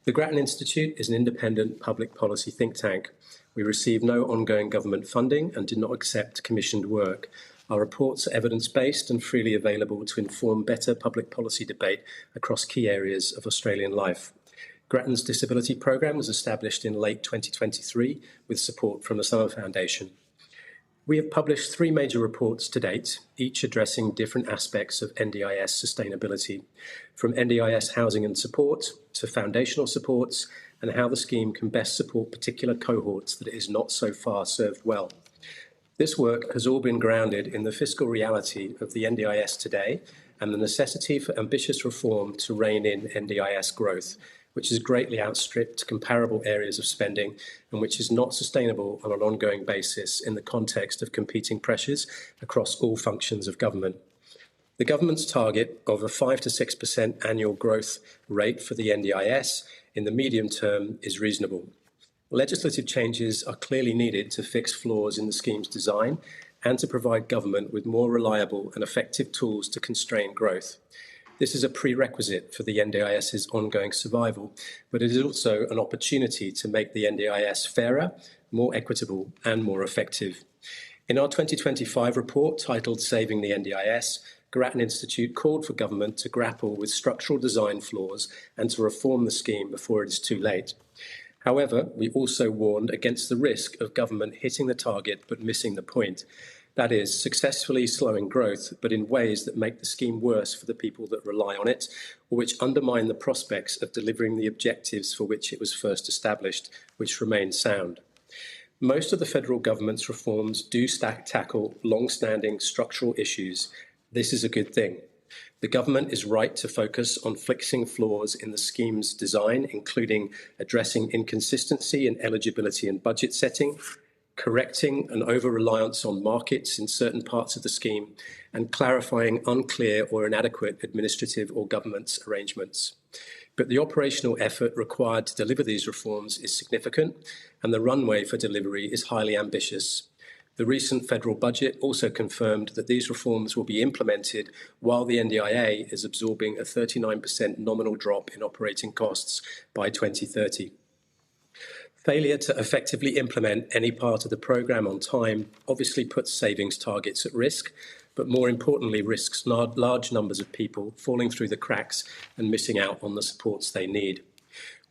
The Grattan Institute is an independent public policy think tank. We receive no ongoing government funding and do not accept commissioned work. Our reports are evidence-based and freely available to inform better public policy debate across key areas of Australian life. Grattan's disability programme was established in late 2023 with support from the Summer Foundation. We have published 3 major reports to date, each addressing different aspects of NDIS sustainability, from NDIS housing and support to foundational supports and how the scheme can best support particular cohorts that it is not so far served well. This work has all been grounded in the fiscal reality of the NDIS today and the necessity for ambitious reform to rein in NDIS growth, which has greatly outstripped comparable areas of spending and which is not sustainable on an ongoing basis in the context of competing pressures across all functions of government. The government's target of a 5 to 6% annual growth rate for the NDIS in the medium term is reasonable. Legislative changes are clearly needed to fix flaws in the scheme's design and to provide government with more reliable and effective tools to constrain growth. This is a prerequisite for the NDIS's ongoing survival, but it is also an opportunity to make the NDIS fairer, more equitable and more effective. In our 2025 report titled Saving the NDIS, Grattan Institute called for government to grapple with structural design flaws and to reform the scheme before it is too late. However, we also warned against the risk of government hitting the target but missing the point. That is, successfully slowing growth, but in ways that make the scheme worse for the people that rely on it, or which undermine the prospects of delivering the objectives for which it was first established, which remain sound. Most of the federal government's reforms do tackle long-standing structural issues. This is a good thing. The government is right to focus on fixing flaws in the scheme's design, including addressing inconsistency in eligibility and budget setting, correcting an over-reliance on markets in certain parts of the scheme, and clarifying unclear or inadequate administrative or governance arrangements. But the operational effort required to deliver these reforms is significant, and the runway for delivery is highly ambitious. The recent federal budget also confirmed that these reforms will be implemented while the NDIA is absorbing a 39% nominal drop in operating costs by 2030. Failure to effectively implement any part of the programme on time obviously puts savings targets at risk, but more importantly risks large numbers of people falling through the cracks and missing out on the supports they need.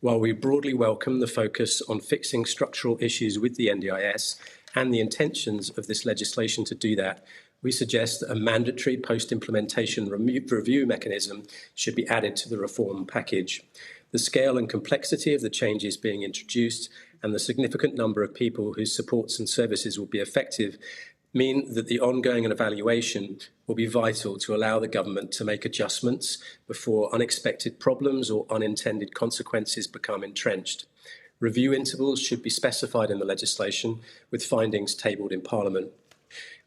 While we broadly welcome the focus on fixing structural issues with the NDIS and the intentions of this legislation to do that, we suggest that a mandatory post-implementation review mechanism should be added to the reform package. The scale and complexity of the changes being introduced and the significant number of people whose supports and services will be effective mean that the ongoing evaluation will be vital to allow the government to make adjustments before unexpected problems or unintended consequences become entrenched. Review intervals should be specified in the legislation, with findings tabled in Parliament.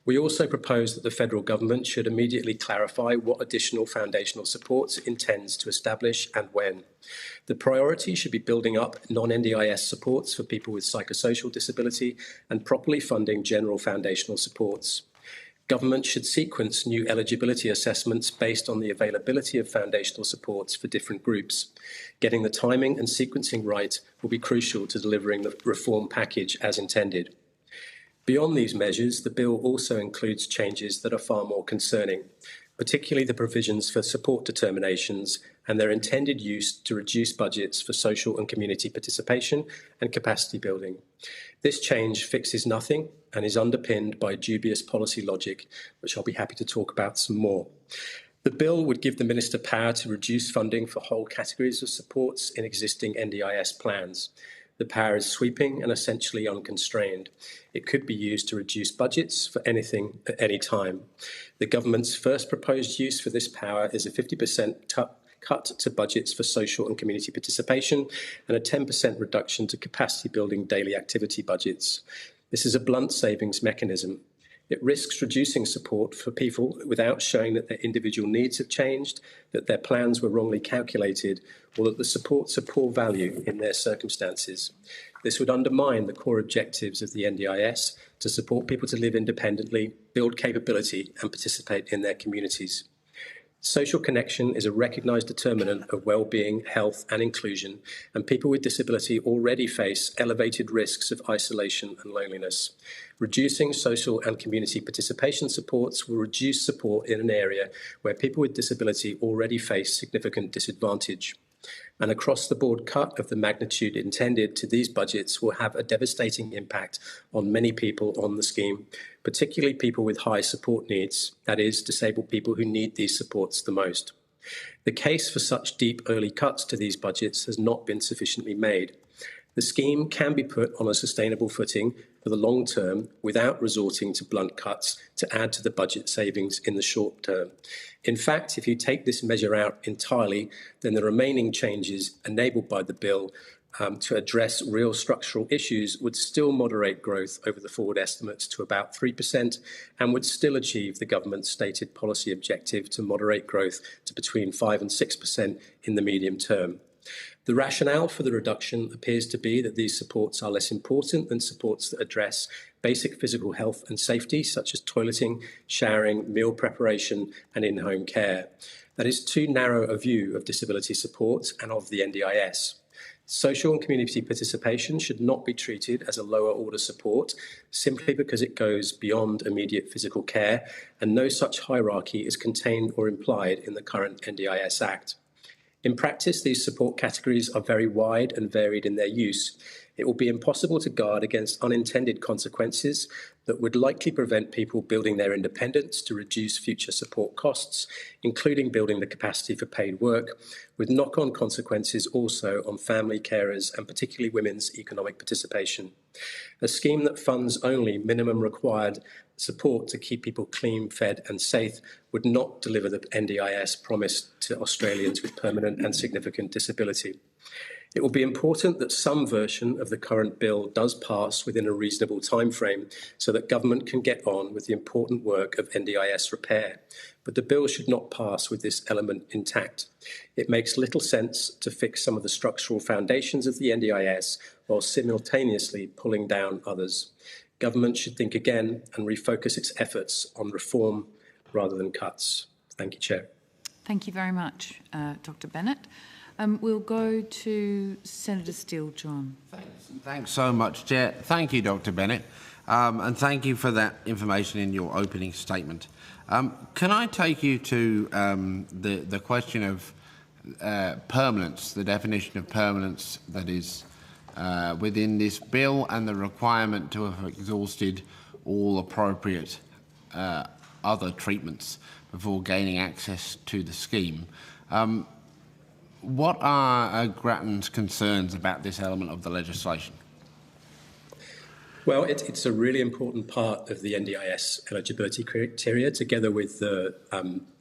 We also propose that the federal government should immediately clarify what additional foundational supports it intends to establish and when. The priority should be building up non-NDIS supports for people with psychosocial disability and properly funding general foundational supports. Government should sequence new eligibility assessments based on the availability of foundational supports for different groups. Getting the timing and sequencing right will be crucial to delivering the reform package as intended. Beyond these measures, the bill also includes changes that are far more concerning, particularly the provisions for support determinations and their intended use to reduce budgets for social and community participation and capacity building. This change fixes nothing and is underpinned by dubious policy logic, which I'll be happy to talk about some more. The bill would give the Minister power to reduce funding for whole categories of supports in existing NDIS plans. The power is sweeping and essentially unconstrained. It could be used to reduce budgets for anything at any time. The government's first proposed use for this power is a 50% cut to budgets for social and community participation and a 10% reduction to capacity building daily activity budgets. This is a blunt savings mechanism. It risks reducing support for people without showing that their individual needs have changed, that their plans were wrongly calculated, or that the supports are poor value in their circumstances. This would undermine the core objectives of the NDIS to support people to live independently, build capability, and participate in their communities. Social connection is a recognised determinant of well-being, health and inclusion, and people with disability already face elevated risks of isolation and loneliness. Reducing social and community participation supports will reduce support in an area where people with disability already face significant disadvantage. An across-the-board cut of the magnitude intended to these budgets will have a devastating impact on many people on the scheme, particularly people with high support needs, that is, disabled people who need these supports the most. The case for such deep early cuts to these budgets has not been sufficiently made. The scheme can be put on a sustainable footing for the long term without resorting to blunt cuts to add to the budget savings in the short term. In fact, if you take this measure out entirely, then the remaining changes enabled by the bill to address real structural issues would still moderate growth over the forward estimates to about 3% and would still achieve the government's stated policy objective to moderate growth to between 5 and 6% in the medium term. The rationale for the reduction appears to be that these supports are less important than supports that address basic physical health and safety, such as toileting, showering, meal preparation, and in-home care. That is too narrow a view of disability supports and of the NDIS. Social and community participation should not be treated as a lower order support simply because it goes beyond immediate physical care, and no such hierarchy is contained or implied in the current NDIS Act. In practice, these support categories are very wide and varied in their use. It will be impossible to guard against unintended consequences that would likely prevent people building their independence to reduce future support costs, including building the capacity for paid work, with knock-on consequences also on family carers and particularly women's economic participation. A scheme that funds only minimum required support to keep people clean, fed and safe would not deliver the NDIS promised to Australians with permanent and significant disability. It will be important that some version of the current bill does pass within a reasonable timeframe so that government can get on with the important work of NDIS repair. But the bill should not pass with this element intact. It makes little sense to fix some of the structural foundations of the NDIS while simultaneously pulling down others. Government should think again and refocus its efforts on reform rather than cuts. Thank you, Chair. Thank you very much, Dr. Bennett. We'll go to Senator Steele, John. Thanks so much, Chair. Thank you, Dr. Bennett, and thank you for that information in your opening statement. Can I take you to the question of permanence, the definition of permanence that is within this bill and the requirement to have exhausted all appropriate other treatments before gaining access to the scheme. What are Grattan's concerns about this element of the legislation? Well, it's a really important part of the NDIS eligibility criteria, together with the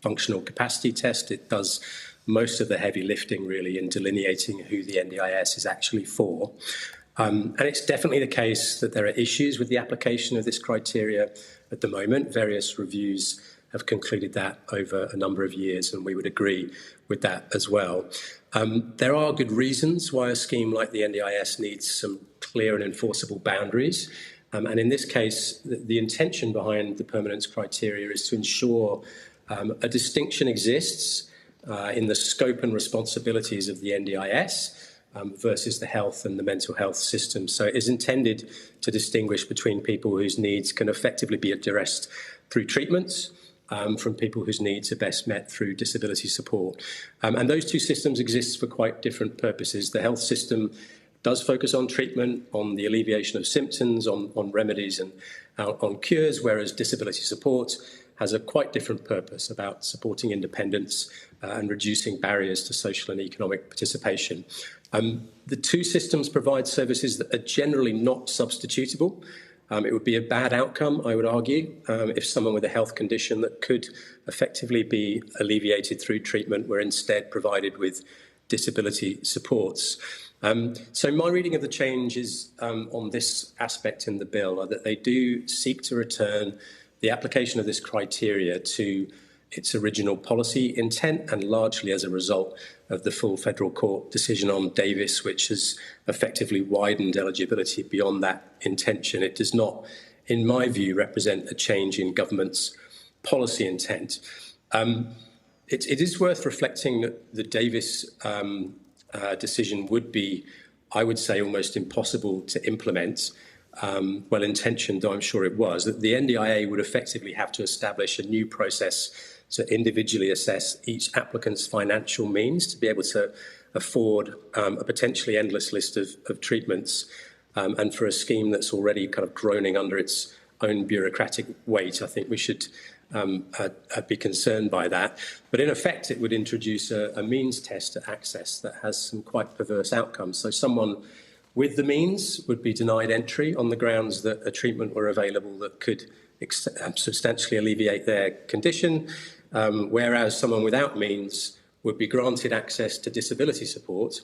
functional capacity test. It does most of the heavy lifting, really, in delineating who the NDIS is actually for. And it's definitely the case that there are issues with the application of this criteria at the moment. Various reviews have concluded that over a number of years, and we would agree with that as well. There are good reasons why a scheme like the NDIS needs some clear and enforceable boundaries. And in this case, the intention behind the permanence criteria is to ensure a distinction exists in the scope and responsibilities of the NDIS versus the health and the mental health system. So it is intended to distinguish between people whose needs can effectively be addressed through treatments from people whose needs are best met through disability support. And those two systems exist for quite different purposes. The health system does focus on treatment, on the alleviation of symptoms, on remedies and on cures, whereas disability support has a quite different purpose about supporting independence and reducing barriers to social and economic participation. The two systems provide services that are generally not substitutable. It would be a bad outcome, I would argue, if someone with a health condition that could effectively be alleviated through treatment were instead provided with disability supports. So my reading of the changes on this aspect in the bill are that they do seek to return the application of this criteria to its original policy intent, and largely as a result of the full federal court decision on Davis, which has effectively widened eligibility beyond that intention. It does not, in my view, represent a change in government's policy intent. It is worth reflecting that the Davis decision would be, I would say, almost impossible to implement. Well-intentioned, though I'm sure it was, that the NDIA would effectively have to establish a new process to individually assess each applicant's financial means to be able to afford a potentially endless list of treatments, and for a scheme that's already kind of groaning under its own bureaucratic weight, I think we should be concerned by that. But in effect, it would introduce a means test to access that has some quite perverse outcomes. So someone with the means would be denied entry on the grounds that a treatment were available that could substantially alleviate their condition, whereas someone without means would be granted access to disability support,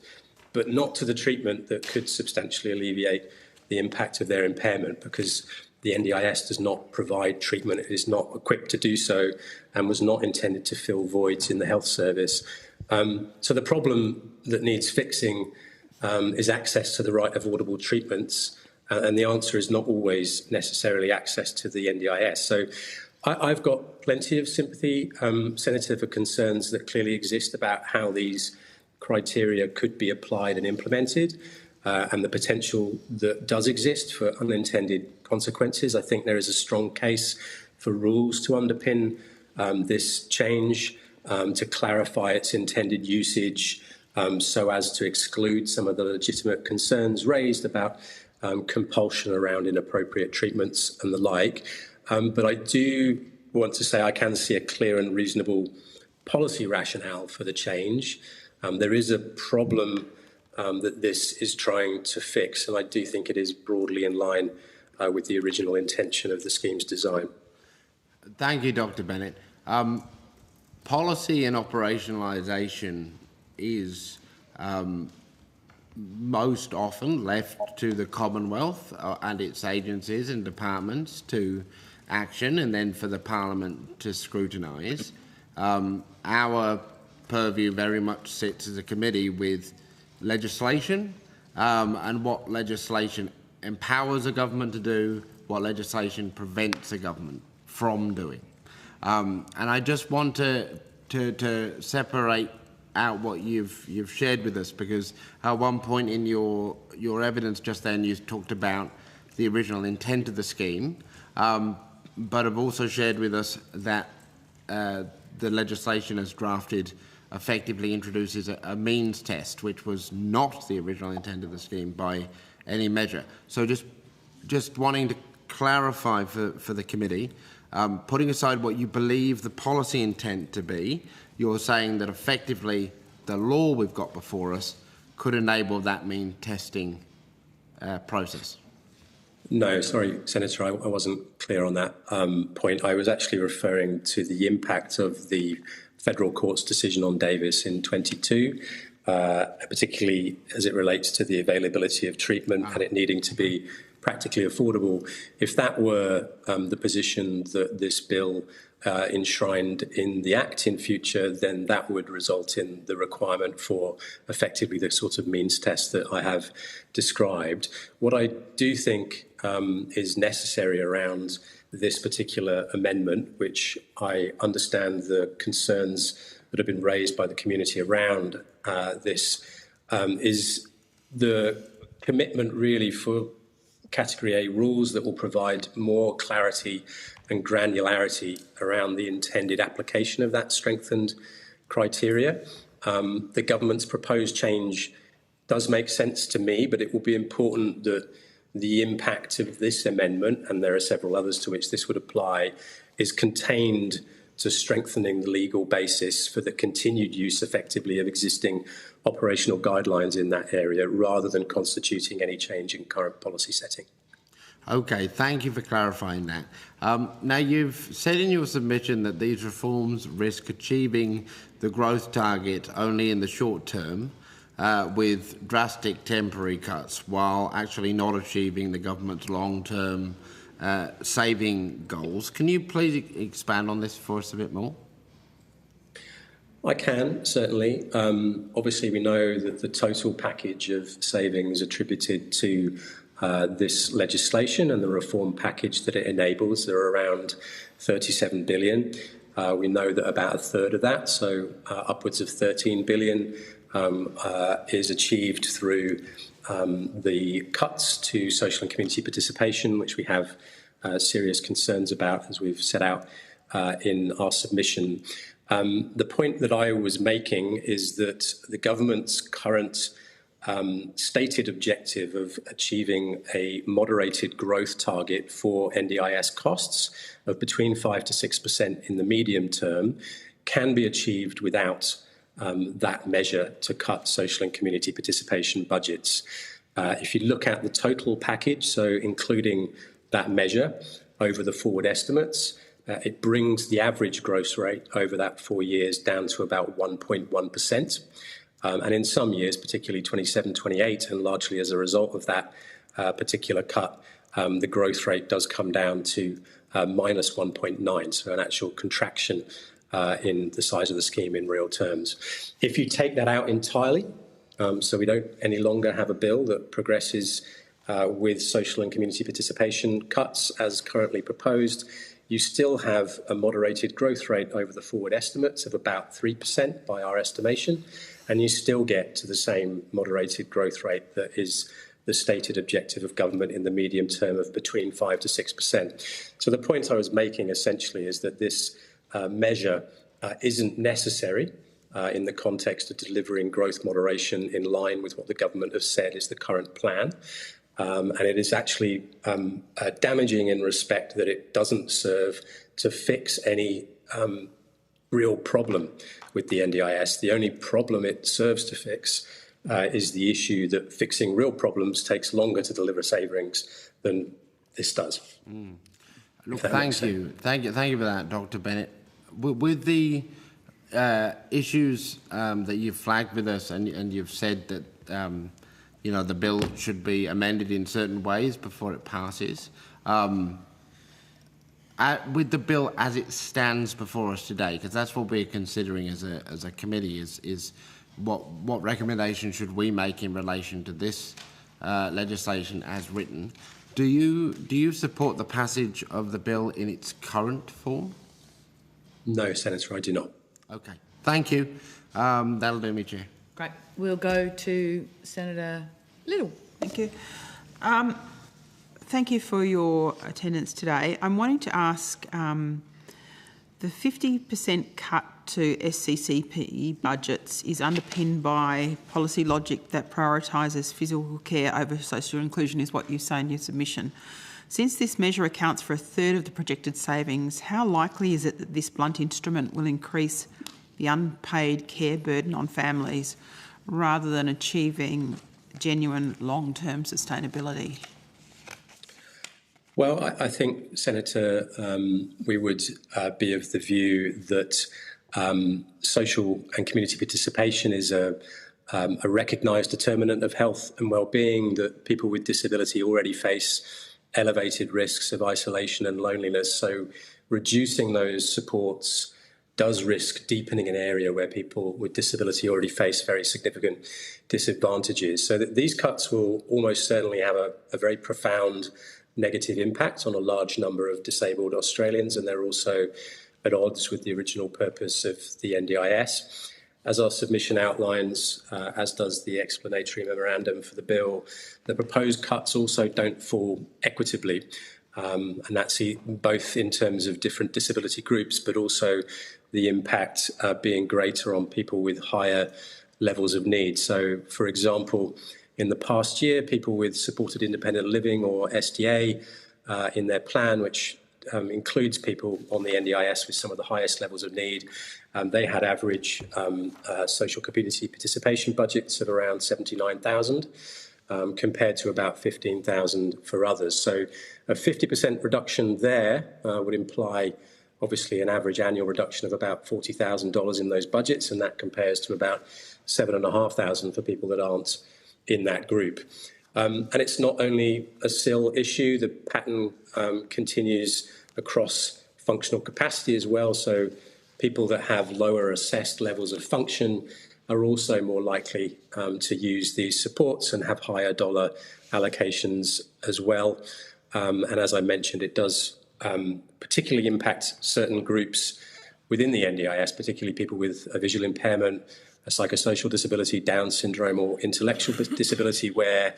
but not to the treatment that could substantially alleviate the impact of their impairment, because the NDIS does not provide treatment, it is not equipped to do so, and was not intended to fill voids in the health service. So the problem that needs fixing is access to the right affordable treatments, and the answer is not always necessarily access to the NDIS. So I've got plenty of sympathy, Senator, for concerns that clearly exist about how these criteria could be applied and implemented, and the potential that does exist for unintended consequences. I think there is a strong case for rules to underpin this change, to clarify its intended usage, so as to exclude some of the legitimate concerns raised about compulsion around inappropriate treatments and the like. But I do want to say I can see a clear and reasonable policy rationale for the change. There is a problem that this is trying to fix, and I do think it is broadly in line with the original intention of the scheme's design. Thank you, Dr. Bennett. Policy and operationalisation is most often left to the Commonwealth and its agencies and departments to action, and then for the Parliament to scrutinise. Our purview very much sits as a committee with legislation, and what legislation empowers a government to do, what legislation prevents a government from doing. And I just want to separate out what you've shared with us, because at one point in your evidence just then you talked about the original intent of the scheme, but have also shared with us that the legislation as drafted effectively introduces a means test, which was not the original intent of the scheme by any measure. So just wanting to clarify for the committee, putting aside what you believe the policy intent to be, you're saying that effectively the law we've got before us could enable that mean testing process. No, sorry, Senator, I wasn't clear on that point. I was actually referring to the impact of the federal court's decision on Davis in 22, particularly as it relates to the availability of treatment and it needing to be practically affordable. If that were the position that this bill enshrined in the Act in future, then that would result in the requirement for effectively the sort of means test that I have described. What I do think is necessary around this particular amendment, which I understand the concerns that have been raised by the community around this, is the commitment really for Category A rules that will provide more clarity and granularity around the intended application of that strengthened criteria. The government's proposed change does make sense to me, but it will be important that the impact of this amendment, and there are several others to which this would apply, is contained to strengthening the legal basis for the continued use effectively of existing operational guidelines in that area, rather than constituting any change in current policy setting. Okay, thank you for clarifying that. Now, you've said in your submission that these reforms risk achieving the growth target only in the short term, with drastic temporary cuts, while actually not achieving the government's long-term saving goals. Can you please expand on this for us a bit more? I can, certainly. Obviously, we know that the total package of savings attributed to this legislation and the reform package that it enables are around 37 billion. We know that about a third of that, so upwards of 13 billion, is achieved through the cuts to social and community participation, which we have serious concerns about, as we've set out in our submission. The point that I was making is that the government's current stated objective of achieving a moderated growth target for NDIS costs of between 5 to 6% in the medium term can be achieved without that measure to cut social and community participation budgets. If you look at the total package, so including that measure over the forward estimates, it brings the average growth rate over that 4 years down to about 1.1%. And in some years, particularly 27-28, and largely as a result of that particular cut, the growth rate does come down to minus 1.9, so an actual contraction in the size of the scheme in real terms. If you take that out entirely, so we don't any longer have a bill that progresses with social and community participation cuts as currently proposed, you still have a moderated growth rate over the forward estimates of about 3% by our estimation, and you still get to the same moderated growth rate that is the stated objective of government in the medium term of between 5 to 6%. So the point I was making essentially is that this measure isn't necessary in the context of delivering growth moderation in line with what the government has said is the current plan. And it is actually damaging in respect that it doesn't serve to fix any real problem with the NDIS. The only problem it serves to fix is the issue that fixing real problems takes longer to deliver savings than this does. Look, thank you for that, Dr. Bennett. With the issues that you've flagged with us, and you've said that the bill should be amended in certain ways before it passes. With the bill as it stands before us today, because that's what we're considering as a committee, is what recommendation should we make in relation to this legislation as written? Do you support the passage of the bill in its current form? No, Senator, I do not. Okay, thank you. That'll do me, Chair. Great. We'll go to Senator Little. Thank you. Thank you for your attendance today. I'm wanting to ask, the 50% cut to SCCP budgets is underpinned by policy logic that prioritises physical care over social inclusion, is what you say in your submission. Since this measure accounts for a third of the projected savings, how likely is it that this blunt instrument will increase the unpaid care burden on families rather than achieving genuine long-term sustainability? Well, I think, Senator, we would be of the view that social and community participation is a recognised determinant of health and well-being, that people with disability already face elevated risks of isolation and loneliness. So reducing those supports does risk deepening an area where people with disability already face very significant disadvantages. So that these cuts will almost certainly have a very profound negative impact on a large number of disabled Australians, and they're also at odds with the original purpose of the NDIS. As our submission outlines, as does the explanatory memorandum for the bill, the proposed cuts also don't fall equitably And that's both in terms of different disability groups, but also the impact being greater on people with higher levels of need. So, for example, in the past year, people with supported independent living or SDA in their plan, which includes people on the NDIS with some of the highest levels of need, they had average social community participation budgets of around 79,000. Compared to about 15,000 for others. So a 50% reduction there would imply obviously an average annual reduction of about $40,000 in those budgets, and that compares to about $7,500 for people that aren't in that group. And it's not only a SIL issue, the pattern continues across functional capacity as well. So people that have lower assessed levels of function are also more likely to use these supports and have higher dollar allocations as well. And as I mentioned, it does particularly impact certain groups within the NDIS, particularly people with a visual impairment, a psychosocial disability, Down syndrome or intellectual disability, where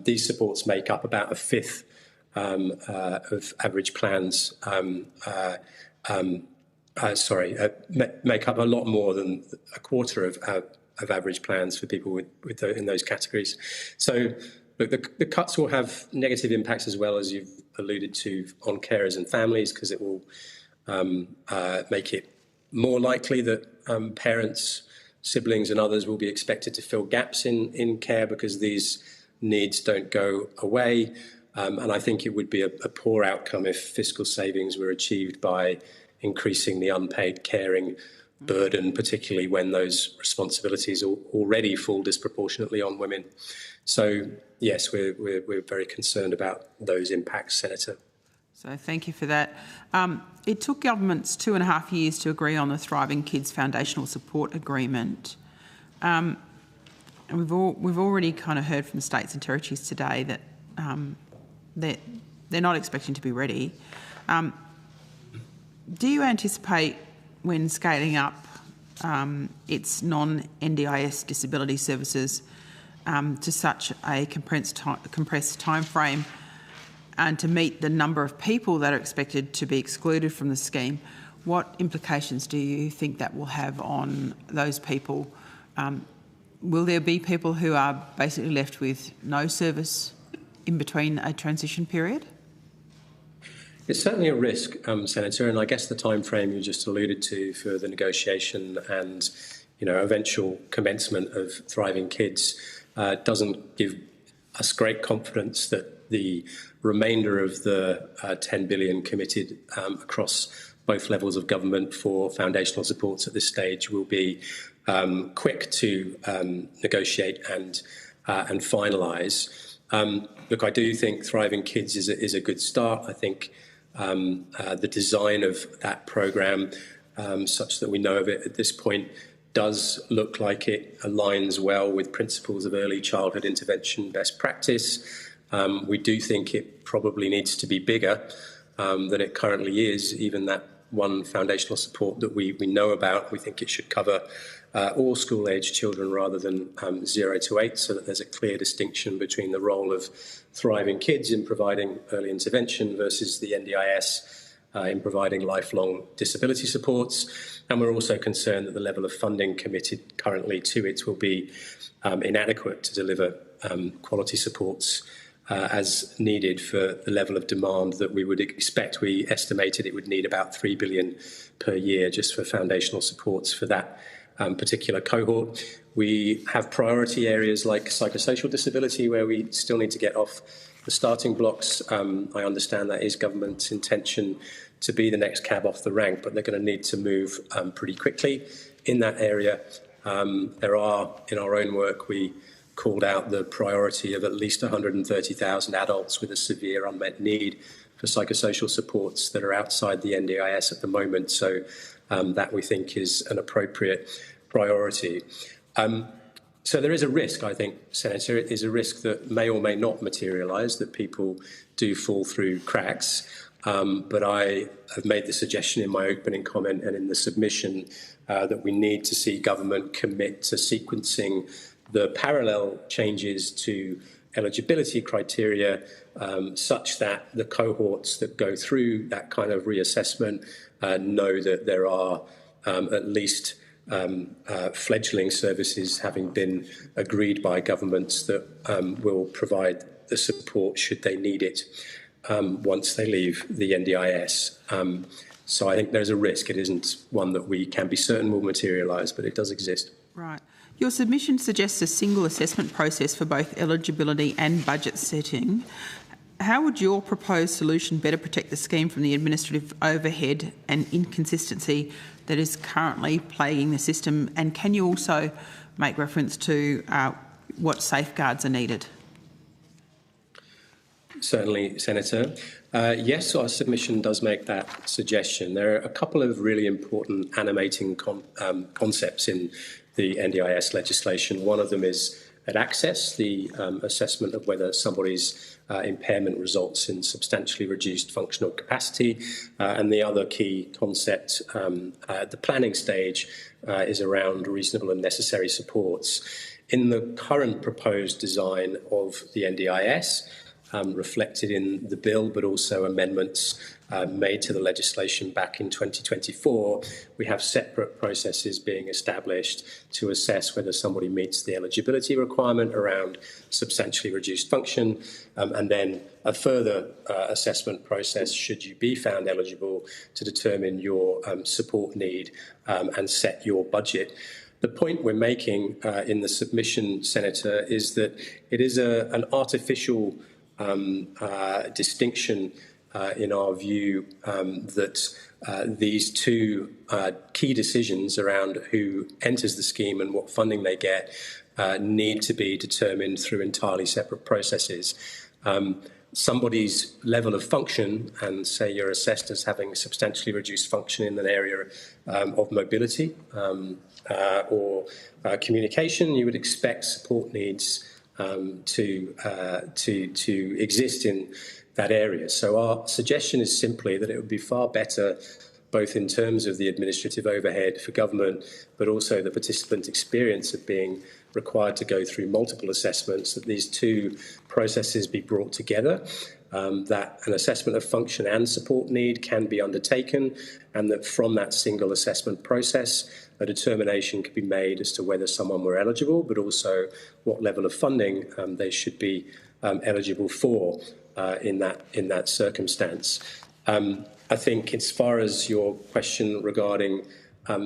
these supports make up about a fifth of average plans make up a lot more than a quarter of average plans for people in those categories. So the cuts will have negative impacts as well, as you've alluded to, on carers and families, because it will make it more likely that parents, siblings and others will be expected to fill gaps in care because these needs don't go away. And I think it would be a poor outcome if fiscal savings were achieved by increasing the unpaid caring burden, particularly when those responsibilities already fall disproportionately on women. So, yes, we're very concerned about those impacts, Senator. So thank you for that. It took governments 2.5 years to agree on the Thriving Kids Foundational Support Agreement. And we've already kind of heard from states and territories today that they're not expecting to be ready. Do you anticipate, when scaling up its non-NDIS disability services to such a compressed time frame and to meet the number of people that are expected to be excluded from the scheme, what implications do you think that will have on those people? Will there be people who are basically left with no service in between a transition period? It's certainly a risk, Senator, and I guess the time frame you just alluded to for the negotiation and, eventual commencement of Thriving Kids doesn't give us great confidence that the remainder of the $10 billion committed across both levels of government for foundational supports at this stage will be quick to negotiate and finalise. Look, I do think Thriving Kids is a good start. I think the design of that programme, such that we know of it at this point, does look like it aligns well with principles of early childhood intervention best practice. We do think it probably needs to be bigger than it currently is. Even that one foundational support that we know about, we think it should cover all school-age children rather than 0 to 8, so that there's a clear distinction between the role of Thriving Kids in providing early intervention versus the NDIS in providing lifelong disability supports. And we're also concerned that the level of funding committed currently to it will be inadequate to deliver quality supports as needed for the level of demand that we would expect. We estimated it would need about $3 billion per year just for foundational supports for that particular cohort. We have priority areas like psychosocial disability where we still need to get off the starting blocks. I understand that is government's intention to be the next cab off the rank, but they're going to need to move pretty quickly in that area. There are, in our own work, we called out the priority of at least 130,000 adults with a severe unmet need for psychosocial supports that are outside the NDIS at the moment. So that we think is an appropriate priority. So there is a risk, I think, Senator. It is a risk that may or may not materialise, that people do fall through cracks. But I have made the suggestion in my opening comment and in the submission that we need to see government commit to sequencing the parallel changes to eligibility criteria such that the cohorts that go through that kind of reassessment know that there are at least fledgling services having been agreed by governments that will provide the support should they need it once they leave the NDIS. So I think there's a risk. It isn't one that we can be certain will materialise, but it does exist. Right. Your submission suggests a single assessment process for both eligibility and budget setting. How would your proposed solution better protect the scheme from the administrative overhead and inconsistency that is currently plaguing the system? And can you also make reference to what safeguards are needed? Certainly, Senator. Yes, our submission does make that suggestion. There are a couple of really important animating concepts in the NDIS legislation. One of them is at access, the assessment of whether somebody's impairment results in substantially reduced functional capacity. And the other key concept at the planning stage is around reasonable and necessary supports. In the current proposed design of the NDIS, reflected in the bill, but also amendments made to the legislation back in 2024, we have separate processes being established to assess whether somebody meets the eligibility requirement around substantially reduced function, and then a further assessment process should you be found eligible to determine your support need and set your budget. The point we're making in the submission, Senator, is that it is an artificial distinction in our view that these two key decisions around who enters the scheme and what funding they get need to be determined through entirely separate processes. Somebody's level of function, and say you're assessed as having substantially reduced function in an area of mobility or communication, you would expect support needs to exist in that area. So our suggestion is simply that it would be far better, both in terms of the administrative overhead for government, but also the participant experience of being required to go through multiple assessments, that these two processes be brought together, that an assessment of function and support need can be undertaken, and that from that single assessment process, a determination could be made as to whether someone were eligible, but also what level of funding they should be eligible for in that circumstance. I think as far as your question regarding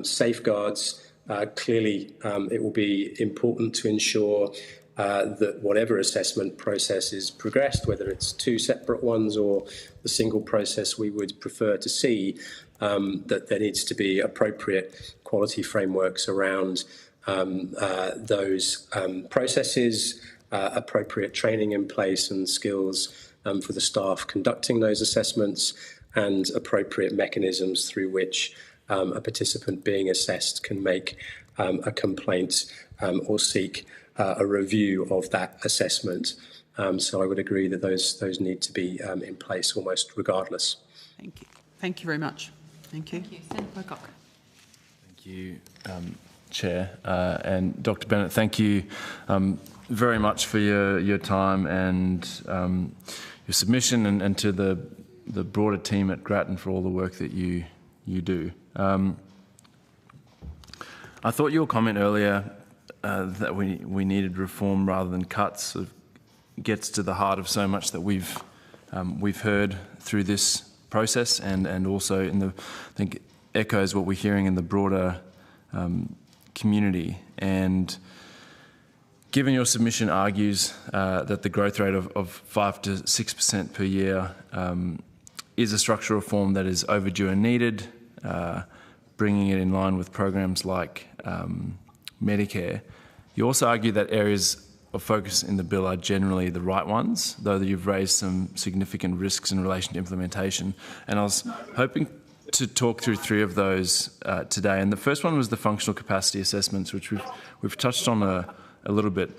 safeguards, clearly it will be important to ensure that whatever assessment process is progressed, whether it's two separate ones or the single process we would prefer to see, that there needs to be appropriate quality frameworks around those processes, appropriate training in place and skills for the staff conducting those assessments, and appropriate mechanisms through which a participant being assessed can make a complaint or seek a review of that assessment. So I would agree that those need to be in place almost regardless. Thank you. Thank you very much. Thank you. Thank you. Senator Pocock. Thank you, Chair. And Dr. Bennett, thank you very much for your time and your submission, and to the broader team at Grattan for all the work that you do. I thought your comment earlier that we needed reform rather than cuts sort of gets to the heart of so much that we've heard through this process, and also I think echoes what we're hearing in the broader community. And given your submission argues that the growth rate of 5 to 6% per year is a structural reform that is overdue and needed, bringing it in line with programs like Medicare, you also argue that areas of focus in the bill are generally the right ones, though you've raised some significant risks in relation to implementation. And I was hoping to talk through three of those today. And the first one was the functional capacity assessments, which we've touched on a little bit.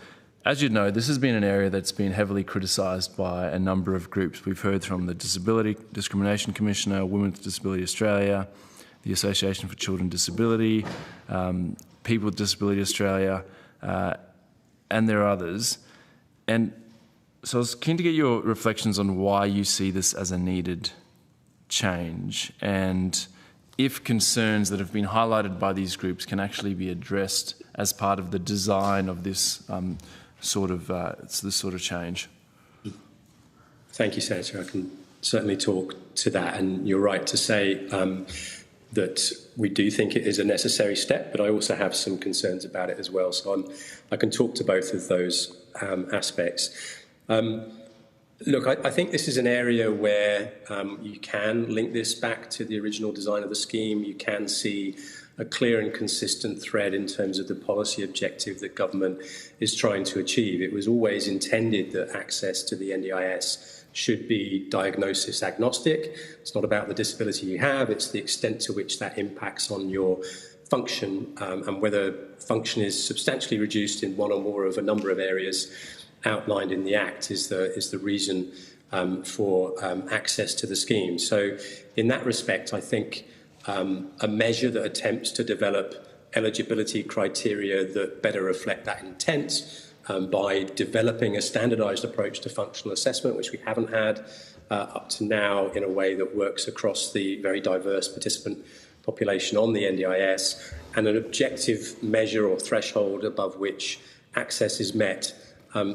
As you know, this has been an area that's been heavily criticised by a number of groups. We've heard from the Disability Discrimination Commissioner, Women with Disability Australia, the Association for Children with Disability, People with Disability Australia, and there are others. And So I was keen to get your reflections on why you see this as a needed change, and if concerns that have been highlighted by these groups can actually be addressed as part of the design of this sort of change. Thank you, Senator. I can certainly talk to that, and you're right to say that we do think it is a necessary step, but I also have some concerns about it as well. So I can talk to both of those aspects. Look, I think this is an area where you can link this back to the original design of the scheme. You can see a clear and consistent thread in terms of the policy objective that government is trying to achieve. It was always intended that access to the NDIS should be diagnosis agnostic. It's not about the disability you have, it's the extent to which that impacts on your function, and whether function is substantially reduced in one or more of a number of areas outlined in the Act is the reason for access to the scheme. So in that respect, I think a measure that attempts to develop eligibility criteria that better reflect that intent by developing a standardised approach to functional assessment, which we haven't had up to now, in a way that works across the very diverse participant population on the NDIS, and an objective measure or threshold above which access is met,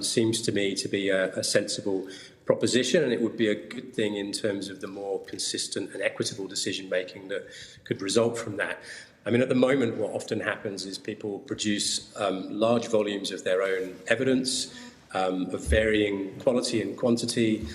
seems to me to be a sensible proposition, and it would be a good thing in terms of the more consistent and equitable decision making that could result from that. I mean, at the moment, what often happens is people produce large volumes of their own evidence of varying quality and quantity,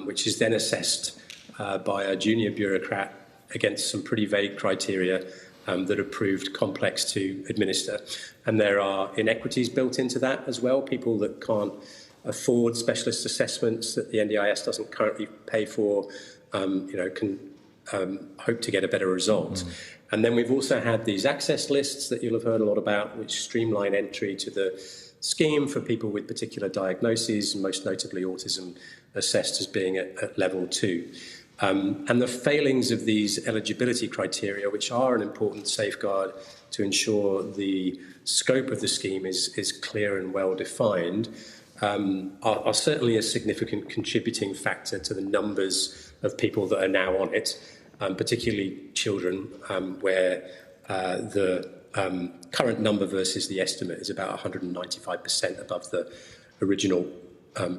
which is then assessed by a junior bureaucrat against some pretty vague criteria that are proved complex to administer. And there are inequities built into that as well. People that can't afford specialist assessments that the NDIS doesn't currently pay for, can hope to get a better result. And then we've also had these access lists that you'll have heard a lot about, which streamline entry to the scheme for people with particular diagnoses, most notably autism, assessed as being at level 2. And the failings of these eligibility criteria, which are an important safeguard to ensure the scope of the scheme is clear and well defined, are certainly a significant contributing factor to the numbers of people that are now on it, particularly children, where the current number versus the estimate is about 195% above the original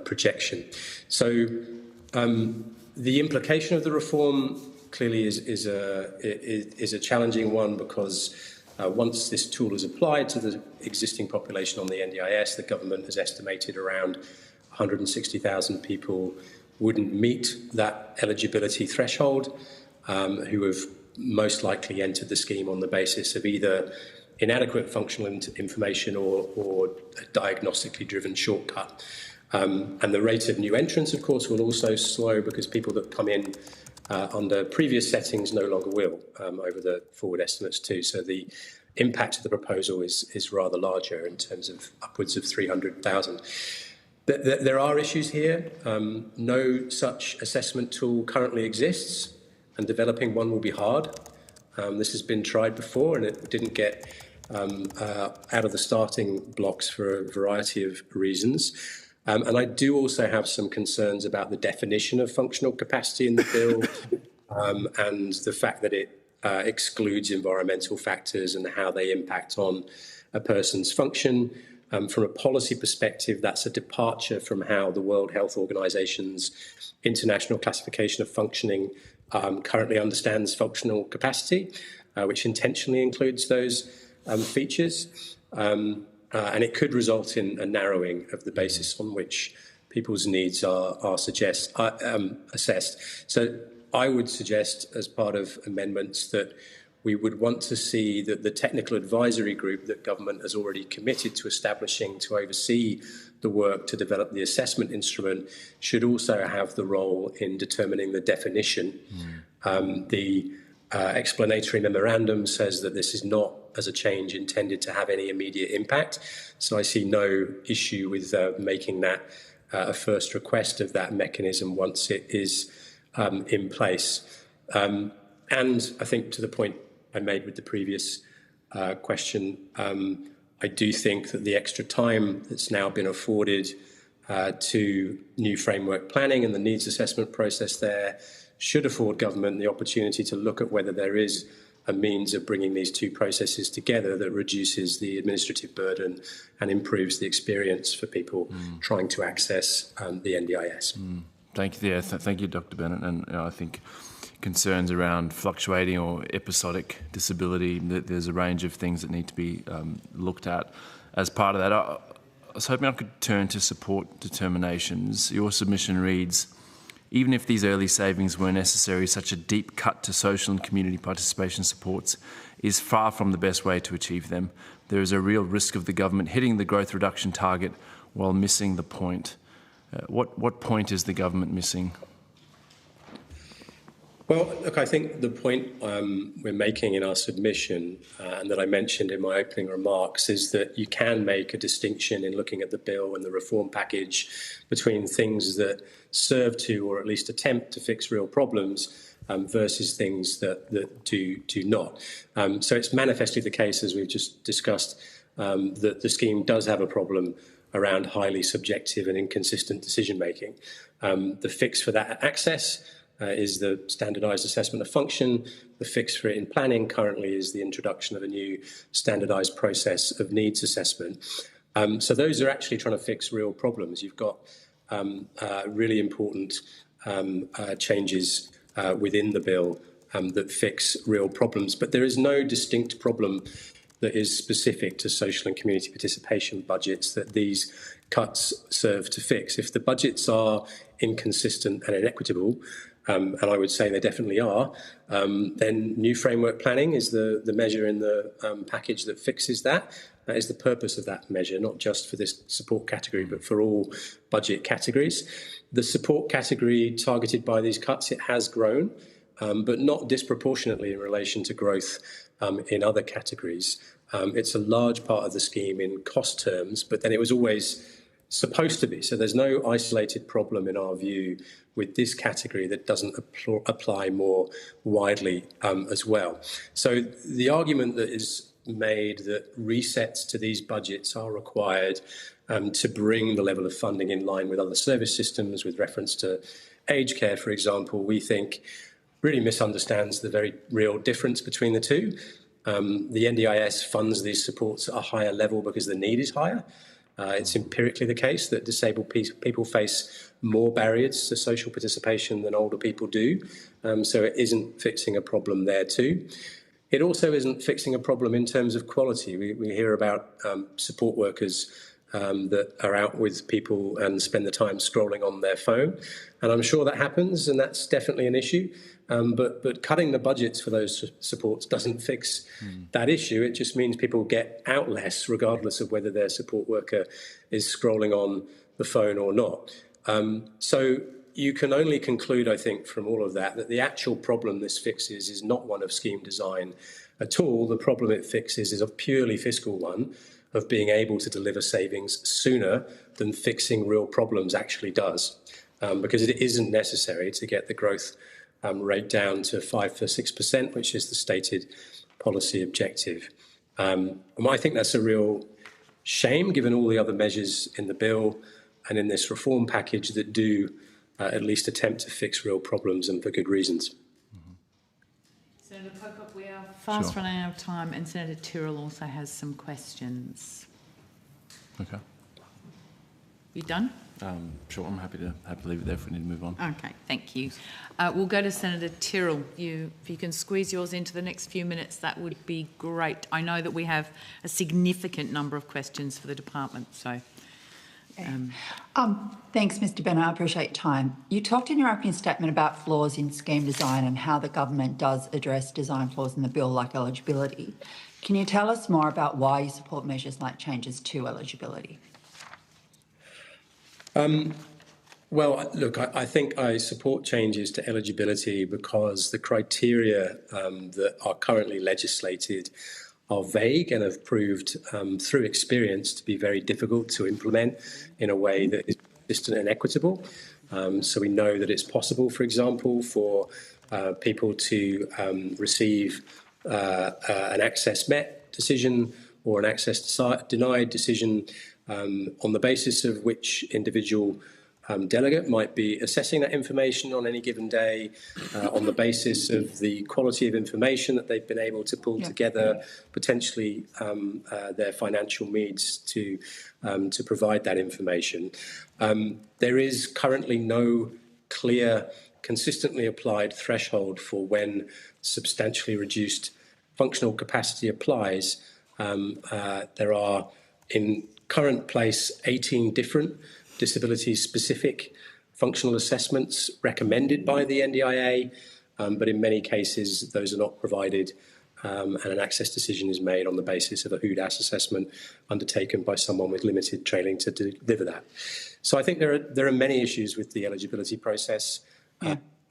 projection. So the implication of the reform clearly is a challenging one, because once this tool is applied to the existing population on the NDIS, the government has estimated around 160,000 people wouldn't meet that eligibility threshold, who have most likely entered the scheme on the basis of either inadequate functional information or a diagnostically driven shortcut. And the rate of new entrants, of course, will also slow, because people that come in under previous settings no longer will over the forward estimates too. So the impact of the proposal is rather larger, in terms of upwards of 300,000. There are issues here. No such assessment tool currently exists, and developing one will be hard. This has been tried before, and it didn't get out of the starting blocks for a variety of reasons. And I do also have some concerns about the definition of functional capacity in the bill, and the fact that it excludes environmental factors and how they impact on a person's function. From a policy perspective, that's a departure from how the World Health Organization's International Classification of Functioning currently understands functional capacity, which intentionally includes those features. And it could result in a narrowing of the basis on which people's needs are assessed. So I would suggest, as part of amendments, that we would want to see that the technical advisory group that government has already committed to establishing to oversee the work to develop the assessment instrument should also have the role in determining the definition. The explanatory memorandum says that this is not, as a change, intended to have any immediate impact. So I see no issue with making that a first request of that mechanism once it is in place. And I think, to the point I made with the previous question, I do think that the extra time that's now been afforded to new framework planning and the needs assessment process there should afford government the opportunity to look at whether there is a means of bringing these two processes together that reduces the administrative burden and improves the experience for people trying to access the NDIS. Thank you. Thank you, Dr. Bennett. And I think concerns around fluctuating or episodic disability, there's a range of things that need to be looked at. As part of that, I was hoping I could turn to support determinations. Your submission reads, even if these early savings were necessary, such a deep cut to social and community participation supports is far from the best way to achieve them. There is a real risk of the government hitting the growth reduction target while missing the point. What point is the government missing? Well, look, I think the point we're making in our submission and that I mentioned in my opening remarks is that you can make a distinction in looking at the bill and the reform package between things that serve to or at least attempt to fix real problems versus things that do not. So it's manifestly the case, as we've just discussed, that the scheme does have a problem around highly subjective and inconsistent decision making. The fix for that access is the standardised assessment of function. The fix for it in planning currently is the introduction of a new standardised process of needs assessment. So those are actually trying to fix real problems. You've got really important changes within the bill that fix real problems, but there is no distinct problem that is specific to social and community participation budgets that these cuts serve to fix. If the budgets are inconsistent and inequitable, and I would say they definitely are, then new framework planning is the measure in the package that fixes that. That is the purpose of that measure, not just for this support category, but for all budget categories. The support category targeted by these cuts, it has grown, but not disproportionately in relation to growth in other categories. It's a large part of the scheme in cost terms, but then it was always supposed to be. So there's no isolated problem in our view with this category that doesn't apply more widely as well. So the argument that is made that resets to these budgets are required to bring the level of funding in line with other service systems with reference to aged care, for example, we think really misunderstands the very real difference between the two. The NDIS funds these supports at a higher level because the need is higher. It's empirically the case that disabled people face more barriers to social participation than older people do, so it isn't fixing a problem there too. It also isn't fixing a problem in terms of quality. We hear about support workers that are out with people and spend the time scrolling on their phone, and I'm sure that happens, and that's definitely an issue. But cutting the budgets for those supports doesn't fix that issue. It just means people get out less, regardless of whether their support worker is scrolling on the phone or not. So you can only conclude, I think, from all of that the actual problem this fixes is not one of scheme design at all. The problem it fixes is a purely fiscal one of being able to deliver savings sooner than fixing real problems actually does, because it isn't necessary to get the growth rate down to 5 to 6%, which is the stated policy objective. And I think that's a real shame, given all the other measures in the bill and in this reform package that do at least attempt to fix real problems, and for good reasons. Senator Pocock, we are fast running out of time, and Senator Tyrrell also has some questions. Okay. You done? Sure, I'm happy to leave it there if we need to move on. Okay, thank you. We'll go to Senator Tyrrell. If you can squeeze yours into the next few minutes, that would be great. I know that we have a significant number of questions for the department, so... Thanks, Mr Bennett. I appreciate your time. You talked in your opening statement about flaws in scheme design and how the government does address design flaws in the bill, like eligibility. Can you tell us more about why you support measures like changes to eligibility? Well, look, I think I support changes to eligibility because the criteria that are currently legislated are vague and have proved through experience to be very difficult to implement in a way that is consistent and equitable. So we know that it's possible, for example, for people to receive an access met decision or an access denied decision on the basis of which individual delegate might be assessing that information on any given day, on the basis of the quality of information that they've been able to pull together, potentially their financial needs to provide that information. There is currently no clear, consistently applied threshold for when substantially reduced functional capacity applies. There are, in current place, 18 different disability-specific functional assessments recommended by the NDIA, but in many cases those are not provided, and an access decision is made on the basis of a HUDAS assessment undertaken by someone with limited training to deliver that. So I think there are many issues with the eligibility process.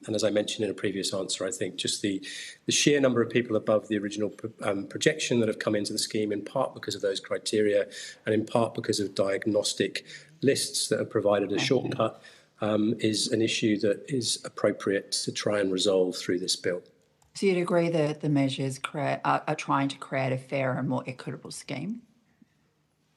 And as I mentioned in a previous answer, I think just the sheer number of people above the original projection that have come into the scheme, in part because of those criteria and in part because of diagnostic lists that have provided a shortcut, is an issue that is appropriate to try and resolve through this bill. So you'd agree that the measures are trying to create a fairer and more equitable scheme?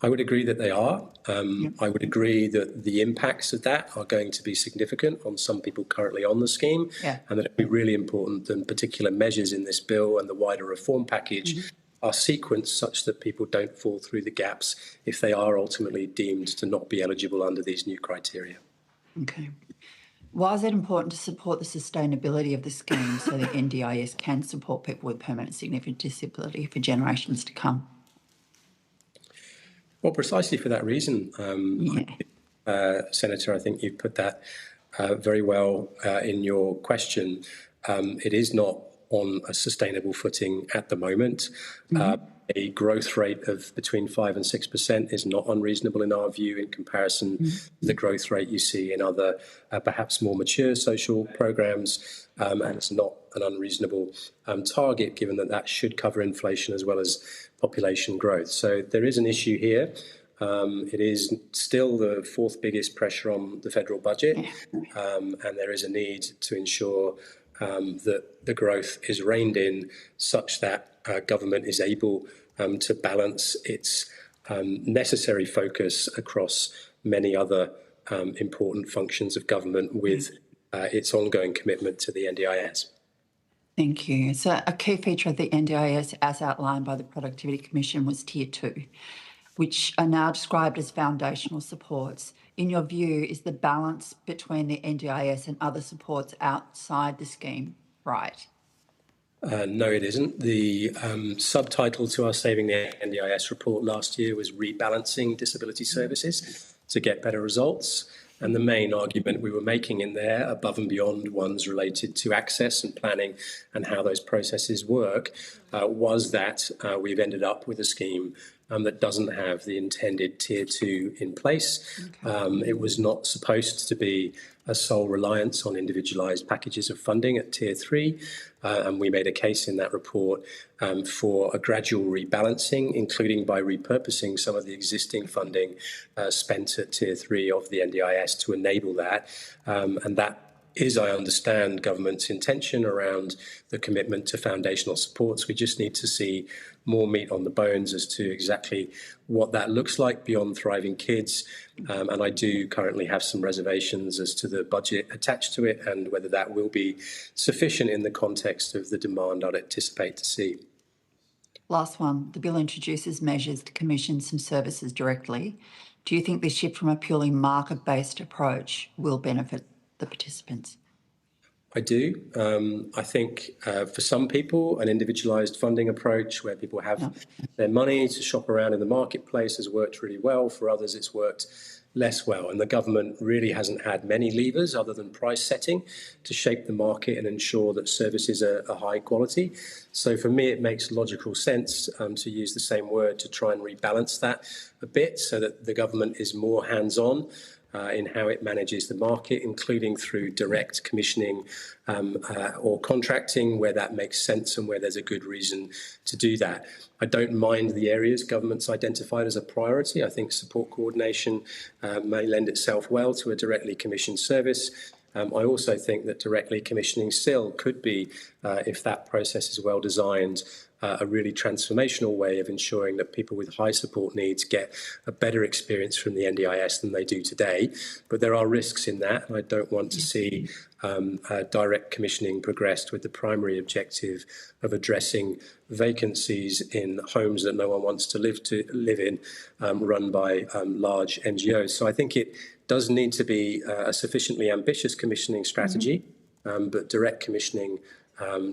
I would agree that they are. I would agree that the impacts of that are going to be significant on some people currently on the scheme, and that it would be really important that particular measures in this bill and the wider reform package are sequenced such that people don't fall through the gaps if they are ultimately deemed to not be eligible under these new criteria. Okay. Why is it important to support the sustainability of the scheme so that NDIS can support people with permanent significant disability for generations to come? Well, precisely for that reason, Senator, I think you've put that very well in your question. It is not on a sustainable footing at the moment. A growth rate of between 5 and 6% is not unreasonable in our view in comparison to the growth rate you see in other perhaps more mature social programmes, and it's not an unreasonable target given that that should cover inflation as well as population growth. So there is an issue here. It is still the fourth biggest pressure on the federal budget, and there is a need to ensure that the growth is reined in such that government is able to balance its necessary focus across many other important functions of government with its ongoing commitment to the NDIS. Thank you. So a key feature of the NDIS, as outlined by the Productivity Commission, was Tier 2, which are now described as foundational supports. In your view, is the balance between the NDIS and other supports outside the scheme right? No, it isn't. The subtitle to our Saving the NDIS report last year was Rebalancing Disability Services to Get Better Results. And the main argument we were making in there, above and beyond ones related to access and planning and how those processes work, was that we've ended up with a scheme that doesn't have the intended Tier 2 in place. It was not supposed to be a sole reliance on individualised packages of funding at Tier 3, and we made a case in that report for a gradual rebalancing, including by repurposing some of the existing funding spent at Tier 3 of the NDIS to enable that, and that is, I understand, government's intention around the commitment to foundational supports. We just need to see more meat on the bones as to exactly what that looks like beyond Thriving Kids. And I do currently have some reservations as to the budget attached to it and whether that will be sufficient in the context of the demand I'd anticipate to see. Last one, the bill introduces measures to commission some services directly. Do you think this shift from a purely market-based approach will benefit the participants? I do. I think for some people, an individualised funding approach where people have their money to shop around in the marketplace has worked really well. For others, it's worked less well. And the government really hasn't had many levers other than price setting to shape the market and ensure that services are high quality. So for me, it makes logical sense to use the same word to try and rebalance that a bit so that the government is more hands-on in how it manages the market, including through direct commissioning or contracting where that makes sense and where there's a good reason to do that. I don't mind the areas government's identified as a priority. I think support coordination may lend itself well to a directly commissioned service. I also think that directly commissioning still could be, if that process is well designed, a really transformational way of ensuring that people with high support needs get a better experience from the NDIS than they do today. But there are risks in that, and I don't want to see direct commissioning progressed with the primary objective of addressing vacancies in homes that no one wants to live in, run by large NGOs. So I think it does need to be a sufficiently ambitious commissioning strategy, but direct commissioning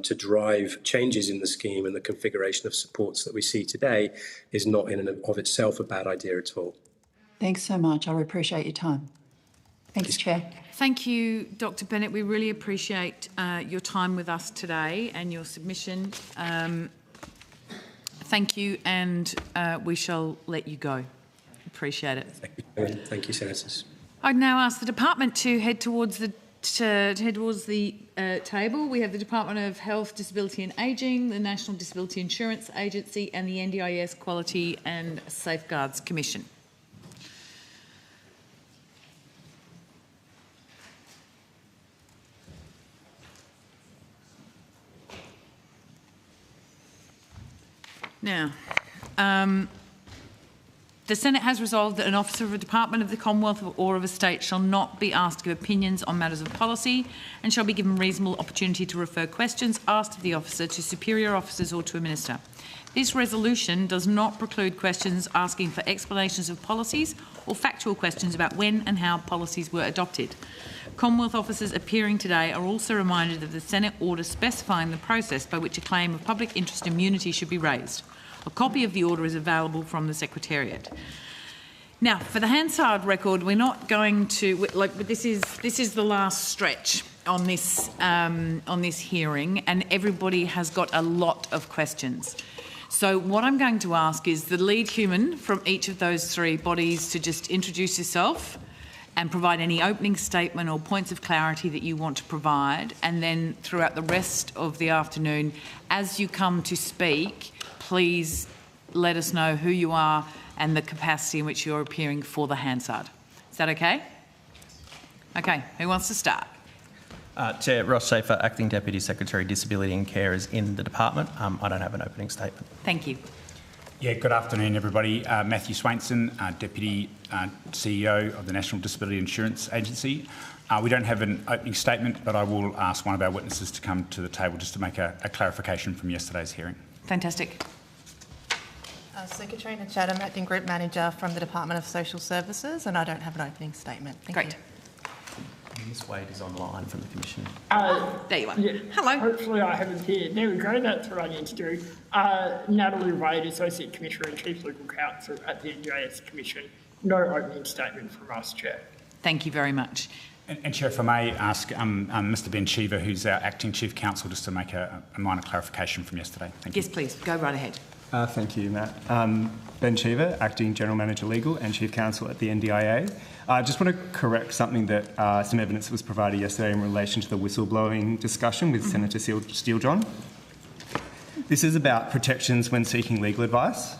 to drive changes in the scheme and the configuration of supports that we see today is not in and of itself a bad idea at all. Thanks so much. I appreciate your time. Thanks, Chair. Thank you, Dr. Bennett. We really appreciate your time with us today and your submission. Thank you, and we shall let you go. Appreciate it. Thank you, Senators. I'd now ask the department to head towards the table. We have the Department of Health, Disability and Ageing, the National Disability Insurance Agency and the NDIS Quality and Safeguards Commission. Now, the Senate has resolved that an officer of a department of the Commonwealth or of a state shall not be asked to give opinions on matters of policy and shall be given reasonable opportunity to refer questions asked of the officer to superior officers or to a minister. This resolution does not preclude questions asking for explanations of policies or factual questions about when and how policies were adopted. Commonwealth officers appearing today are also reminded of the Senate order specifying the process by which a claim of public interest immunity should be raised. A copy of the order is available from the Secretariat. Now, for the Hansard record, we're not going to this is the last stretch on this hearing, and everybody has got a lot of questions. So what I'm going to ask is the lead human from each of those three bodies to just introduce yourself and provide any opening statement or points of clarity that you want to provide, and then throughout the rest of the afternoon, as you come to speak, please let us know who you are and the capacity in which you're appearing for the Hansard. Is that okay? Okay, who wants to start? Chair, Ross Schaefer, Acting Deputy Secretary, Disability and Care is in the department. I don't have an opening statement. Thank you. Yeah, good afternoon, everybody. Matthew Swainson, Deputy CEO of the National Disability Insurance Agency. We don't have an opening statement, but I will ask one of our witnesses to come to the table just to make a clarification from yesterday's hearing. Fantastic. Secretary Chatham, Acting Group Manager from the Department of Social Services, and I don't have an opening statement. Thank you. Ms Wade is online from the Commission. There you are. Yeah. Hello. Hopefully I have it here. There we go. That's what I need to do. Natalie Wade, Associate Commissioner and Chief Legal Counsel at the NDIS Commission. No opening statement from us, Chair. Thank you very much. And Chair, if I may ask Mr Ben Cheever, who's our Acting Chief Counsel, just to make a minor clarification from yesterday. Thank you. Yes, please. Go right ahead. Thank you, Matt. Ben Cheever, Acting General Manager Legal and Chief Counsel at the NDIA. I just want to correct something that some evidence was provided yesterday in relation to the whistleblowing discussion with Senator Steele-John. This is about protections when seeking legal advice.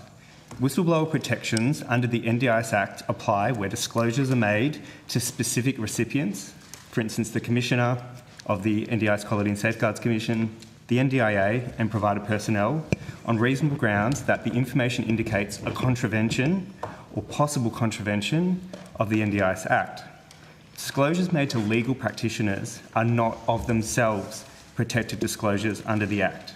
Whistleblower protections under the NDIS Act apply where disclosures are made to specific recipients, for instance, the Commissioner of the NDIS Quality and Safeguards Commission, the NDIA and provider personnel, on reasonable grounds that the information indicates a contravention or possible contravention of the NDIS Act. Disclosures made to legal practitioners are not of themselves protected disclosures under the Act.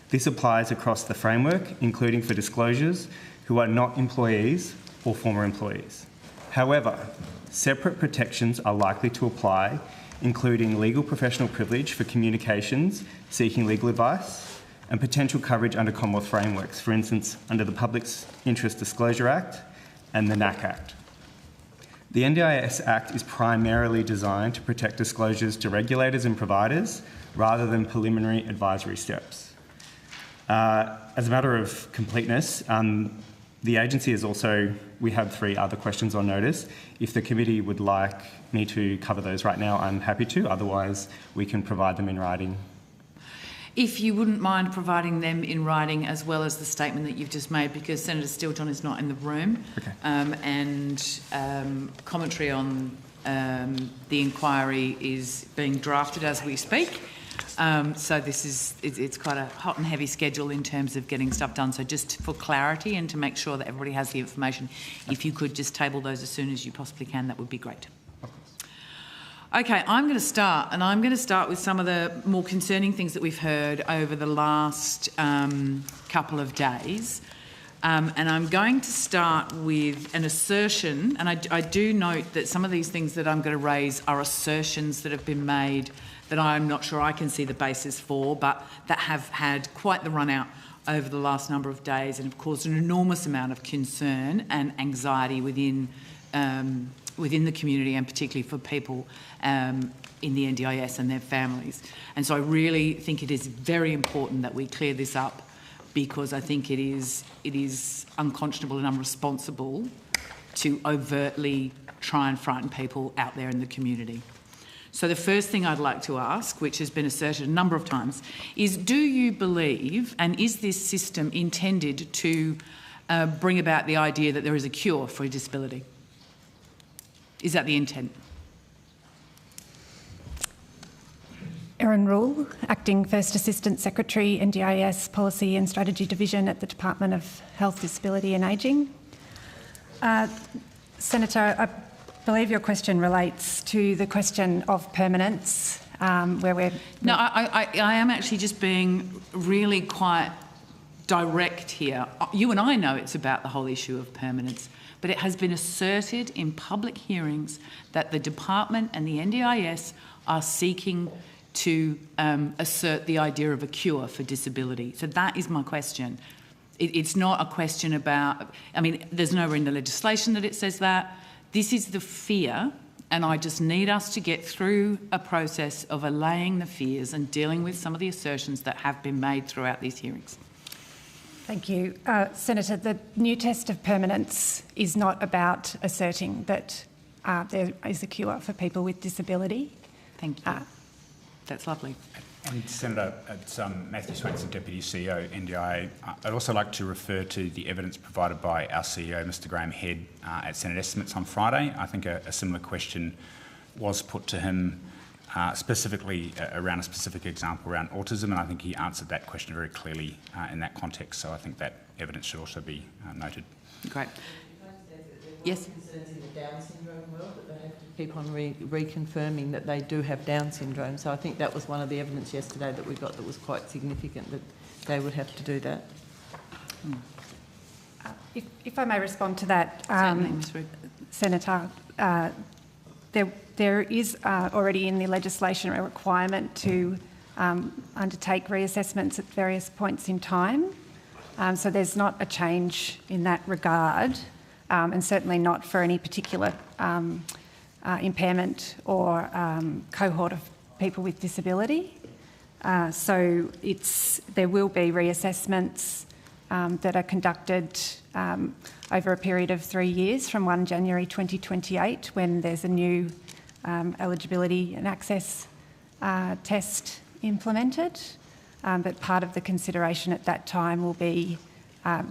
This applies across the framework, including for disclosures who are not employees or former employees. However, separate protections are likely to apply, including legal professional privilege for communications seeking legal advice and potential coverage under Commonwealth frameworks, for instance, under the Public Interest Disclosure Act and the NAC Act. The NDIS Act is primarily designed to protect disclosures to regulators and providers rather than preliminary advisory steps. As a matter of completeness, the agency is also, we have 3 other questions on notice. If the committee would like me to cover those right now, I'm happy to. Otherwise, we can provide them in writing. If you wouldn't mind providing them in writing as well as the statement that you've just made, because Senator Steele-John is not in the room, okay. And commentary on the inquiry is being drafted as we speak. So it's quite a hot and heavy schedule in terms of getting stuff done. So just for clarity and to make sure that everybody has the information, if you could just table those as soon as you possibly can, that would be great. Okay, I'm going to start, and I'm going to start with some of the more concerning things that we've heard over the last couple of days. And I'm going to start with an assertion, and I do note that some of these things that I'm going to raise are assertions that have been made that I'm not sure I can see the basis for, but that have had quite the run out over the last number of days and have caused an enormous amount of concern and anxiety within the community, and particularly for people in the NDIS and their families. And so I really think it is very important that we clear this up, because I think it is unconscionable and unresponsible to overtly try and frighten people out there in the community. So the first thing I'd like to ask, which has been asserted a number of times, is do you believe, and is this system intended to bring about the idea that there is a cure for a disability? Is that the intent? Erin Rule, Acting First Assistant Secretary, NDIS Policy and Strategy Division at the Department of Health, Disability and Ageing. Senator, I believe your question relates to the question of permanence, where we're... No, I am actually just being really quite direct here. You and I know it's about the whole issue of permanence, but it has been asserted in public hearings that the department and the NDIS are seeking to assert the idea of a cure for disability. So that is my question. It's not a question about... I mean, there's nowhere in the legislation that it says that. This is the fear, and I just need us to get through a process of allaying the fears and dealing with some of the assertions that have been made throughout these hearings. Thank you. Senator, the new test of permanence is not about asserting that there is a cure for people with disability. Thank you. That's lovely. And Senator, it's Matthew Swainson, Deputy CEO, NDIA. I'd also like to refer to the evidence provided by our CEO, Mr Graham Head, at Senate Estimates on Friday. I think a similar question was put to him specifically around a specific example around autism, and I think he answered that question very clearly in that context, so I think that evidence should also be noted. Great. Yes? Concerns in the Down syndrome world, that they have to keep on reconfirming that they do have Down syndrome. So I think that was one of the evidence yesterday that we got that was quite significant, that they would have to do that. If I may respond to that, Senator, there is already in the legislation a requirement to undertake reassessments at various points in time. So there's not a change in that regard. And certainly not for any particular impairment or cohort of people with disability. So there will be reassessments that are conducted over a period of 3 years from 1 January 2028, when there's a new eligibility and access test implemented. But part of the consideration at that time will be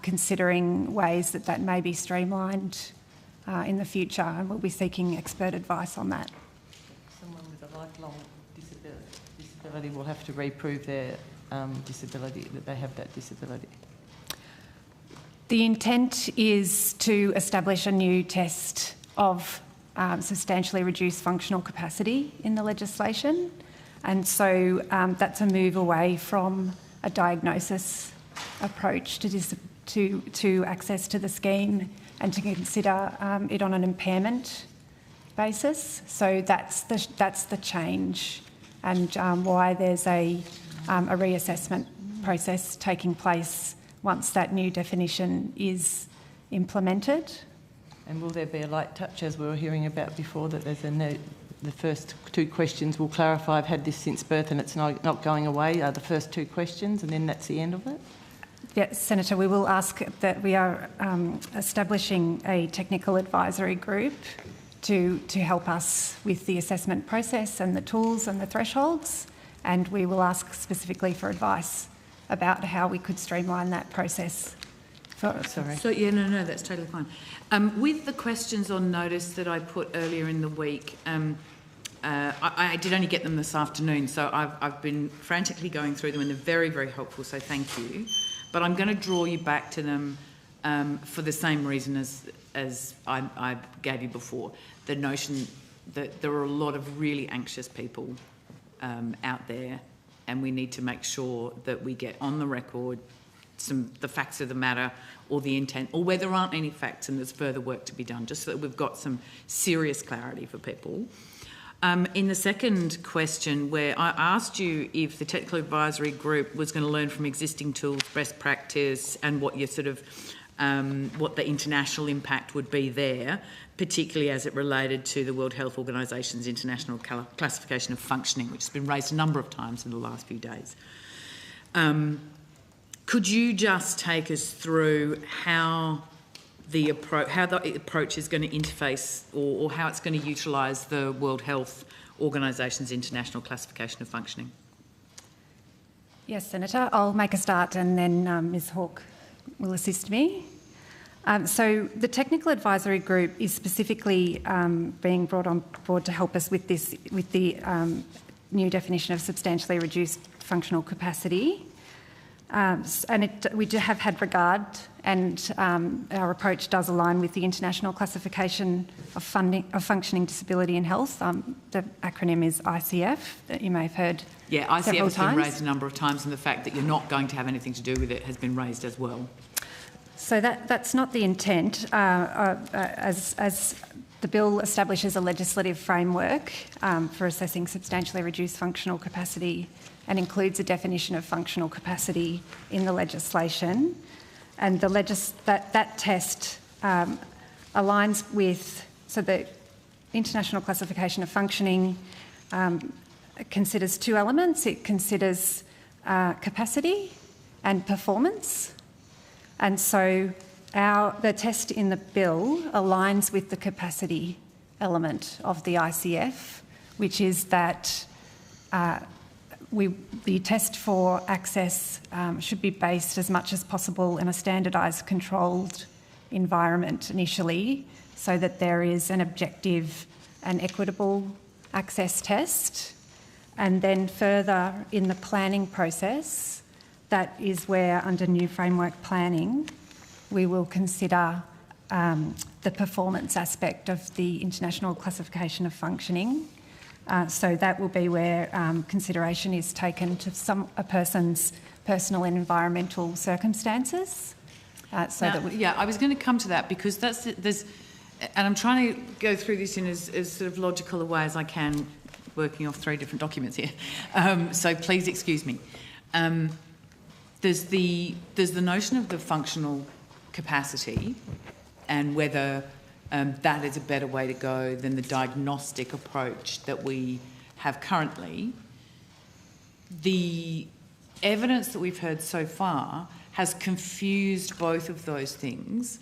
considering ways that may be streamlined in the future, and we'll be seeking expert advice on that. Someone with a lifelong disability will have to reprove their disability, that they have that disability. The intent is to establish a new test of substantially reduced functional capacity in the legislation, and so that's a move away from a diagnosis approach to access to the scheme, and to consider it on an impairment basis. So that's the change, and why there's a reassessment process taking place once that new definition is implemented. And will there be a light touch, as we were hearing about before, that there's the first two questions will clarify, I've had this since birth and it's not going away, are the first two questions, and then that's the end of it? Yes, Senator, we will ask that. We are establishing a technical advisory group to help us with the assessment process and the tools and the thresholds, and we will ask specifically for advice about how we could streamline that process. Sorry. So, yeah, no, that's totally fine. With the questions on notice that I put earlier in the week, I did only get them this afternoon, so I've been frantically going through them, and they're very, very helpful, so thank you. But I'm going to draw you back to them for the same reason as I gave you before, the notion that there are a lot of really anxious people out there, and we need to make sure that we get on the record the facts of the matter, or the intent, or where there aren't any facts and there's further work to be done, just so that we've got some serious clarity for people. In the second question, where I asked you if the technical advisory group was going to learn from existing tools, best practice, and what your sort of what the international impact would be there, particularly as it related to the World Health Organisation's International Classification of Functioning, which has been raised a number of times in the last few days. Could you just take us through how the approach is going to interface, or how it's going to utilise the World Health Organisation's International Classification of Functioning? Yes, Senator. I'll make a start, and then Ms Hawke will assist me. So the Technical Advisory Group is specifically being brought on board to help us with the new definition of substantially reduced functional capacity. We do have had regard, and our approach does align with the International Classification of Functioning Disability and Health. The acronym is ICF, that you may have heard ICF has times. been raised a number of times, and the fact that you're not going to have anything to do with it has been raised as well. So that's not the intent. As the bill establishes a legislative framework for assessing substantially reduced functional capacity, and includes a definition of functional capacity in the legislation. And that test aligns with, so the International Classification of Functioning considers two elements. It considers capacity and performance. And so the test in the bill aligns with the capacity element of the ICF, which is that the test for access should be based as much as possible in a standardised, controlled environment initially, so that there is an objective and equitable access test. And then further in the planning process, that is where, under new framework planning, we will consider the performance aspect of the International Classification of Functioning. So that will be where consideration is taken to a person's personal and environmental circumstances. I was going to come to that, because and I'm trying to go through this in as sort of logical a way as I can, working off 3 different documents here. So please excuse me. There's the notion of the functional capacity, and whether that is a better way to go than the diagnostic approach that we have currently. The evidence that we've heard so far has confused both of those things.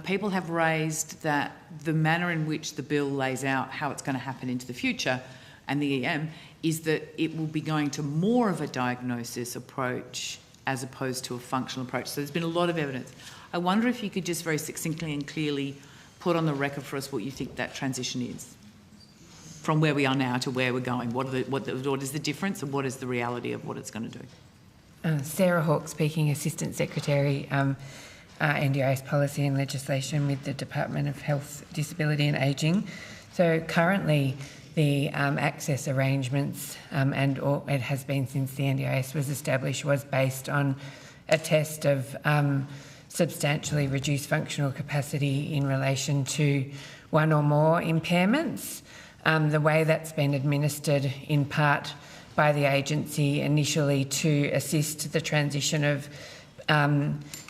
People have raised that the manner in which the bill lays out how it's going to happen into the future, and the EM, is that it will be going to more of a diagnosis approach as opposed to a functional approach. So there's been a lot of evidence. I wonder if you could just very succinctly and clearly put on the record for us what you think that transition is, from where we are now to where we're going. What is the difference, and what is the reality of what it's going to do? Sarah Hawke speaking, Assistant Secretary, NDIS Policy and Legislation with the Department of Health, Disability and Ageing. So currently the access arrangements, and it has been since the NDIS was established, was based on a test of substantially reduced functional capacity in relation to one or more impairments. The way that's been administered in part by the agency initially to assist the transition of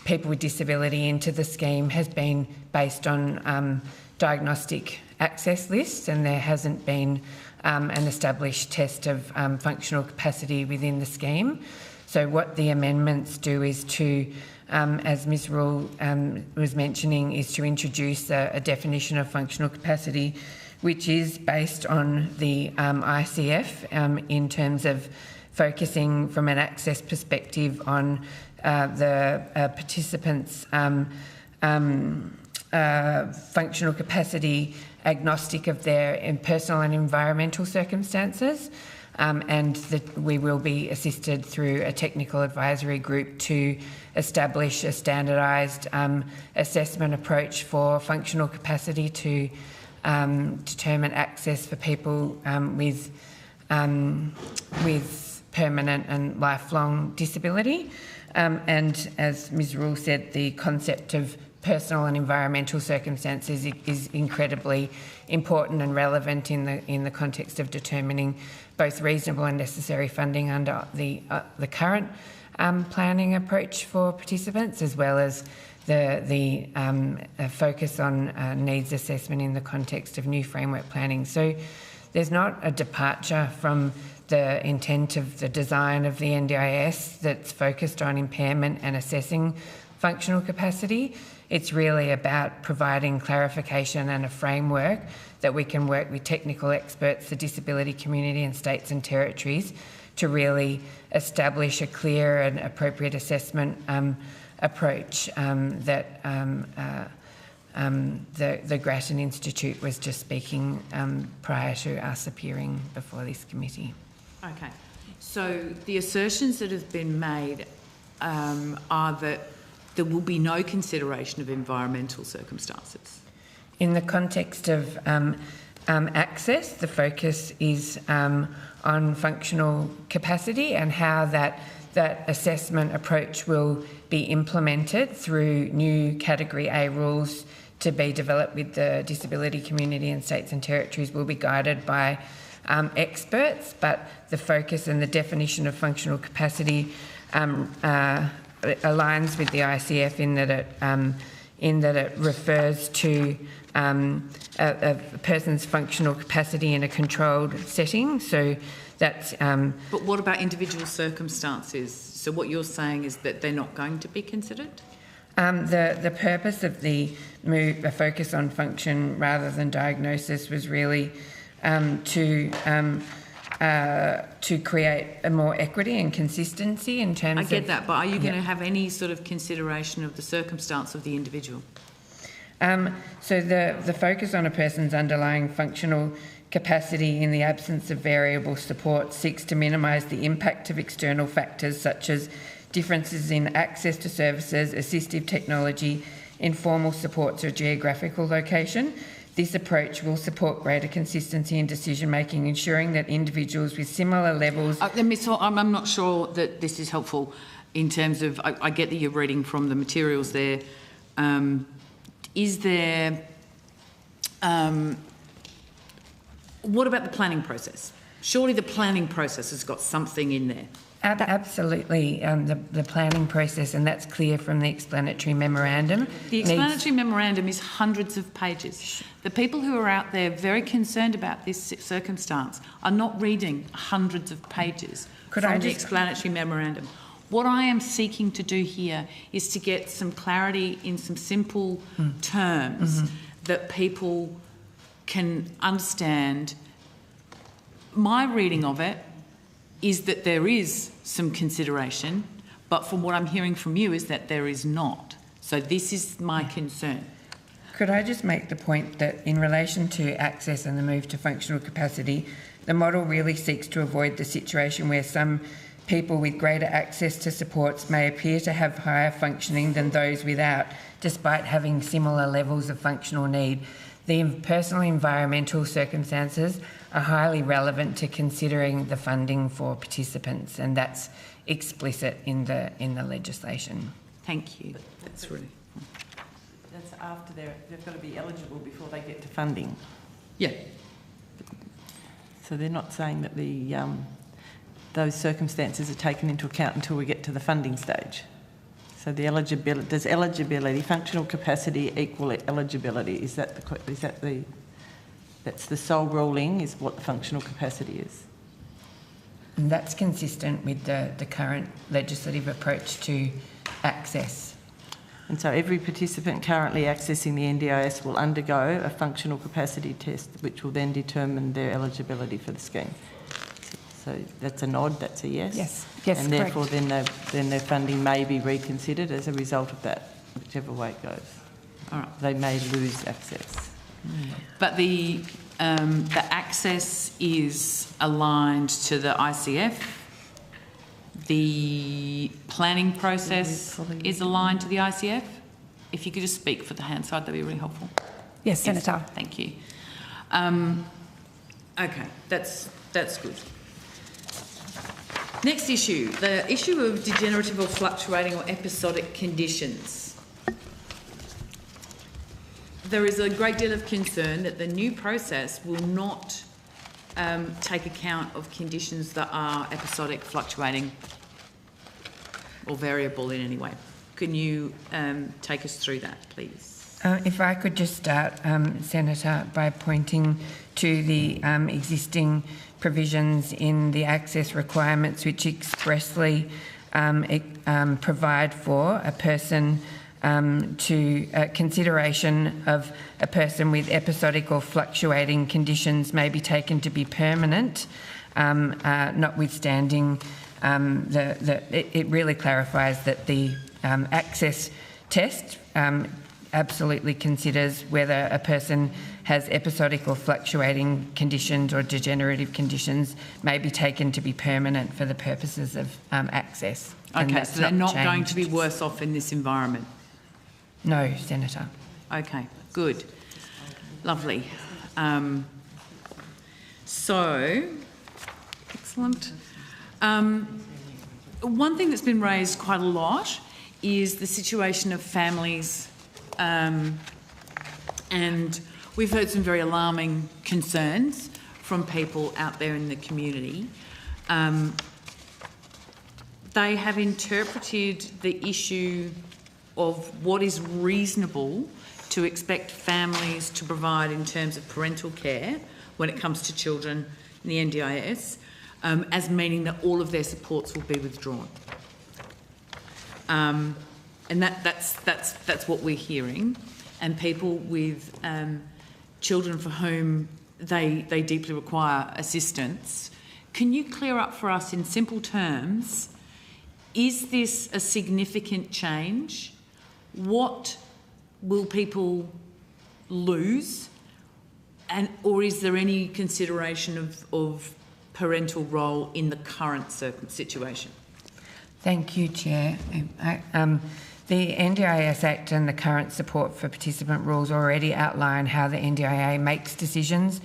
people with disability into the scheme has been based on diagnostic access lists, and there hasn't been an established test of functional capacity within the scheme. So what the amendments do is to, as Ms Rule was mentioning, is to introduce a definition of functional capacity which is based on the ICF in terms of focusing from an access perspective on the participants' functional capacity agnostic of their personal and environmental circumstances, and that we will be assisted through a technical advisory group to establish a standardised assessment approach for functional capacity to determine access for people with permanent and lifelong disability. And as Ms. Rule said, the concept of personal and environmental circumstances is incredibly important and relevant in the context of determining both reasonable and necessary funding under the current planning approach for participants, as well as the focus on needs assessment in the context of new framework planning. So there's not a departure from the intent of the design of the NDIS that's focused on impairment and assessing functional capacity. It's really about providing clarification and a framework that we can work with technical experts, the disability community and states and territories to really establish a clear and appropriate assessment approach that the Grattan Institute was just speaking prior to us appearing before this committee. Okay, so the assertions that have been made are that there will be no consideration of environmental circumstances. In the context of access, the focus is on functional capacity and how that assessment approach will be implemented through new Category A rules to be developed with the disability community and states and territories will be guided by experts, but the focus and the definition of functional capacity aligns with the ICF in that it refers to a person's functional capacity in a controlled setting. So that's. But what about individual circumstances? So what you're saying is that they're not going to be considered? The purpose of the move, a focus on function rather than diagnosis, was really to create a more equity and consistency in terms of... I get that, but are you going to have any sort of consideration of the circumstance of the individual? So the focus on a person's underlying functional capacity in the absence of variable support seeks to minimise the impact of external factors such as differences in access to services, assistive technology, informal supports or geographical location. This approach will support greater consistency in decision-making, ensuring that individuals with similar levels... I'm not sure that this is helpful in terms of... I get that you're reading from the materials there. Is there... what about the planning process? Surely the planning process has got something in there. Absolutely, the planning process, and that's clear from the explanatory memorandum. The explanatory memorandum is hundreds of pages. The people who are out there very concerned about this circumstance are not reading hundreds of pages from the explanatory memorandum. What I am seeking to do here is to get some clarity in some simple terms that people can understand. My reading of it is that there is some consideration, but from what I'm hearing from you is that there is not. So this is my concern. Could I just make the point that in relation to access and the move to functional capacity, the model really seeks to avoid the situation where some people with greater access to supports may appear to have higher functioning than those without, despite having similar levels of functional need. The personal environmental circumstances are highly relevant to considering the funding for participants, and that's explicit in the legislation. Thank you. That's really... That's after they've got to be eligible before they get to funding. Yeah. So they're not saying that those circumstances are taken into account until we get to the funding stage. So the eligibility, does eligibility, functional capacity equal eligibility? That's the sole ruling, is what the functional capacity is? And that's consistent with the current legislative approach to access. And so every participant currently accessing the NDIS will undergo a functional capacity test, which will then determine their eligibility for the scheme. So that's a nod, that's a yes? Yes, and therefore then their funding may be reconsidered as a result of that, whichever way it goes. All right. They may lose access. But the access is aligned to the ICF. The planning process is aligned to the ICF. If you could just speak for the hand side, that'd be really helpful. Yes, Senator. Thank you. Okay, that's good. Next issue, the issue of degenerative or fluctuating or episodic conditions. There is a great deal of concern that the new process will not take account of conditions that are episodic, fluctuating or variable in any way. Can you take us through that, please? If I could just start, Senator, by pointing to the existing provisions in the access requirements which expressly provide for a person to consideration of a person with episodic or fluctuating conditions may be taken to be permanent, notwithstanding it really clarifies that the access test absolutely considers whether a person has episodic or fluctuating conditions or degenerative conditions may be taken to be permanent for the purposes of access. Okay, so they're not going to be worse off in this environment? No, Senator. Okay, good. Lovely. So, excellent. One thing that's been raised quite a lot is the situation of families, and we've heard some very alarming concerns from people out there in the community. They have interpreted the issue of what is reasonable to expect families to provide in terms of parental care when it comes to children in the NDIS as meaning that all of their supports will be withdrawn. And that's what we're hearing. And people with children for whom they deeply require assistance. Can you clear up for us in simple terms, is this a significant change? What will people lose? Or is there any consideration of parental role in the current situation? Thank you, Chair. The NDIS Act and the current support for participant rules already outline how the NDIA makes decisions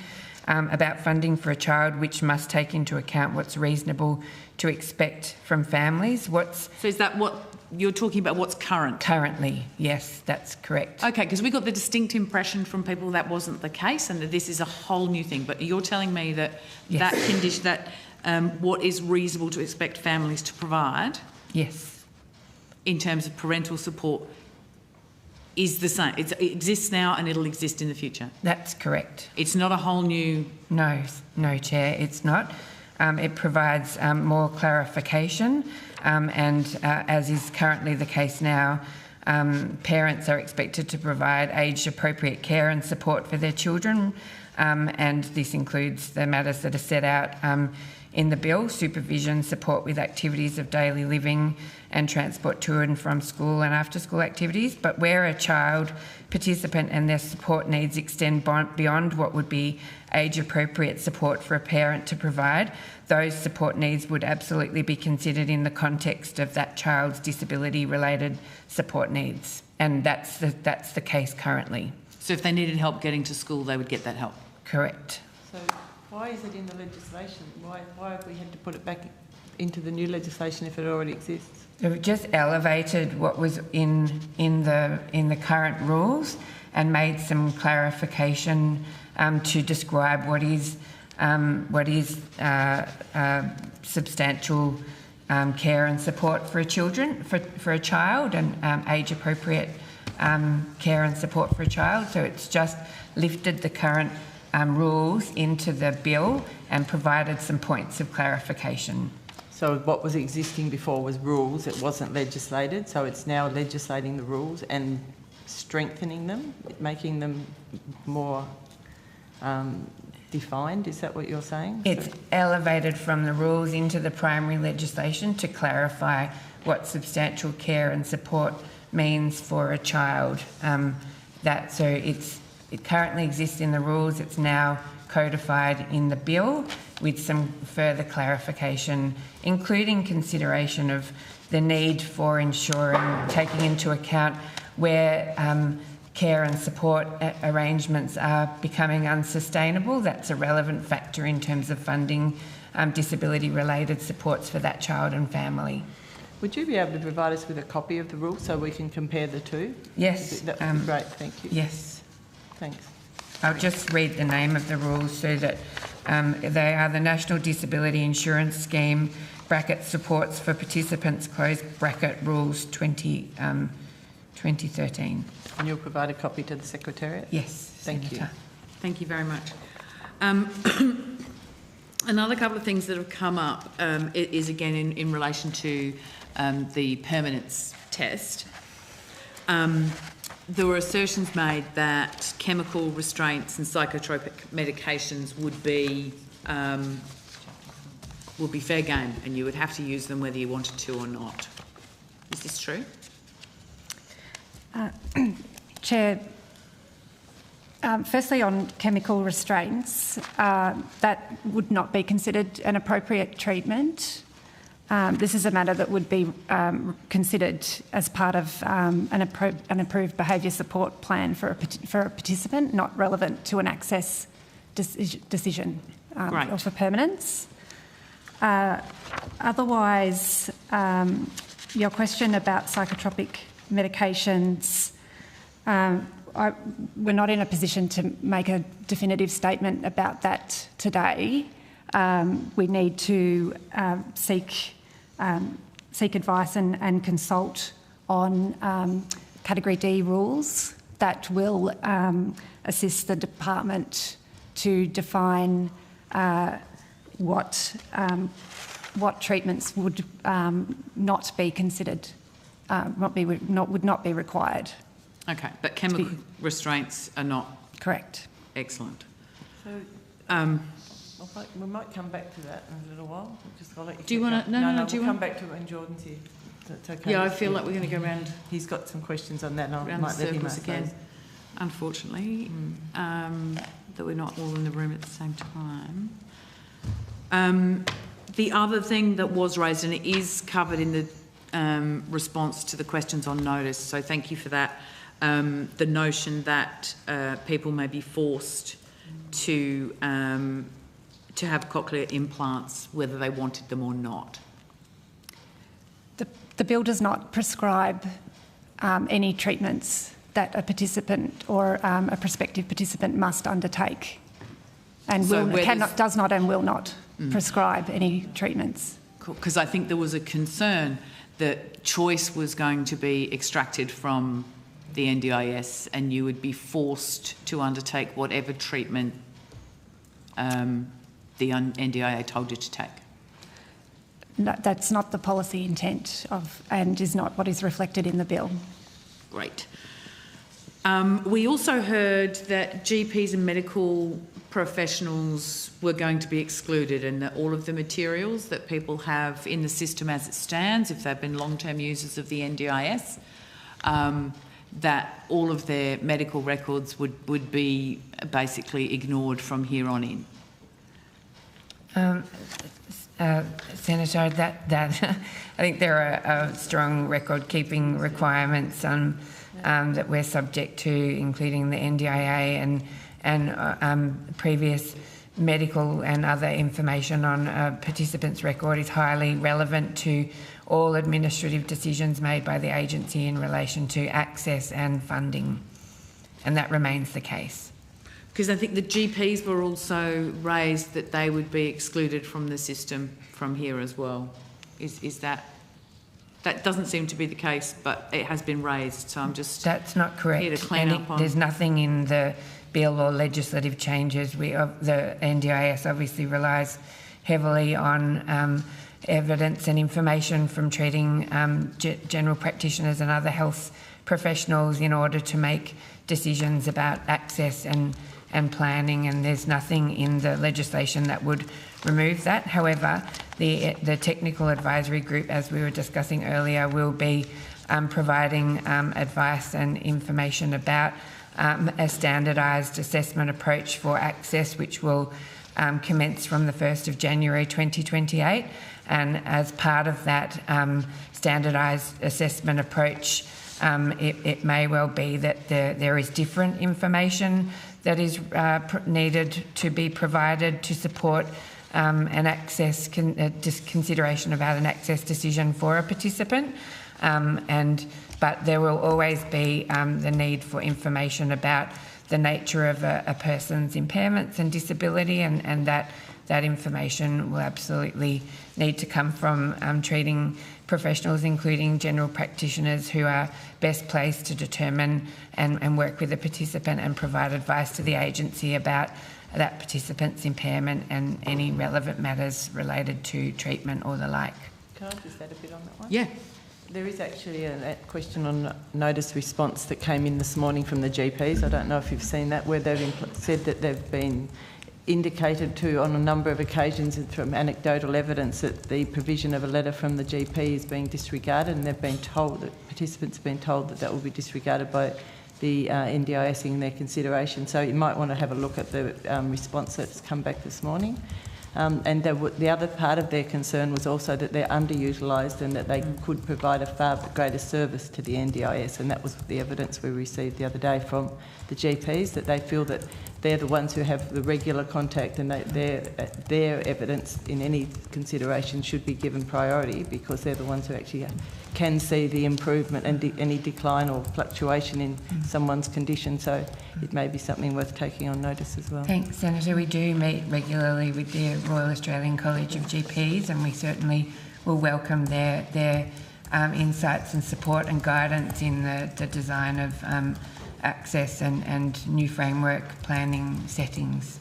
about funding for a child, which must take into account what's reasonable to expect from families. So is that what you're talking about, what's current? Currently, yes, that's correct. Okay, because we got the distinct impression from people that wasn't the case and that this is a whole new thing. But you're telling me that that condition, that what is reasonable to expect families to provide, yes, in terms of parental support, is the same. It exists now and it'll exist in the future. That's correct. It's not a whole new... No, Chair, it's not. It provides more clarification and, as is currently the case now, parents are expected to provide age-appropriate care and support for their children, and this includes the matters that are set out in the bill: supervision, support with activities of daily living and transport to and from school and after-school activities. But where a child participant and their support needs extend beyond what would be age-appropriate support for a parent to provide, those support needs would absolutely be considered in the context of that child's disability-related support needs. And that's the case currently. So if they needed help getting to school, they would get that help? Correct. So why is it in the legislation? Why have we had to put it back into the new legislation if it already exists? We've just elevated what was in the current rules and made some clarification to describe what is substantial care and support for a child, and age appropriate care and support for a child. So it's just lifted the current rules into the bill and provided some points of clarification. So what was existing before was rules, it wasn't legislated, so it's now legislating the rules and strengthening them, making them more defined. Is that what you're saying? It's elevated from the rules into the primary legislation to clarify what substantial care and support means for a child. So it's It currently exists in the rules. It's now codified in the bill with some further clarification, including consideration of the need for ensuring, taking into account where care and support arrangements are becoming unsustainable. That's a relevant factor in terms of funding disability-related supports for that child and family. Would you be able to provide us with a copy of the rule so we can compare the two? Yes. That would be great, thank you. Yes. Thanks. I'll just read the name of the rules so that they are the National Disability Insurance Scheme, bracket supports for participants, close bracket rules 2013. And you'll provide a copy to the Secretariat? Yes. Thank you. Thank you very much. Another couple of things that have come up is again in relation to the permanence test. There were assertions made that chemical restraints and psychotropic medications would be fair game and you would have to use them whether you wanted to or not. Is this true? Chair, firstly on chemical restraints, that would not be considered an appropriate treatment. This is a matter that would be considered as part of an approved behaviour support plan for a participant, not relevant to an access decision or for permanence. Otherwise, your question about psychotropic medications, we're not in a position to make a definitive statement about that today. We need to seek advice and consult on Category D rules that will assist the department to define what treatments would not be considered, would not be required. Okay, but chemical restraints are not correct. Excellent. So, we might come back to that in a little while. I'll let you. Do you want to? No. Do you come back to it when Jordan's here? That's okay. Yeah, I feel like we're going to go round. He's got some questions on that, and I round might let him circles again. Unfortunately, that we're not all in the room at the same time. The other thing that was raised, and it is covered in the response to the questions on notice, so thank you for that. The notion that people may be forced to have cochlear implants, whether they wanted them or not. The bill does not prescribe any treatments that a participant or a prospective participant must undertake, and does not and will not prescribe any treatments. Cool, because I think there was a concern that choice was going to be extracted from the NDIS and you would be forced to undertake whatever treatment the NDIA told you to take. No, that's not the policy intent and is not what is reflected in the bill. Great. We also heard that GPs and medical professionals were going to be excluded and that all of the materials that people have in the system as it stands, if they've been long-term users of the NDIS, that all of their medical records would be basically ignored from here on in. Senator, that I think there are strong record-keeping requirements that we're subject to, including the NDIA and previous medical and other information on a participant's record is highly relevant to all administrative decisions made by the agency in relation to access and funding, and that remains the case. Because I think the GPs were also raised that they would be excluded from the system from here as well. Is that doesn't seem to be the case, but it has been raised, so I'm just that's not correct. Here to clean up on. There's nothing in the bill or legislative changes. The NDIS obviously relies heavily on evidence and information from treating general practitioners and other health professionals in order to make decisions about access and planning, and there's nothing in the legislation that would remove that. However, the technical advisory group, as we were discussing earlier, will be providing advice and information about a standardised assessment approach for access, which will commence from the 1st of January 2028. And as part of that standardised assessment approach, it may well be that there is different information that is needed to be provided to support an access consideration about an access decision for a participant. But there will always be the need for information about the nature of a person's impairments and disability, and that information will absolutely need to come from treating professionals, including general practitioners, who are best placed to determine and work with the participant and provide advice to the agency about that participant's impairment and any relevant matters related to treatment or the like. Can I just add a bit on that one? Yeah. There is actually a question on notice response that came in this morning from the GPs. I don't know if you've seen that, where they've said that they've been indicated to on a number of occasions from anecdotal evidence that the provision of a letter from the GP is being disregarded, and they've been told, that participants have been told that will be disregarded by the NDIS in their consideration. So you might want to have a look at the response that's come back this morning. And the other part of their concern was also that they're underutilised and that they could provide a far greater service to the NDIS, and that was the evidence we received the other day from the GPs, that they feel that they're the ones who have the regular contact, and their evidence in any consideration should be given priority, because they're the ones who actually can see the improvement and any decline or fluctuation in someone's condition. So it may be something worth taking on notice as well. Thanks, Senator. We do meet regularly with the Royal Australian College of GPs, and we certainly will welcome their insights and support and guidance in the design of access and new framework planning settings.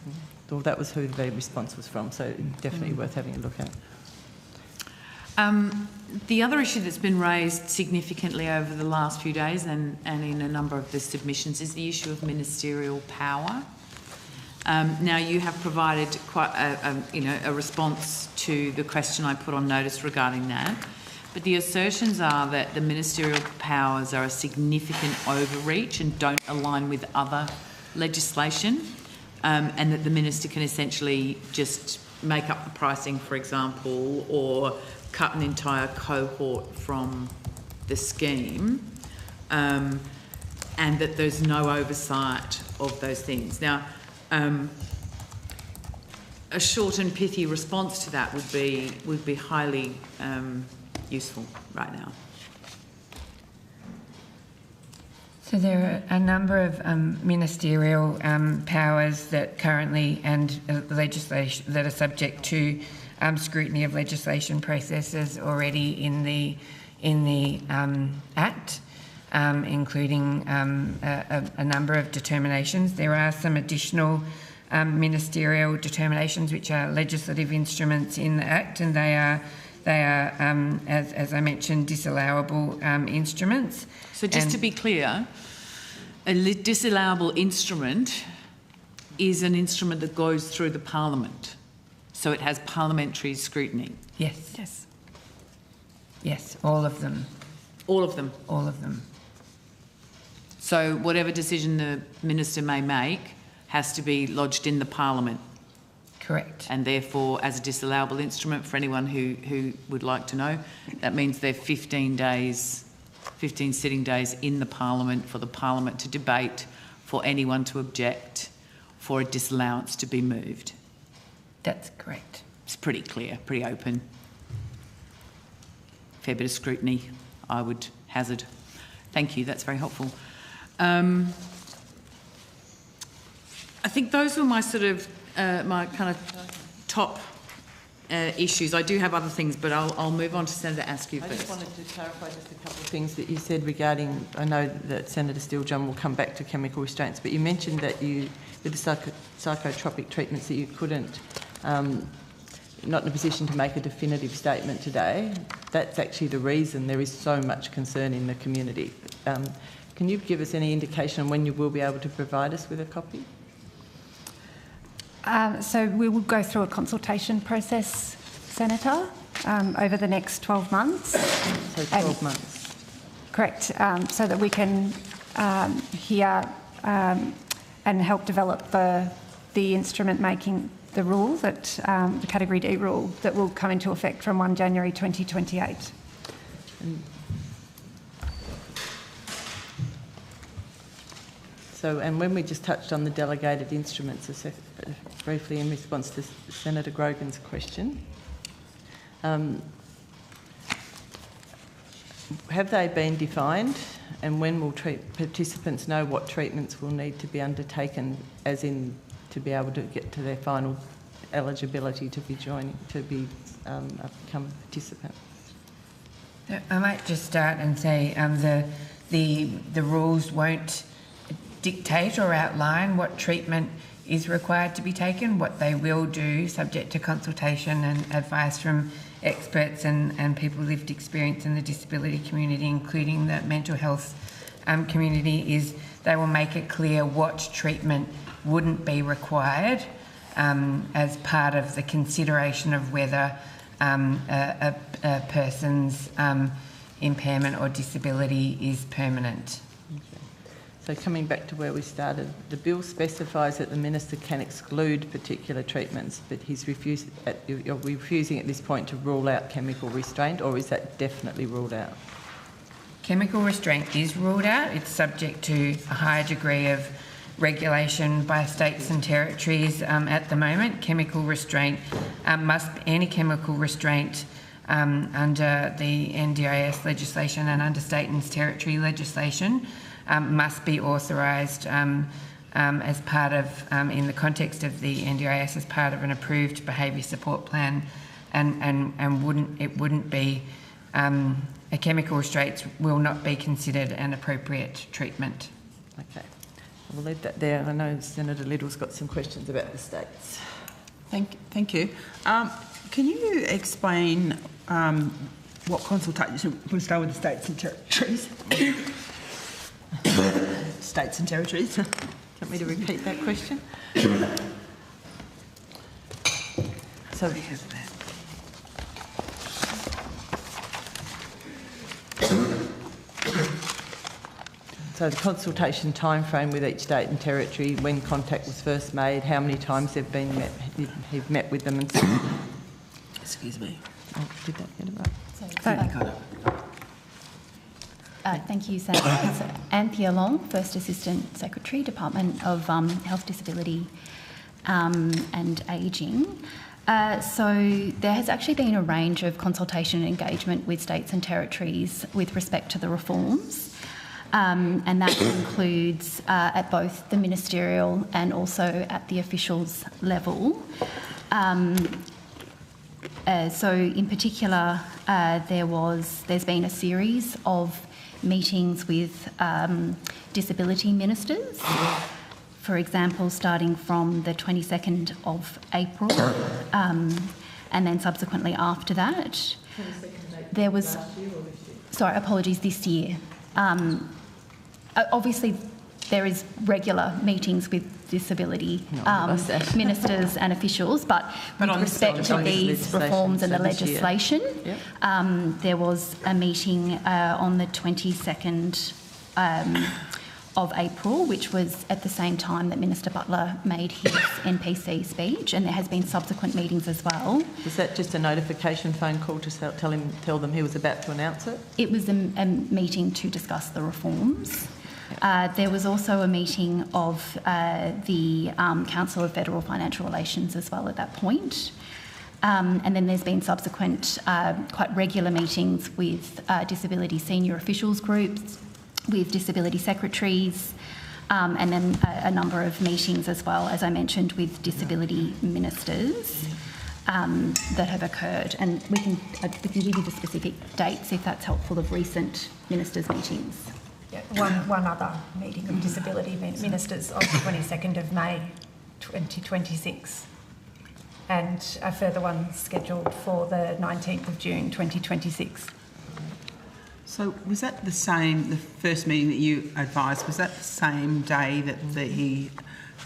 Well, that was who the response was from, so definitely worth having a look at. The other issue that's been raised significantly over the last few days and in a number of the submissions is the issue of ministerial power. Now, you have provided quite a response to the question I put on notice regarding that, but the assertions are that the ministerial powers are a significant overreach and don't align with other legislation, and that the minister can essentially just make up the pricing, for example, or cut an entire cohort from the scheme, and that there's no oversight of those things. Now, a short and pithy response to that would be highly useful right now. So there are a number of ministerial powers that currently and legislation that are subject to scrutiny of legislation processes already in the Act, including a number of determinations. There are some additional ministerial determinations which are legislative instruments in the Act, and they are as I mentioned, disallowable instruments. So just to be clear, a disallowable instrument is an instrument that goes through the Parliament. So it has parliamentary scrutiny. Yes. Yes. Yes, all of them. All of them? All of them. So whatever decision the minister may make has to be lodged in the Parliament? Correct. And therefore, as a disallowable instrument, for anyone who would like to know, that means they're 15 sitting days in the Parliament for the Parliament to debate, for anyone to object, for a disallowance to be moved. That's correct. It's pretty clear, pretty open. Fair bit of scrutiny, I would hazard. Thank you, that's very helpful. I think those were my sort of, my kind of top issues. I do have other things, but I'll move on to Senator Askew first. I just wanted to clarify just a couple of things that you said regarding, I know that Senator Steele-John will come back to chemical restraints, but you mentioned that you, with the psychotropic treatments, that you couldn't, not in a position to make a definitive statement today. That's actually the reason there is so much concern in the community. Can you give us any indication on when you will be able to provide us with a copy? So we will go through a consultation process, Senator, over the next 12 months. So 12 months? Correct, so that we can hear and help develop the instrument making the rule that the Category D rule that will come into effect from 1 January 2028. So, and when we just touched on the delegated instruments, briefly in response to Senator Grogan's question, have they been defined, and when will participants know what treatments will need to be undertaken, as in to be able to get to their final eligibility to be become a participant? I might just start and say the rules won't dictate or outline what treatment is required to be taken. What they will do, subject to consultation and advice from experts and people with lived experience in the disability community, including the mental health community, is they will make it clear what treatment wouldn't be required as part of the consideration of whether a person's impairment or disability is permanent. So coming back to where we started, the bill specifies that the minister can exclude particular treatments, but you're refusing at this point to rule out chemical restraint, or is that definitely ruled out? Chemical restraint is ruled out. It's subject to a high degree of regulation by states and territories at the moment. Chemical restraint any chemical restraint under the NDIS legislation and under state and territory legislation must be authorised as part of, in the context of the NDIS, as part of an approved behaviour support plan, and wouldn't be a chemical restraint will not be considered an appropriate treatment. Okay, we'll leave that there. I know Senator Liddle's got some questions about the states. Thank you. Can you explain what consultation? We'll start with the states and territories. States and territories. Do you want me to repeat that question? So the consultation timeframe with each state and territory, when contact was first made, how many times they've been met with them, and so on. Excuse me. Oh, did that get it right? Thank you, Senator. It's Anthea Long, First Assistant Secretary, Department of Health, Disability and Ageing. So there has actually been a range of consultation and engagement with states and territories with respect to the reforms, and that includes at both the ministerial and also at the officials level. So in particular, there's been a series of meetings with disability ministers, for example, starting from the 22nd of April, and then subsequently after that. There was, sorry, apologies, this year. Obviously, there is regular meetings with disability ministers and officials, but with respect to these reforms and the legislation, there was a meeting on the 22nd of April, which was at the same time that Minister Butler made his NPC speech, and there has been subsequent meetings as well. Was that just a notification phone call to tell them he was about to announce it? It was a meeting to discuss the reforms. There was also a meeting of the Council of Federal Financial Relations as well at that point. And then there's been subsequent quite regular meetings with disability senior officials groups, with disability secretaries, and then a number of meetings as well, as I mentioned, with disability ministers that have occurred. And we can give you the specific dates if that's helpful of recent ministers' meetings. Yeah, one other meeting of disability ministers on the 22nd of May 2026, and a further one scheduled for the 19th of June 2026. So was that the first meeting that you advised, was that the same day that the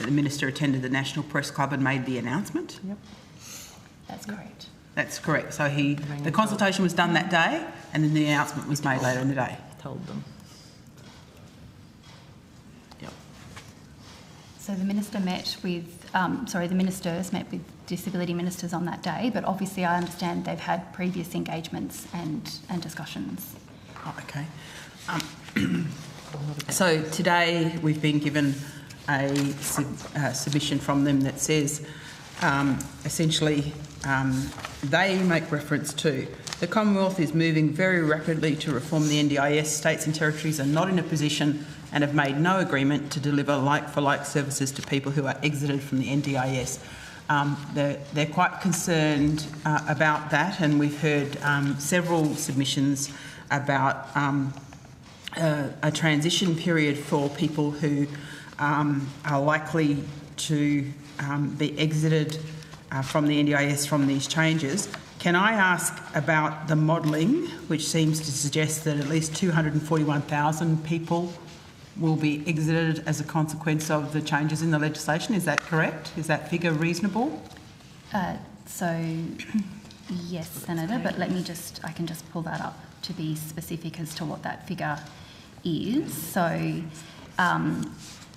Minister attended the National Press Club and made the announcement? Yep. That's correct. That's correct. So the consultation was done that day, and then the announcement was made later in the day. Told them. So the minister met with, the ministers met with disability ministers on that day, but obviously I understand they've had previous engagements and discussions. Oh, okay. So today we've been given a submission from them that says essentially they make reference to the Commonwealth is moving very rapidly to reform the NDIS. States and territories are not in a position and have made no agreement to deliver like-for-like services to people who are exited from the NDIS. They're quite concerned about that, and we've heard several submissions about a transition period for people who are likely to be exited from the NDIS from these changes. Can I ask about the modelling, which seems to suggest that at least 241,000 people will be exited as a consequence of the changes in the legislation? Is that correct? Is that figure reasonable? Yes, Senator, but I can just pull that up to be specific as to what that figure is. So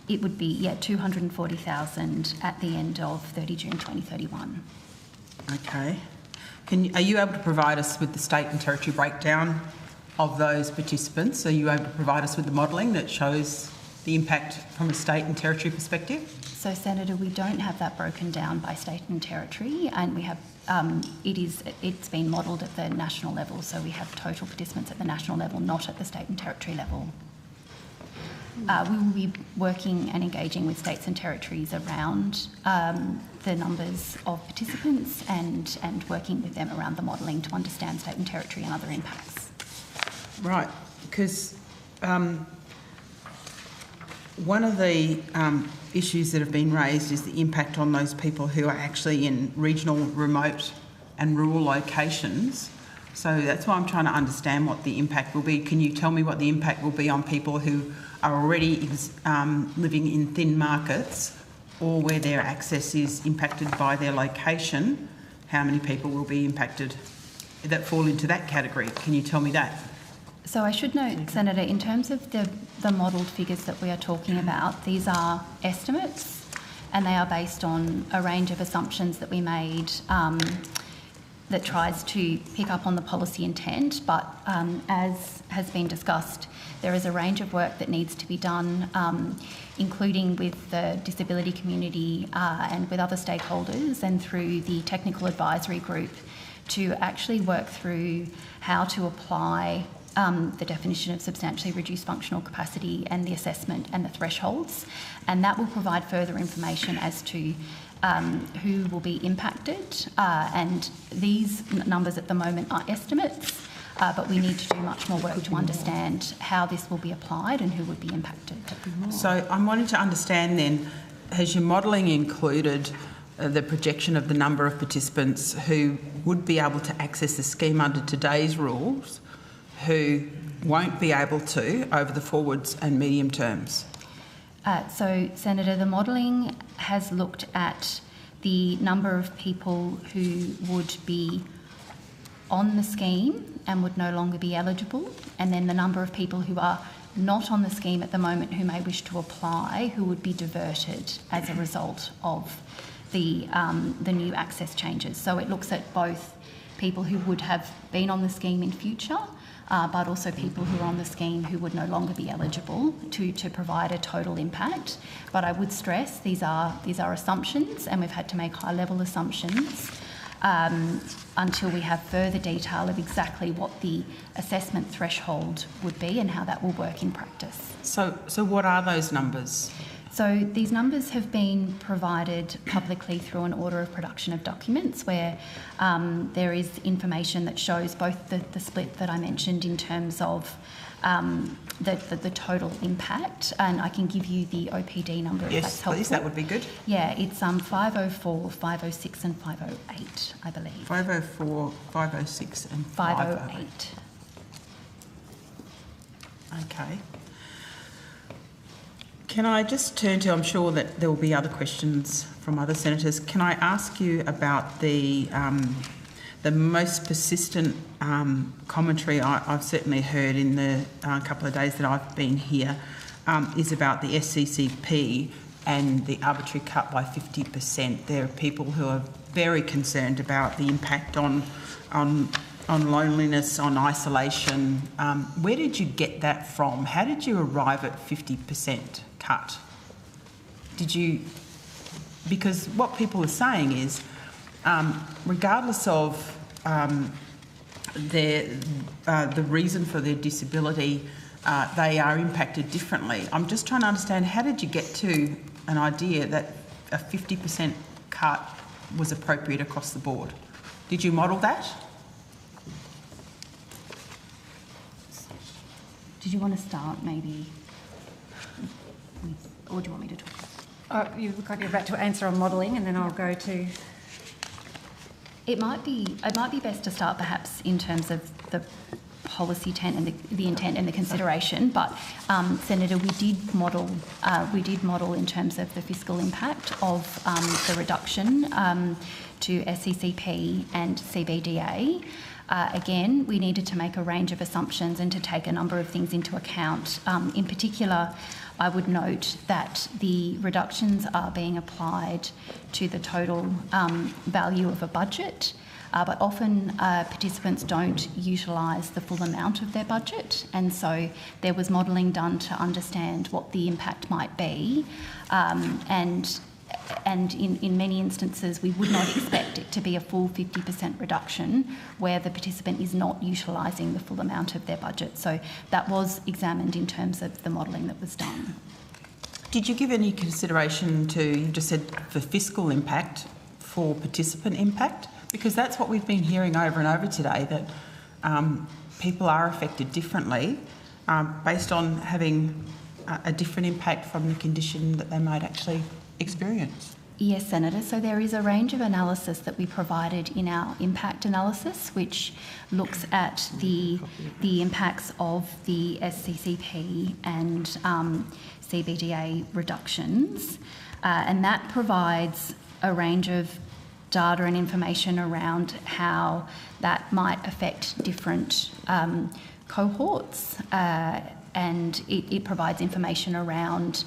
it would be, 240,000 at the end of 30 June 2031. Okay. Are you able to provide us with the state and territory breakdown of those participants? Are you able to provide us with the modelling that shows the impact from a state and territory perspective? So, Senator, we don't have that broken down by state and territory, and we have it's been modelled at the national level. So we have total participants at the national level, not at the state and territory level. We will be working and engaging with states and territories around the numbers of participants and working with them around the modelling to understand state and territory and other impacts. Right, because one of the issues that have been raised is the impact on those people who are actually in regional, remote and rural locations. So that's why I'm trying to understand what the impact will be. Can you tell me what the impact will be on people who are already living in thin markets or where their access is impacted by their location? How many people will be impacted that fall into that category? Can you tell me that? So I should note, Senator, in terms of the modelled figures that we are talking about, these are estimates and they are based on a range of assumptions that we made that tries to pick up on the policy intent, but as has been discussed, there is a range of work that needs to be done, including with the disability community and with other stakeholders and through the technical advisory group to actually work through how to apply the definition of substantially reduced functional capacity and the assessment and the thresholds, and that will provide further information as to who will be impacted, and these numbers at the moment are estimates, but we need to do much more work to understand how this will be applied and who would be impacted. So I'm wanting to understand then, has your modelling included the projection of the number of participants who would be able to access the scheme under today's rules, who won't be able to over the forwards and medium terms? So, Senator, the modelling has looked at the number of people who would be on the scheme and would no longer be eligible, and then the number of people who are not on the scheme at the moment who may wish to apply, who would be diverted as a result of the new access changes. So it looks at both people who would have been on the scheme in future, but also people who are on the scheme who would no longer be eligible to provide a total impact. But I would stress these are assumptions, and we've had to make high-level assumptions until we have further detail of exactly what the assessment threshold would be and how that will work in practice. So what are those numbers? So these numbers have been provided publicly through an order of production of documents where there is information that shows both the split that I mentioned in terms of the total impact, and I can give you the OPD number if that's helpful. Yes, please, that would be good. Yeah, it's 504, 506 and 508, I believe. 504, 506 and 508. Okay. Can I just turn to, I'm sure that there will be other questions from other senators. Can I ask you about the most persistent commentary I've certainly heard in the couple of days that I've been here is about the SCCP and the arbitrary cut by 50%. There are people who are very concerned about the impact on loneliness, on isolation. Where did you get that from? How did you arrive at 50% cut? Because what people are saying is, regardless of the reason for their disability, they are impacted differently. I'm just trying to understand, how did you get to an idea that a 50% cut was appropriate across the board? Did you model that? Did you want to start maybe, or do you want me to talk? You look like you're about to answer on modelling, and then I'll go to... It might be best to start perhaps in terms of the policy intent and the intent and the consideration. But Senator, we did model in terms of the fiscal impact of the reduction to SCCP and CBDA. Again, we needed to make a range of assumptions and to take a number of things into account. In particular, I would note that the reductions are being applied to the total value of a budget, but often participants don't utilise the full amount of their budget, and so there was modelling done to understand what the impact might be, and in many instances we would not expect it to be a full 50% reduction where the participant is not utilising the full amount of their budget. So that was examined in terms of the modelling that was done. Did you give any consideration to, you just said for fiscal impact, for participant impact? Because that's what we've been hearing over and over today, that people are affected differently based on having a different impact from the condition that they might actually experience. Yes, Senator. So there is a range of analysis that we provided in our impact analysis, which looks at the impacts of the SCCP and CBDA reductions, and that provides a range of data and information around how that might affect different cohorts, and it provides information around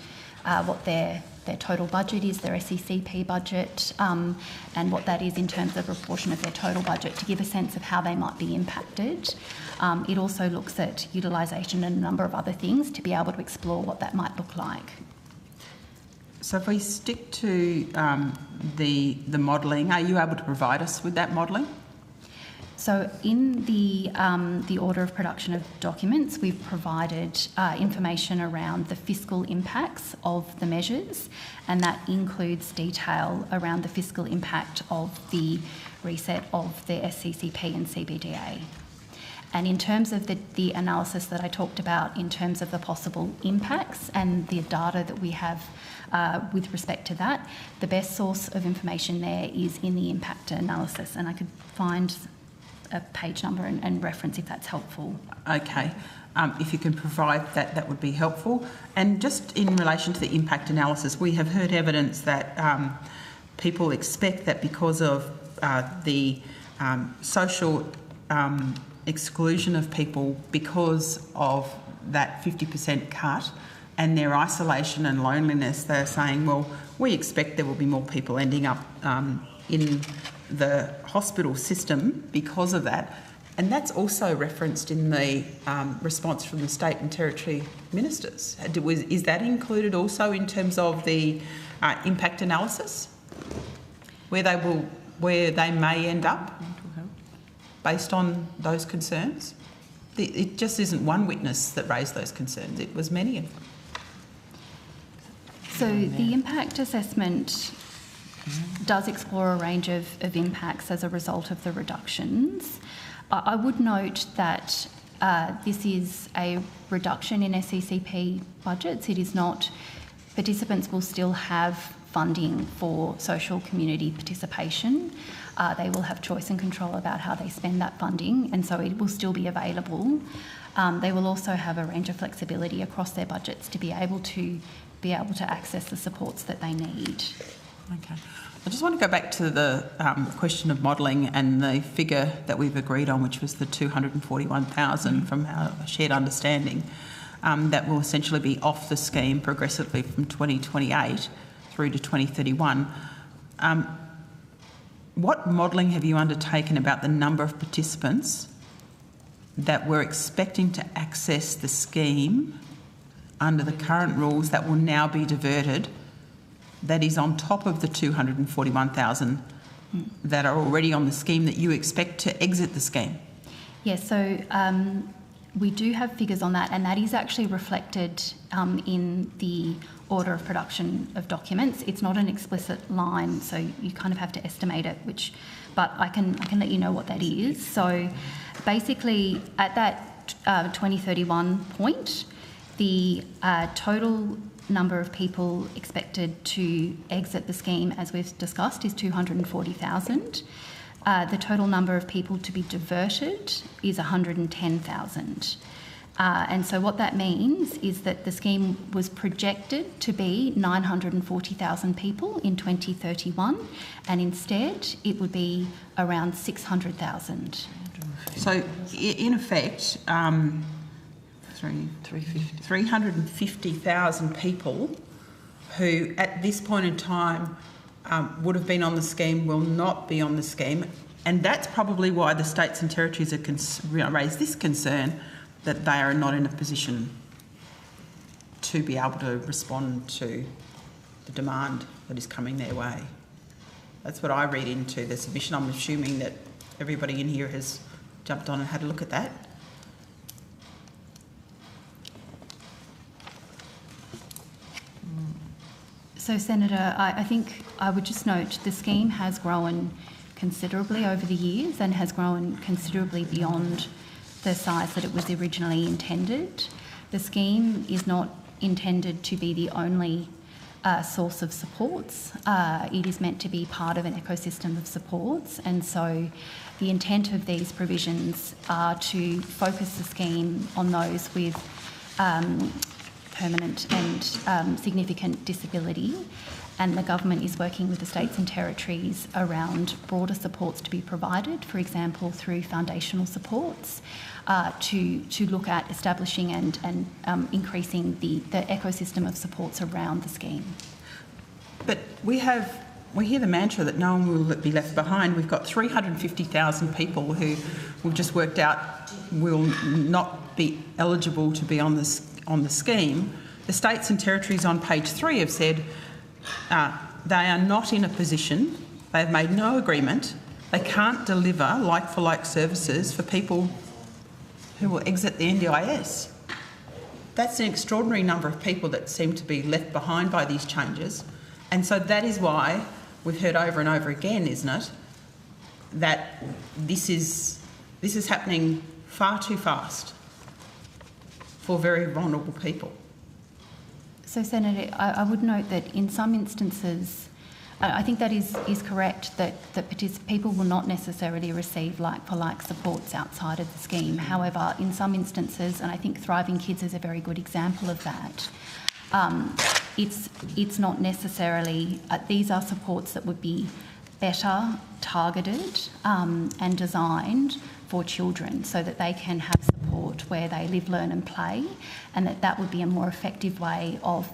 what their total budget is, their SCCP budget, and what that is in terms of proportion of their total budget, to give a sense of how they might be impacted. It also looks at utilisation and a number of other things to be able to explore what that might look like. So if we stick to the modelling, are you able to provide us with that modelling? So in the order of production of documents, we've provided information around the fiscal impacts of the measures, and that includes detail around the fiscal impact of the reset of the SCCP and CBDA. And in terms of the analysis that I talked about in terms of the possible impacts and the data that we have with respect to that, the best source of information there is in the impact analysis, and I could find a page number and reference if that's helpful. Okay. If you can provide that, that would be helpful. And just in relation to the impact analysis, we have heard evidence that people expect that because of the social exclusion of people because of that 50% cut and their isolation and loneliness, they're saying, well, we expect there will be more people ending up in the hospital system because of that. And that's also referenced in the response from the state and territory ministers. Is that included also in terms of the impact analysis, where they may end up based on those concerns? It just isn't one witness that raised those concerns, it was many of them. So the impact assessment does explore a range of impacts as a result of the reductions. I would note that this is a reduction in SCCP budgets. It is not, participants will still have funding for social community participation. They will have choice and control about how they spend that funding, and so it will still be available. They will also have a range of flexibility across their budgets to be able to access the supports that they need. Okay. I just want to go back to the question of modelling and the figure that we've agreed on, which was the 241,000 from our shared understanding, that will essentially be off the scheme progressively from 2028. through to 2031. What modelling have you undertaken about the number of participants that we're expecting to access the scheme under the current rules that will now be diverted, that is on top of the 241,000 that are already on the scheme that you expect to exit the scheme? Yes, so we do have figures on that, and that is actually reflected in the order of production of documents. It's not an explicit line, so you kind of have to estimate it, but I can let you know what that is. So basically at that 2031 point, the total number of people expected to exit the scheme, as we've discussed, is 240,000. The total number of people to be diverted is 110,000. And so what that means is that the scheme was projected to be 940,000 people in 2031, and instead it would be around 600,000. So in effect, 350,000 people who at this point in time would have been on the scheme will not be on the scheme, and that's probably why the states and territories are raised this concern that they are not in a position to be able to respond to the demand that is coming their way. That's what I read into the submission. I'm assuming that everybody in here has jumped on and had a look at that. So, Senator, I think I would just note the scheme has grown considerably over the years and has grown considerably beyond the size that it was originally intended. The scheme is not intended to be the only source of supports. It is meant to be part of an ecosystem of supports, and so the intent of these provisions are to focus the scheme on those with permanent and significant disability, and the government is working with the states and territories around broader supports to be provided, for example through foundational supports, to look at establishing and increasing the ecosystem of supports around the scheme. But we hear the mantra that no one will be left behind. We've got 350,000 people who we've just worked out will not be eligible to be on the scheme. The states and territories on page 3 have said they are not in a position, they have made no agreement, they can't deliver like-for-like services for people who will exit the NDIS. That's an extraordinary number of people that seem to be left behind by these changes, and so that is why we've heard over and over again, isn't it, that this is happening far too fast for very vulnerable people. So, Senator, I would note that in some instances, I think that is correct, that people will not necessarily receive like-for-like supports outside of the scheme. However, in some instances, and I think Thriving Kids is a very good example of that, it's not necessarily, these are supports that would be better targeted and designed for children so that they can have support where they live, learn and play, and that would be a more effective way of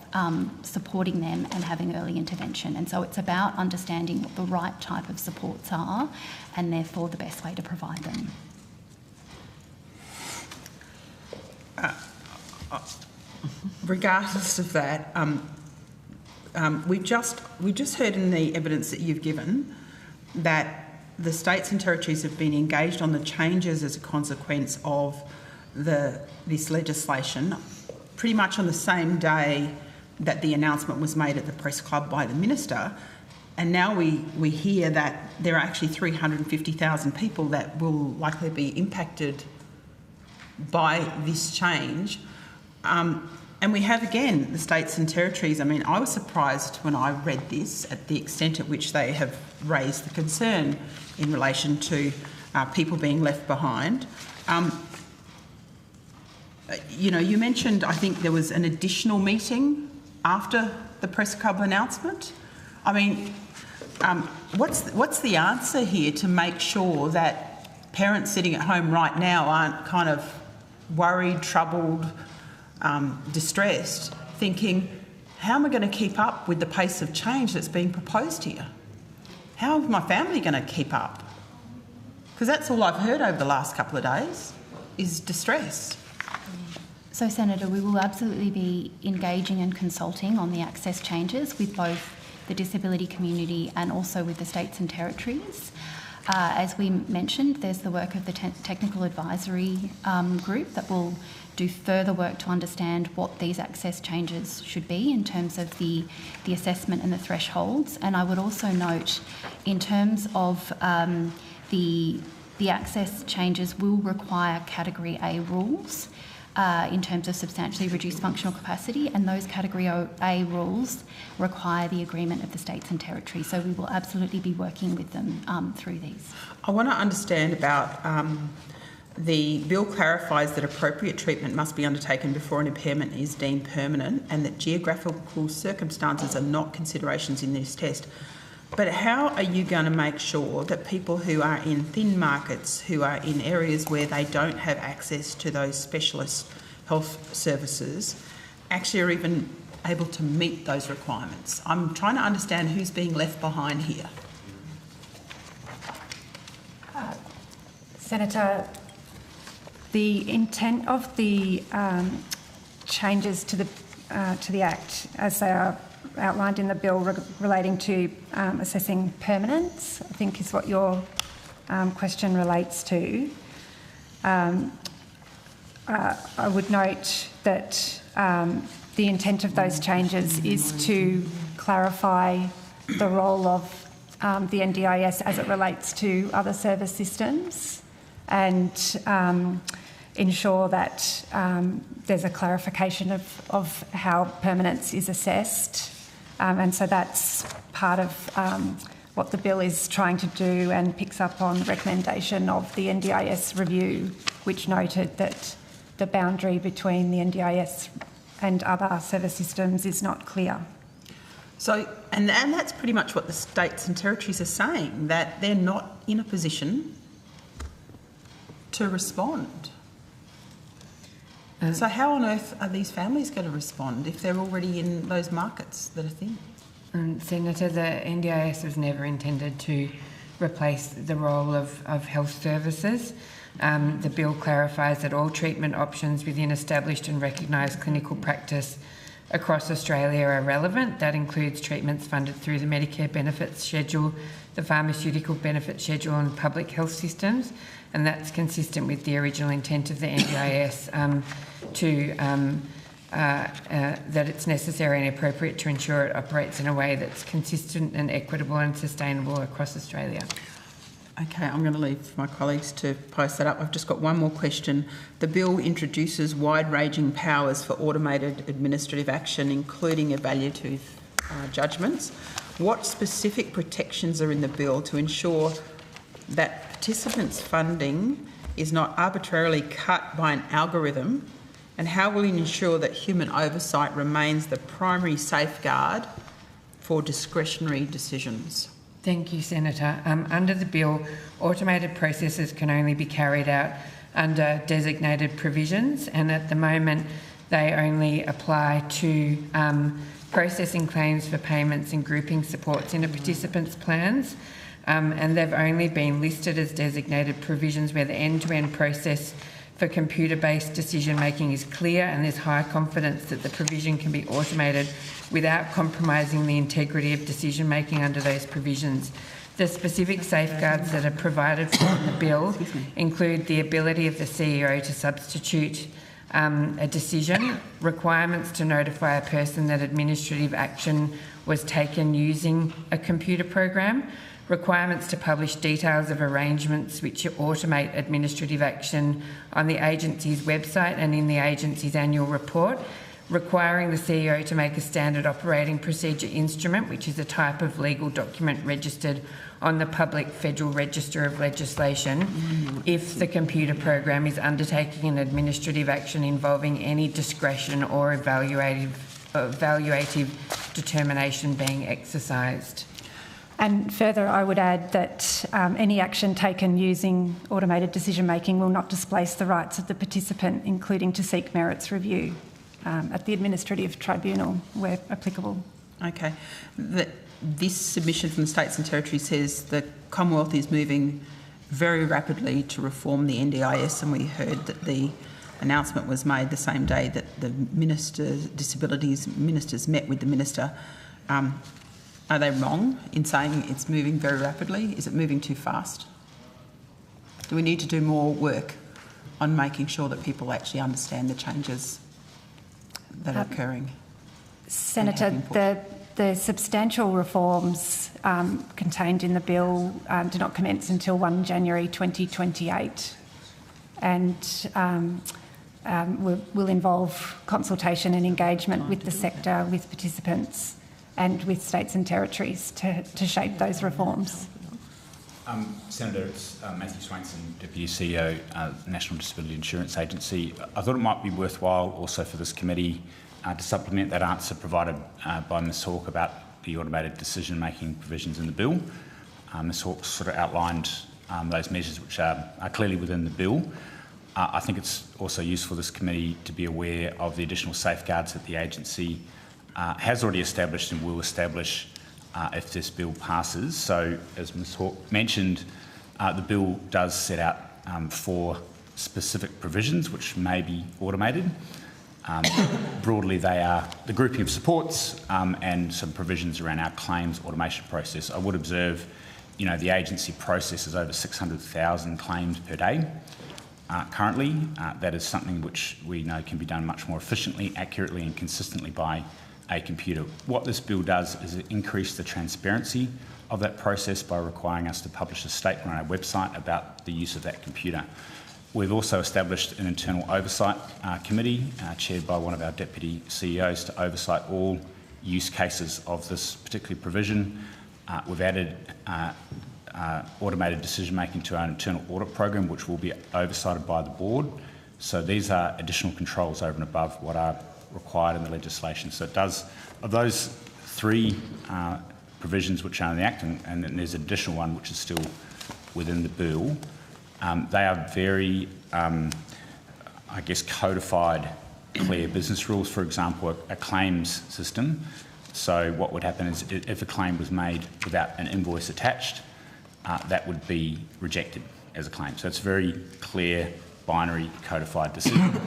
supporting them and having early intervention. And so it's about understanding what the right type of supports are and therefore the best way to provide them. Regardless of that, we've just heard in the evidence that you've given that the states and territories have been engaged on the changes as a consequence of this legislation pretty much on the same day that the announcement was made at the press club by the minister, and now we hear that there are actually 350,000 people that will likely be impacted by this change. And we have, again, the states and territories. I mean, I was surprised when I read this at the extent at which they have raised the concern in relation to people being left behind. You know, you mentioned, I think there was an additional meeting after the press club announcement. I mean, what's the answer here to make sure that parents sitting at home right now aren't kind of worried, troubled, distressed, thinking, how am I going to keep up with the pace of change that's being proposed here? How is my family going to keep up? Because that's all I've heard over the last couple of days is distress. So, Senator, we will absolutely be engaging and consulting on the access changes with both the disability community and also with the states and territories. As we mentioned, there's the work of the technical advisory group that will do further work to understand what these access changes should be in terms of the assessment and the thresholds. And I would also note, in terms of the access changes will require Category A rules in terms of substantially reduced functional capacity, and those Category A rules require the agreement of the states and territories. So we will absolutely be working with them through these. I want to understand about the bill clarifies that appropriate treatment must be undertaken before an impairment is deemed permanent, and that geographical circumstances are not considerations in this test. But how are you going to make sure that people who are in thin markets, who are in areas where they don't have access to those specialist health services, actually are even able to meet those requirements? I'm trying to understand who's being left behind here. Senator, the intent of the changes to the Act, as they are outlined in the bill relating to assessing permanence, I think is what your question relates to. I would note that the intent of those changes is to clarify the role of the NDIS as it relates to other service systems, and ensure that there's a clarification of how permanence is assessed. And so that's part of what the bill is trying to do, and picks up on the recommendation of the NDIS review, which noted that the boundary between the NDIS and other service systems is not clear. So, and that's pretty much what the states and territories are saying, that they're not in a position to respond. So how on earth are these families going to respond if they're already in those markets that are thin? Senator, the NDIS was never intended to replace the role of health services. The bill clarifies that all treatment options within established and recognised clinical practice across Australia are relevant. That includes treatments funded through the Medicare benefits schedule, the pharmaceutical benefit schedule and public health systems, and that's consistent with the original intent of the NDIS that it's necessary and appropriate to ensure it operates in a way that's consistent and equitable and sustainable across Australia. Okay, I'm going to leave my colleagues to post that up. I've just got one more question. The bill introduces wide-ranging powers for automated administrative action, including evaluative judgments. What specific protections are in the bill to ensure that participants' funding is not arbitrarily cut by an algorithm, and how will it ensure that human oversight remains the primary safeguard for discretionary decisions? Thank you, Senator. Under the bill, automated processes can only be carried out under designated provisions, and at the moment they only apply to processing claims for payments and grouping supports in a participant's plans, and they've only been listed as designated provisions where the end-to-end process for computer-based decision-making is clear and there's high confidence that the provision can be automated without compromising the integrity of decision-making under those provisions. The specific safeguards that are provided for in the bill include the ability of the CEO to substitute a decision, requirements to notify a person that administrative action was taken using a computer program, requirements to publish details of arrangements which automate administrative action on the agency's website and in the agency's annual report, requiring the CEO to make a standard operating procedure instrument, which is a type of legal document registered on the public Federal Register of Legislation, if the computer program is undertaking an administrative action involving any discretion or evaluative determination being exercised. And further, I would add that any action taken using automated decision-making will not displace the rights of the participant, including to seek merits review. at the administrative tribunal where applicable. Okay. This submission from the states and territories says the Commonwealth is moving very rapidly to reform the NDIS, and we heard that the announcement was made the same day that the disabilities ministers met with the minister. Are they wrong in saying it's moving very rapidly? Is it moving too fast? Do we need to do more work on making sure that people actually understand the changes that are occurring? Senator, the substantial reforms contained in the bill do not commence until 1 January 2028 and will involve consultation and engagement with the sector, with participants and with states and territories to shape those reforms. Senator, it's Matthew Swainson, Deputy CEO, National Disability Insurance Agency. I thought it might be worthwhile also for this committee to supplement that answer provided by Ms Hawke about the automated decision-making provisions in the bill. Ms Hawke sort of outlined those measures which are clearly within the bill. I think it's also useful for this committee to be aware of the additional safeguards that the agency has already established and will establish if this bill passes. So, as Ms Hawke mentioned, the bill does set out 4 specific provisions which may be automated. Broadly, they are the grouping of supports and some provisions around our claims automation process. I would observe, the agency processes over 600,000 claims per day. Currently, that is something which we know can be done much more efficiently, accurately and consistently by a computer. What this bill does is increase the transparency of that process by requiring us to publish a statement on our website about the use of that computer. We've also established an internal oversight committee chaired by one of our deputy CEOs to oversight all use cases of this particular provision. We've added automated decision-making to our internal audit program, which will be oversighted by the board. So these are additional controls over and above what are required in the legislation. So it does, of those 3 provisions which are in the Act, and then there's an additional one which is still within the bill, they are very, codified, clear business rules. For example, a claims system. So what would happen is if a claim was made without an invoice attached, that would be rejected as a claim. So it's very clear, binary, codified decision.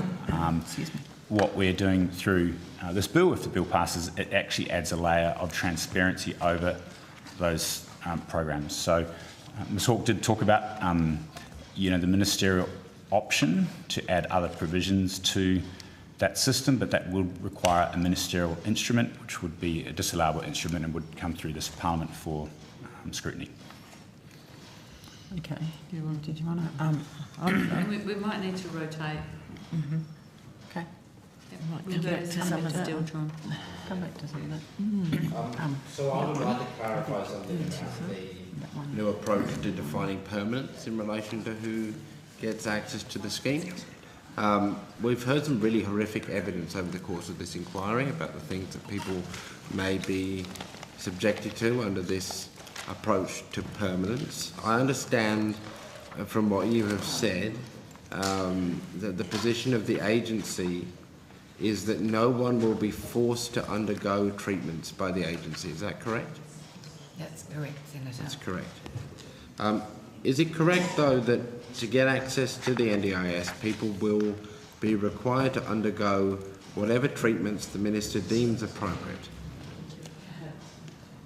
What we're doing through this bill, if the bill passes, it actually adds a layer of transparency over those programs. So Ms Hawke did talk about the ministerial option to add other provisions to that system, but that will require a ministerial instrument, which would be a disallowable instrument and would come through this Parliament for scrutiny. Okay. Did you want to? We might need to rotate. Mm-hmm. Okay. We'll go to Senator Stilton. Come back to some of that. So I would like to clarify something about the new approach to defining permanence in relation to who gets access to the scheme. We've heard some really horrific evidence over the course of this inquiry about the things that people may be subjected to under this approach to permanence. I understand from what you have said that the position of the agency is that no one will be forced to undergo treatments by the agency. Is that correct? That's correct, Senator. That's correct. Is it correct, though, that to get access to the NDIS, people will be required to undergo whatever treatments the Minister deems appropriate?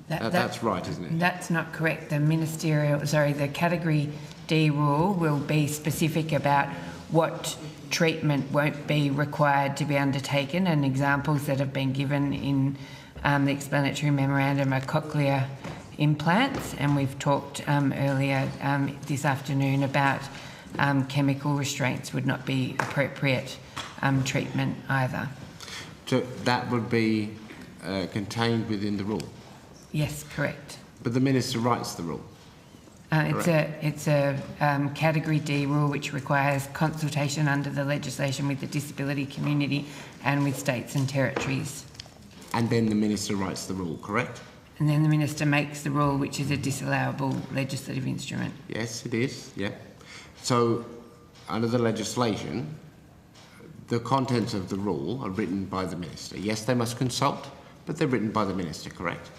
That's right, isn't it? That's not correct. The Category D rule will be specific about what treatment won't be required to be undertaken, and examples that have been given in the explanatory memorandum are cochlear implants, and we've talked earlier this afternoon about chemical restraints would not be appropriate treatment either. So that would be contained within the rule? Yes, correct. But the Minister writes the rule? It's a Category D rule which requires consultation under the legislation with the disability community and with states and territories. And then the Minister writes the rule, correct? And then the Minister makes the rule, which is a disallowable legislative instrument. Yes, it is, yeah. So under the legislation, the contents of the rule are written by the Minister. Yes, they must consult, but they're written by the Minister, correct?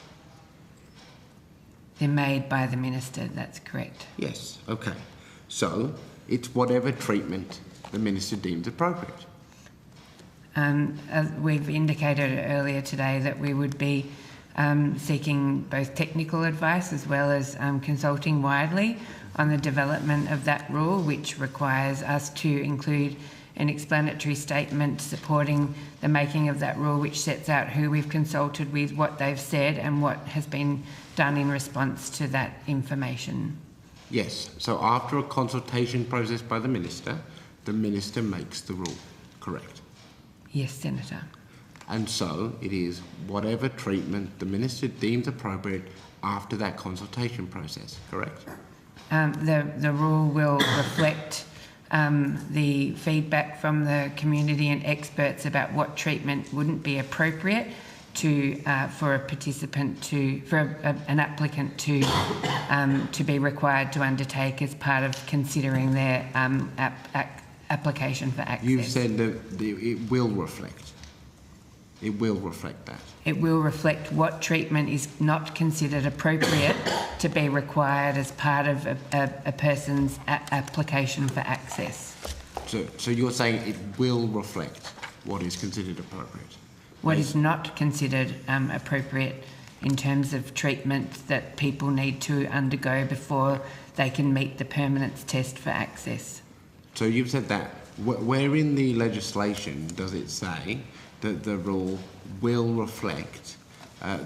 They're made by the Minister, that's correct. Yes, okay. So it's whatever treatment the Minister deems appropriate. As we've indicated earlier today that we would be seeking both technical advice as well as consulting widely on the development of that rule, which requires us to include an explanatory statement supporting the making of that rule, which sets out who we've consulted with, what they've said and what has been done in response to that information. Yes, so after a consultation process by the Minister makes the rule, correct? Yes, Senator. And so it is whatever treatment the Minister deems appropriate after that consultation process, correct? The rule will reflect the feedback from the community and experts about what treatment wouldn't be appropriate for a participant an applicant to be required to undertake as part of considering their application for access. You've said that it will reflect. It will reflect that. It will reflect what treatment is not considered appropriate to be required as part of a person's application for access. So you're saying it will reflect what is considered appropriate? What is not considered appropriate in terms of treatment that people need to undergo before they can meet the permanence test for access. So you've said that. Where in the legislation does it say that the rule will reflect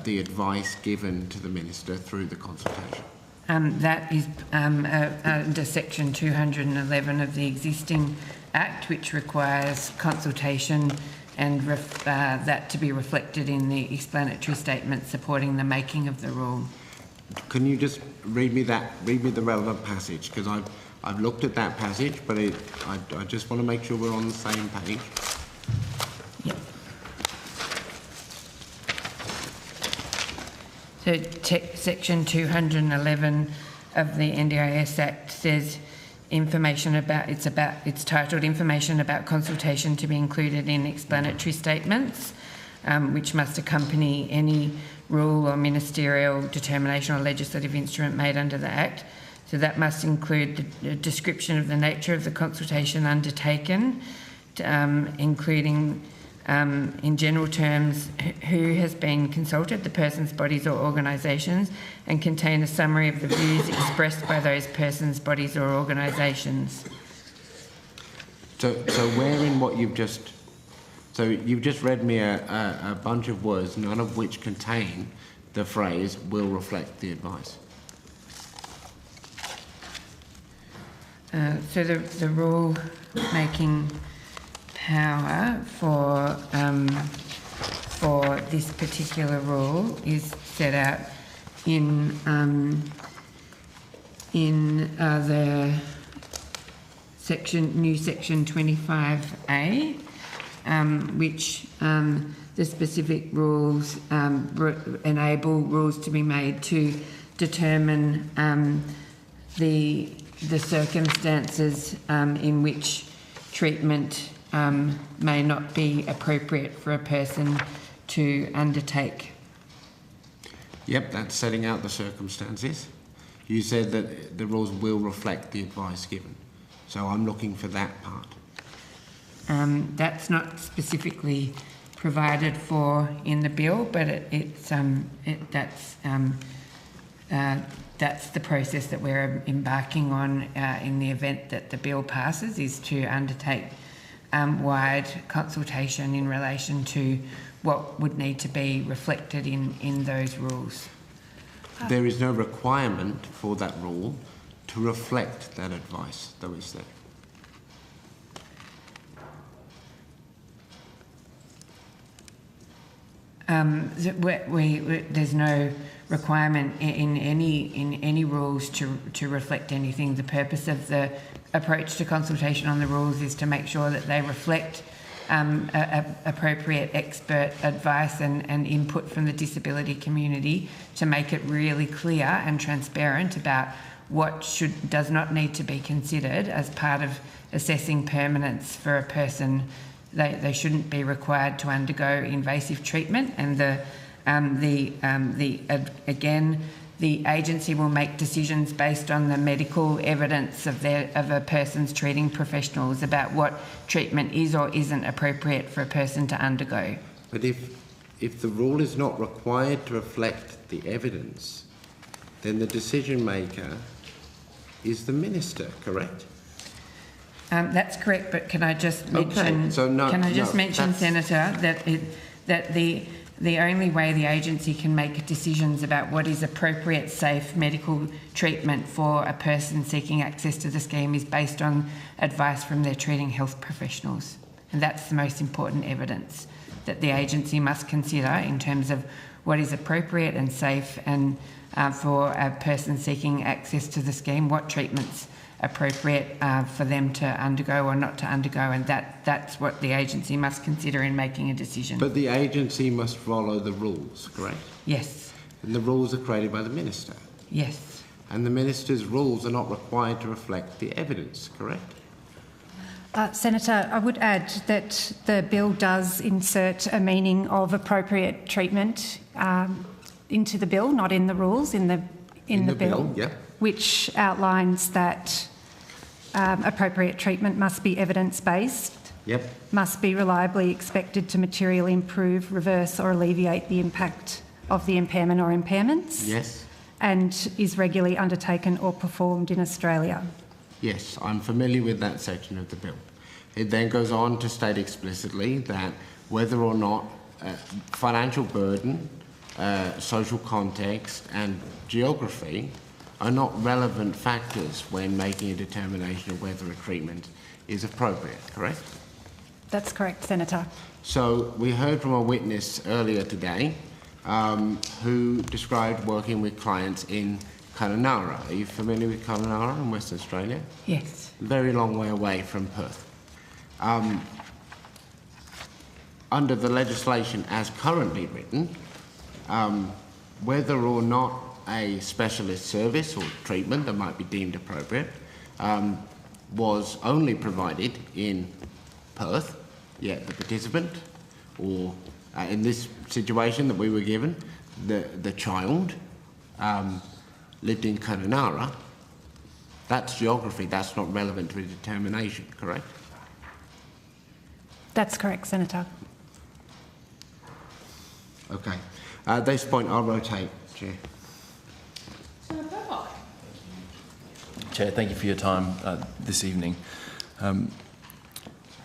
the advice given to the Minister through the consultation? That is under section 211 of the existing Act, which requires consultation and that to be reflected in the explanatory statement supporting the making of the rule. Can you just read me the relevant passage? Because I've looked at that passage, but I just want to make sure we're on the same page. Yep. So section 211 of the NDIS Act says it's titled Information about Consultation to be included in explanatory statements, which must accompany any rule or ministerial determination or legislative instrument made under the Act. So that must include the description of the nature of the consultation undertaken, including in general terms who has been consulted, the persons, bodies or organisations, and contain a summary of the views expressed by those persons, bodies or organisations. So where in what you've just read me a bunch of words, none of which contain the phrase will reflect the advice. So the rule making power for this particular rule is set out in the new section 25A, which the specific rules enable rules to be made to determine the circumstances in which treatment may not be appropriate for a person to undertake. Yep, that's setting out the circumstances. You said that the rules will reflect the advice given. So I'm looking for that part. That's not specifically provided for in the bill, but that's the process that we're embarking on in the event that the bill passes, is to undertake wide consultation in relation to what would need to be reflected in those rules. There is no requirement for that rule to reflect that advice, though, is there? There's no requirement in any rules to reflect anything. The purpose of the approach to consultation on the rules is to make sure that they reflect appropriate expert advice and input from the disability community to make it really clear and transparent about what does not need to be considered as part of assessing permanence for a person they shouldn't be required to undergo invasive treatment, and again, the agency will make decisions based on the medical evidence of a person's treating professionals about what treatment is or isn't appropriate for a person to undergo. But if the rule is not required to reflect the evidence, then the decision maker is the minister, correct? That's correct, but can I just mention, Senator, that the only way the agency can make decisions about what is appropriate, safe medical treatment for a person seeking access to the scheme is based on advice from their treating health professionals. And that's the most important evidence that the agency must consider in terms of what is appropriate and safe and for a person seeking access to the scheme, what treatments appropriate for them to undergo or not to undergo, and that's what the agency must consider in making a decision. But the agency must follow the rules, correct? Yes. And the rules are created by the minister? Yes. And the minister's rules are not required to reflect the evidence, correct? Senator, I would add that the bill does insert a meaning of appropriate treatment into the bill, not in the rules, in the bill. Yeah. Which outlines that appropriate treatment must be evidence-based, must be reliably expected to materially improve, reverse or alleviate the impact of the impairment or impairments, and is regularly undertaken or performed in Australia. Yes, I'm familiar with that section of the bill. It then goes on to state explicitly that whether or not financial burden, social context and geography are not relevant factors when making a determination of whether a treatment is appropriate, correct? That's correct, Senator. So we heard from a witness earlier today who described working with clients in Kununurra. Are you familiar with Kununurra in Western Australia? Yes. Very long way away from Perth. Under the legislation as currently written, whether or not a specialist service or treatment that might be deemed appropriate was only provided in Perth, yet the participant, or in this situation that we were given, the child lived in Kununurra. That's geography, that's not relevant to a determination, correct? That's correct, Senator. Okay. At this point, I'll rotate, Chair. Chair, thank you for your time this evening.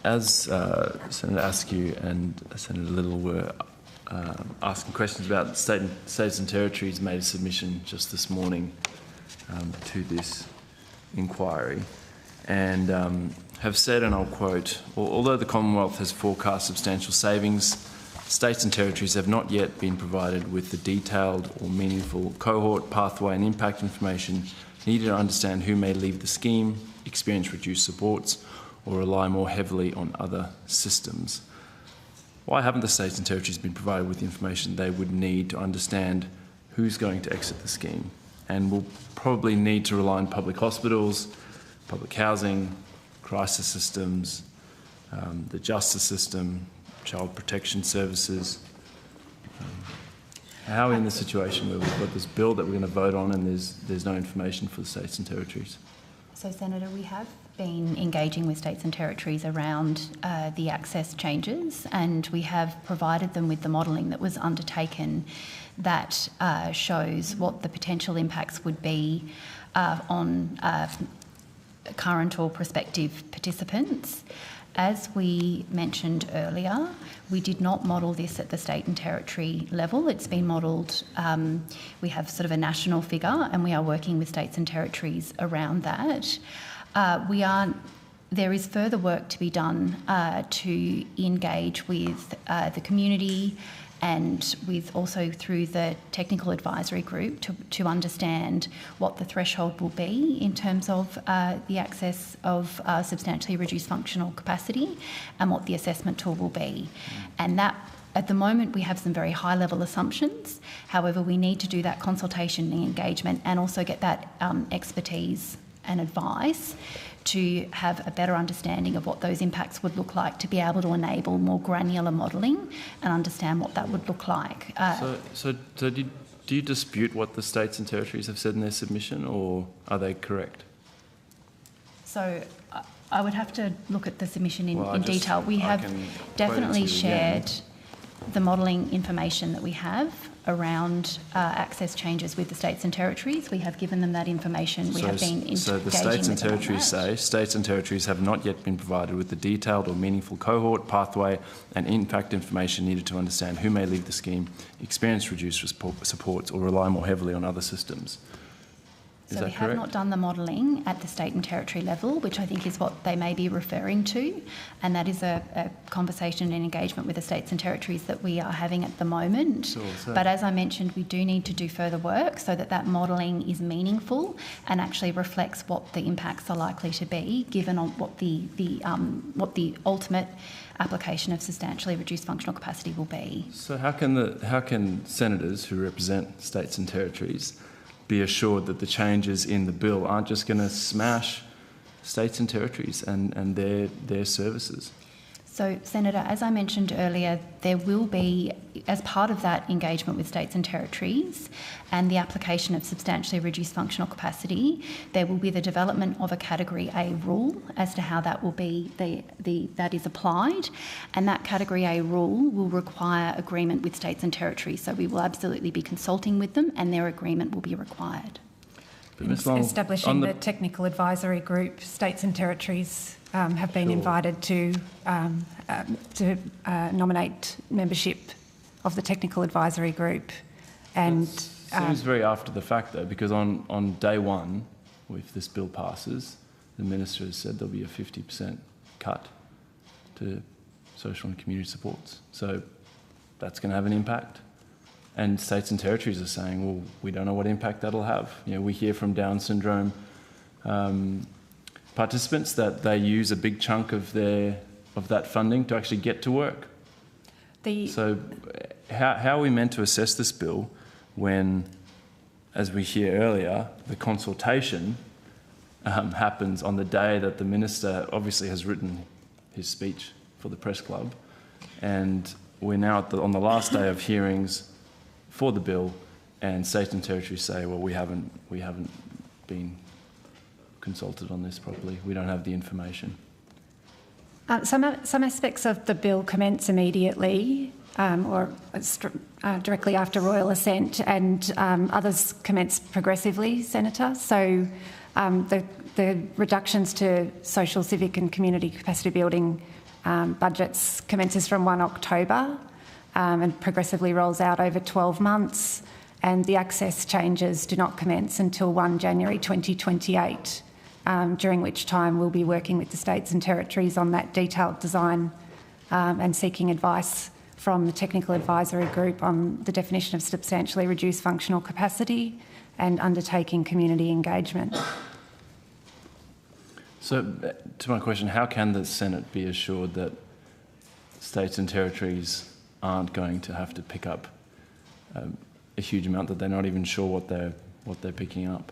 As Senator Askew and Senator Little were asking questions about states and territories, made a submission just this morning to this inquiry and have said, and I'll quote, although the Commonwealth has forecast substantial savings, states and territories have not yet been provided with the detailed or meaningful cohort, pathway and impact information needed to understand who may leave the scheme, experience reduced supports, or rely more heavily on other systems. Why haven't the states and territories been provided with the information they would need to understand who's going to exit the scheme? And will probably need to rely on public hospitals, public housing, crisis systems, the justice system, child protection services. How are we in the situation where we've got this bill that we're going to vote on and there's no information for the states and territories? So, Senator, we have been engaging with states and territories around the access changes, and we have provided them with the modelling that was undertaken that shows what the potential impacts would be on current or prospective participants. As we mentioned earlier, we did not model this at the state and territory level. It's been modelled, we have sort of a national figure, and we are working with states and territories around that. There is further work to be done to engage with the community and with also through the technical advisory group to understand what the threshold will be in terms of the access of substantially reduced functional capacity and what the assessment tool will be. And that, at the moment, we have some very high-level assumptions. However, we need to do that consultation and engagement and also get that expertise and advice to have a better understanding of what those impacts would look like, to be able to enable more granular modelling and understand what that would look like. So do you dispute what the states and territories have said in their submission, or are they correct? So I would have to look at the submission in detail. We I have can definitely quote it to you again. shared the modelling information that we have around access changes with the states and territories. We have given them that information. We have been So the states and territories say states and territories have not yet been provided with the detailed or meaningful cohort, pathway and impact information needed to understand who may leave the scheme, experience reduced supports or rely more heavily on other systems. Is So that we correct? have not done the modelling at the state and territory level, which I think is what they may be referring to, and that is a conversation and engagement with the states and territories that we are having at the moment. Sure, but as I mentioned, we do need to do further work so that that modelling is meaningful and actually reflects what the impacts are likely to be, given on what the ultimate application of substantially reduced functional capacity will be. So how can senators who represent states and territories be assured that the changes in the bill aren't just going to smash states and territories and their services? So, Senator, as I mentioned earlier, there will be, as part of that engagement with states and territories and the application of substantially reduced functional capacity, there will be the development of a Category A rule as to how that will be that is applied, and that Category A rule will require agreement with states and territories. So we will absolutely be consulting with them, and their agreement will be required. Establishing the technical advisory group, states and territories have been invited to nominate membership of the technical advisory group. And seems very after the fact though, because on day one, if this bill passes, the minister has said there'll be a 50% cut to social and community supports. So that's going to have an impact. And states and territories are saying, well, we don't know what impact that'll have. You know, we hear from Down syndrome participants that they use a big chunk of that funding to actually get to work. So how are we meant to assess this bill when, as we hear earlier, the consultation happens on the day that the minister obviously has written his speech for the press club, and we're now on the last day of hearings for the bill, and states and territories say, well, we haven't been consulted on this properly. We don't have the information. Some aspects of the bill commence immediately or directly after royal assent, and others commence progressively, Senator. So the reductions to social, civic and community capacity building budgets commences from 1 October and progressively rolls out over 12 months, and the access changes do not commence until 1 January 2028, during which time we'll be working with the states and territories on that detailed design and seeking advice from the technical advisory group on the definition of substantially reduced functional capacity and undertaking community engagement. So, to my question, how can the Senate be assured that states and territories aren't going to have to pick up a huge amount that they're not even sure what they're picking up?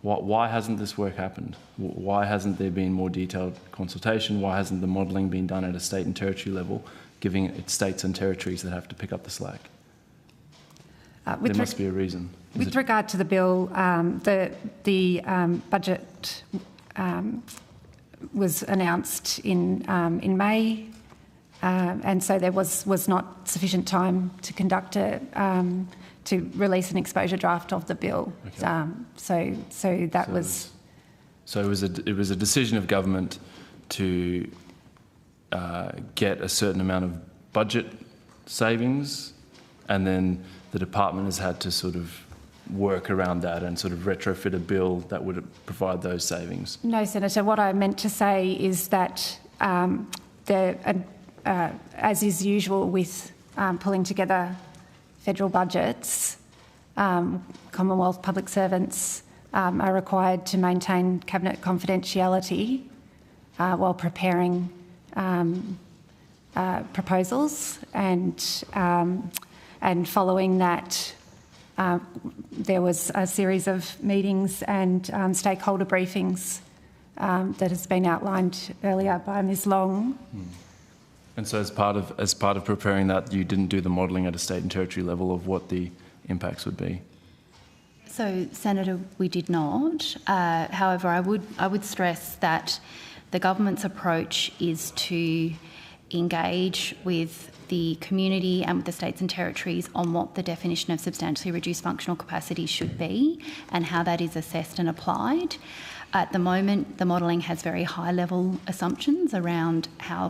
Why hasn't this work happened? Why hasn't there been more detailed consultation? Why hasn't the modelling been done at a state and territory level, giving it states and territories that have to pick up the slack? There must be a reason. With regard to the bill, the budget was announced in May, and so there was not sufficient time to conduct to release an exposure draft of the bill. Okay. So that was. So it was a decision of government to get a certain amount of budget savings, and then the department has had to sort of work around that and sort of retrofit a bill that would provide those savings. No, Senator. What I meant to say is that as is usual with pulling together federal budgets, Commonwealth public servants are required to maintain cabinet confidentiality while preparing proposals, and following that there was a series of meetings and stakeholder briefings that has been outlined earlier by Ms Long. And so as part of preparing that, you didn't do the modelling at a state and territory level of what the impacts would be? So, Senator, we did not. However, I would stress that the government's approach is to engage with the community and with the states and territories on what the definition of substantially reduced functional capacity should be and how that is assessed and applied. At the moment, the modelling has very high-level assumptions around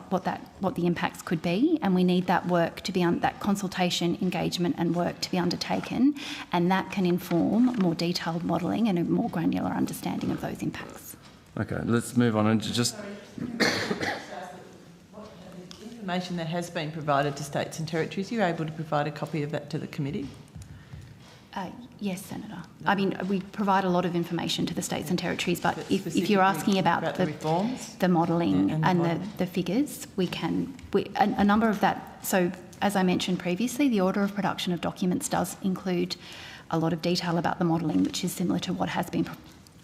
what the impacts could be, and we need that work to be that consultation, engagement, and work to be undertaken, and that can inform more detailed modelling and a more granular understanding of those impacts. Okay, let's move on and just. Information that has been provided to states and territories, are you able to provide a copy of that to the committee? Yes, Senator. I mean, we provide a lot of information to the states and territories, but if you're asking about the reforms, the modelling and the figures, a number of that. So, as I mentioned previously, the order of production of documents does include a lot of detail about the modelling, which is similar to what has been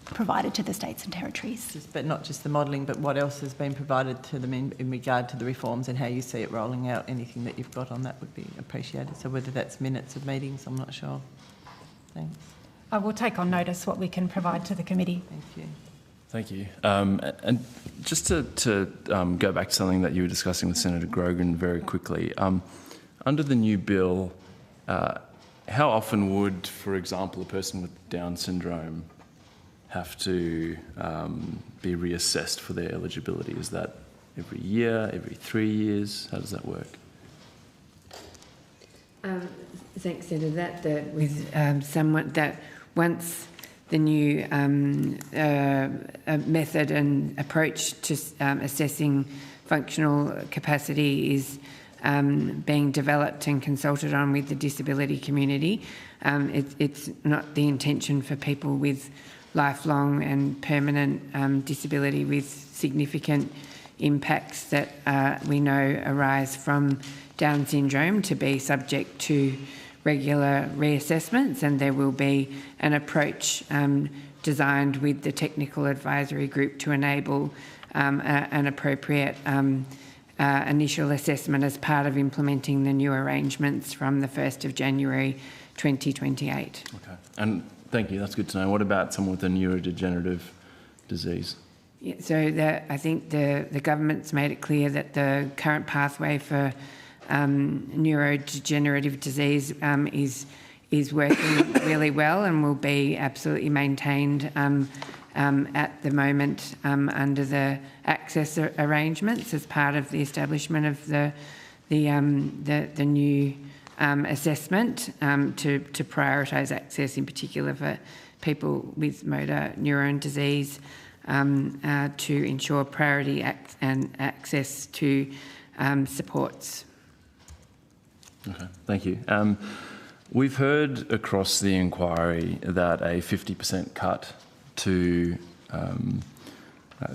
provided to the states and territories. But not just the modelling, but what else has been provided to them in regard to the reforms and how you see it rolling out? Anything that you've got on that would be appreciated. So whether that's minutes of meetings, I'm not sure. Thanks. I will take on notice what we can provide to the committee. Thank you. Thank you. And just to go back to something that you were discussing with Senator Grogan very quickly, under the new bill, how often would, for example, a person with Down syndrome have to be reassessed for their eligibility? Is that every year, every 3 years? How does that work? Thanks, Senator. That with someone that once the new method and approach to assessing functional capacity is being developed and consulted on with the disability community, it's not the intention for people with lifelong and permanent disability with significant impacts that we know arise from Down syndrome to be subject to regular reassessments, and there will be an approach designed with the technical advisory group to enable an appropriate initial assessment as part of implementing the new arrangements from the 1st of January 2028. Okay, and thank you, that's good to know. What about someone with a neurodegenerative disease? Yeah, so I think the government's made it clear that the current pathway for neurodegenerative disease is working really well and will be absolutely maintained at the moment under the access arrangements as part of the establishment of the new assessment to prioritise access, in particular for people with motor neuron disease, to ensure priority and access to supports. Okay, thank you. We've heard across the inquiry that a 50% cut to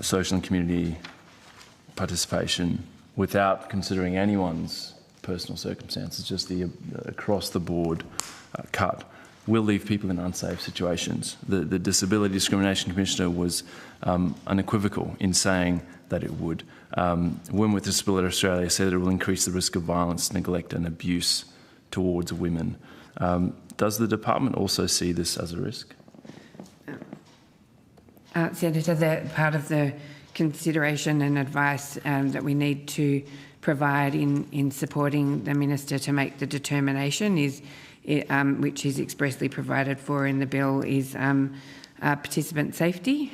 social and community participation without considering anyone's personal circumstances, just the across-the-board cut, will leave people in unsafe situations. The Disability Discrimination Commissioner was unequivocal in saying that it would. Women with Disability Australia said that it will increase the risk of violence, neglect and abuse towards women. Does the department also see this as a risk? Senator, part of the consideration and advice that we need to provide in supporting the Minister to make the determination is, which is expressly provided for in the bill, is participant safety,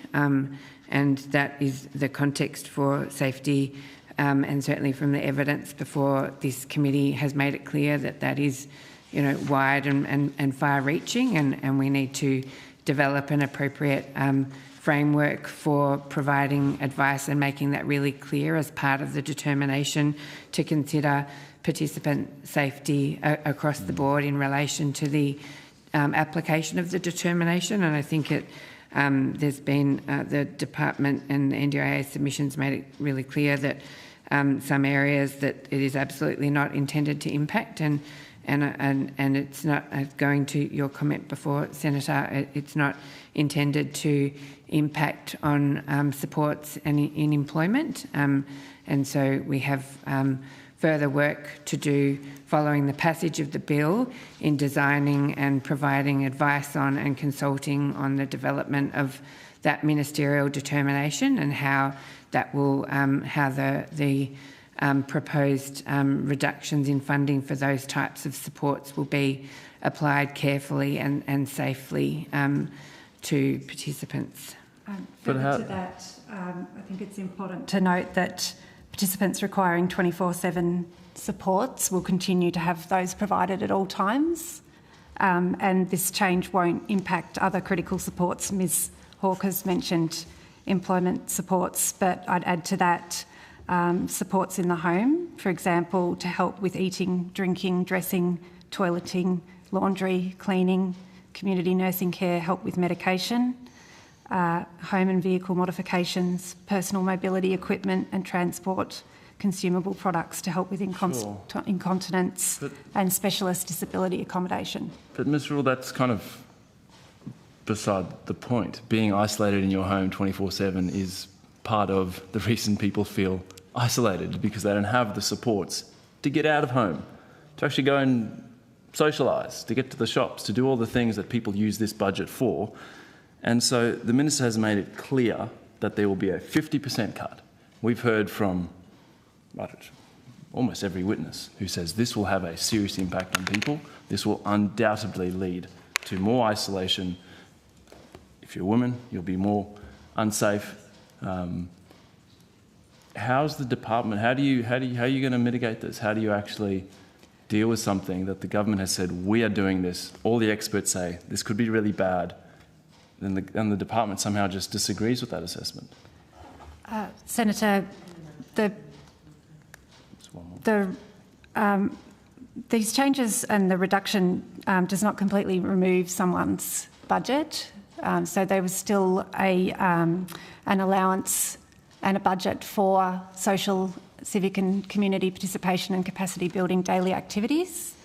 and that is the context for safety, and certainly from the evidence before this committee has made it clear that that is, wide and far-reaching, and we need to develop an appropriate framework for providing advice and making that really clear as part of the determination to consider participant safety across the board in relation to the application of the determination. And I think there's been the department and the NDIS submissions made it really clear that some areas that it is absolutely not intended to impact, and and it's not, going to your comment before, Senator, it's not intended to impact on supports in employment, and so we have further work to do following the passage of the bill in designing and providing advice on and consulting on the development of that ministerial determination and how that will, how the proposed reductions in funding for those types of supports will be applied carefully and safely to participants. Further to that, I think it's important to note that participants requiring 24/7 supports will continue to have those provided at all times, and this change won't impact other critical supports. Ms Hawker's mentioned employment supports, but I'd add to that supports in the home, for example, to help with eating, drinking, dressing, toileting, laundry, cleaning, community nursing care, help with medication, home and vehicle modifications, personal mobility equipment and transport, consumable products to help with incontinence and specialist disability accommodation. But Ms Rule, that's kind of beside the point. Being isolated in your home 24/7 is part of the reason people feel isolated, because they don't have the supports to get out of home, to actually go and socialise, to get to the shops, to do all the things that people use this budget for. And so the Minister has made it clear that there will be a 50% cut. We've heard from almost every witness who says this will have a serious impact on people. This will undoubtedly lead to more isolation. If you're a woman, you'll be more unsafe. How's the department? How are you going to mitigate this? How do you actually deal with something that the government has said, we are doing this, all the experts say this could be really bad, and the department somehow just disagrees with that assessment? Senator, these changes and the reduction does not completely remove someone's budget. So there was still an allowance and a budget for social, civic and community participation and capacity building daily activities.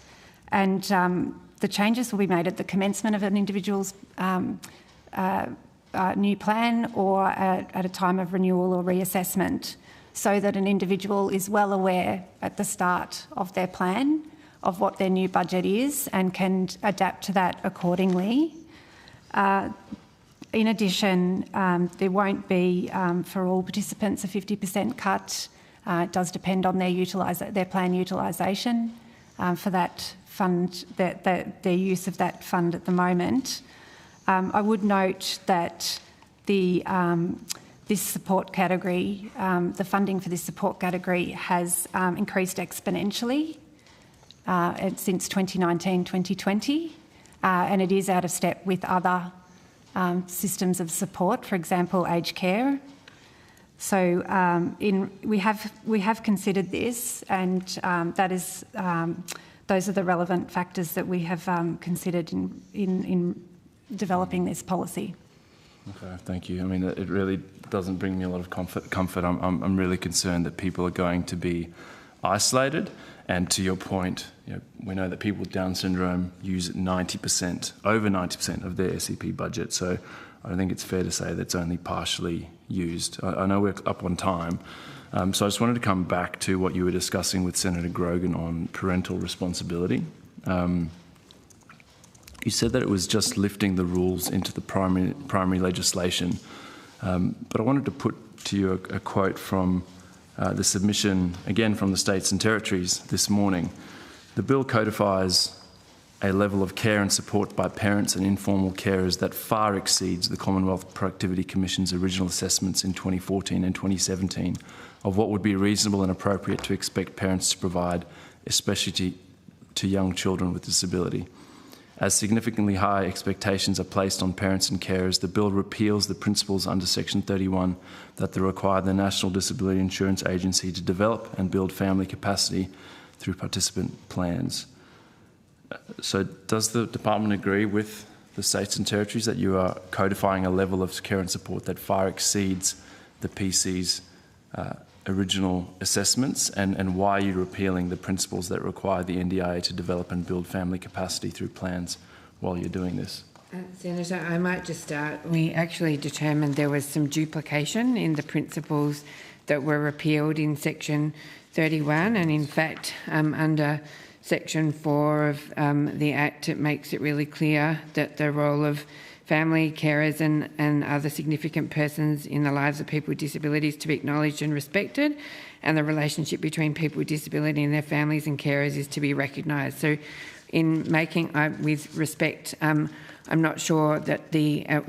And the changes will be made at the commencement of an individual's new plan or at a time of renewal or reassessment, so that an individual is well aware at the start of their plan of what their new budget is and can adapt to that accordingly. In addition, there won't be for all participants a 50% cut. It does depend on their plan utilisation for that fund, their use of that fund at the moment. I would note that this support category, the funding for this support category has increased exponentially since 2019-2020, and it is out of step with other systems of support, for example, aged care. So we have considered this, and that is those are the relevant factors that we have considered in developing this policy. Okay, thank you. I mean, it really doesn't bring me a lot of comfort. I'm really concerned that people are going to be isolated. And to your point, we know that people with Down syndrome use 90%, over 90% of their SCP budget. So I think it's fair to say that's only partially used. I know we're up on time. So I just wanted to come back to what you were discussing with Senator Grogan on parental responsibility. You said that it was just lifting the rules into the primary legislation. But I wanted to put to you a quote from the submission, again from the states and territories this morning. The bill codifies a level of care and support by parents and informal carers that far exceeds the Commonwealth Productivity Commission's original assessments in 2014 and 2017 of what would be reasonable and appropriate to expect parents to provide, especially to young children with disability. As significantly high expectations are placed on parents and carers, the bill repeals the principles under Section 31 that require the National Disability Insurance Agency to develop and build family capacity through participant plans. So does the department agree with the states and territories that you are codifying a level of care and support that far exceeds the PC's original assessments, and why you're repealing the principles that require the NDIA to develop and build family capacity through plans while you're doing this. Senator, I might just start. We actually determined there was some duplication in the principles that were repealed in section 31, and in fact under section 4 of the Act, it makes it really clear that the role of family carers and other significant persons in the lives of people with disabilities to be acknowledged and respected, and the relationship between people with disability and their families and carers is to be recognised. So in making, with respect, I'm not sure that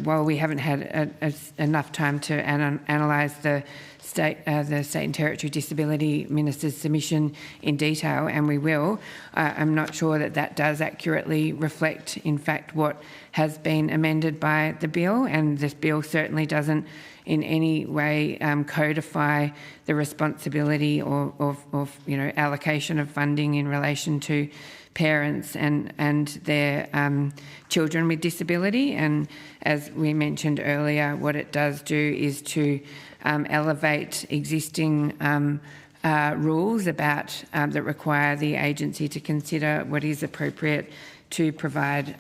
while we haven't had enough time to analyse the State and Territory Disability Minister's submission in detail, and we will, I'm not sure that that does accurately reflect, in fact, what has been amended by the bill, and this bill certainly doesn't in any way codify the responsibility or allocation of funding in relation to parents and their children with disability. And as we mentioned earlier, what it does do is to elevate existing rules about that require the agency to consider what is appropriate to provide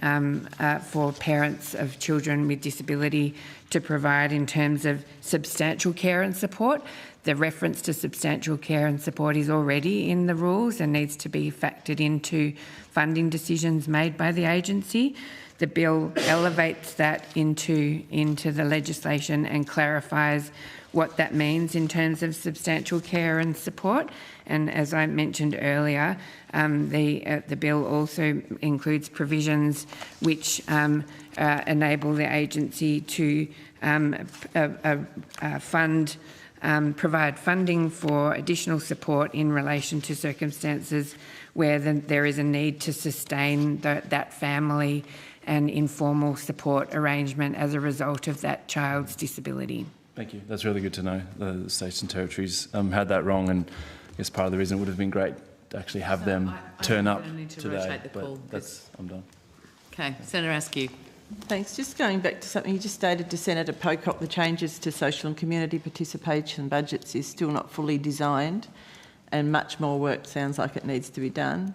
for parents of children with disability to provide in terms of substantial care and support. The reference to substantial care and support is already in the rules and needs to be factored into funding decisions made by the agency. The bill elevates that into the legislation and clarifies what that means in terms of substantial care and support. And as I mentioned earlier, the bill also includes provisions which enable the agency to provide funding for additional support in relation to circumstances where there is a need to sustain that family and informal support arrangement as a result of that child's disability. Thank you. That's really good to know. The states and territories had that wrong, and I guess part of the reason it would have been great to actually have them turn up today. I'm done. Okay, Senator Askew. Thanks. Just going back to something you just stated to Senator Pocock, the changes to social and community participation budgets is still not fully designed and much more work sounds like it needs to be done.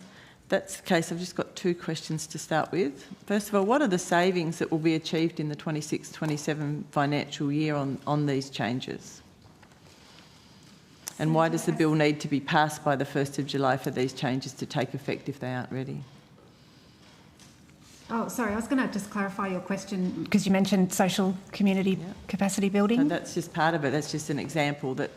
That's the case. I've just got two questions to start with. First of all, what are the savings that will be achieved in the 26-27 financial year on these changes? And why does the bill need to be passed by the 1st of July for these changes to take effect if they aren't ready? Oh, sorry, I was going to just clarify your question because you mentioned social community capacity building. And that's just part of it. That's just an example that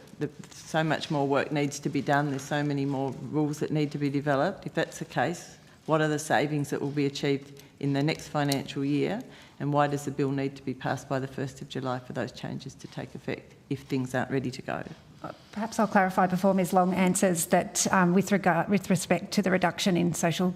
so much more work needs to be done. There's so many more rules that need to be developed. If that's the case, what are the savings that will be achieved in the next financial year? And why does the bill need to be passed by the 1st of July for those changes to take effect if things aren't ready to go? Perhaps I'll clarify before Ms Long answers that with respect to the reduction in social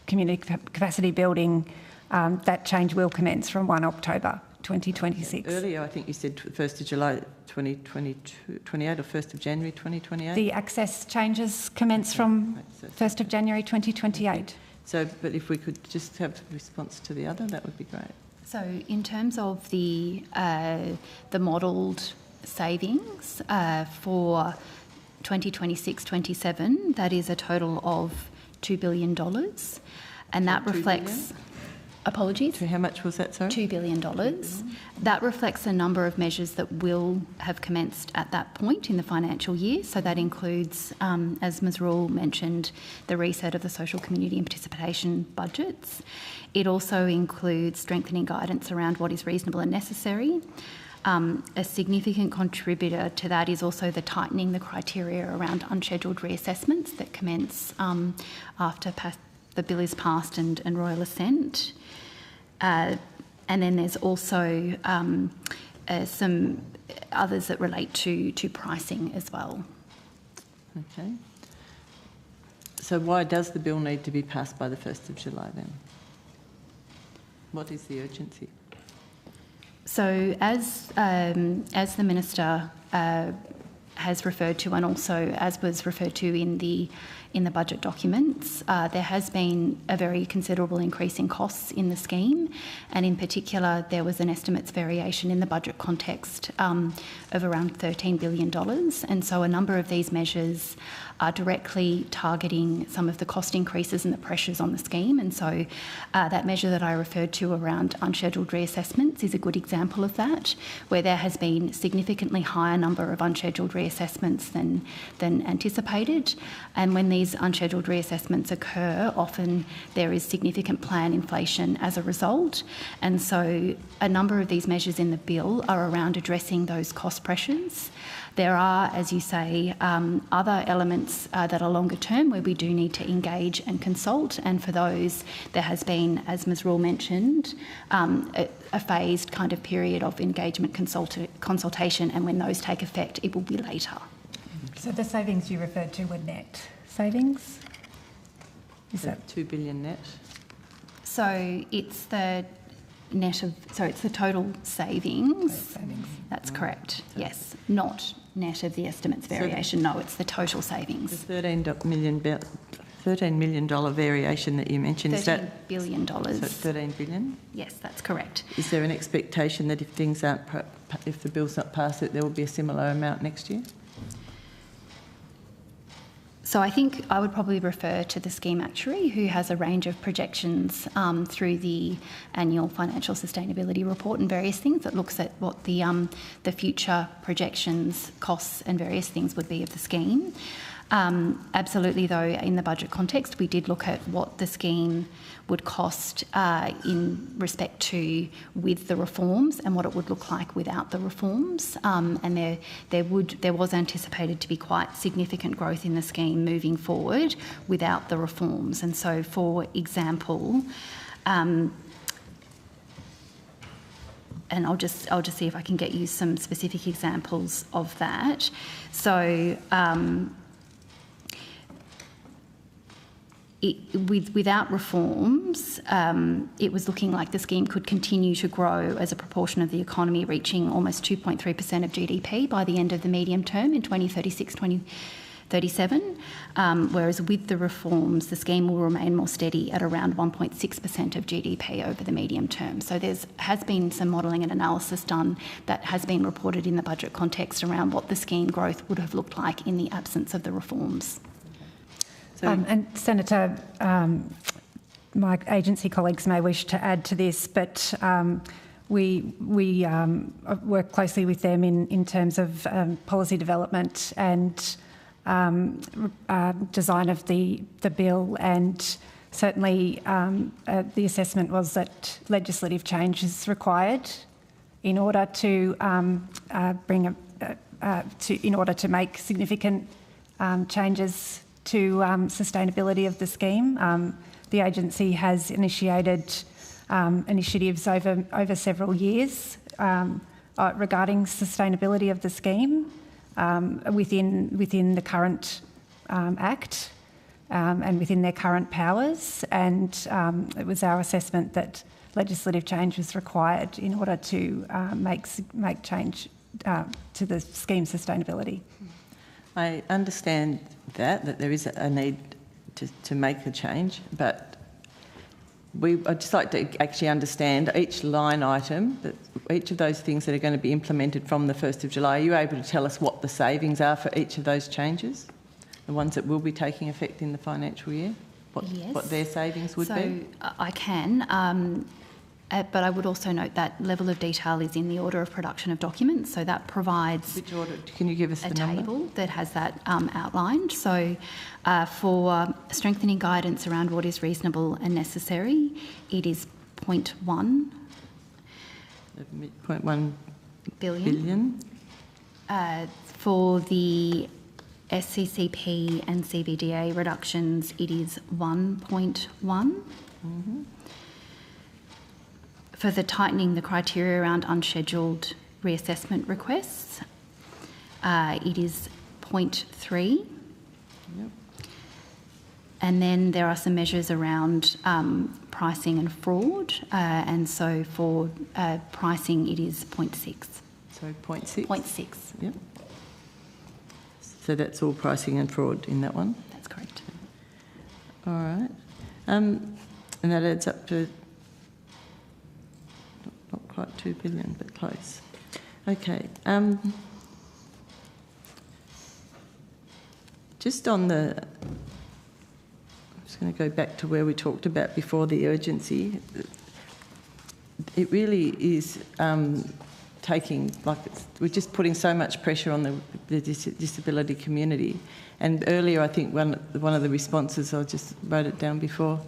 community capacity building, that change will commence from 1 October 2026. Earlier, I think you said 1st of July 2028 or 1st of January 2028? The access changes commence from 1st of January 2028. So, but if we could just have a response to the other, that would be great. So in terms of the modelled savings for 2026-27, that is a total of $2 billion. And that reflects... Apologies? How much was that, sorry? $2 billion. That reflects a number of measures that will have commenced at that point in the financial year. So that includes, as Ms Rule mentioned, the reset of the social community and participation budgets. It also includes strengthening guidance around what is reasonable and necessary. A significant contributor to that is also the tightening the criteria around unscheduled reassessments that commence after the bill is passed and royal assent. And then there's also some others that relate to pricing as well. Okay. So why does the bill need to be passed by the 1st of July then? What is the urgency? So as the Minister has referred to, and also as was referred to in the budget documents, there has been a very considerable increase in costs in the scheme, and in particular there was an estimates variation in the budget context of around $13 billion, and so a number of these measures are directly targeting some of the cost increases and the pressures on the scheme, and so that measure that I referred to around unscheduled reassessments is a good example of that, where there has been significantly higher number of unscheduled reassessments than anticipated, and when these unscheduled reassessments occur, often there is significant plan inflation as a result, and so a number of these measures in the bill are around addressing those cost pressures. There are, as you say, other elements that are longer term where we do need to engage and consult, and for those there has been, as Ms Rule mentioned, a phased kind of period of engagement consultation, and when those take effect it will be later. So the savings you referred to were net savings? Is that $2 billion net? So it's the net of, so it's the total savings. That's correct, yes. Not net of the estimates variation, no, it's the total savings. The $13 million variation that you mentioned, is that $13 billion. So it's $13 billion? Yes, that's correct. Is there an expectation that if things aren't, if the bill's not passed, that there will be a similar amount next year? So I think I would probably refer to the scheme actuary, who has a range of projections through the annual financial sustainability report and various things that looks at what the future projections, costs and various things would be of the scheme. Absolutely, though, in the budget context, we did look at what the scheme would cost in respect to with the reforms and what it would look like without the reforms. And there was anticipated to be quite significant growth in the scheme moving forward without the reforms. And so, for example, and I'll just see if I can get you some specific examples of that. So. Without reforms, it was looking like the scheme could continue to grow as a proportion of the economy, reaching almost 2.3% of GDP by the end of the medium term in 2036-2037, whereas with the reforms, the scheme will remain more steady at around 1.6% of GDP over the medium term. So there has been some modelling and analysis done that has been reported in the budget context around what the scheme growth would have looked like in the absence of the reforms. And Senator, my agency colleagues may wish to add to this, but we work closely with them in terms of policy development and design of the bill, and certainly the assessment was that legislative change is required in order to in order to make significant changes to sustainability of the scheme. The agency has initiated initiatives over several years regarding sustainability of the scheme within the current Act and within their current powers, and it was our assessment that legislative change was required in order to make change to the scheme sustainability. I understand that there is a need to make a change, but I'd just like to actually understand each line item, that each of those things that are going to be implemented from the 1st of July. Are you able to tell us what the savings are for each of those changes, the ones that will be taking effect in the financial year? What their savings would be? So I can. But I would also note that level of detail is in the order of production of documents, so that provides Which order? Can you give us a the table number? that has that outlined. So for strengthening guidance around what is reasonable and necessary, it is 0.1 billion. For the SCCP and CBDA reductions, it is 1.1. Mm-hmm. For the tightening the criteria around unscheduled reassessment requests, it is 0.3. Yep. And then there are some measures around pricing and fraud, and so for pricing it is 0.6. So 0.6? 0.6. Yep. So that's all pricing and fraud in that one? That's correct. All right. And that adds up to not quite 2 billion, but close. Okay. Just on the... I'm just going to go back to where we talked about before the urgency. It really is taking, we're just putting so much pressure on the disability community. And earlier, I think one of the responses, I just wrote it down before,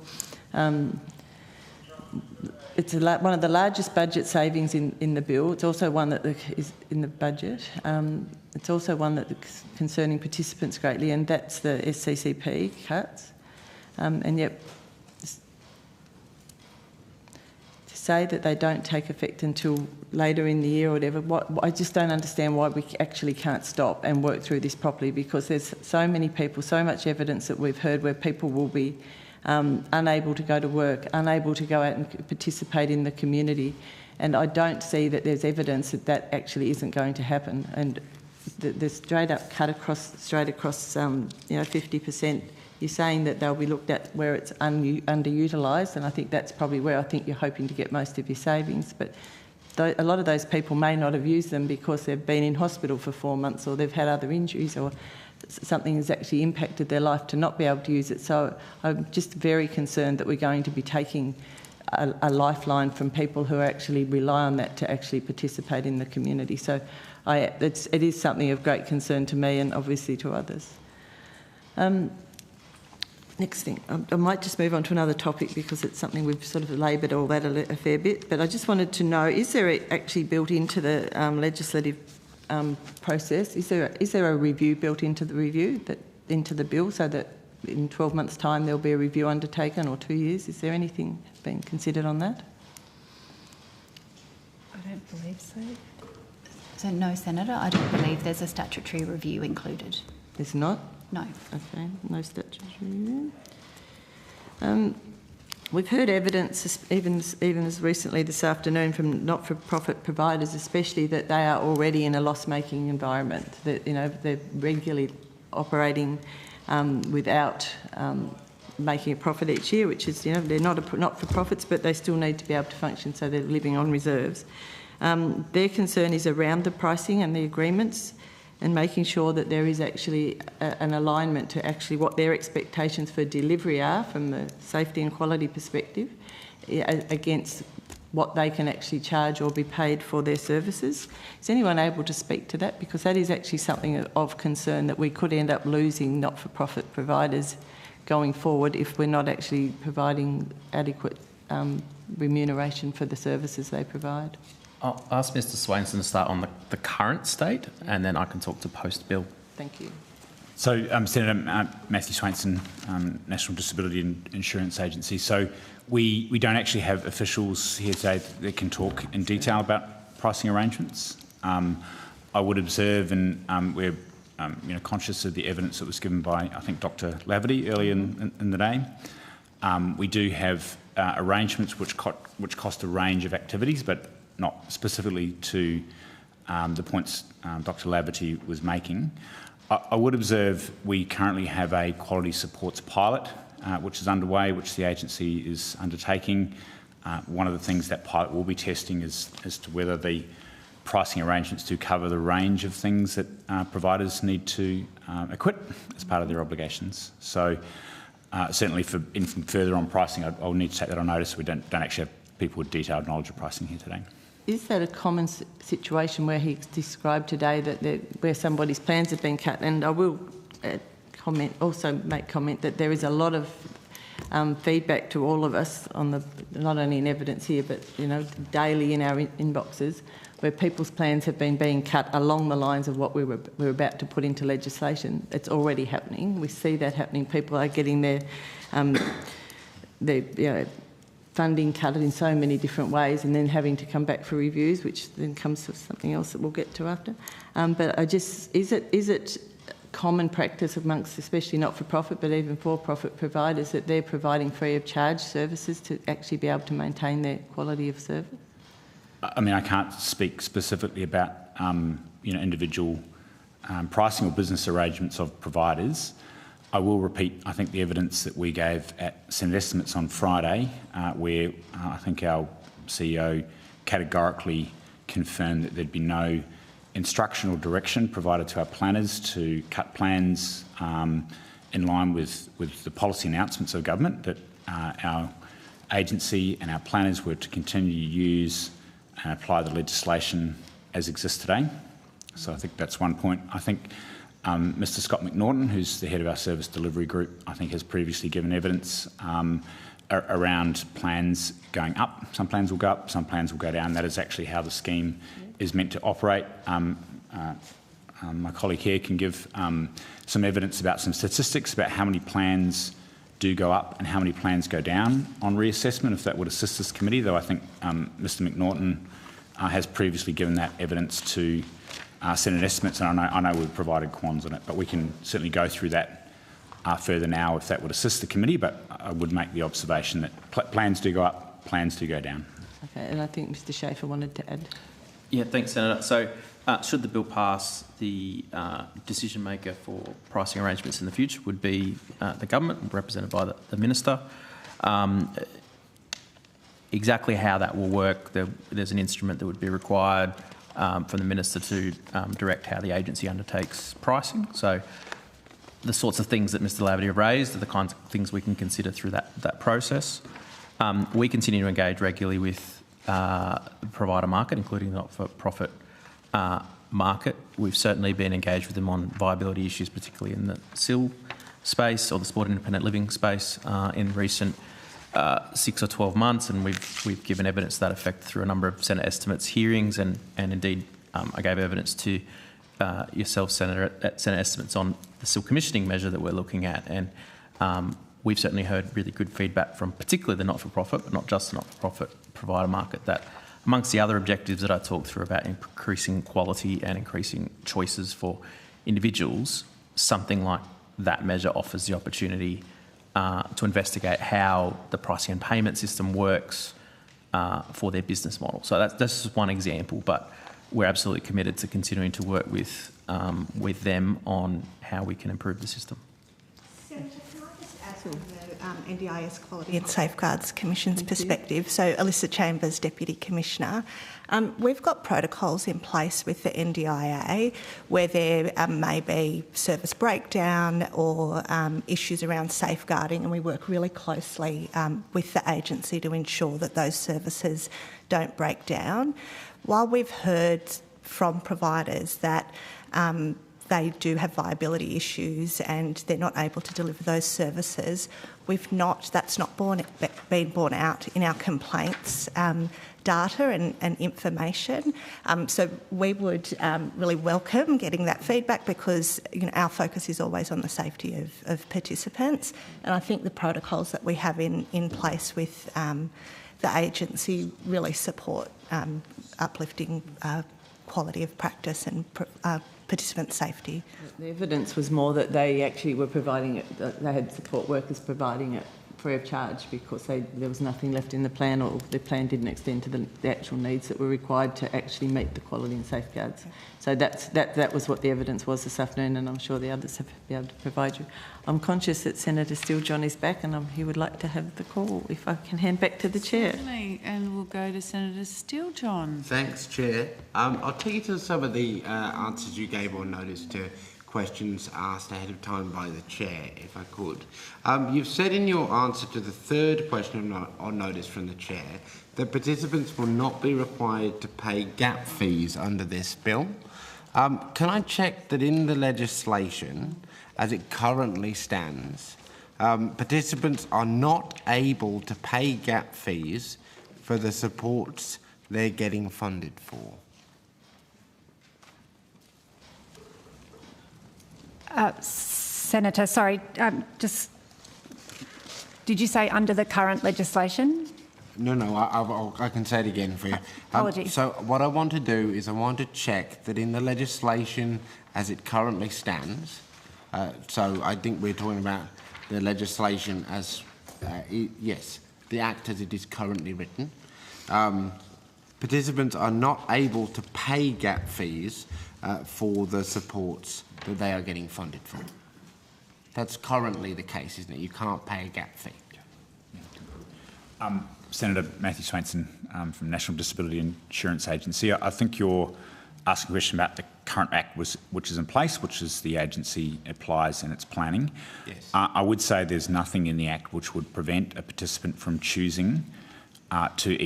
it's one of the largest budget savings in the bill. It's also one that is in the budget. It's also one that is concerning participants greatly, and that's the SCCP cuts. And yet, to say that they don't take effect until later in the year or whatever, I just don't understand why we actually can't stop and work through this properly, because there's so many people, so much evidence that we've heard where people will be unable to go to work, unable to go out and participate in the community, and I don't see that there's evidence that that actually isn't going to happen. And the straight up cut across, 50%. You're saying that they'll be looked at where it's underutilised, and I think that's probably where I think you're hoping to get most of your savings. But a lot of those people may not have used them because they've been in hospital for 4 months, or they've had other injuries, or something has actually impacted their life to not be able to use it. So I'm just very concerned that we're going to be taking a lifeline from people who actually rely on that to actually participate in the community. So it is something of great concern to me and obviously to others. Next thing, I might just move on to another topic because it's something we've sort of laboured all that a fair bit, but I just wanted to know, is there actually built into the legislative process, is there a review built into the into the bill, so that in 12 months' time there'll be a review undertaken, or 2 years? Is there anything being considered on that? I don't believe so. So no, Senator, I don't believe there's a statutory review included. There's not? No. Okay, no statutory review. We've heard evidence, even as recently this afternoon, from not-for-profit providers, especially, that they are already in a loss-making environment. That they're regularly operating without making a profit each year, which is they're not-for-profits, but they still need to be able to function, so they're living on reserves. Their concern is around the pricing and the agreements, and making sure that there is actually an alignment to actually what their expectations for delivery are from the safety and quality perspective against what they can actually charge or be paid for their services. Is anyone able to speak to that? Because that is actually something of concern, that we could end up losing not-for-profit providers going forward if we're not actually providing adequate remuneration for the services they provide. I'll ask Mr Swainson to start on the current state, and then I can talk to post-bill. Thank you. So, Senator Matthew Swainson, National Disability Insurance Agency. So we don't actually have officials here today that can talk in detail about pricing arrangements. I would observe, and we're conscious of the evidence that was given by, I think, Dr Laverty earlier in the day. We do have arrangements which cost a range of activities, but not specifically to the points Dr Laverty was making. I would observe we currently have a quality supports pilot which is underway, which the agency is undertaking. One of the things that pilot will be testing is as to whether the pricing arrangements do cover the range of things that providers need to equip as part of their obligations. So certainly for anything further on pricing, I'll need to take that on notice. We don't actually have people with detailed knowledge of pricing here today. Is that a common situation where he described today that where somebody's plans have been cut? And I will make comment that there is a lot of feedback to all of us on not only in evidence here, but daily in our inboxes, where people's plans have been being cut along the lines of what we're about to put into legislation. It's already happening. We see that happening. People are getting their funding cut in so many different ways, and then having to come back for reviews, which then comes to something else that we'll get to after. But is it common practice amongst, especially not-for-profit, but even for-profit providers, that they're providing free of charge services to actually be able to maintain their quality of service? I mean, I can't speak specifically about individual pricing or business arrangements of providers, I will repeat, I think, the evidence that we gave at Senate estimates on Friday, where I think our CEO categorically confirmed that there'd be no instruction or direction provided to our planners to cut plans in line with the policy announcements of government, that our agency and our planners were to continue to use and apply the legislation as exists today. So I think that's one point. I think Mr Scott McNaughton, who's the head of our service delivery group, I think has previously given evidence around plans going up. Some plans will go up, some plans will go down. That is actually how the scheme is meant to operate. My colleague here can give some evidence about some statistics about how many plans do go up and how many plans go down on reassessment, if that would assist this committee, though I think Mr McNaughton has previously given that evidence to Senate estimates, and I know we've provided quants on it, but we can certainly go through that further now if that would assist the committee, but I would make the observation that plans do go up, plans do go down. Okay, and I think Mr Schaefer wanted to add. Yeah, thanks, Senator. So, should the bill pass, the decision maker for pricing arrangements in the future would be the government, represented by the minister. Exactly how that will work, there's an instrument that would be required from the minister to direct how the agency undertakes pricing. So, the sorts of things that Mr Laverty raised are the kinds of things we can consider through that process. We continue to engage regularly with the provider market, including the not-for-profit market. We've certainly been engaged with them on viability issues, particularly in the SIL space or the sport independent living space in recent 6 or 12 months, and we've given evidence to that effect through a number of Senate estimates hearings, and indeed I gave evidence to yourself, Senator, at Senate estimates on the SIL commissioning measure that we're looking at, and we've certainly heard really good feedback from particularly the not-for-profit, but not just the not-for-profit provider market, that amongst the other objectives that I talked through about increasing quality and increasing choices for individuals, something like that measure offers the opportunity to investigate how the pricing and payment system works for their business model. So that's just one example, but we're absolutely committed to continuing to work with them on how we can improve the system. Senator, can I just add from the NDIS Quality and Safeguards Commission's perspective? So Alyssa Chambers, Deputy Commissioner. We've got protocols in place with the NDIA where there may be service breakdown or issues around safeguarding, and we work really closely with the agency to ensure that those services don't break down. While we've heard from providers that they do have viability issues and they're not able to deliver those services, that's not been borne out in our complaints data and information. So we would really welcome getting that feedback, because our focus is always on the safety of participants, and I think the protocols that we have in place with the agency really support uplifting quality of practice and participant safety. The evidence was more that they actually were providing it, that they had support workers providing it free of charge because there was nothing left in the plan, or the plan didn't extend to the actual needs that were required to actually meet the quality and safeguards. So that was what the evidence was this afternoon, and I'm sure the others have been able to provide you. I'm conscious that Senator Steele-John is back, and he would like to have the call. If I can hand back to the Chair. Certainly, and we'll go to Senator Steele-John. Thanks, Chair. I'll take you to some of the answers you gave on notice to questions asked ahead of time by the Chair, if I could. You've said in your answer to the third question on notice from the Chair that participants will not be required to pay gap fees under this bill. Can I check that in the legislation, as it currently stands, participants are not able to pay gap fees for the supports they're getting funded for? Senator, sorry, did you say under the current legislation? No, I can say it again for you. Apologies. So what I want to do is I want to check that in the legislation as it currently stands, so I think we're talking about the legislation as, yes, the Act as it is currently written. Participants are not able to pay gap fees for the supports that they are getting funded for. That's currently the case, isn't it? You can't pay a gap fee. Senator Matthew Swainson from National Disability Insurance Agency. I think you're asking a question about the current Act which is in place, which is the agency applies in its planning. Yes. I would say there's nothing in the Act which would prevent a participant from choosing to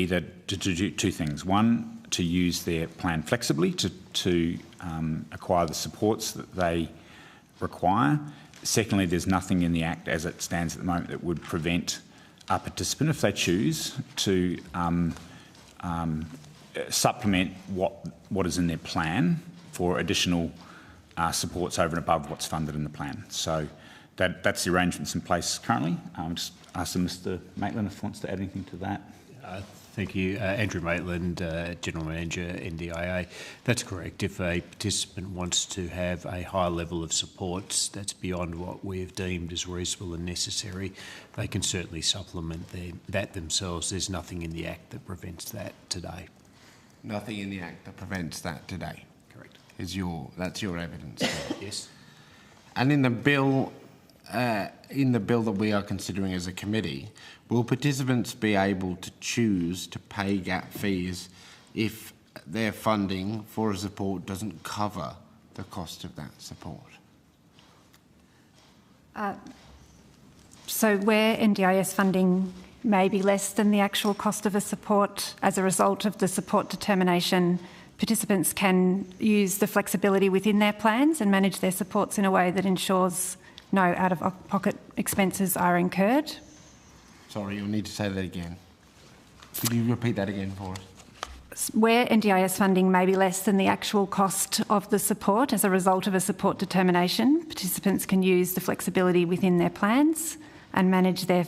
do two things. One, to use their plan flexibly to acquire the supports that they require. Secondly, there's nothing in the Act as it stands at the moment that would prevent a participant, if they choose, to supplement what is in their plan for additional supports over and above what's funded in the plan. So that's the arrangements in place currently. Just ask Mr. Maitland if he wants to add anything to that. Thank you. Andrew Maitland, General Manager, NDIA. That's correct. If a participant wants to have a higher level of supports that's beyond what we have deemed as reasonable and necessary, they can certainly supplement that themselves. There's nothing in the Act that prevents that today. Nothing in the Act that prevents that today? Correct. That's your evidence? Yes. And in the bill that we are considering as a committee, will participants be able to choose to pay gap fees if their funding for a support doesn't cover the cost of that support? So where NDIS funding may be less than the actual cost of a support as a result of the support determination, participants can use the flexibility within their plans and manage their supports in a way that ensures no out-of-pocket expenses are incurred. Sorry, you'll need to say that again. Could you repeat that again for us? Where NDIS funding may be less than the actual cost of the support as a result of a support determination, participants can use the flexibility within their plans and manage their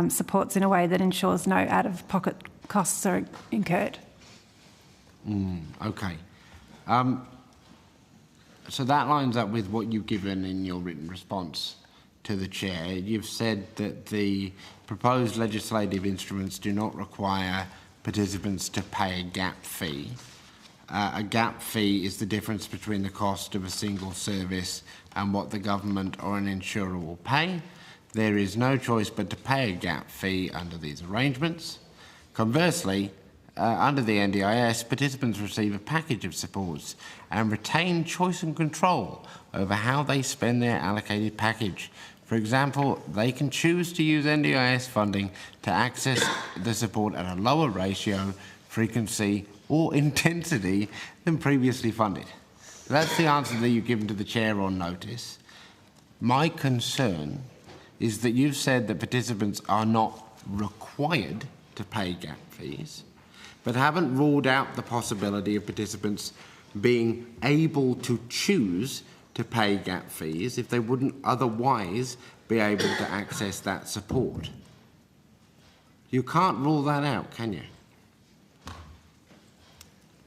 supports in a way that ensures no out-of-pocket costs are incurred. Okay. So that lines up with what you've given in your written response to the Chair. You've said that the proposed legislative instruments do not require participants to pay a gap fee. A gap fee is the difference between the cost of a single service and what the government or an insurer will pay. There is no choice but to pay a gap fee under these arrangements. Conversely, under the NDIS, participants receive a package of supports and retain choice and control over how they spend their allocated package. For example, they can choose to use NDIS funding to access the support at a lower ratio, frequency or intensity than previously funded. That's the answer that you've given to the Chair on notice. My concern is that you've said that participants are not required to pay gap fees, but haven't ruled out the possibility of participants being able to choose to pay gap fees if they wouldn't otherwise be able to access that support. You can't rule that out, can you?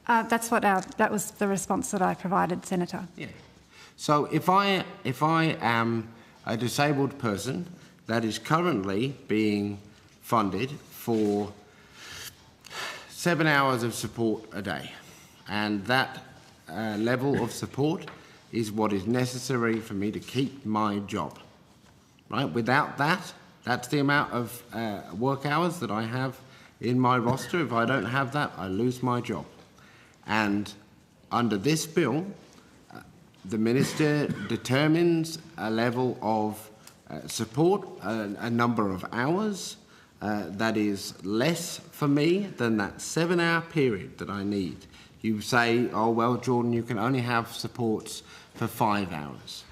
That was the response that I provided, Senator. Yeah. So if I am a disabled person that is currently being funded for 7 hours of support a day, and that level of support is what is necessary for me to keep my job, right? Without that, that's the amount of work hours that I have in my roster. If I don't have that, I lose my job. And under this bill, the Minister determines a level of support, a number of hours, that is less for me than that 7-hour period that I need. You say, oh, well, Jordan, you can only have supports for 5 hours.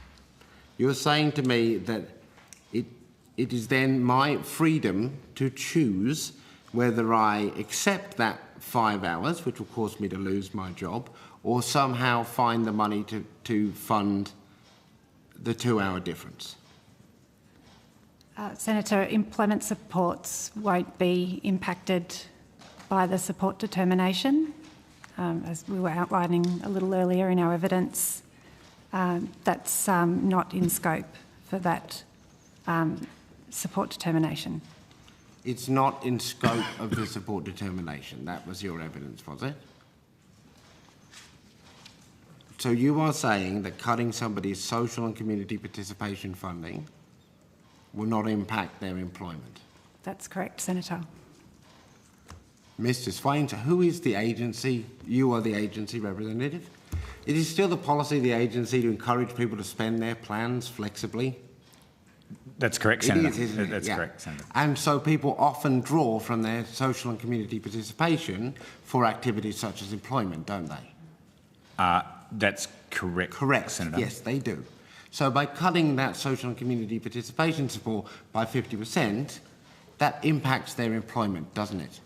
You're saying to me that it is then my freedom to choose whether I accept that 5 hours, which will cause me to lose my job, or somehow find the money to fund the 2-hour difference. Senator, employment supports won't be impacted by the support determination. As we were outlining a little earlier in our evidence, that's not in scope for that support determination. It's not in scope of the support determination. That was your evidence, was it? So you are saying that cutting somebody's social and community participation funding will not impact their employment? That's correct, Senator. Mr. Swain, who is the agency? You are the agency representative. It is still the policy of the agency to encourage people to spend their plans flexibly? That's correct, Senator. It is, isn't it? That's correct, Senator. And so people often draw from their social and community participation for activities such as employment, don't they? That's correct. Correct, Senator. Yes, they do. So by cutting that social and community participation support by 50%, that impacts their employment, doesn't it?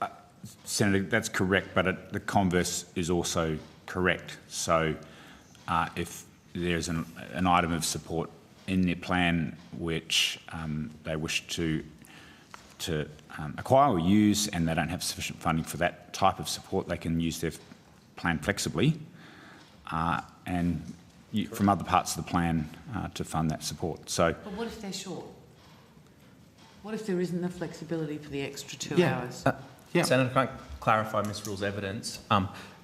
Senator, that's correct, but the converse is also correct. So if there's an item of support in their plan which they wish to acquire or use and they don't have sufficient funding for that type of support, they can use their plan flexibly and from other parts of the plan to fund that support. So, but what if they're short? What if there isn't the flexibility for the extra 2 hours? Senator, can I clarify Ms. Rule's evidence?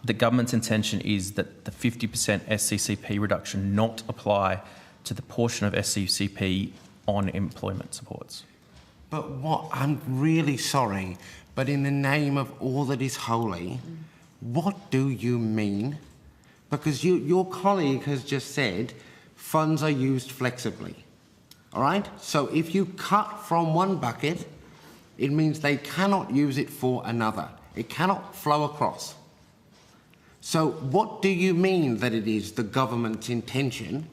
The government's intention is that the 50% SCCP reduction not apply to the portion of SCCP on employment supports. But what, I'm really sorry, but in the name of all that is holy, what do you mean? Because your colleague has just said funds are used flexibly, all right? So if you cut from one bucket, it means they cannot use it for another. It cannot flow across. So what do you mean that it is the government's intention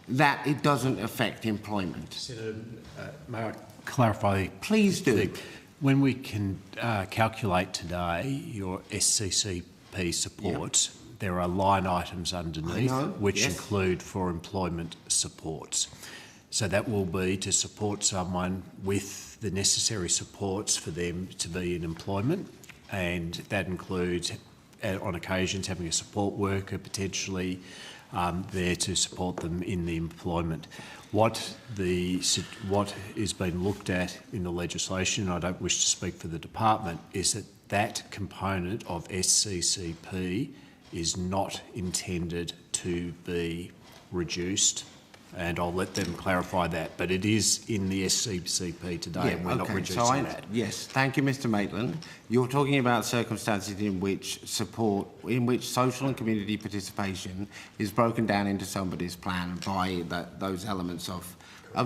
that it doesn't affect employment? Senator, may I clarify? Please do. When we can calculate today your SCCP supports, there are line items underneath which include for employment supports. So that will be to support someone with the necessary supports for them to be in employment, and that includes on occasions having a support worker potentially there to support them in the employment. What is being looked at in the legislation, I don't wish to speak for the department, is that that component of SCCP is not intended to be reduced, and I'll let them clarify that. But it is in the SCCP today, and we're not reducing that. Yes, thank you, Mr. Maitland. You're talking about circumstances in which social and community participation is broken down into somebody's plan by those elements of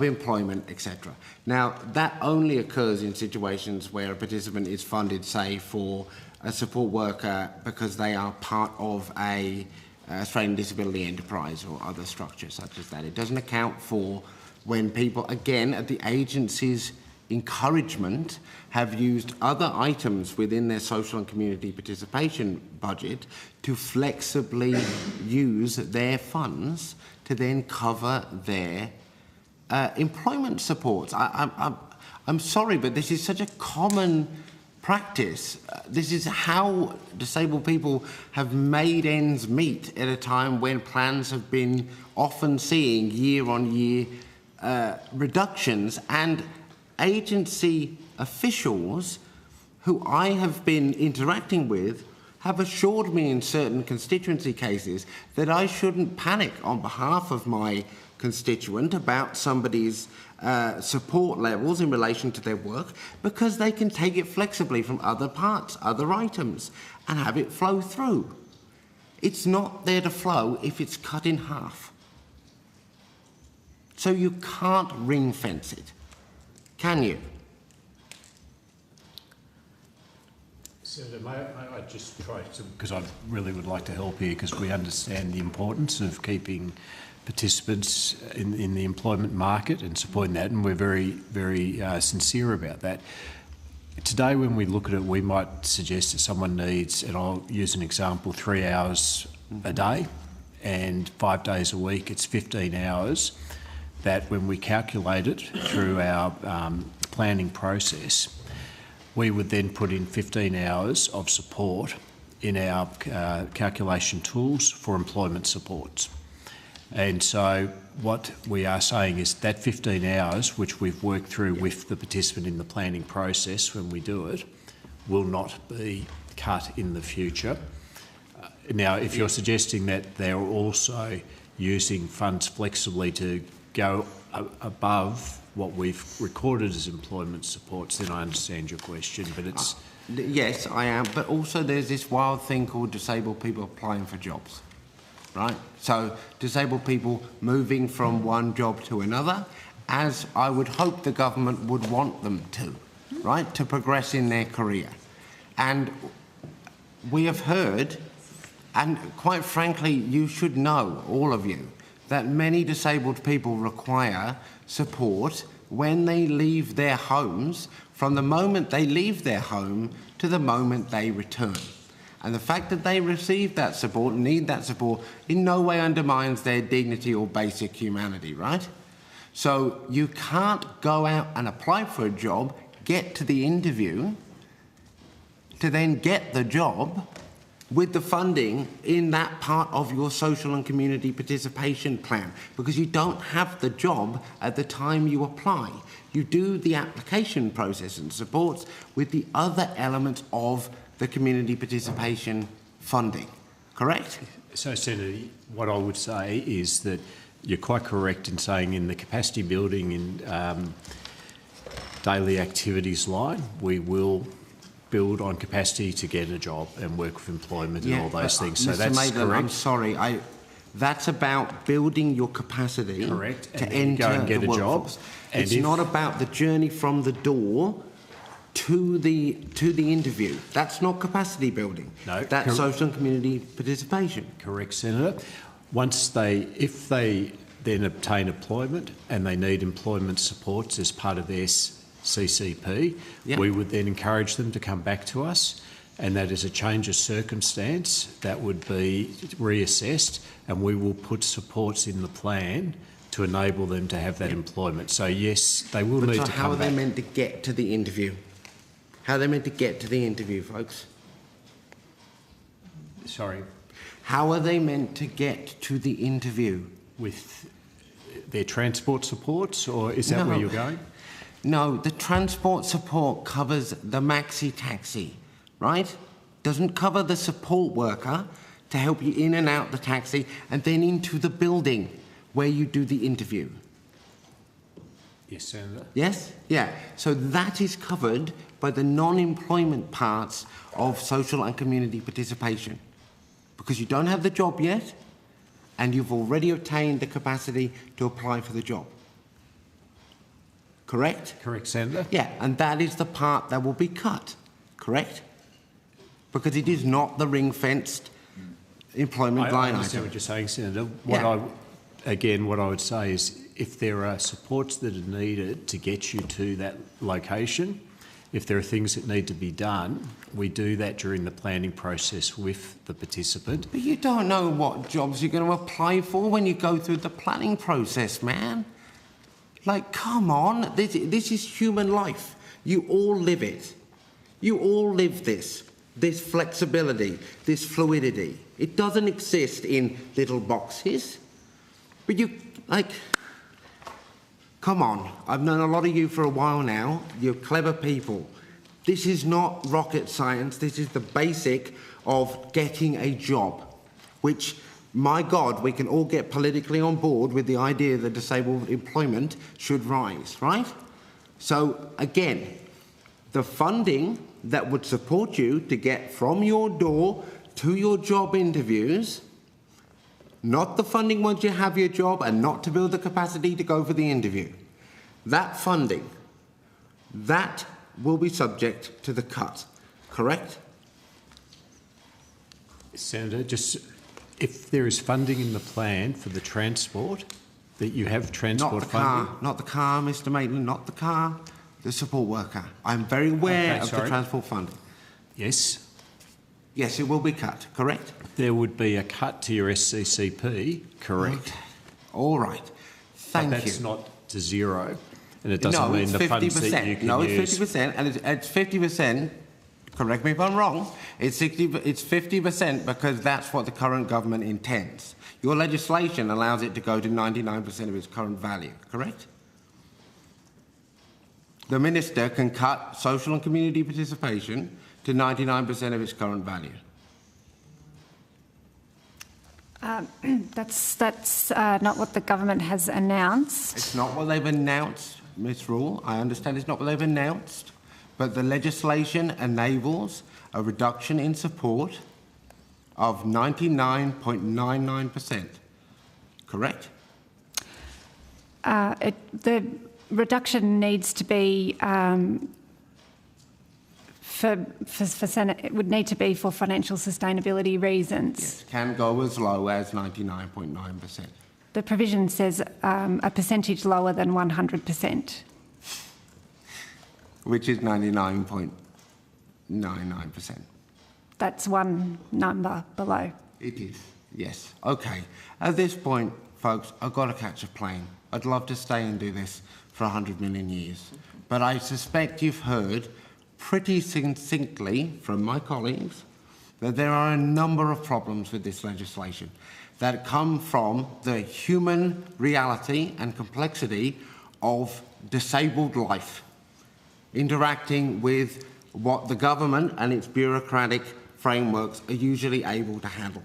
employment, etc. Now, that only occurs in situations where a participant is funded, say, for a support worker because they are part of a Australian Disability Enterprise or other structures such as that. It doesn't account for when people, again, at the agency's encouragement, have used other items within their social and community participation budget to flexibly use their funds to then cover their employment supports. I'm sorry, but this is such a common practice. This is how disabled people have made ends meet at a time when plans have been often seeing year-on-year reductions, and agency officials who I have been interacting with have assured me in certain constituency cases that I shouldn't panic on behalf of my constituent about somebody's support levels in relation to their work, because they can take it flexibly from other parts, other items, and have it flow through. It's not there to flow if it's cut in half. So you can't ring fence it, can you? Senator, may I just try to, because I really would like to help here, because we understand the importance of keeping participants in the employment market and supporting that, and we're very, very sincere about that. Today, when we look at it, we might suggest that someone needs, and I'll use an example, 3 hours a day, and 5 days a week, it's 15 hours, that when we calculate it through our planning process, we would then put in 15 hours of support in our calculation tools for employment supports. And so what we are saying is that 15 hours, which we've worked through with the participant in the planning process when we do it, will not be cut in the future. Now, if you're suggesting that they're also using funds flexibly to go above what we've recorded as employment supports, then I understand your question, but it's... Yes, I am, but also there's this wild thing called disabled people applying for jobs, right? So disabled people moving from one job to another, as I would hope the government would want them to, right, to progress in their career. And we have heard, and quite frankly, you should know, all of you, that many disabled people require support when they leave their homes, from the moment they leave their home to the moment they return. And the fact that they receive that support, need that support, in no way undermines their dignity or basic humanity, right? So you can't go out and apply for a job, get to the interview, to then get the job with the funding in that part of your social and community participation plan, because you don't have the job at the time you apply. You do the application process and supports with the other elements of the community participation funding, correct? So, Senator, what I would say is that you're quite correct in saying in the capacity building in daily activities line, we will build on capacity to get a job and work with employment and all those things. So Mr. that's Maitland, correct. I'm sorry. That's about building your capacity to enter go and get the a job. workforce. And It's not about the journey from the door to the interview. That's not capacity building. No, that's social and community participation. Correct, Senator. If they then obtain employment and they need employment supports as part of their CCP, we would then encourage them to come back to us, and that is a change of circumstance that would be reassessed, and we will put supports in the plan to enable them to have that employment. So yes, they will need to come back. How are they meant to get to the interview? How are they meant to get to the interview, folks? Sorry? How are they meant to get to the interview? With their transport supports, or is that where you're going? No, the transport support covers the maxi taxi, right? Doesn't cover the support worker to help you in and out the taxi and then into the building where you do the interview. Yes, Senator. Yes? Yeah. So that is covered by the non-employment parts of social and community participation. Because you don't have the job yet, and you've already obtained the capacity to apply for the job. Correct? Correct, Senator. Yeah, and that is the part that will be cut, correct? Because it is not the ring-fenced employment line item. I understand what you're saying, Senator. What I would say is if there are supports that are needed to get you to that location, if there are things that need to be done, we do that during the planning process with the participant. But you don't know what jobs you're going to apply for when you go through the planning process, man. Like, come on, this is human life. You all live it. You all live this flexibility, this fluidity. It doesn't exist in little boxes. But come on, I've known a lot of you for a while now. You're clever people. This is not rocket science. This is the basic of getting a job, which, my God, we can all get politically on board with the idea that disabled employment should rise, right? So, again, the funding that would support you to get from your door to your job interviews, not the funding once you have your job and not to build the capacity to go for the interview. That funding, that will be subject to the cut, correct? Senator, just if there is funding in the plan for the transport, that you have transport funding? Not the car, Mr. Maitland, not the car, the support worker. I'm very aware of the transport funding. Yes? Yes, it will be cut, correct? There would be a cut to your SCCP, correct. Okay. All right. Thank you. But that's not to zero, and it doesn't mean the funds that you can use... No, it's 50%, and it's 50%, correct me if I'm wrong, it's 50% because that's what the current government intends. Your legislation allows it to go to 99% of its current value, correct? The Minister can cut social and community participation to 99% of its current value. That's not what the government has announced. It's not what they've announced, Ms. Rule. I understand it's not what they've announced, but the legislation enables a reduction in support of 99.99%. Correct? The reduction needs to be it would need to be for financial sustainability reasons. Yes, can go as low as 99.9%. The provision says a percentage lower than 100%. Which is 99.99%. That's one number below. It is, yes. Okay. At this point, folks, I've got to catch a plane. I'd love to stay and do this for 100 million years. But I suspect you've heard pretty succinctly from my colleagues that there are a number of problems with this legislation that come from the human reality and complexity of disabled life, interacting with what the government and its bureaucratic frameworks are usually able to handle.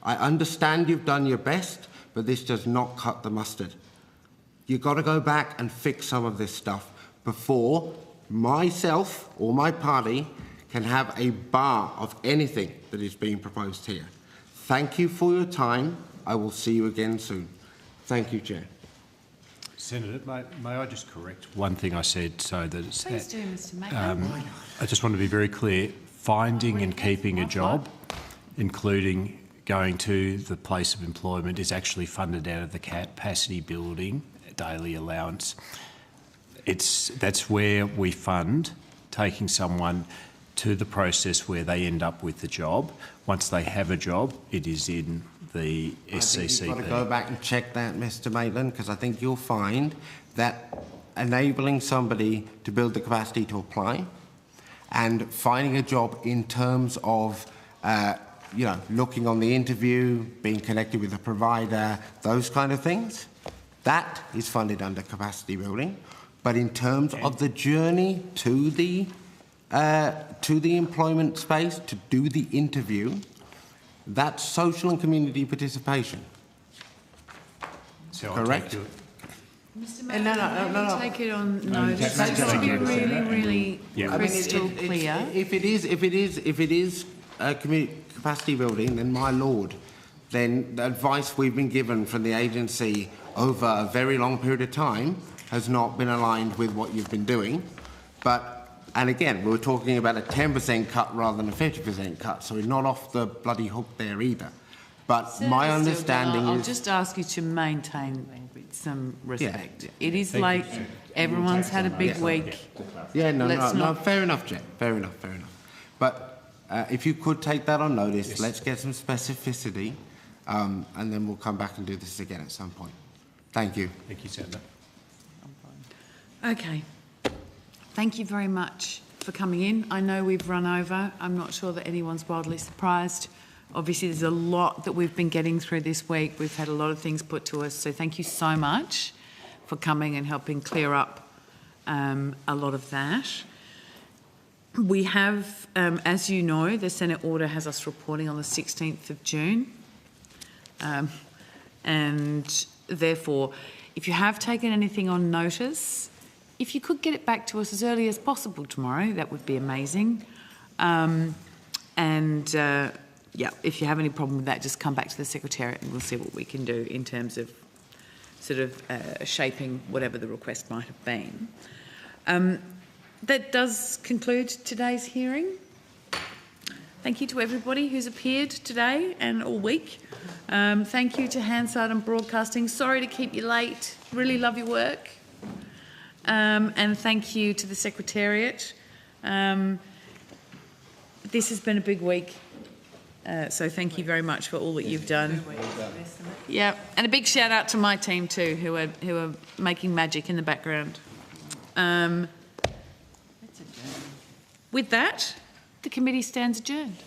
I understand you've done your best, but this does not cut the mustard. You've got to go back and fix some of this stuff before myself or my party can have a bar of anything that is being proposed here. Thank you for your time. I will see you again soon. Thank you, Chair. Senator, may I just correct one thing I said so that it's... Please do, Mr Maitland. I just want to be very clear. Finding and keeping a job, including going to the place of employment, is actually funded out of the capacity building daily allowance. That's where we fund taking someone to the process where they end up with the job. Once they have a job, it is in the SCCP. I think you've got to go back and check that, Mr Maitland, because I think you'll find that enabling somebody to build the capacity to apply and finding a job in terms of looking on the interview, being connected with a provider, those kind of things, that is funded under capacity building. But in terms of the journey to the employment space, to do the interview, that's social and community participation. So correct? Mr Maitland, no. Take it on notice. Just to be really crystal clear. If it is capacity building, then my lord, then the advice we've been given from the agency over a very long period of time has not been aligned with what you've been doing. And again, we were talking about a 10% cut rather than a 50% cut, so we're not off the bloody hook there either. But Senator my understanding I'll is... just ask you to maintain some respect. Yeah. It is late. Everyone's had a big week. Yeah, no, fair enough, Jen. Fair enough. But if you could take that on notice, let's get some specificity, and then we'll come back and do this again at some point. Thank you. Thank you, Senator. Okay. Thank you very much for coming in. I know we've run over. I'm not sure that anyone's wildly surprised. Obviously, there's a lot that we've been getting through this week. We've had a lot of things put to us. So thank you so much for coming and helping clear up a lot of that. We have, as you know, the Senate order has us reporting on the 16th of June. And therefore, if you have taken anything on notice, if you could get it back to us as early as possible tomorrow, that would be amazing. If you have any problem with that, just come back to the Secretariat and we'll see what we can do in terms of sort of shaping whatever the request might have been. That does conclude today's hearing. Thank you to everybody who's appeared today and all week. Thank you to Hansard and Broadcasting. Sorry to keep you late. Really love your work. And thank you to the Secretariat. This has been a big week, so thank you very much for all that you've done. Yeah, and a big shout out to my team too, who are making magic in the background. With that, the committee stands adjourned.